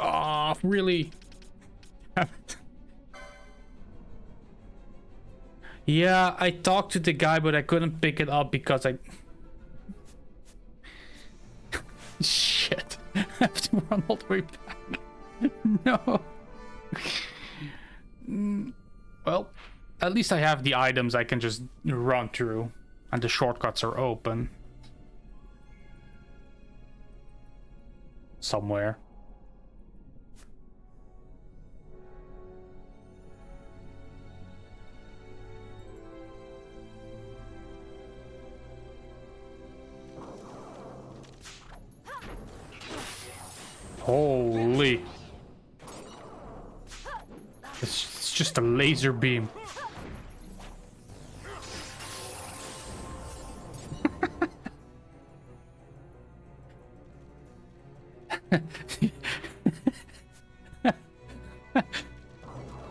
Oh, really? Yeah, I talked to the guy, but I couldn't pick it up because I... Shit. I have to run all the way back. No. Well, at least I have the items I can just run through. And the shortcuts are open. Somewhere. Holy. It's just a laser beam.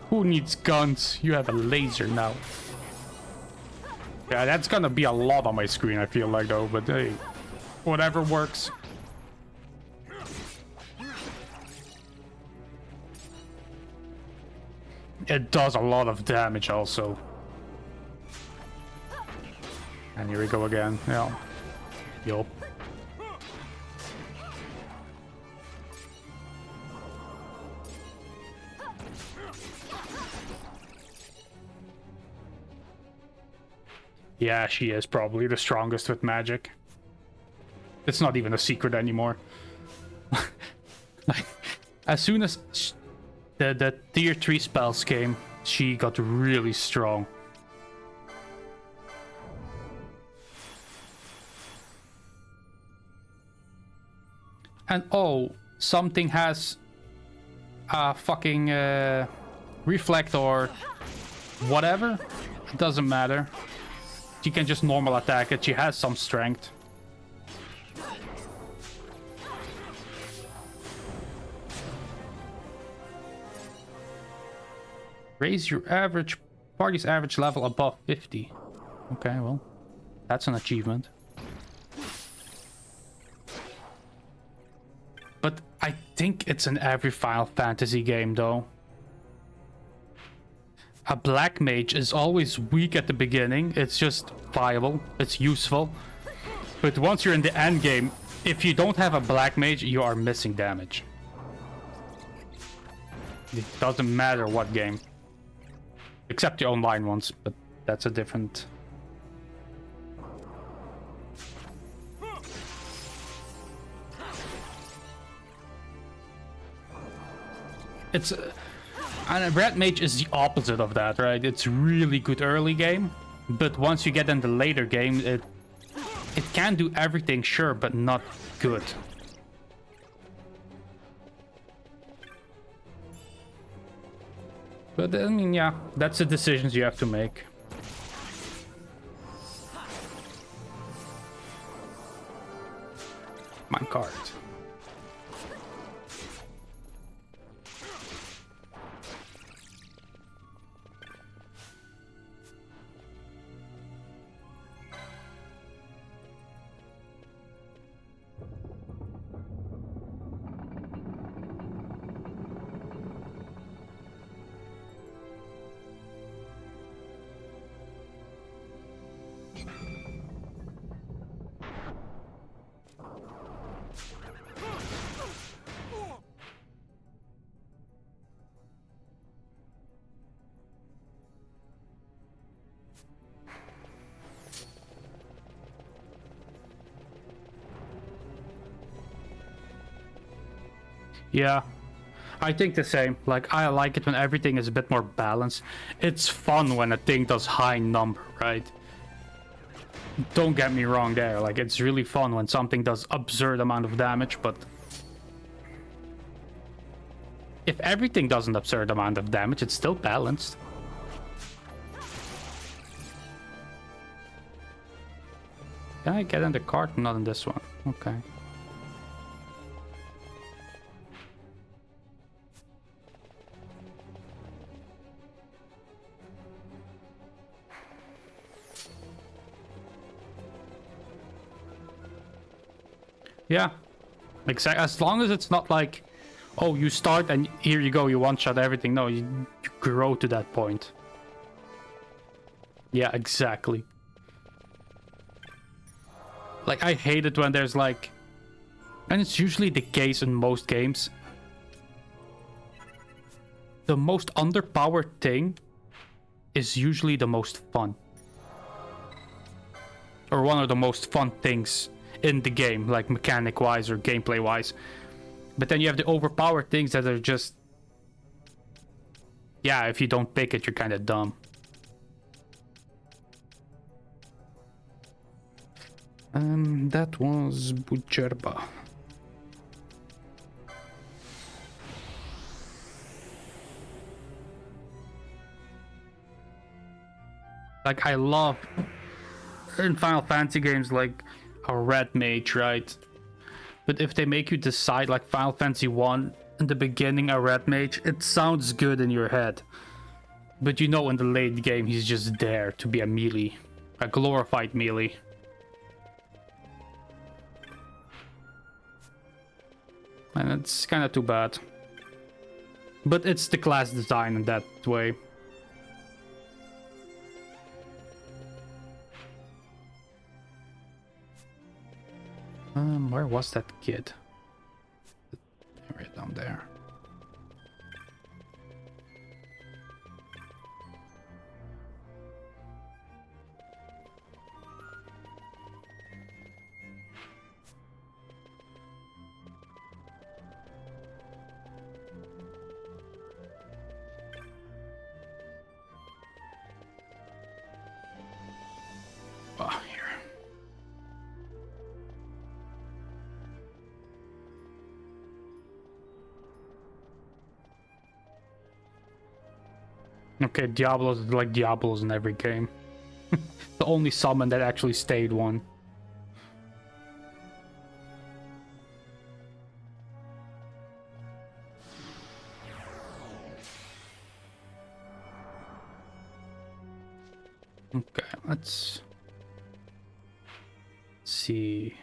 Who needs guns? You have a laser now. Yeah, that's gonna be a lot on my screen, I feel like, though, but hey, whatever works. It does a lot of damage also. And here we go again. Yeah. Yup. Yeah, she is probably the strongest with magic. It's not even a secret anymore. Like, as soon as the tier 3 spells came, she got really strong. And oh, something has a fucking reflect or whatever. It doesn't matter. She can just normal attack it. She has some strength. Raise your party's average level above 50. Okay, well, that's an achievement. But I think it's in every Final Fantasy game, though. A black mage is always weak at the beginning. It's just viable. It's useful. But once you're in the end game, if you don't have a black mage, you are missing damage. It doesn't matter what game. Except the online ones, but that's a different... It's... and a red mage is the opposite of that, right? It's really good early game, but once you get in the later game, it can do everything, sure, but not good. But I mean, yeah, that's the decisions you have to make. Minecart. Yeah, I think the same. Like, I like it when everything is a bit more balanced. It's fun when a thing does high number, right? Don't get me wrong there. Like, it's really fun when something does absurd amount of damage, but... if everything does an absurd amount of damage, it's still balanced. Can I get in the cart? Not in this one. Okay. Yeah, exactly. As long as it's not like, oh, you start and here you go, you one-shot everything. No, you grow to that point. Yeah, exactly. Like, I hate it when there's like... and it's usually the case in most games. The most underpowered thing is usually the most fun. Or one of the most fun things in the game, like mechanic-wise or gameplay-wise. But then you have the overpowered things that are just... yeah, if you don't pick it, you're kind of dumb. That was Bujerba. Like, I love in Final Fantasy games like a red mage, right? But if they make you decide, like Final Fantasy I, in the beginning a red mage, it sounds good in your head. But you know in the late game he's just there to be a melee. A glorified melee. And it's kind of too bad. But it's the class design in that way. Where was that kid? Right down there. Okay, Diablos is like Diablos in every game. The only summon that actually stayed one. Okay, let's see.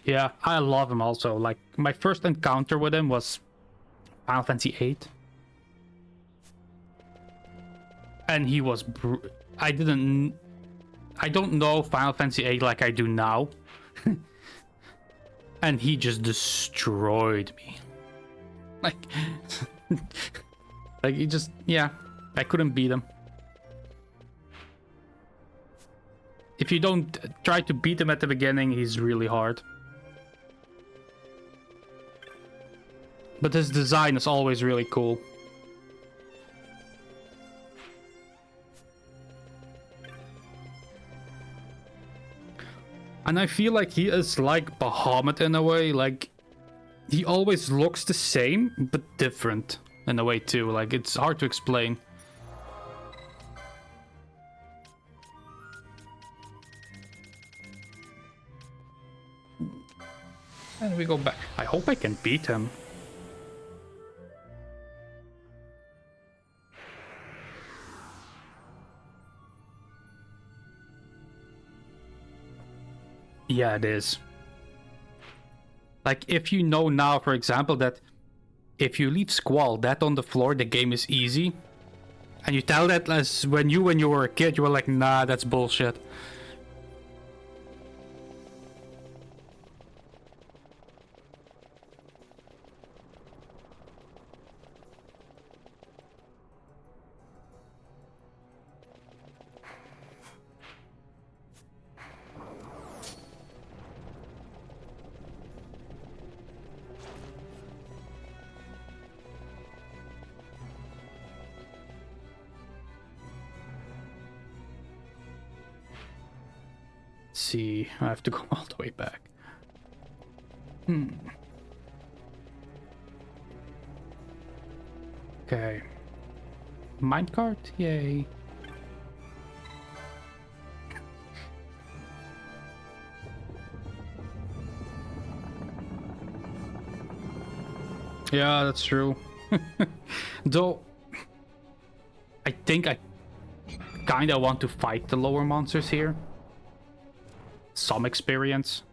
Yeah, I love him also. Like, my first encounter with him was Final Fantasy VIII. And he was... I don't know Final Fantasy VIII like I do now. And he just destroyed me. Like... like, he just... Yeah, I couldn't beat him. If you don't try to beat him at the beginning, he's really hard. But his design is always really cool. And I feel like he is like Bahamut in a way. Like, he always looks the same, but different in a way too. Like, it's hard to explain. And we go back. I hope I can beat him. Yeah, it is. Like, if you know now, for example, that if you leave Squall that on the floor, the game is easy. And you tell that as when you were a kid, you were like, nah, that's bullshit. See, I have to go all the way back. Okay. Minecart? Yay. Yeah, that's true. Though, I think I kinda want to fight the lower monsters here. Some experience.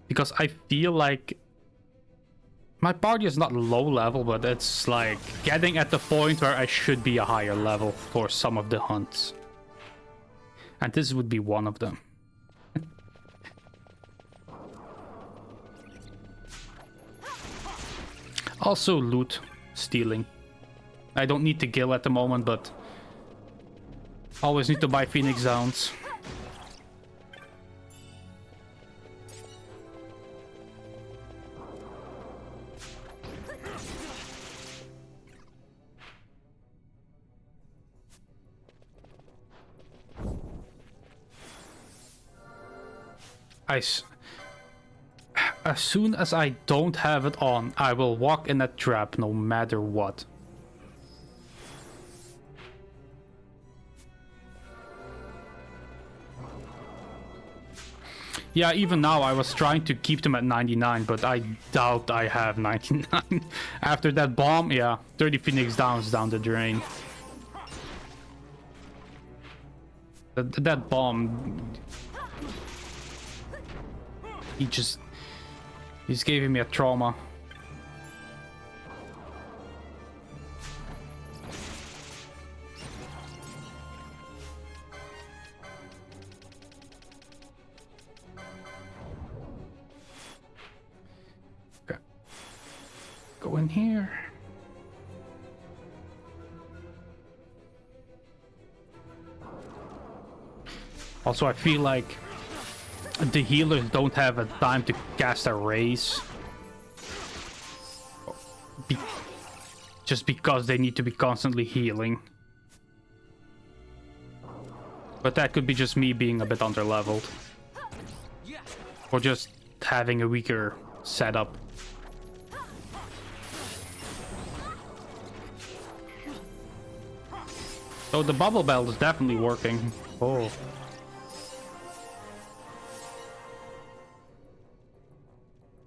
Because I feel like my party is not low level, but it's like getting at the point where I should be a higher level for some of the hunts. And this would be one of them. Also loot stealing. I don't need to kill at the moment, but always need to buy Phoenix Zounds. As soon as I don't have it on, I will walk in that trap no matter what. Yeah, even now I was trying to keep them at 99, but I doubt I have 99. After that bomb, yeah, 30 Phoenix Downs down the drain. That bomb... He's giving me a trauma. Okay. Go in here. Also, I feel like the healers don't have a time to cast a raise. Just because they need to be constantly healing. But that could be just me being a bit underleveled. Or just having a weaker setup. So the bubble belt is definitely working. Oh.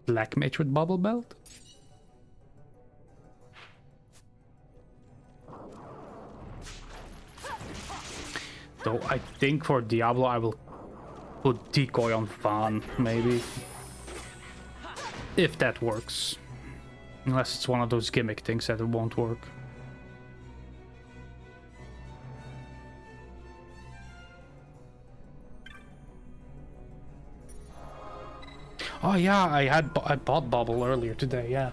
Black mage with bubble belt? Though I think for Diablo I will put decoy on Van, maybe. If that works. Unless it's one of those gimmick things that it won't work. Oh yeah, I bought Bubble earlier today, yeah.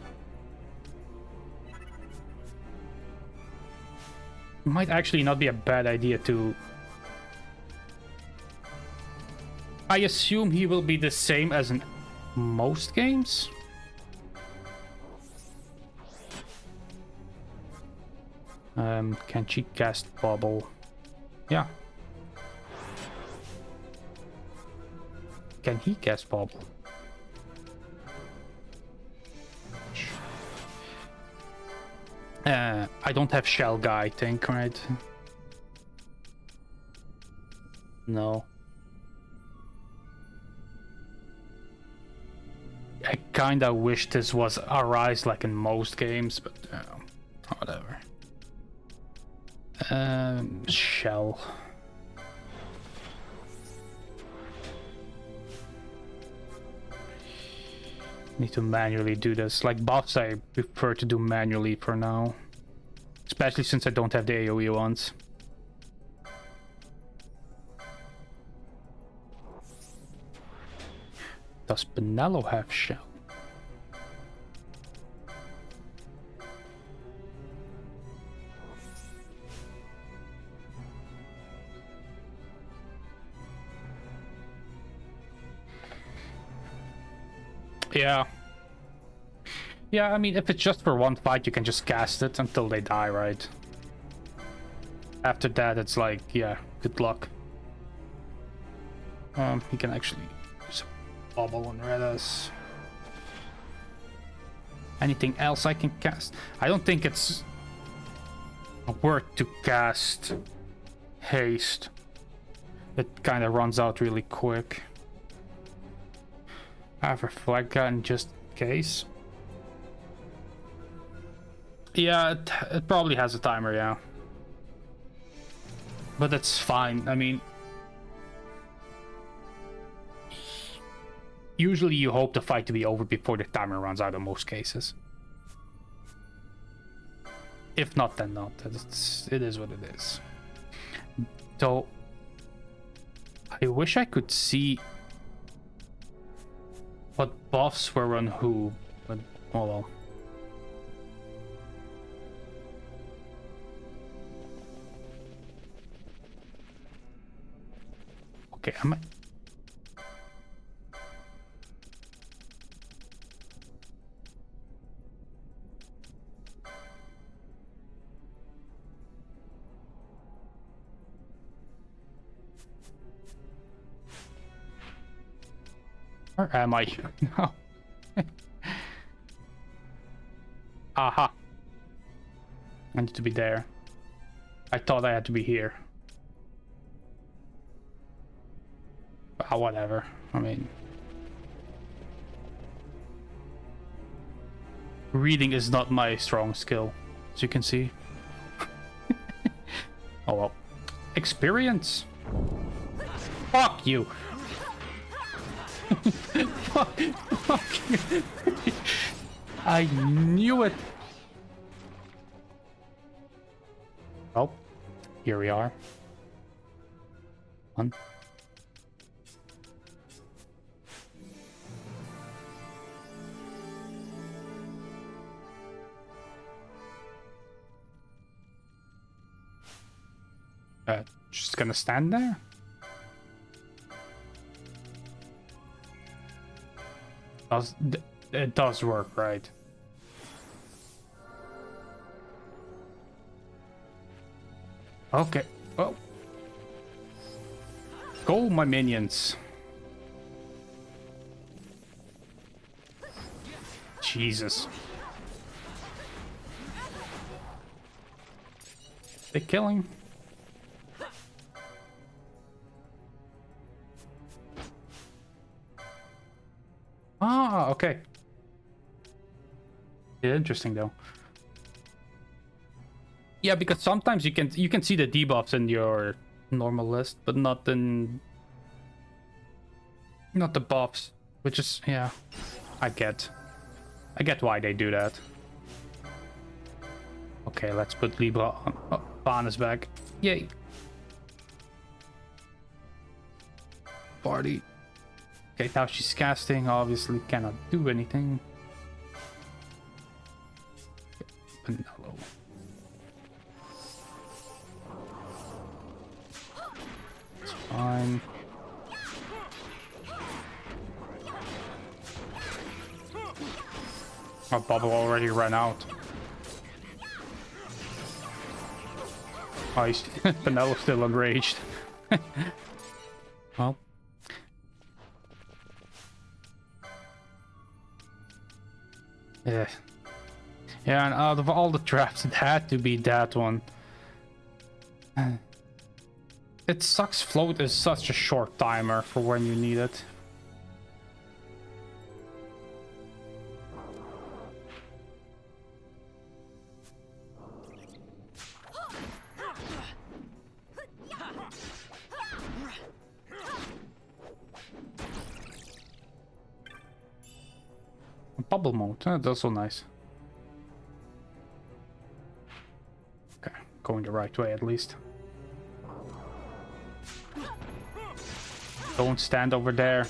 Might actually not be a bad idea to... I assume he will be the same as in most games? Can she cast Bubble? Yeah. Can he cast Bubble? I don't have Shell Guy, I think, right? No. I kinda wish this was Arise like in most games, but whatever. Shell. Need to manually do this. Like bots, I prefer to do manually for now. Especially since I don't have the AoE ones. Does Benello have Shell? Yeah. Yeah, I mean, if it's just for one fight, you can just cast it until they die, right? After that, it's like, yeah, good luck. He can actually use a bubble and Redis. Anything else I can cast? I don't think it's worth to cast Haste. It kind of runs out really quick. I have a flag gun just in case. Yeah, it probably has a timer, yeah. But that's fine. I mean, usually you hope the fight to be over before the timer runs out in most cases. If not, then not. It is what it is. So, I wish I could see what buffs were on who, but oh well. Okay, am I... Where am I? No. Aha. I need to be there. I thought I had to be here. Ah, whatever. I mean... Reading is not my strong skill, as you can see. Oh well. Experience? Fuck you! Fuck you. I knew it. Oh, here we are. One. Just gonna stand there? It does work, right? Okay. Oh. Go, my minions. Jesus. They killing? Okay. Yeah, interesting though. Yeah, because sometimes you can see the debuffs in your normal list, but not the buffs, which is, yeah, I get why they do that. Okay, let's put Libra on. Oh, Van back. Yay. Party. Okay, now she's casting, obviously cannot do anything. Penelo. It's fine. Our bubble already ran out. Oh, he's Penelo's still enraged. Well. Yeah. Yeah, and out of all the traps, it had to be that one. It sucks float is such a short timer for when you need it. Bubble mode, that's also nice. Okay, going the right way at least. Don't stand over there.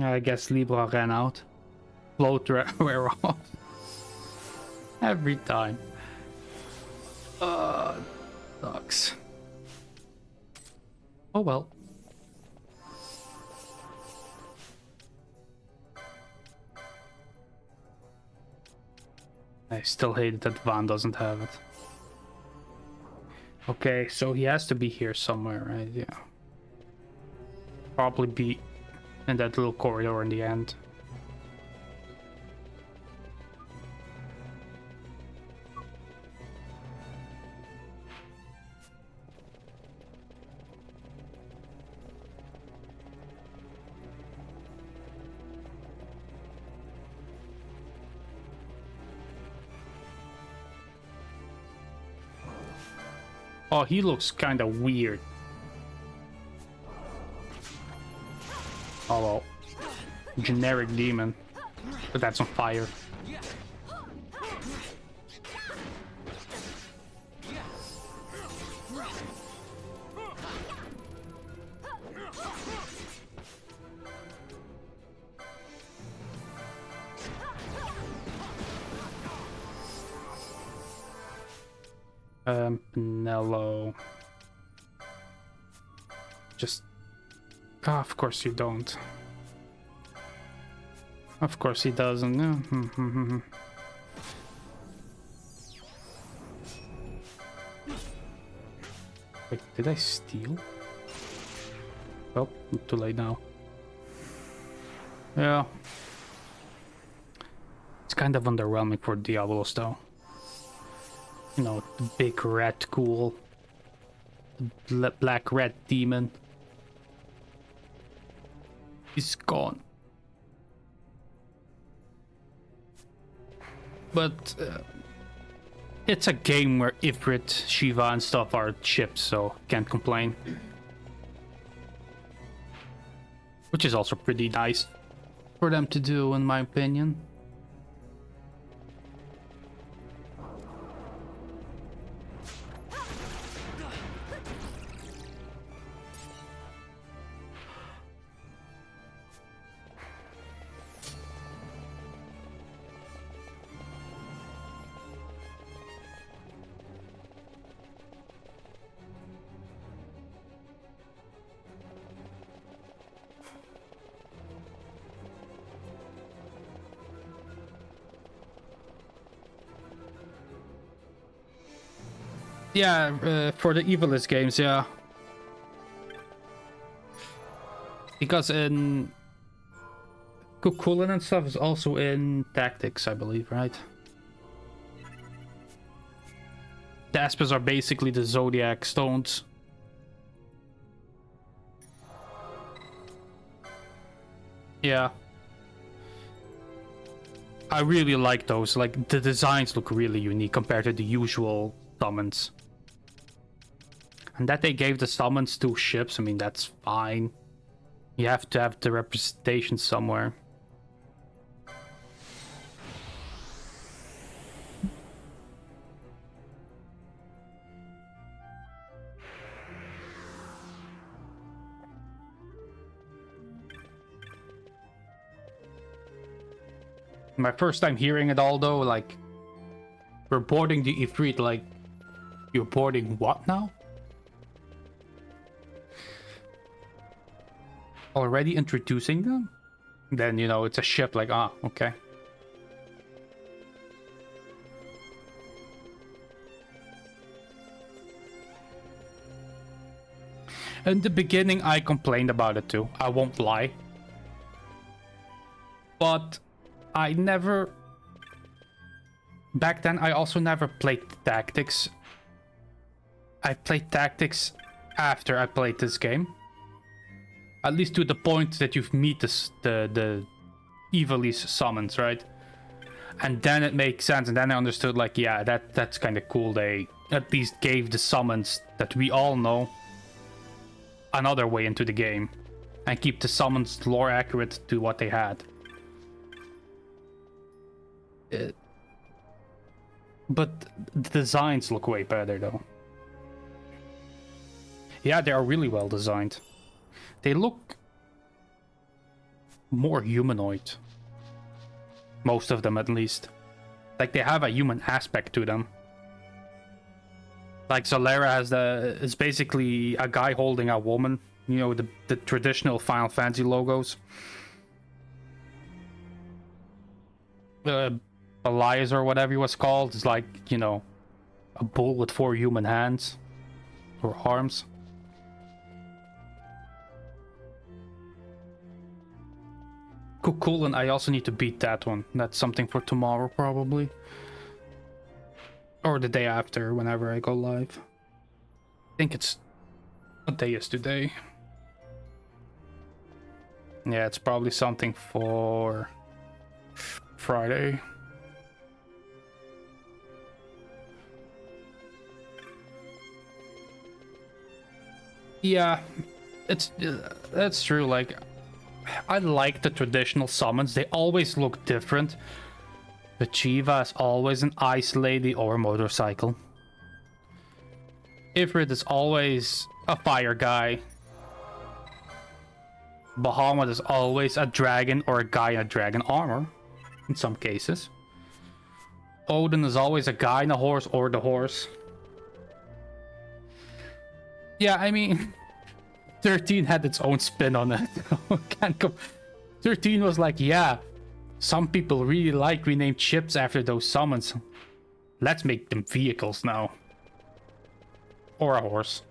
I guess Libra ran out. Float wear off. Every time. Sucks. Oh well. I still hate it that Van doesn't have it. Okay, so he has to be here somewhere, right? Yeah. Probably be in that little corridor in the end. Oh, he looks kind of weird. Oh well. Generic demon. But that's on fire. Penelo. Just... Ah, of course you don't. Of course he doesn't. No. Wait, did I steal? Oh, too late now. Yeah. It's kind of underwhelming for Diablos though. You know, the big red ghoul. The black red demon. He's gone. But it's a game where Ifrit, Shiva and stuff are chips, so can't complain. Which is also pretty nice for them to do, in my opinion. Yeah, for the Ivalice games, yeah. Because in Kukulin and stuff is also in Tactics, I believe, right? The Espers are basically the Zodiac stones. Yeah. I really like those. Like, the designs look really unique compared to the usual summons. And that they gave the summons to ships, I mean, that's fine. You have to have the representation somewhere. My first time hearing it all, though, like, we're boarding the Ifrit, like, you're boarding what now? Already introducing them? Then, you know, it's a ship, like, ah, okay. In the beginning, I complained about it too, I won't lie. But I never... Back then, I also never played Tactics. I played Tactics after I played this game. At least to the point that you meet the Ivalice summons, right? And then it makes sense, and then I understood, like, yeah, that's kind of cool. They at least gave the summons that we all know another way into the game. And keep the summons lore accurate to what they had. But the designs look way better, though. Yeah, they are really well designed. They look more humanoid. Most of them, at least. Like, they have a human aspect to them. Like, Zalera has is basically a guy holding a woman. You know, the traditional Final Fantasy logos. Elias, or whatever he was called, is like, you know, a bull with 4 human hands. Or arms. Cool, and I also need to beat that one. That's something for tomorrow, probably. Or the day after, whenever I go live. I think it's... What day is today? Yeah, it's probably something for... Friday. Yeah, that's true, like... I like the traditional summons. They always look different. But Shiva is always an ice lady or a motorcycle. Ifrit is always a fire guy. Bahamut is always a dragon or a guy in a dragon armor. In some cases. Odin is always a guy in a horse or the horse. Yeah, I mean... 13 had its own spin on it. 13 was like, yeah, some people really like renamed ships after those summons. Let's make them vehicles now. Or a horse.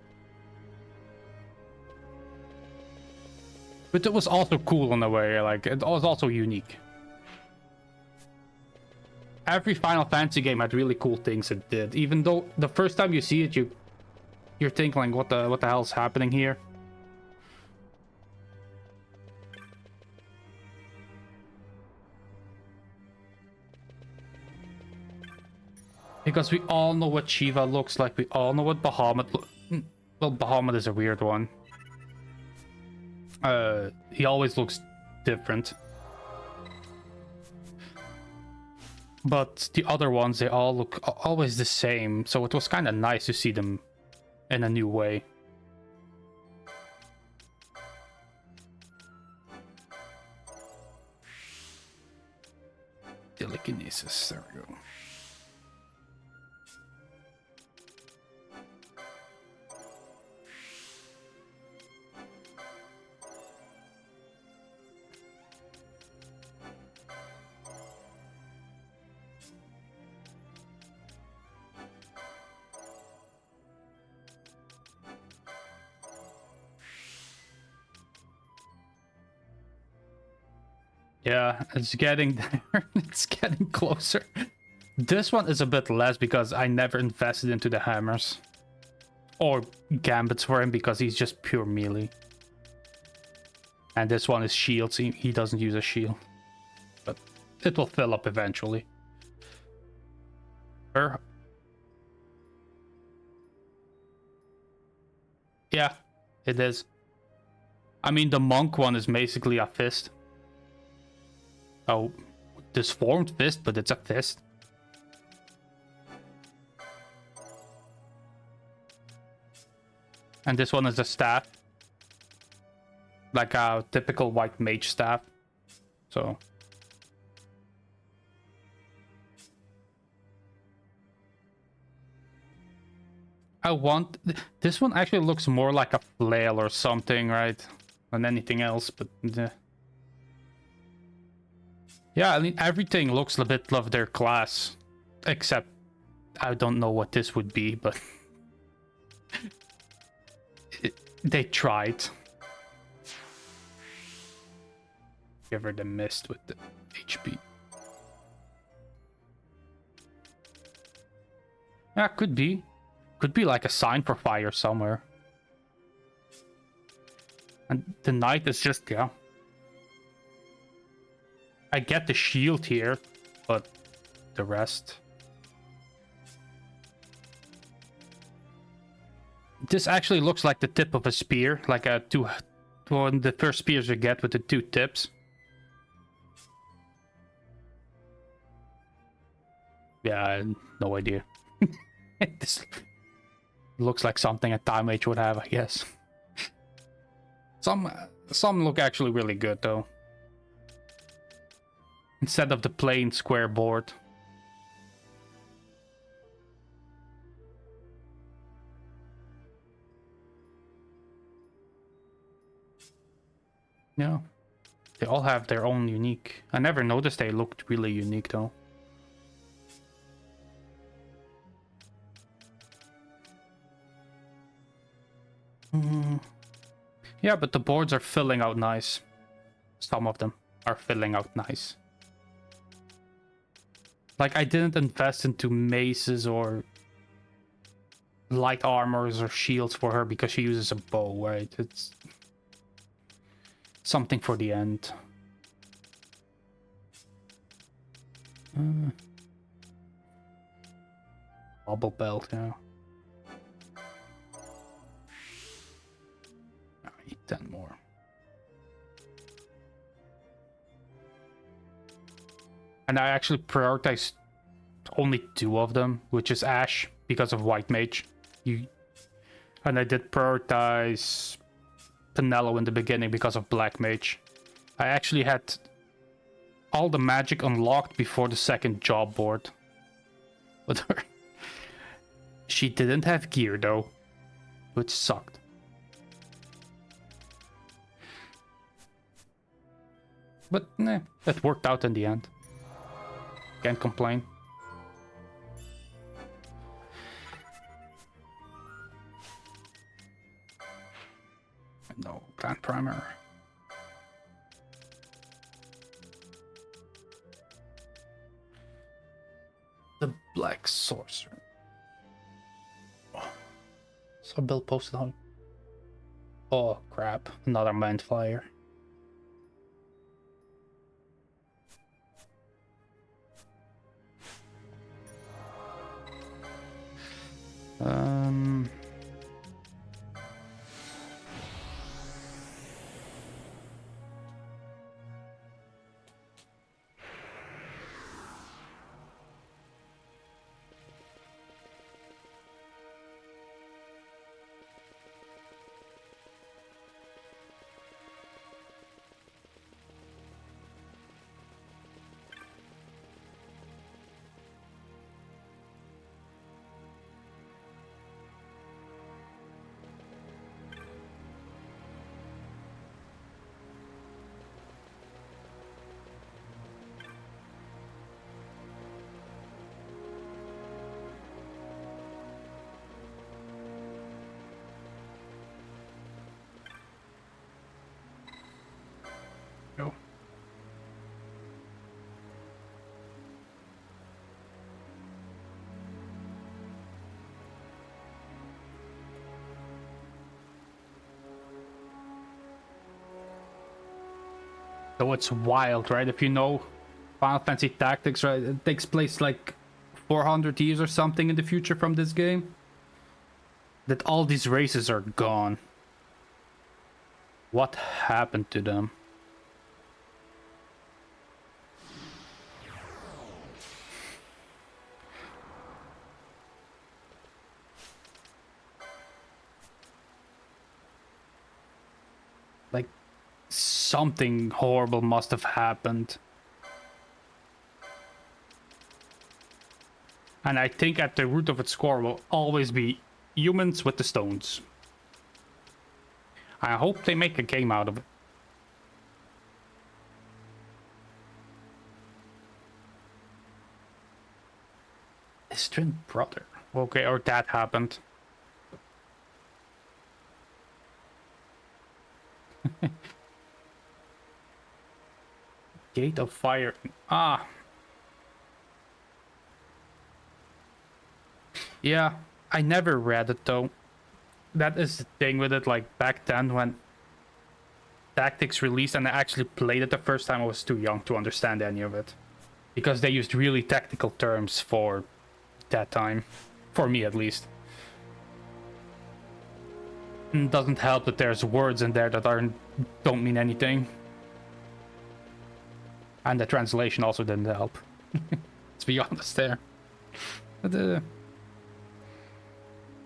But it was also cool in a way, like, it was also unique. Every Final Fantasy game had really cool things it did. Even though the first time you see it, you're thinking, like, what the hell's happening here? Because we all know what Shiva looks like. We all know what Bahamut Well, Bahamut is a weird one. He always looks different. But the other ones, they all look always the same, so it was kind of nice to see them in a new way. Telekinesis, there we go. Yeah, it's getting there. It's getting closer. This one is a bit less because I never invested into the hammers. Or gambits for him because he's just pure melee. And this one is shields. He doesn't use a shield. But it will fill up eventually. Yeah, it is. I mean, the monk one is basically a fist. Oh, this formed fist, but it's a fist. And this one is a staff. Like a typical white mage staff. So. I want... This one actually looks more like a flail or something, right? Than anything else, but... Yeah, I mean, everything looks a bit of their class. Except, I don't know what this would be, but... they tried. Give her the mist with the HP. Yeah, could be. Could be like a sign for fire somewhere. And the knight is just, yeah. I get the shield here, but the rest. This actually looks like the tip of a spear, like a one of the first spears you get with the two tips. Yeah, I had no idea. This looks like something a time mage would have, I guess. Some look actually really good though. Instead of the plain square board. Yeah. They all have their own unique. I never noticed they looked really unique though. Yeah, but the boards are filling out nice. Some of them are filling out nice. Like, I didn't invest into maces or light armors or shields for her because she uses a bow, right? It's something for the end. Bubble belt, yeah. I need 10 more. And I actually prioritized only 2 of them, which is Ash, because of White Mage. And I did prioritize Penelo in the beginning because of Black Mage. I actually had all the magic unlocked before the second job board. But she didn't have gear though, which sucked. But nah, it worked out in the end. Can't complain. No, clan primer. The Black Sorcerer. Oh. So Bill posted on. Oh crap, another Mind Flyer. So it's wild, right? If you know Final Fantasy Tactics, right? It takes place like 400 years or something in the future from this game. That all these races are gone. What happened to them? Like, something horrible must have happened. And I think at the root of its core will always be humans with the stones. I hope they make a game out of it. His twin brother. Okay, or that happened. Gate of Fire. Ah. Yeah, I never read it though. That is the thing with it, like back then when Tactics released and I actually played it the first time, I was too young to understand any of it. Because they used really technical terms for that time. For me at least. And it doesn't help that there's words in there that don't mean anything. And the translation also didn't help. Let's be honest there.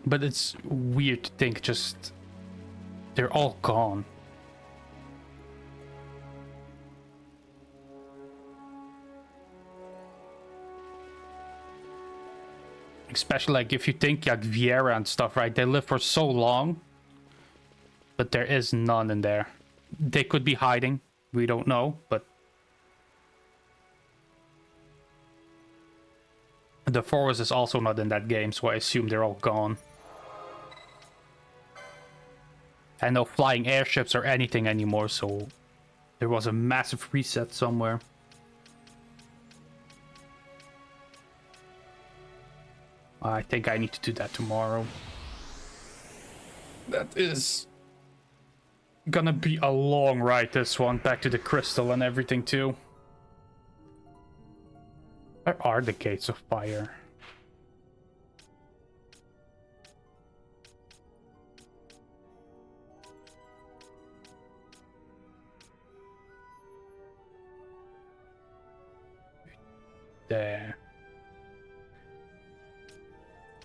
But it's weird to think just they're all gone. Especially like if you think like Viera and stuff, right? They live for so long, but there is none in there. They could be hiding. We don't know, but the forest is also not in that game, so I assume they're all gone. And no flying airships or anything anymore, so there was a massive reset somewhere. I think I need to do that tomorrow. That is gonna be a long ride, this one, back to the crystal and everything too. Where are the gates of fire? There.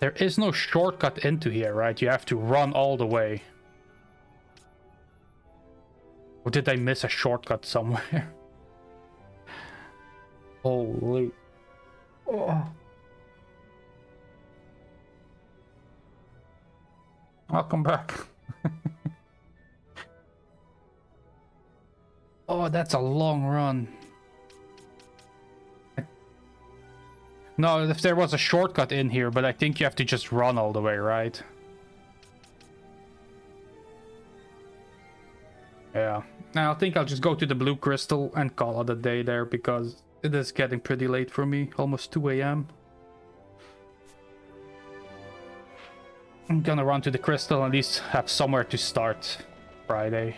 There is no shortcut into here, right? You have to run all the way. Or did I miss a shortcut somewhere? Holy. Oh. I'll come back. Oh, that's a long run. No, if there was a shortcut in here, but I think you have to just run all the way, right? Yeah. Now I think I'll just go to the blue crystal and call it a day there, because it is getting pretty late for me. Almost 2 a.m. I'm gonna run to the crystal and at least have somewhere to start Friday.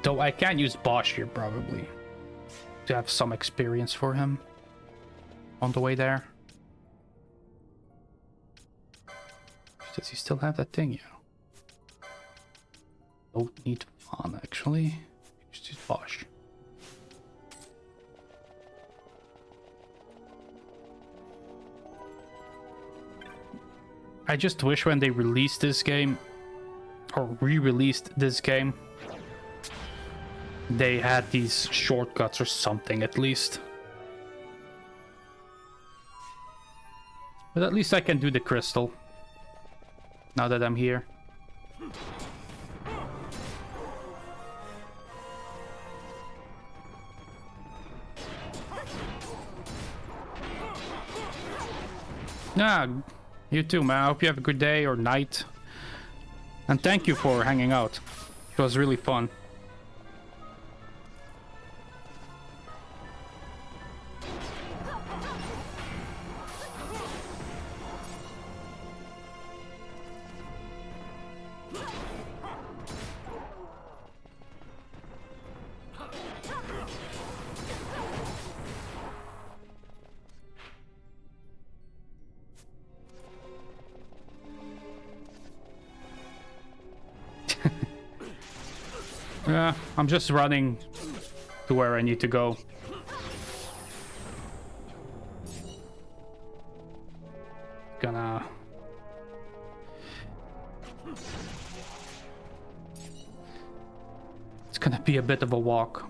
Though I can use Bosch here probably to have some experience for him on the way there. Does he still have that thing? Yeah. Don't need fun actually. Just use Bosch. I just wish when they released this game or re-released this game, they had these shortcuts or something at least. But at least I can do the crystal now that I'm here. Yeah, you too, man. I hope you have a good day or night. And thank you for hanging out. It was really fun. Yeah, I'm just running to where I need to go. Gonna... It's gonna be a bit of a walk.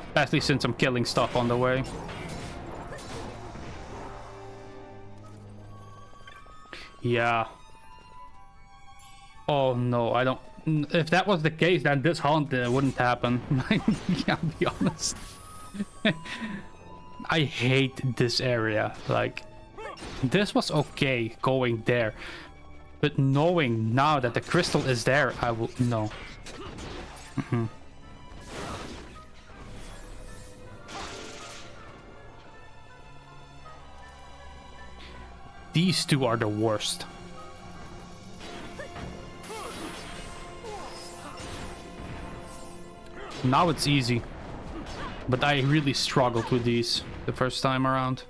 Especially since I'm killing stuff on the way. Yeah. Oh no, I don't... If that was the case, then this hunt wouldn't happen. Yeah, I'll be honest. I hate this area. Like, this was okay going there. But knowing now that the crystal is there, I will... No. These two are the worst. Now it's easy. But I really struggled with these the first time around.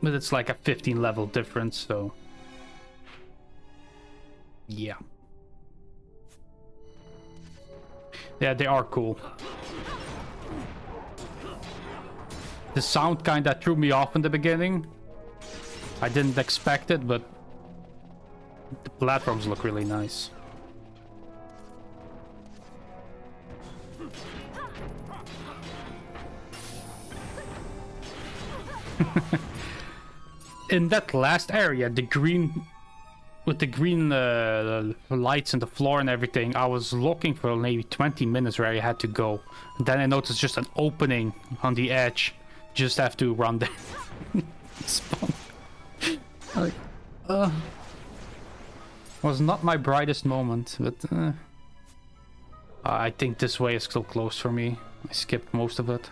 But it's like a 15 level difference, so... Yeah. Yeah, they are cool. The sound kinda threw me off in the beginning. I didn't expect it, but... The platforms look really nice. In that last area, the green... With the green lights and the floor and everything, I was looking for maybe 20 minutes where I had to go. And then I noticed just an opening on the edge. Just have to run there. It's fun. Like, was not my brightest moment, but I think this way is still close for me. I skipped most of it.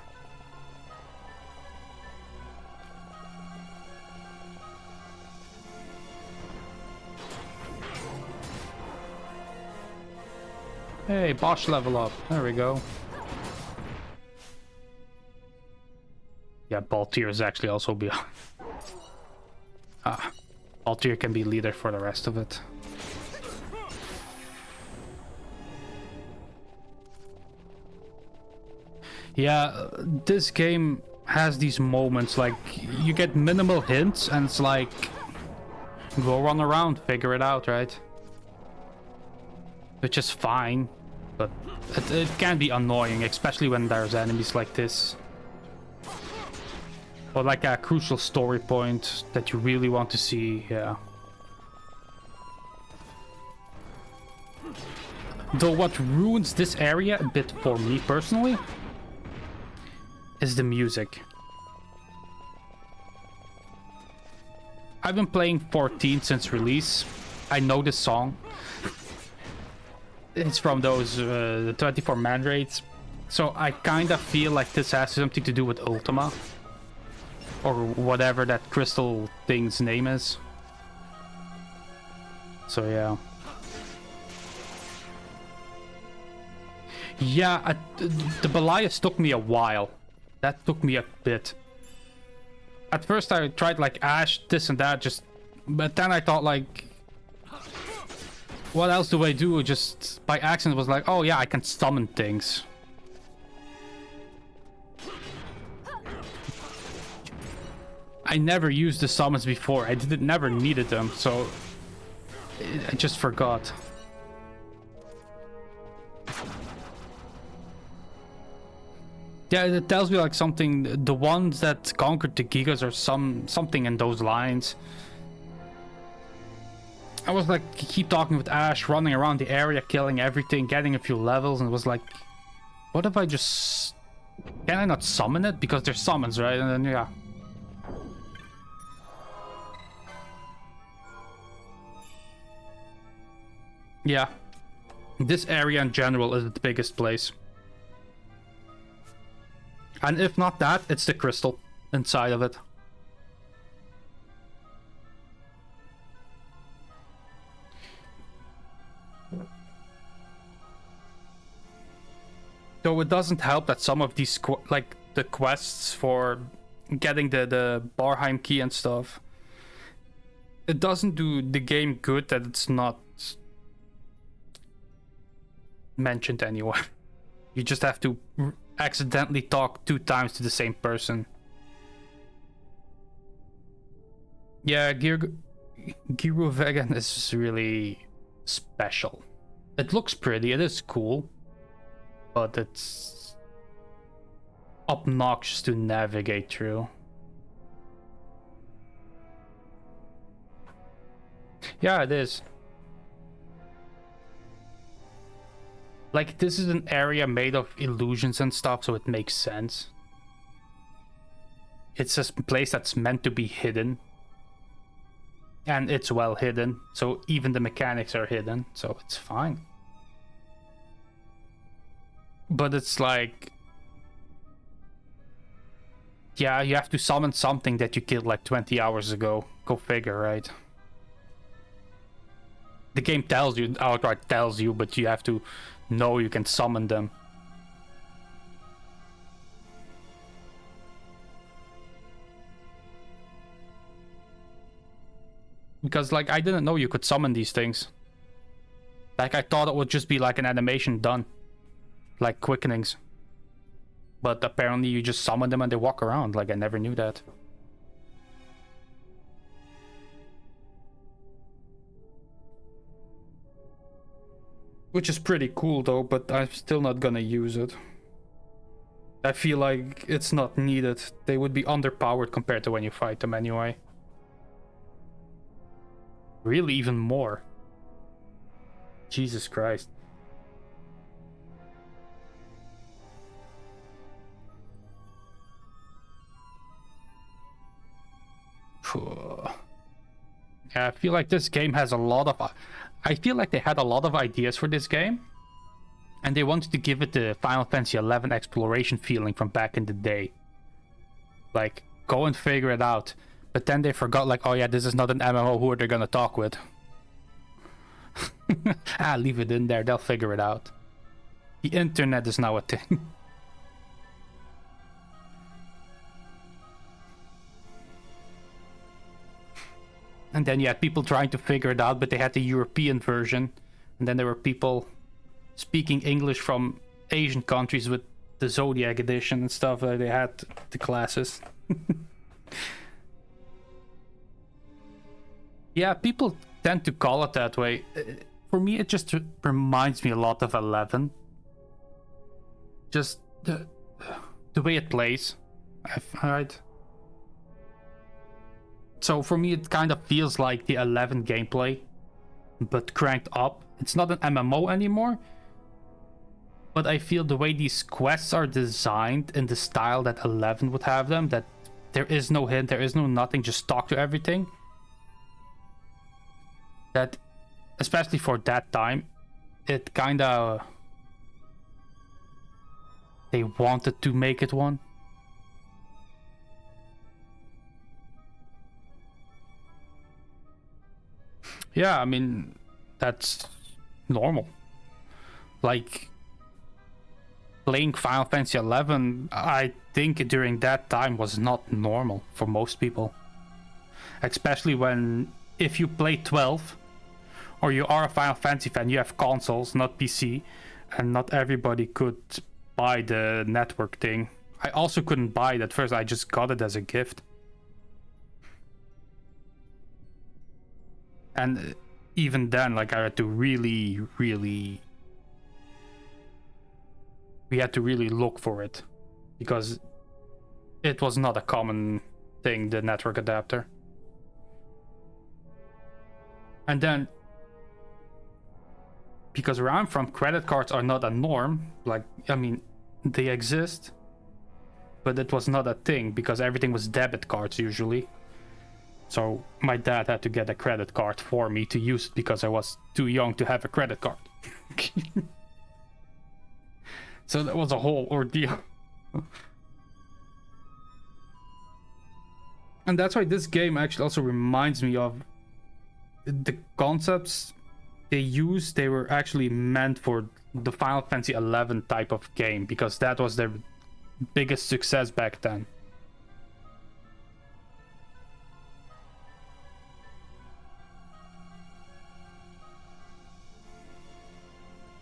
Hey, Bosch level up. There we go. Yeah, Baltier is actually also beyond. Baltier can be leader for the rest of it. Yeah, this game has these moments like you get minimal hints and it's like go run around, figure it out, right? Which is fine, but it can be annoying, especially when there's enemies like this. Or like a crucial story point that you really want to see, yeah. Though what ruins this area a bit for me personally is the music. I've been playing 14 since release. I know this song. It's from those 24 man raids. So I kind of feel like this has something to do with Ultima. Or whatever that crystal thing's name is. So yeah. Yeah, the Belias took me a while. That took me a bit. At first I tried like Ash, this and that, just... But then I thought like... What else do I do? Just by accident was like, oh yeah, I can summon things. I never used the summons before. I never needed them, so... I just forgot. Yeah, it tells me like something, the ones that conquered the Gigas or something in those lines. I was like, keep talking with Ash, running around the area, killing everything, getting a few levels, and it was like, what if I just... Can I not summon it? Because there's summons, right? And then, yeah. Yeah. This area in general is the biggest place. And if not that, it's the crystal inside of it. Though it doesn't help that some of these, like the quests for getting the Barheim key and stuff, it doesn't do the game good that it's not mentioned anywhere. You just have to accidentally talk 2 times to the same person. Yeah, Giru Vegan is really special. It looks pretty, it is cool, but it's obnoxious to navigate through. Yeah, it is. Like, this is an area made of illusions and stuff, so it makes sense. It's a place that's meant to be hidden. And it's well hidden, so even the mechanics are hidden, so it's fine. But it's like... yeah, you have to summon something that you killed like 20 hours ago. Go figure, right? The game tells you, outright tells you, but you have to know you can summon them. Because, like, I didn't know you could summon these things. Like, I thought it would just be like an animation done. Like quickenings. But apparently you just summon them and they walk around. Like, I never knew that. Which is pretty cool though, but I'm still not gonna use it. I feel like it's not needed. They would be underpowered compared to when you fight them anyway. Really, even more. Jesus Christ. Yeah, I feel like this game has a lot of... I feel like they had a lot of ideas for this game. And they wanted to give it the Final Fantasy XI exploration feeling from back in the day. Like, go and figure it out. But then they forgot, like, oh yeah, this is not an MMO, who are they gonna talk with? Leave it in there, they'll figure it out. The internet is now a thing. And then you had people trying to figure it out, but they had the European version. And then there were people speaking English from Asian countries with the Zodiac edition and stuff. They had the classes. Yeah, people tend to call it that way. For me, it just reminds me a lot of 11. Just the way it plays. Alright. So for me, it kind of feels like the 11 gameplay, but cranked up. It's not an MMO anymore, but I feel the way these quests are designed in the style that 11 would have them, that there is no hint, there is no nothing, just talk to everything. That, especially for that time, it kind of... they wanted to make it one. Yeah, I mean, that's normal. Like, playing Final Fantasy XI, I think during that time was not normal for most people. Especially when, if you play 12, or you are a Final Fantasy fan, you have consoles, not PC, and not everybody could buy the network thing. I also couldn't buy it at first, I just got it as a gift. And even then, like, I had to really we had to really look for it, because it was not a common thing, the network adapter. And then, because where I'm from, credit cards are not a norm. Like, I mean, they exist, but it was not a thing, because everything was debit cards usually. So my dad had to get a credit card for me to use it, because I was too young to have a credit card. So that was a whole ordeal. And that's why this game actually also reminds me of the concepts they used. They were actually meant for the Final Fantasy XI type of game, because that was their biggest success back then.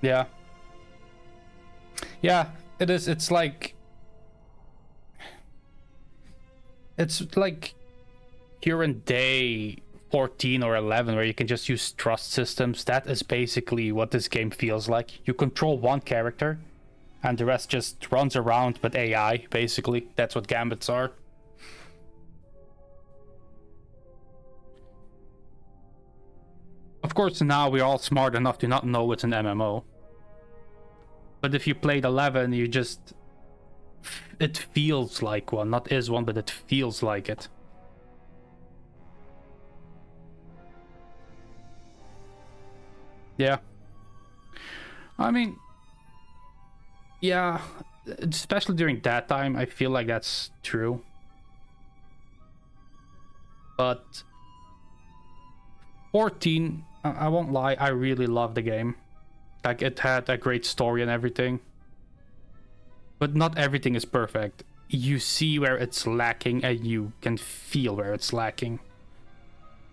Yeah. Yeah, it is. It's like here in day 14 or 11 where you can just use trust systems. That is basically what this game feels like. You control one character and the rest just runs around with AI, basically. That's what gambits are. Of course, now we're all smart enough to not know it's an MMO. But if you played 11, you just... It feels like one. Not is one, but it feels like it. Yeah. I mean... Yeah. Especially during that time, I feel like that's true. But... 14, I won't lie, I really love the game. Like, it had a great story and everything. But not everything is perfect. You see where it's lacking and you can feel where it's lacking.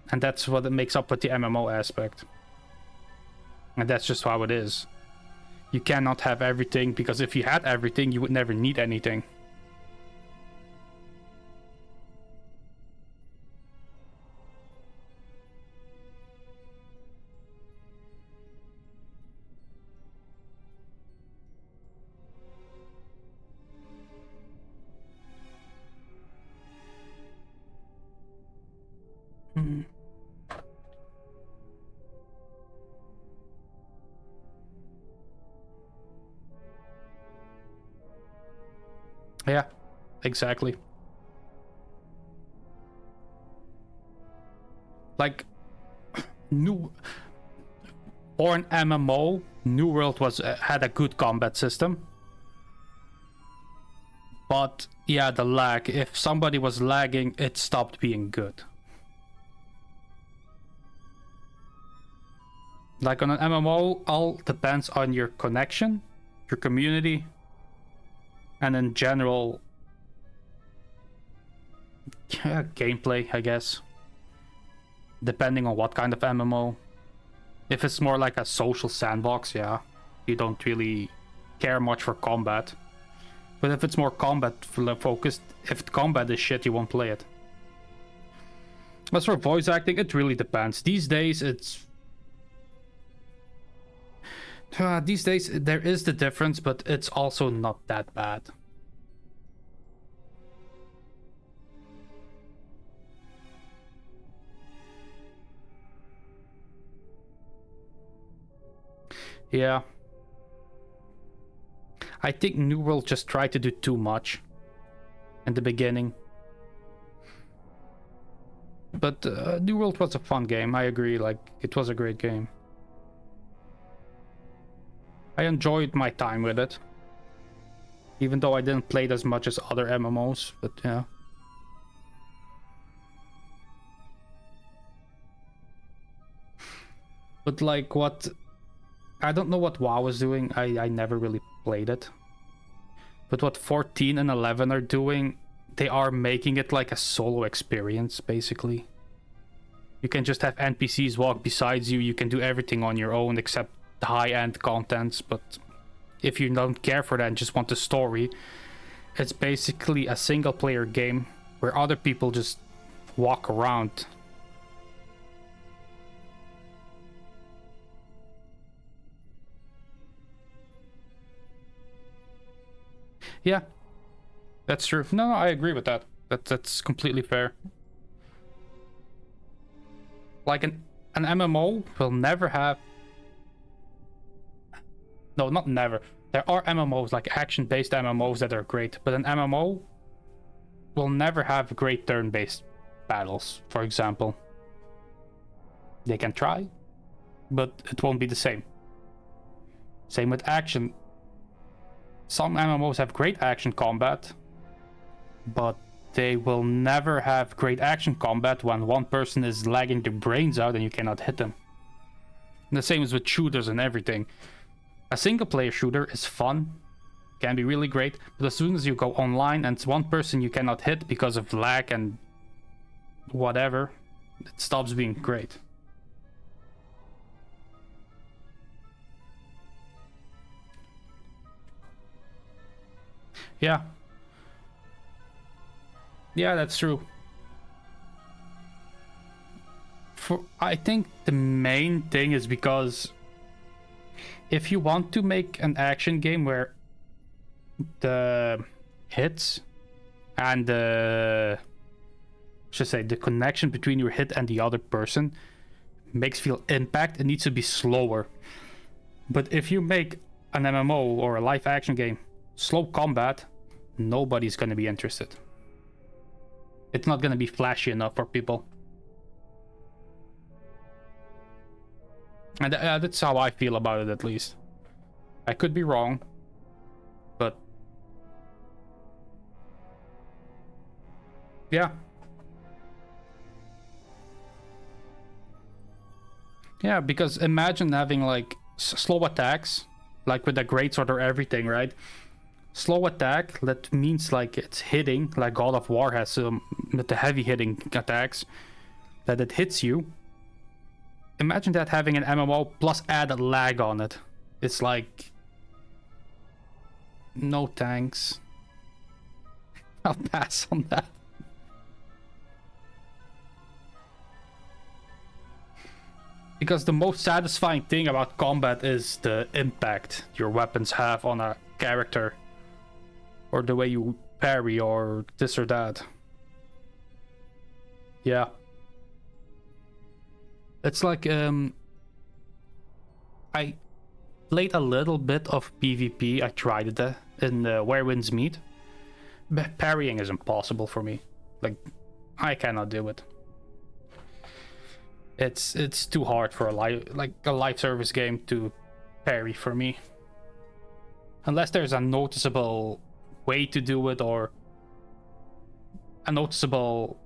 And that's what it makes up with the MMO aspect. And that's just how it is. You cannot have everything, because if you had everything, you would never need anything. Yeah, exactly. Like, for an MMO, New World had a good combat system. But yeah, the lag. If somebody was lagging, it stopped being good. Like on an MMO, all depends on your connection, your community, and in general, gameplay, I guess. Depending on what kind of MMO. If it's more like a social sandbox, yeah, you don't really care much for combat. But if it's more combat focused, if the combat is shit, you won't play it. As for voice acting, it really depends. These days, there is the difference, but it's also not that bad. Yeah. I think New World just tried to do too much in the beginning. But New World was a fun game, I agree, like, it was a great game. I enjoyed my time with it. Even though I didn't play it as much as other MMOs, but yeah. But like what... I don't know what WoW is doing, I never really played it. But what 14 and 11 are doing, they are making it like a solo experience, basically. You can just have NPCs walk beside you, you can do everything on your own except the high-end contents, but if you don't care for that and just want the story, it's basically a single-player game where other people just walk around. Yeah, that's true. No, I agree with that. That's completely fair. Like an MMO will never have... No, not never. There are MMOs, like action-based MMOs that are great, but an MMO will never have great turn-based battles, for example. They can try, but it won't be the same. Same with action. Some MMOs have great action combat, but they will never have great action combat when one person is lagging their brains out and you cannot hit them. And the same is with shooters and everything. A single player shooter is fun, can be really great, but as soon as you go online and it's one person you cannot hit because of lag and whatever, it stops being great. Yeah. Yeah, that's true. I think the main thing is because if you want to make an action game where the hits and the connection between your hit and the other person makes feel impact, it needs to be slower. But if you make an MMO or a live action game slow combat, nobody's gonna be interested. It's not gonna be flashy enough for people. And that's how I feel about it, at least. I could be wrong, but yeah. Yeah, because imagine having like slow attacks, like with the greatsword or everything, right? Slow attack, that means like it's hitting, like God of War has with the heavy hitting attacks, that it hits you. Imagine that having an MMO plus add a lag on it. It's like, no thanks. I'll pass on that. Because the most satisfying thing about combat is the impact your weapons have on a character, or the way you parry or this or that. Yeah. It's like I played a little bit of PvP. I tried it in Where Winds Meet. But parrying is impossible for me. Like, I cannot do it. It's too hard for a live service game to parry for me. Unless there's a noticeable way to do it or a noticeable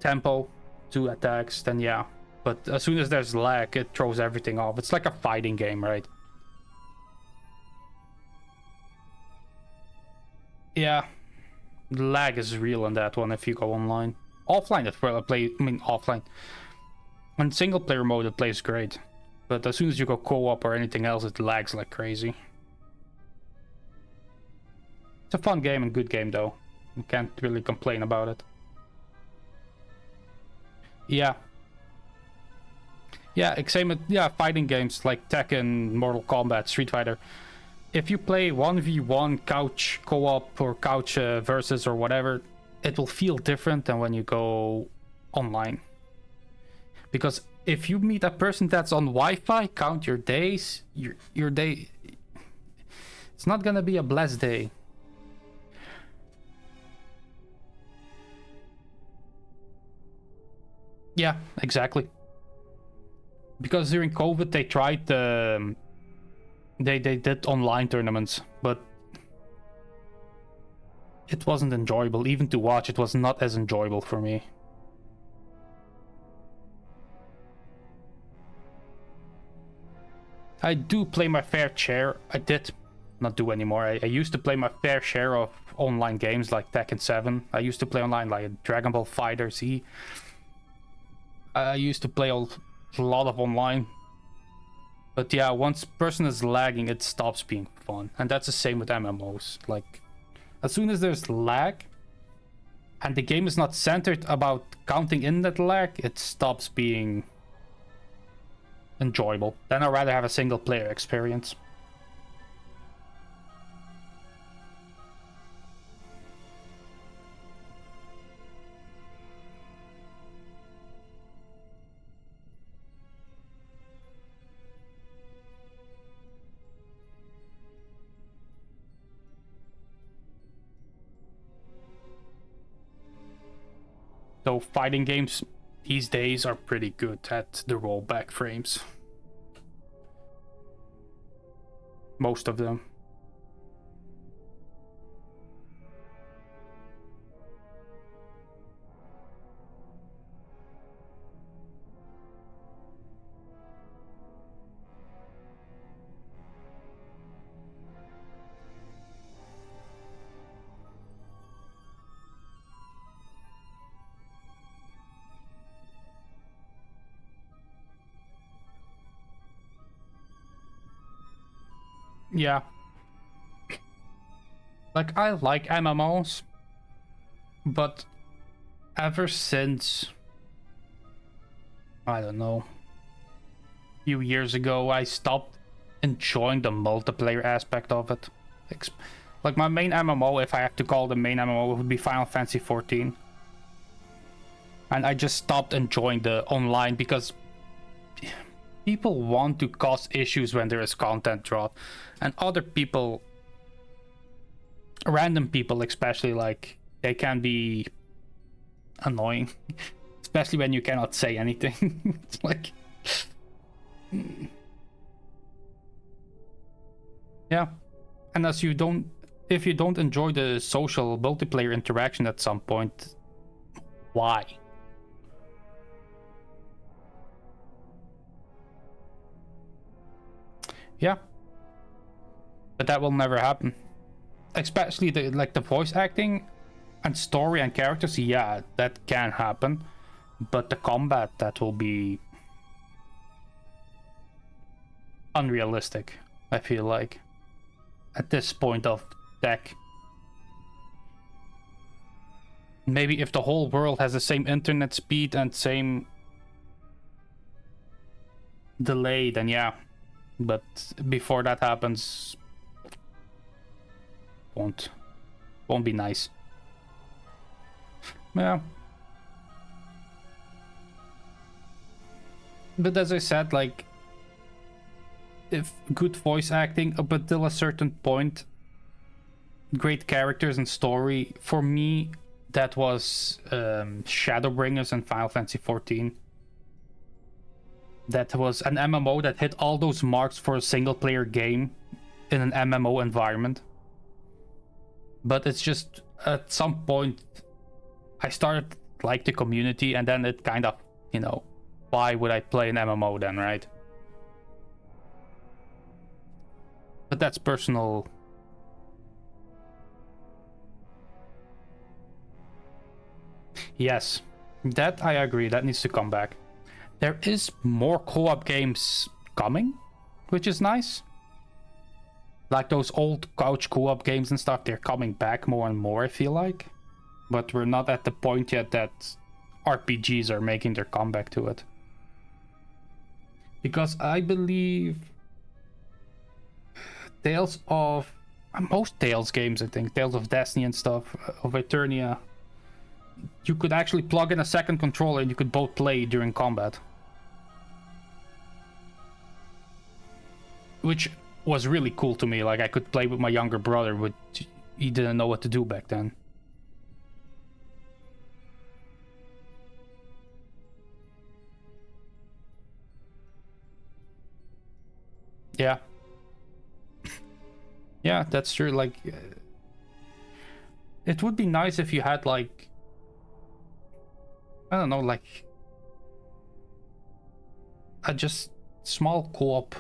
tempo to attacks, then yeah. But as soon as there's lag, it throws everything off. It's like a fighting game, right? Yeah, the lag is real on that one if you go online. Offline, offline. On single player mode, it plays great. But as soon as you go co-op or anything else, it lags like crazy. It's a fun game and good game, though. You can't really complain about it. Yeah. Yeah, same with fighting games like Tekken, Mortal Kombat, Street Fighter. If you play 1v1 couch co-op or couch versus or whatever, it will feel different than when you go online. Because if you meet a person that's on Wi-Fi, count your days, your day. It's not gonna be a blessed day. Yeah, exactly. Because during COVID they tried they did online tournaments, but it wasn't enjoyable. Even to watch, it was not as enjoyable for me. I do play my fair share. I did not do anymore. I used to play my fair share of online games like Tekken 7. I used to play online like Dragon Ball FighterZ. I used to play a lot of online. But yeah, once person is lagging, it stops being fun. And that's the same with MMOs. Like, as soon as there's lag, and the game is not centered about counting in that lag, it stops being enjoyable. Then I'd rather have a single player experience. Though fighting games these days are pretty good at the rollback frames. Most of them. Yeah. Like, I like MMOs, but ever since, I don't know, a few years ago, I stopped enjoying the multiplayer aspect of it. Like, my main MMO, if I have to call the main MMO, would be Final Fantasy XIV. And I just stopped enjoying the online because people want to cause issues when there is content drop. And other people, random people especially, like, they can be annoying. Especially when you cannot say anything. It's like... Yeah. And as you don't... If you don't enjoy the social multiplayer interaction at some point, why? Yeah. But that will never happen. Especially the voice acting and story and characters, yeah, that can happen. But the combat, that will be unrealistic, I feel like, at this point of tech. Maybe if the whole world has the same internet speed and same delay, then yeah. But before that happens, won't be nice. Yeah. But as I said, like, if good voice acting up until a certain point, great characters and story, for me that was Shadowbringers and Final Fantasy XIV. That was an MMO that hit all those marks for a single player game in an MMO environment. But it's just, at some point, I started to like the community, and then it kind of, you know, why would I play an MMO then, right? But that's personal. Yes, that I agree, that needs to come back. There is more co-op games coming, which is nice. Like those old couch co-op games and stuff, they're coming back more and more, I feel like. But we're not at the point yet that RPGs are making their comeback to it. Because I believe most Tales games, I think, Tales of Destiny and stuff, of Eternia, you could actually plug in a second controller and you could both play during combat. Which was really cool to me. Like, I could play with my younger brother, but he didn't know what to do back then. Yeah. Yeah, that's true. Like, it would be nice if you had, like, I don't know, like a just small co-op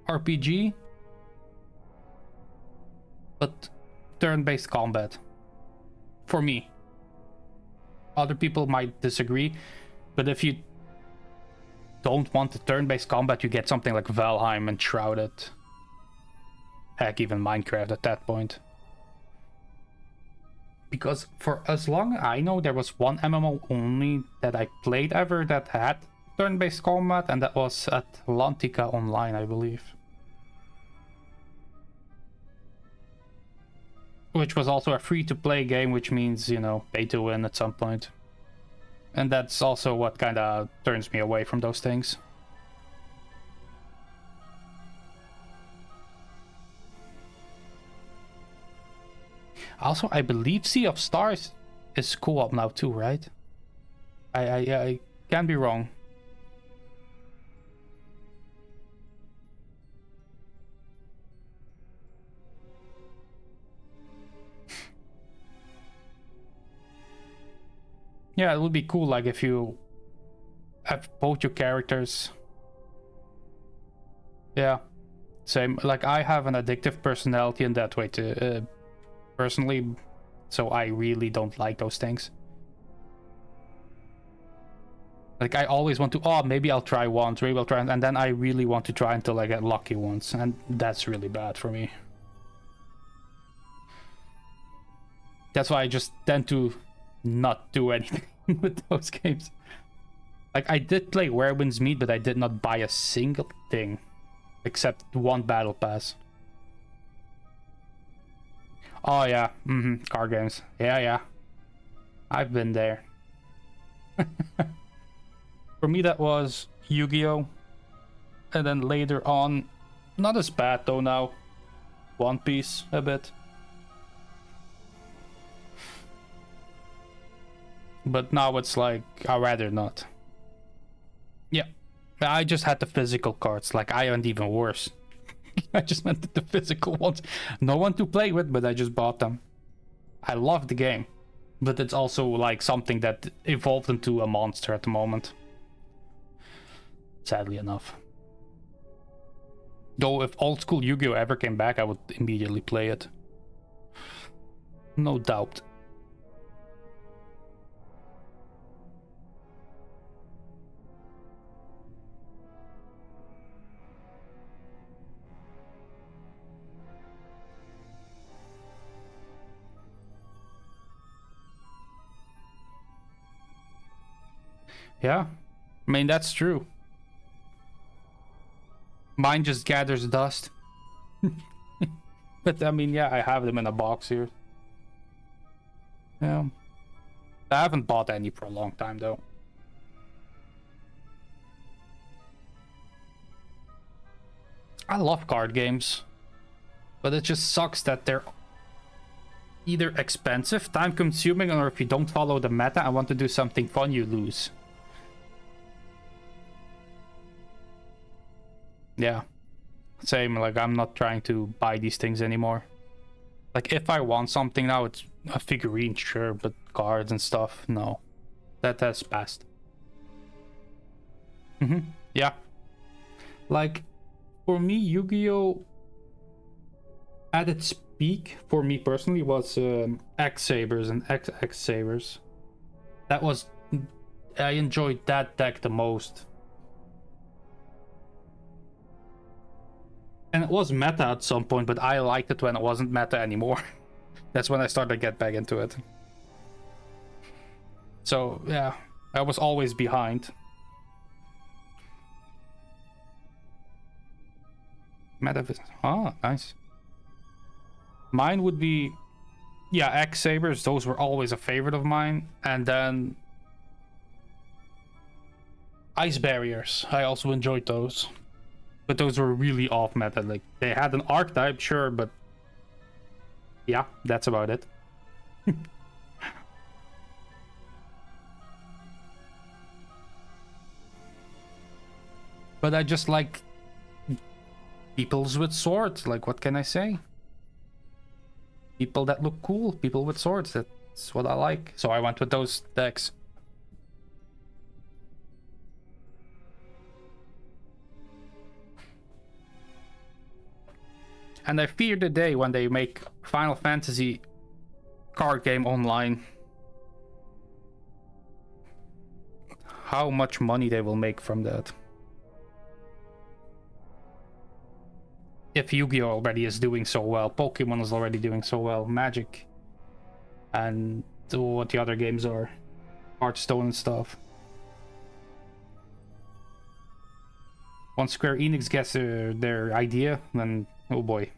RPG, but turn-based combat. For me. Other people might disagree, but if you don't want the turn-based combat, you get something like Valheim and Shrouded. Heck, even Minecraft at that point. Because for as long as I know, there was one MMO only that I played ever that had turn-based combat, and that was Atlantica Online, I believe. Which was also a free-to-play game, which means, you know, pay to win at some point. And that's also what kind of turns me away from those things. Also, I believe Sea of Stars is co-op now too, right? I can be wrong. Yeah, it would be cool, like, if you have both your characters. Yeah, same. Like, I have an addictive personality in that way too, personally, so I really don't like those things. Like, I always want to, oh, maybe I'll try once, maybe I'll try, and then I really want to try until I get lucky once, and that's really bad for me. That's why I just tend to not do anything with those games. Like, I did play Where Winds Meet, but I did not buy a single thing. Except one battle pass. Oh yeah, card games. Yeah. I've been there. For me that was Yu-Gi-Oh! And then later on, not as bad though now, One Piece a bit. But now it's like, I'd rather not. Yeah, I just had the physical cards, like I went even worse. I just went the physical ones. No one to play with, but I just bought them. I love the game, but it's also like something that evolved into a monster at the moment. Sadly enough. Though if old school Yu-Gi-Oh! Ever came back, I would immediately play it. No doubt. Yeah, I mean, that's true. Mine just gathers dust. But I mean, yeah, I have them in a box here. Yeah. I haven't bought any for a long time though. I love card games, but it just sucks that they're either expensive, time consuming, or if you don't follow the meta and want to do something fun, you lose. Yeah, same. Like, I'm not trying to buy these things anymore. Like, if I want something now, it's a figurine, sure, but cards and stuff, no. That has passed. Yeah. Like, for me, Yu-Gi-Oh! At its peak, for me personally, was X Sabers and XX Sabers. That was... I enjoyed that deck the most. And it was meta at some point, but I liked it when it wasn't meta anymore. That's when I started to get back into it. So, yeah, I was always behind. Meta... Oh, nice. Mine would be... Yeah, X Sabers, those were always a favorite of mine. And then... Ice Barriers, I also enjoyed those. But those were really off meta. Like, they had an archetype, sure, but yeah, that's about it. But I just like peoples with swords. Like, what can I say? People that look cool, people with swords. That's what I like. So I went with those decks. And I fear the day when they make Final Fantasy card game online. How much money they will make from that. If Yu-Gi-Oh! Already is doing so well, Pokemon is already doing so well, Magic, and what the other games are, Hearthstone and stuff. Once Square Enix gets their idea, then oh boy.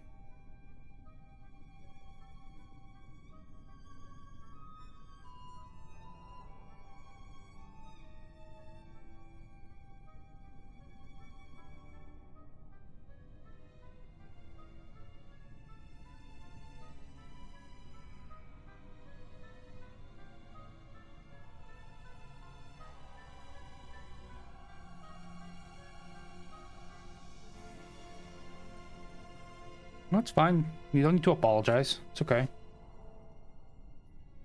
That's fine. You don't need to apologize. It's okay.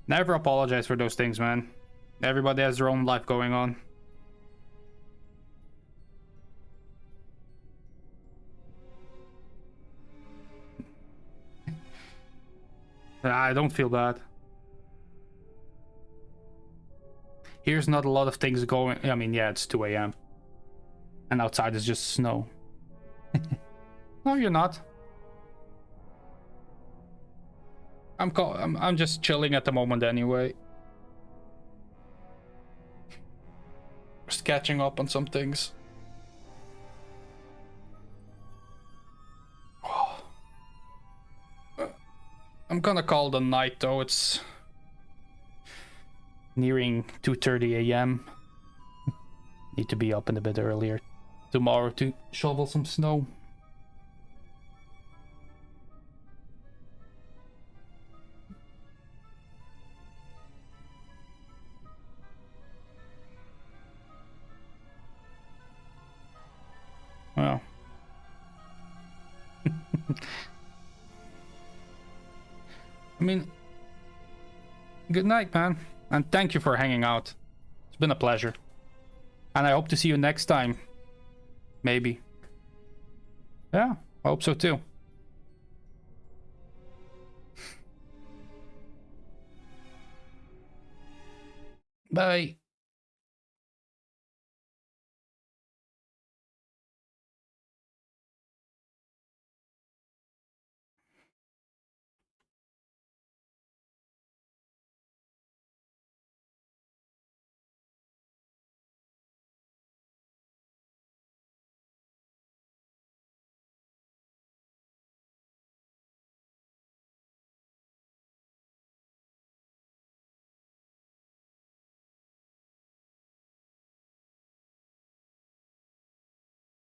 Never apologize for those things, man. Everybody has their own life going on. I don't feel bad. Here's not a lot of things going. I mean, yeah, it's 2 a.m. And outside is just snow. No, you're not. I'm just chilling at the moment anyway. Just catching up on some things. I'm gonna call the night though. It's nearing 2:30 a.m. Need to be up in a bit earlier tomorrow to shovel some snow. Well. I mean, good night, man. And thank you for hanging out. It's been a pleasure. And I hope to see you next time. Maybe. Yeah, I hope so too. Bye.